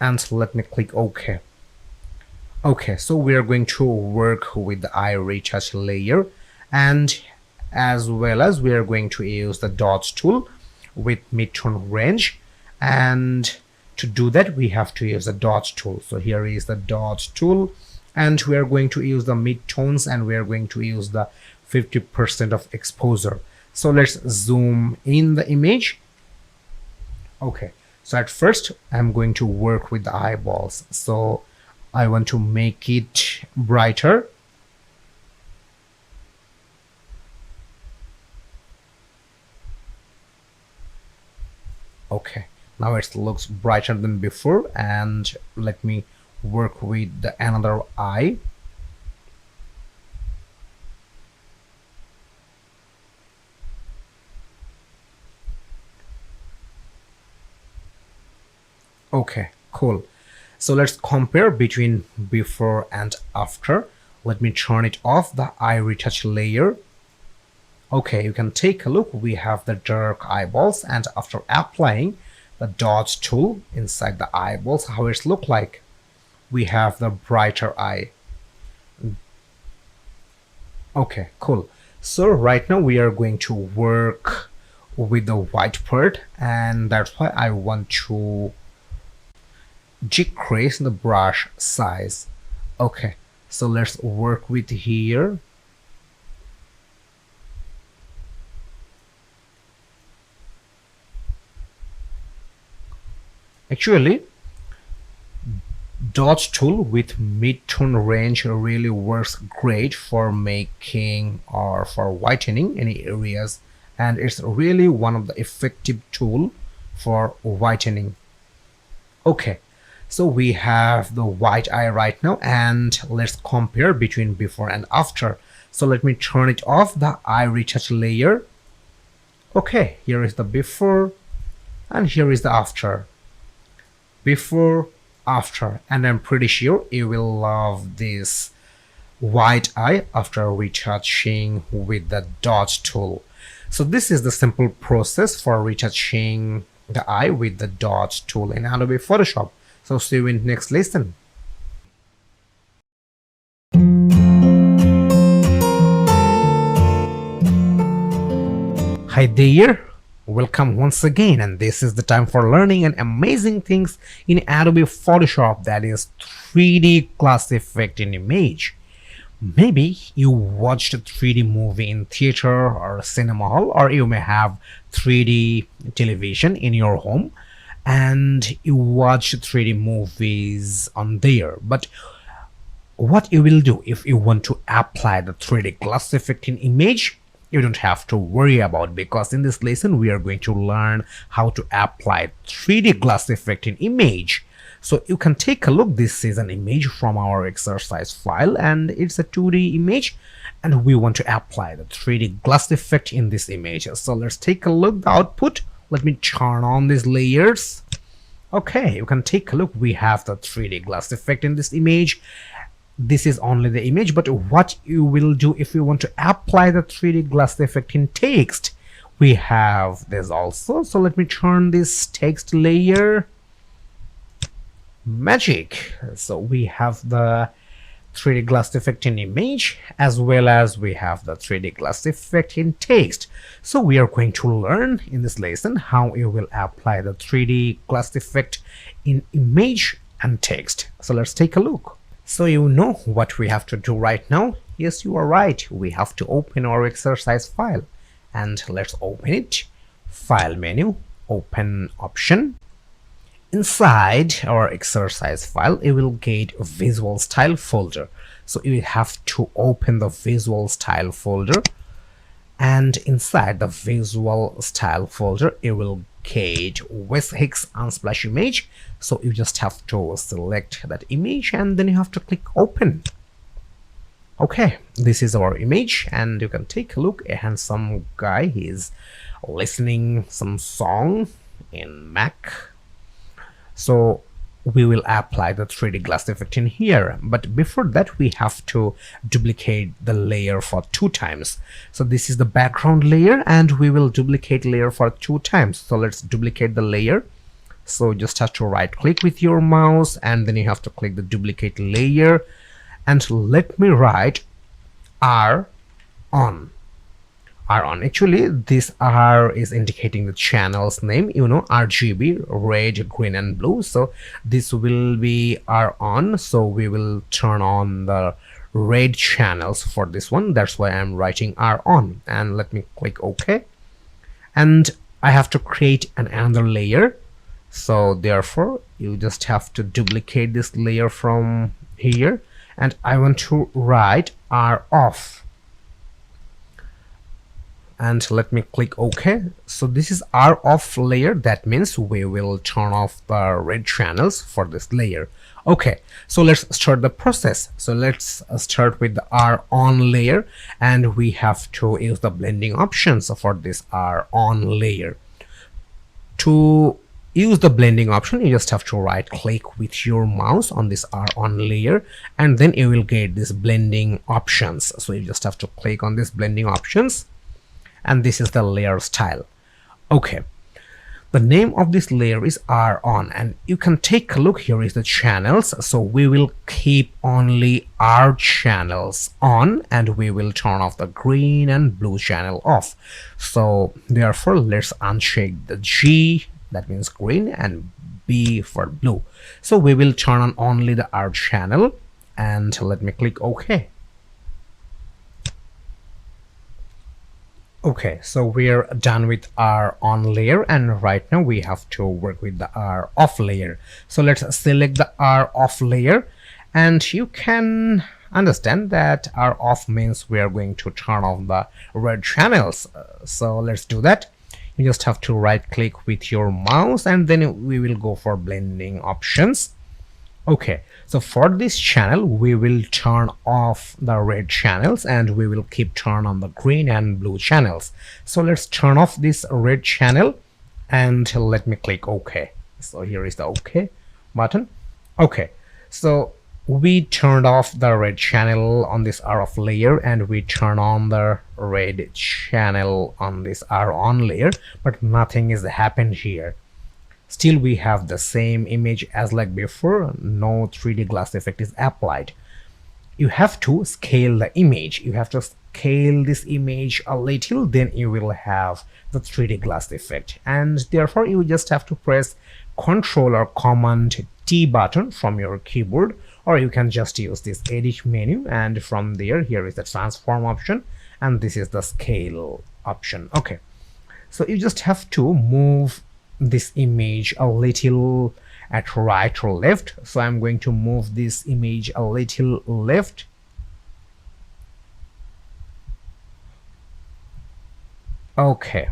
and let me click OK. Okay, so we are going to work with the eye retouch layer, and as well as we are going to use the dots tool with mid-tone range, and to do that we have to use the dots tool. So here is the dots tool, and we are going to use the mid-tones and we are going to use the 50% of exposure. So let's zoom in the image. Okay, so at first I'm going to work with the eyeballs, so I want to make it brighter. Okay, now it looks brighter than before, and let me work with the another eye. Okay, cool. So let's compare between before and after. Let me turn it off, the eye retouch layer. Okay, you can take a look. We have the dark eyeballs, and after applying the dots tool inside the eyeballs, how it look like, we have the brighter eye. Okay, cool. So right now we are going to work with the white part, and that's why I want to decrease the brush size. Okay, so let's work with here. Actually, dot tool with mid-tone range really works great for making or for whitening any areas, and it's really one of the effective tool for whitening. Okay, so we have the white eye right now, and let's compare between before and after. So let me turn it off, the eye retouch layer. Okay, here is the before and here is the after. Before, after, and I'm pretty sure you will love this white eye after retouching with the dot tool. So this is the simple process for retouching the eye with the dot tool in Adobe Photoshop. So see you in next lesson. Hi there, welcome once again, and this is the time for learning and amazing things in Adobe Photoshop, that is 3D glass effect in image. Maybe you watched a 3D movie in theater or cinema hall, or you may have 3D television in your home and you watch 3D movies on there. But what you will do if you want to apply the 3D glass effect in image, you don't have to worry about, because in this lesson we are going to learn how to apply 3D glass effect in image. So you can take a look. This is an image from our exercise file and it's a 2D image, and we want to apply the 3D glass effect in this image. So let's take a look the output. Let me turn on these layers. Okay, you can take a look. We have the 3D glass effect in this image. This is only the image, but what you will do if you want to apply the 3D glass effect in text, we have this also. So let me turn this text layer. Magic. So we have the 3D glass effect in image, as well as we have the 3D glass effect in text. So we are going to learn in this lesson how you will apply the 3D glass effect in image and text. So let's take a look. So you know what we have to do right now? Yes, you are right. We have to open our exercise file, and let's open it. File menu, open option. Inside our exercise file, you will get a visual style folder. So you have to open the visual style folder, and inside the visual style folder, you will get West Hicks Unsplash image. So you just have to select that image and then you have to click open. Okay, this is our image, and you can take a look. A handsome guy, he is listening some song in Mac. So we will apply the 3D glass effect in here, but before that we have to duplicate the layer for 2 times. So this is the background layer, and we will duplicate layer for 2 times. So let's duplicate the layer. So just have to right click with your mouse, and then you have to click the duplicate layer, and let me write R on. R on. Actually, this R is indicating the channel's name, you know, RGB, red, green and blue. So this will be R on. So we will turn on the red channels for this one. That's why I'm writing R on, and let me click OK. And I have to create another layer. So therefore you just have to duplicate this layer from here, and I want to write R off. And let me click OK. So this is R off layer. That means we will turn off the red channels for this layer. Okay, so let's start the process. So let's start with the R on layer, and we have to use the blending options for this R on layer. To use the blending option, you just have to right click with your mouse on this R on layer, and then you will get this blending options. So you just have to click on this blending options, and this is the layer style. Okay, the name of this layer is R on, and you can take a look. Here is the channels. So we will keep only R channels on, and we will turn off the green and blue channel off. So therefore let's uncheck the G, that means green, and B for blue. So we will turn on only the R channel, and let me click OK. Okay, so we're done with our on layer, and right now we have to work with the R off layer. So let's select the R off layer, and you can understand that R off means we are going to turn off the red channels. So let's do that. You just have to right click with your mouse, and then we will go for blending options. Okay, so for this channel we will turn off the red channels and we will keep turn on the green and blue channels. So let's turn off this red channel, and let me click OK. So here is the OK button. Okay, so we turned off the red channel on this R off layer, and we turn on the red channel on this R on layer, but nothing is happened here. Still we have the same image as like before. No 3D glass effect is applied. You have to scale the image. You have to scale this image a little, then you will have the 3D glass effect, and therefore you just have to press Ctrl or Command T button from your keyboard, or you can just use this edit menu, and from there here is the transform option, and this is the scale option. Okay, so you just have to move this image a little at right or left. So I'm going to move this image a little left. Okay,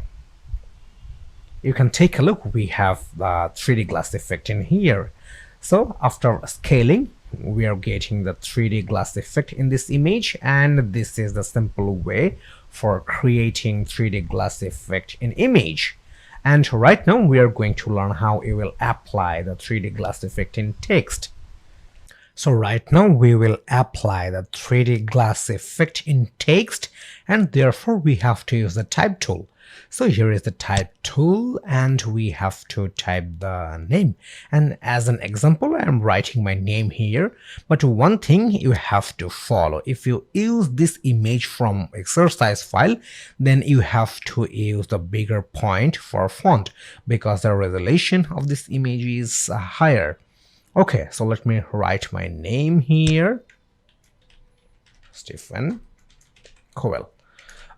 you can take a look. We have the 3D glass effect in here. So after scaling, we are getting the 3D glass effect in this image, and this is the simple way for creating 3D glass effect in image. And right now we are going to learn how you will apply the 3D glass effect in text. So right now we will apply the 3D glass effect in text, and therefore we have to use the type tool. So here is the type tool, and we have to type the name. And as an example, I am writing my name here. But one thing you have to follow: if you use this image from exercise file, then you have to use the bigger point for font, because the resolution of this image is higher. Okay, so let me write my name here, Stephen Cowell.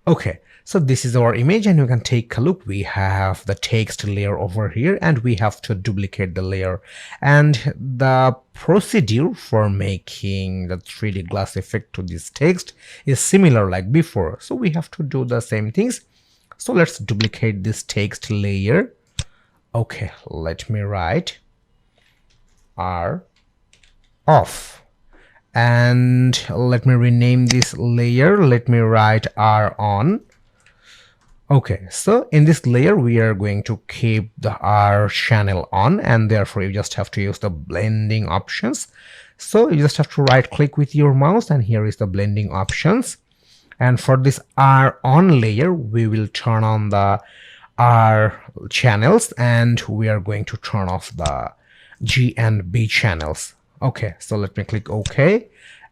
Okay, so this is our image, and you can take a look. We have the text layer over here, and we have to duplicate the layer. And the procedure for making the 3D glass effect to this text is similar like before. So we have to do the same things. So let's duplicate this text layer. Okay, let me write R off, and let me rename this layer. Let me write R on. Okay, so in this layer we are going to keep the R channel on, and therefore you just have to use the blending options. So you just have to right click with your mouse, and here is the blending options. And for this R on layer, we will turn on the R channels, and we are going to turn off the G and B channels. Okay, so let me click OK.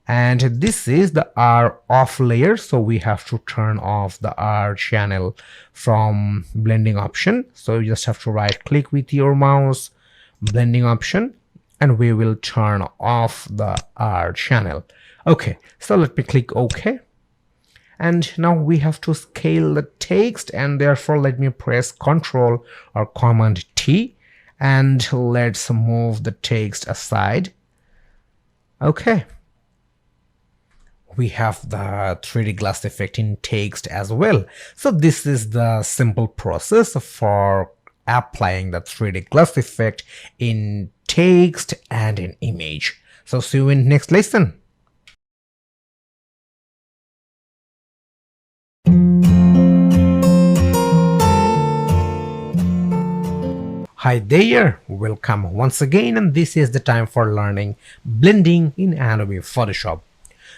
And this is the R off layer, so we have to turn off the R channel from blending option. So you just have to right click with your mouse, blending option, and we will turn off the R channel. Okay, so let me click OK. And now we have to scale the text, and therefore let me press Ctrl or Command T, and let's move the text aside. Okay, we have the 3D glass effect in text as well. So this is the simple process for applying the 3D glass effect in text and in image. So see you in next lesson. Hi there, welcome once again, and this is the time for learning blending in Adobe Photoshop.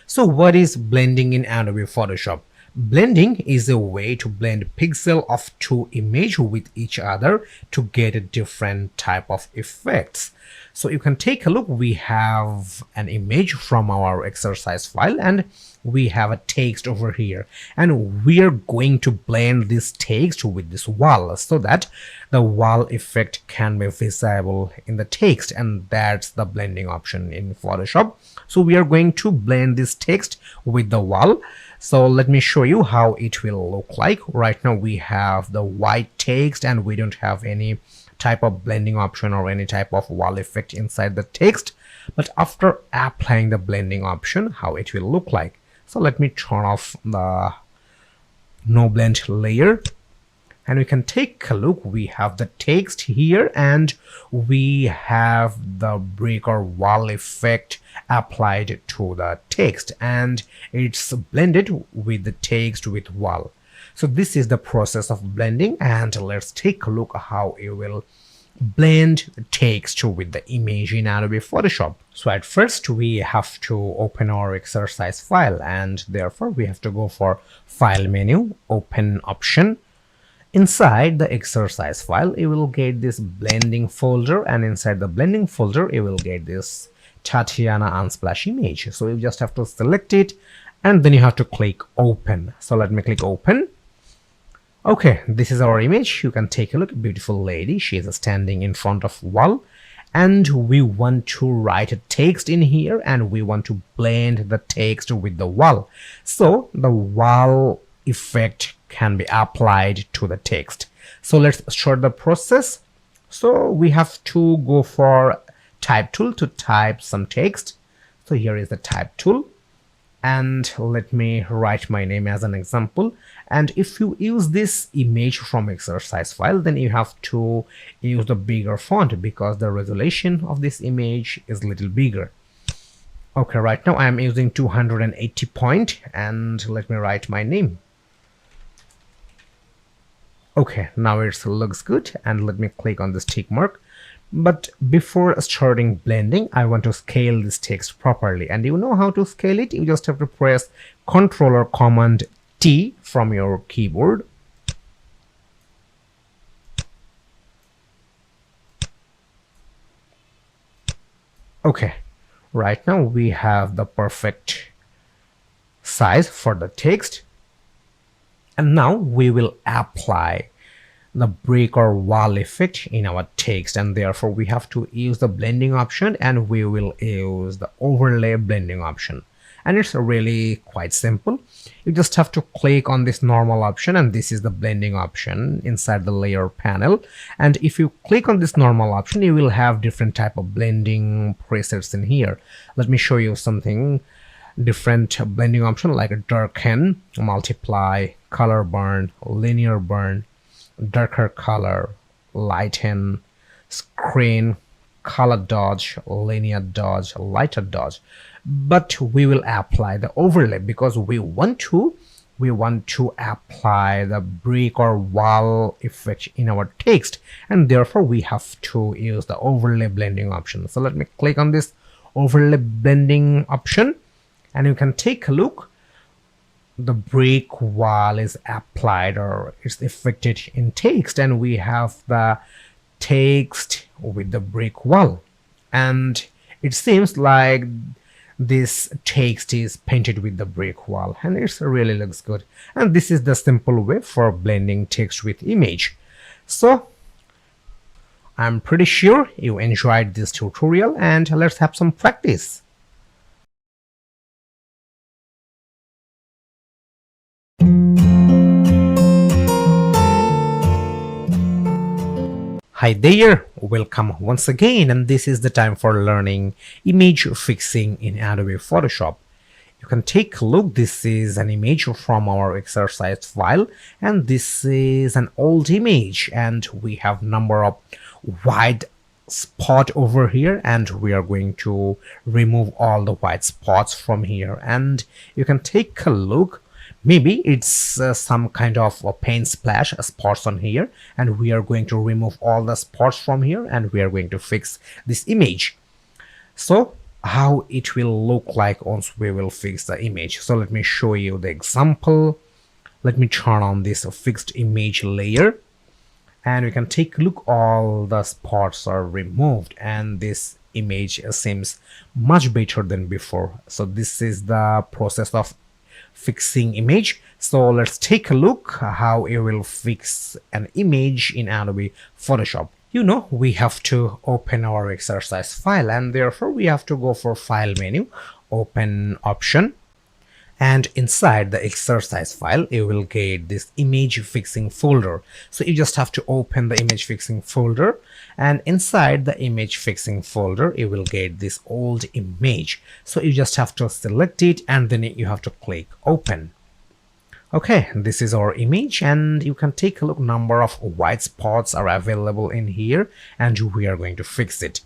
So what is blending in Adobe Photoshop? Blending is a way to blend pixels of two images with each other to get a different type of effects. So you can take a look. We have an image from our exercise file, and we have a text over here, and we are going to blend this text with this wall so that the wall effect can be visible in the text, and that's the blending option in Photoshop. So we are going to blend this text with the wall. So let me show you how it will look like. Right now we have the white text and we don't have any type of blending option or any type of wall effect inside the text, but after applying the blending option, how it will look like. So let me turn off the no blend layer, and we can take a look. We have the text here and we have the brick or wall effect applied to the text, and it's blended with the text with wall. So this is the process of blending, and let's take a look how it will blend the text with the image in Adobe Photoshop. So at first we have to open our exercise file, and therefore we have to go for File menu, Open option. Inside the exercise file, you will get this blending folder, and inside the blending folder you will get this Tatiana Unsplash image. So you just have to select it and then you have to click Open. So let me click Open. Okay, this is our image. You can take a look. Beautiful lady, she is standing in front of wall, and we want to write a text in here and we want to blend the text with the wall. So the wall effect can be applied to the text. So let's start the process. So we have to go for type tool to type some text. So here is the type tool, and let me write my name as an example. And if you use this image from exercise file, then you have to use the bigger font because the resolution of this image is a little bigger. Okay, right now I am using 280 point, and let me write my name. Okay, now it looks good, and let me click on this tick mark. But before starting blending, I want to scale this text properly, and you know how to scale it. You just have to press Ctrl or Command T from your keyboard. Okay, right now we have the perfect size for the text, and now we will apply the brick or wall effect in our text, and therefore we have to use the blending option, and we will use the overlay blending option. And it's really quite simple. You just have to click on this normal option, and this is the blending option inside the layer panel. And if you click on this normal option, you will have different type of blending presets in here. Let me show you something different blending option like darken, multiply, color burn, linear burn, darker color, lighten, screen, color dodge, linear dodge, lighter dodge. But we will apply the overlay because we want to apply the brick or wall effect in our text, and therefore we have to use the overlay blending option. So let me click on this overlay blending option, and you can take a look. The brick wall is applied or it's affected in text, and we have the text with the brick wall, and it seems like this text is painted with the brick wall, and it really looks good. And this is the simple way for blending text with image. So I'm pretty sure you enjoyed this tutorial, and let's have some practice. Hi there, welcome once again, and this is the time for learning image fixing in Adobe Photoshop. You can take a look. This is an image from our exercise file, and this is an old image, and we have number of white spot over here, and we are going to remove all the white spots from here. And you can take a look. Maybe it's some kind of a paint splash spots on here, and we are going to remove all the spots from here, and we are going to fix this image. So how it will look like once we will fix the image. So let me show you the example. Let me turn on this fixed image layer, and we can take a look. All the spots are removed, and this image seems much better than before. So this is the process of fixing image. So let's take a look how you will fix an image in Adobe Photoshop. We have to open our exercise file, and therefore we have to go for File menu, Open Option, and inside the exercise file you will get this image fixing folder. So you just have to open the image fixing folder, and inside the image fixing folder you will get this old image. So you just have to select it and then you have to click open. Okay, this is our image, and you can take a look. Number of white spots are available in here, and we are going to fix it.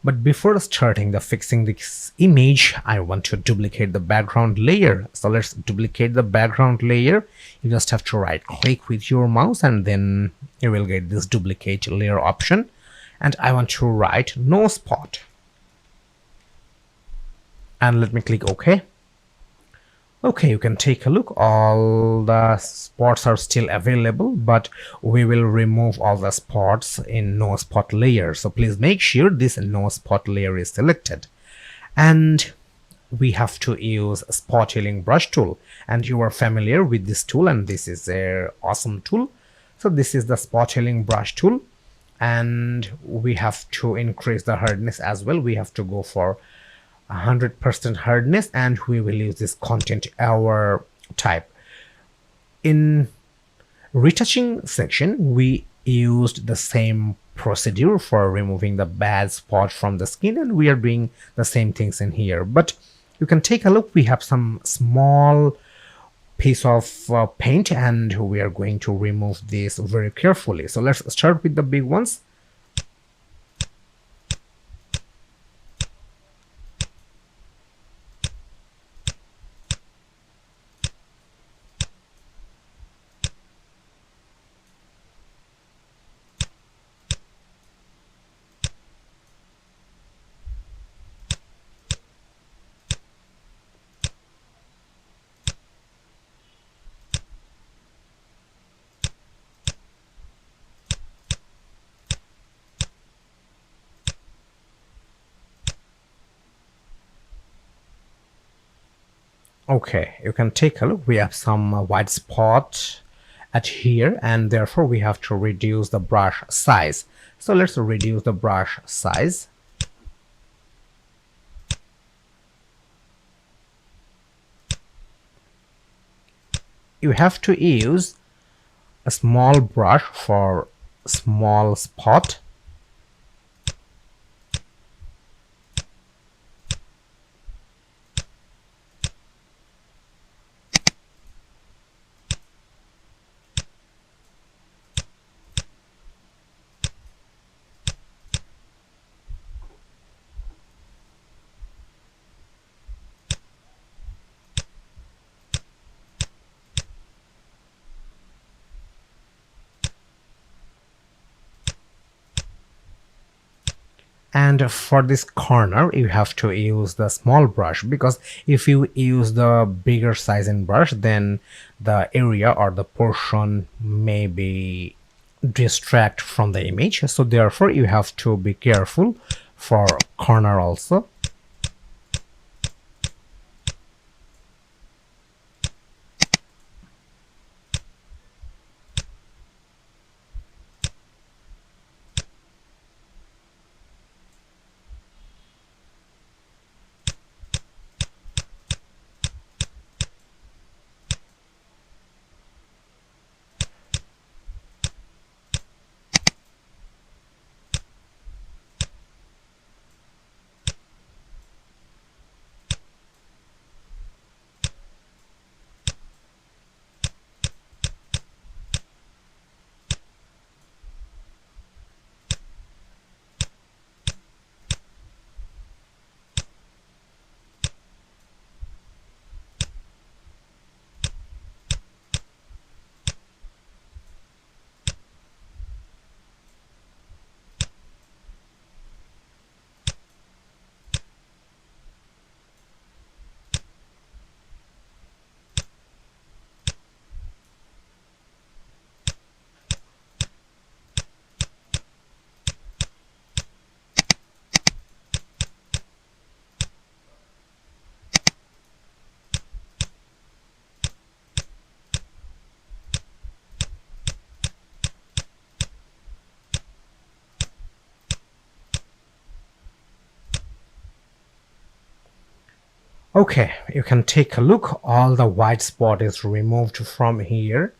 But before starting the fixing this image, I want to duplicate the background layer. So let's duplicate the background layer. You just have to right click with your mouse, and then you will get this duplicate layer option. And I want to write no spot. And let me click OK. Okay, you can take a look. All the spots are still available, but we will remove all the spots in no spot layer. So please make sure this no spot layer is selected. And we have to use spot healing brush tool, and you are familiar with this tool, and this is an awesome tool. So this is the spot healing brush tool, and we have to increase the hardness as well. We have to go for 100% hardness, and we will use this content hour type. In retouching section, we used the same procedure for removing the bad spot from the skin, and we are doing the same things in here. But you can take a look. We have some small piece of paint, and we are going to remove this very carefully. So let's start with the big ones. Okay, you can take a look. We have some white spot at here, and therefore we have to reduce the brush size. So let's reduce the brush size. You have to use a small brush for small spot. And for this corner you have to use the small brush, because if you use the bigger sizing brush, then the area or the portion may be distract from the image. So therefore you have to be careful for corner also. Okay, you can take a look. All the white spot is removed from here.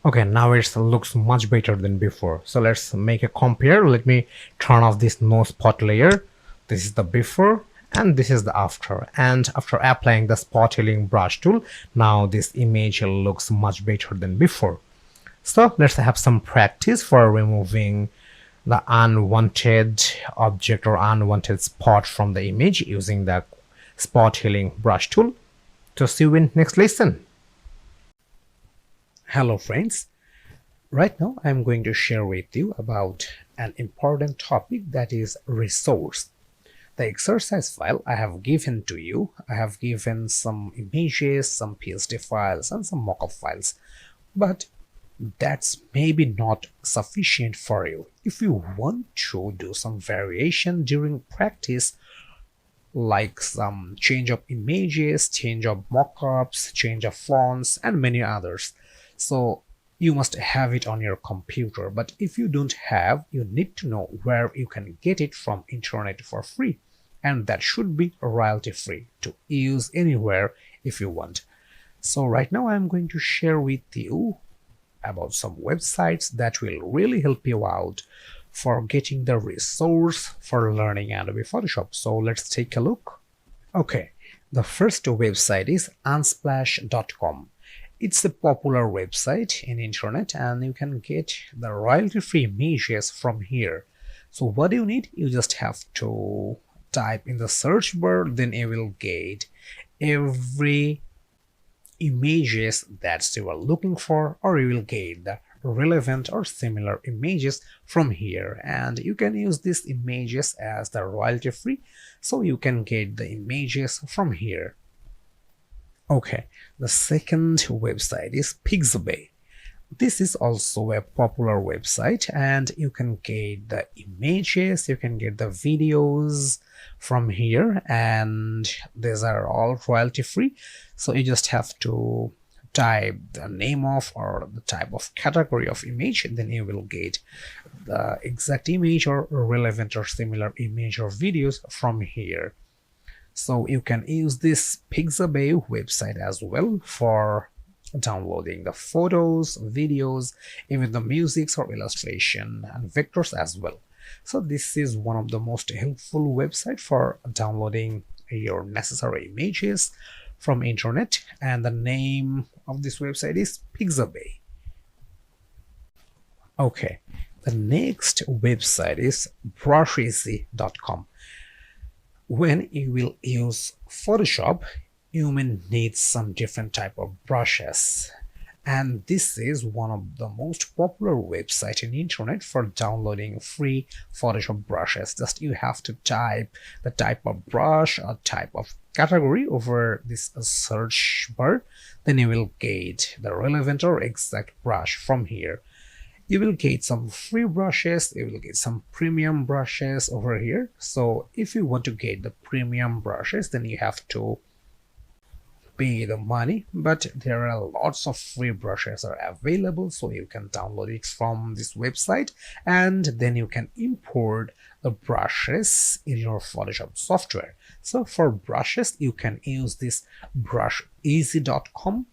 Okay, now it looks much better than before. So let's make a compare. Let me turn off this no spot layer. This is the before and this is the after. And after applying the spot healing brush tool, now this image looks much better than before. So let's have some practice for removing the unwanted object or unwanted spot from the image using the spot healing brush tool. To see you in next lesson. Hello friends, right now I'm going to share with you about an important topic, that is resource. The exercise file I have given to you, I have given some images, some PSD files and some mockup files, but that's maybe not sufficient for you. If you want to do some variation during practice, like some change of images, change of mockups, change of fonts and many others, so you must have it on your computer. But if you don't have, you need to know where you can get it from internet for free, and that should be royalty free to use anywhere if you want. So right now I'm going to share with you about some websites that will really help you out for getting the resource for learning Adobe Photoshop. So let's take a look. Okay, the first website is unsplash.com. It's a popular website in internet and you can get the royalty-free images from here. So what do you need? You just have to type in the search bar, then you will get every images that you are looking for, or you will get the relevant or similar images from here, and you can use these images as the royalty free, so you can get the images from here. Okay, the second website is Pixabay. This is also a popular website and you can get the images, you can get the videos from here, and these are all royalty free. So you just have to type the name of or the type of category of image, and then you will get the exact image or relevant or similar image or videos from here. So you can use this Pixabay website as well for downloading the photos, videos, even the musics or illustration and vectors as well. So this is one of the most helpful website for downloading your necessary images from internet, and the name of this website is Pixabay. Okay, the next website is brusheasy.com. When you will use Photoshop, you may need some different type of brushes, and this is one of the most popular website in internet for downloading free Photoshop brushes. Just you have to type the type of brush or type of category over this search bar, then you will get the relevant or exact brush from here. You will get some free brushes, you will get some premium brushes over here. So if you want to get the premium brushes, then you have to pay the money, but there are lots of free brushes are available, so you can download it from this website and then you can import the brushes in your Photoshop software. So for brushes, you can use this brusheasy.com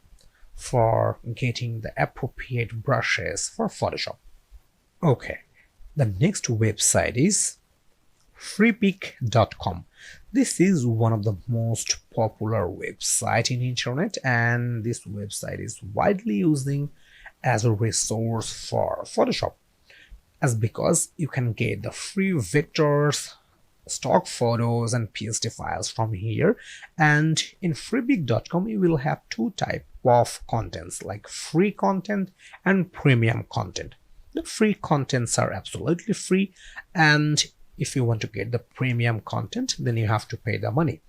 for getting the appropriate brushes for Photoshop. Okay, the next website is freepik.com. This is one of the most popular website in internet, and this website is widely using as a resource for Photoshop, as because you can get the free vectors, stock photos and PSD files from here. And in freepik.com you will have two types of contents, like free content and premium content. The free contents are absolutely free, and if you want to get the premium content, then you have to pay the money.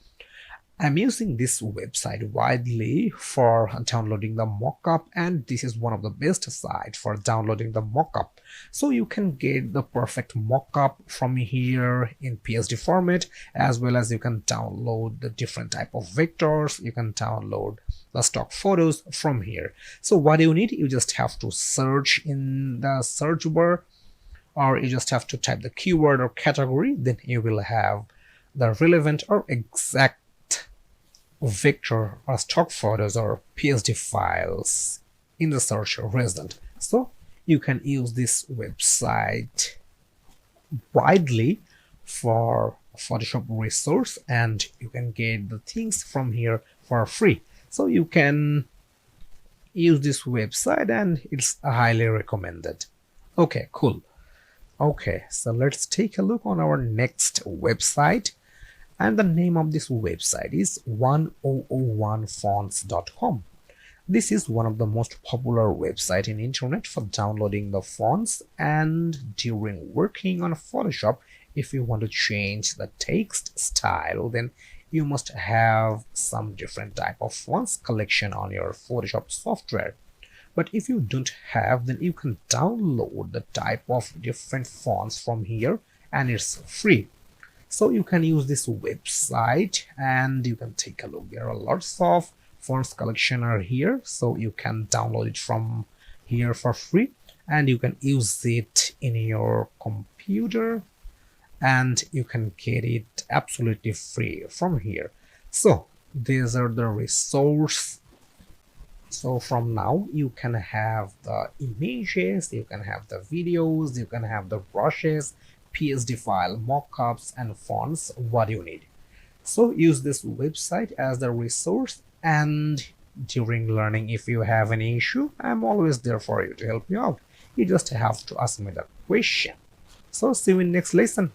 I'm using this website widely for downloading the mockup, and this is one of the best sites for downloading the mockup. So you can get the perfect mockup from here in PSD format, as well as you can download the different type of vectors, you can download the stock photos from here. So what do you need? You just have to search in the search bar or you just have to type the keyword or category, then you will have the relevant or exact vector or stock photos or PSD files in the search result. So you can use this website widely for Photoshop resource, and you can get the things from here for free. So you can use this website and it's highly recommended. Okay, cool. Okay, so let's take a look on our next website, and the name of this website is 1001fonts.com. This is one of the most popular website in internet for downloading the fonts, and during working on Photoshop, if you want to change the text style, then you must have some different type of fonts collection on your Photoshop software. But if you don't have, then you can download the type of different fonts from here, and it's free. So you can use this website and you can take a look. There are lots of fonts collection are here, so you can download it from here for free, and you can use it in your computer, and you can get it absolutely free from here. So these are the resource. So from now you can have the images, you can have the videos, you can have the brushes, PSD file, mockups, and fonts, what you need. So use this website as the resource, and during learning, if you have any issue, I'm always there for you to help you out. You just have to ask me the question. So see you in next lesson.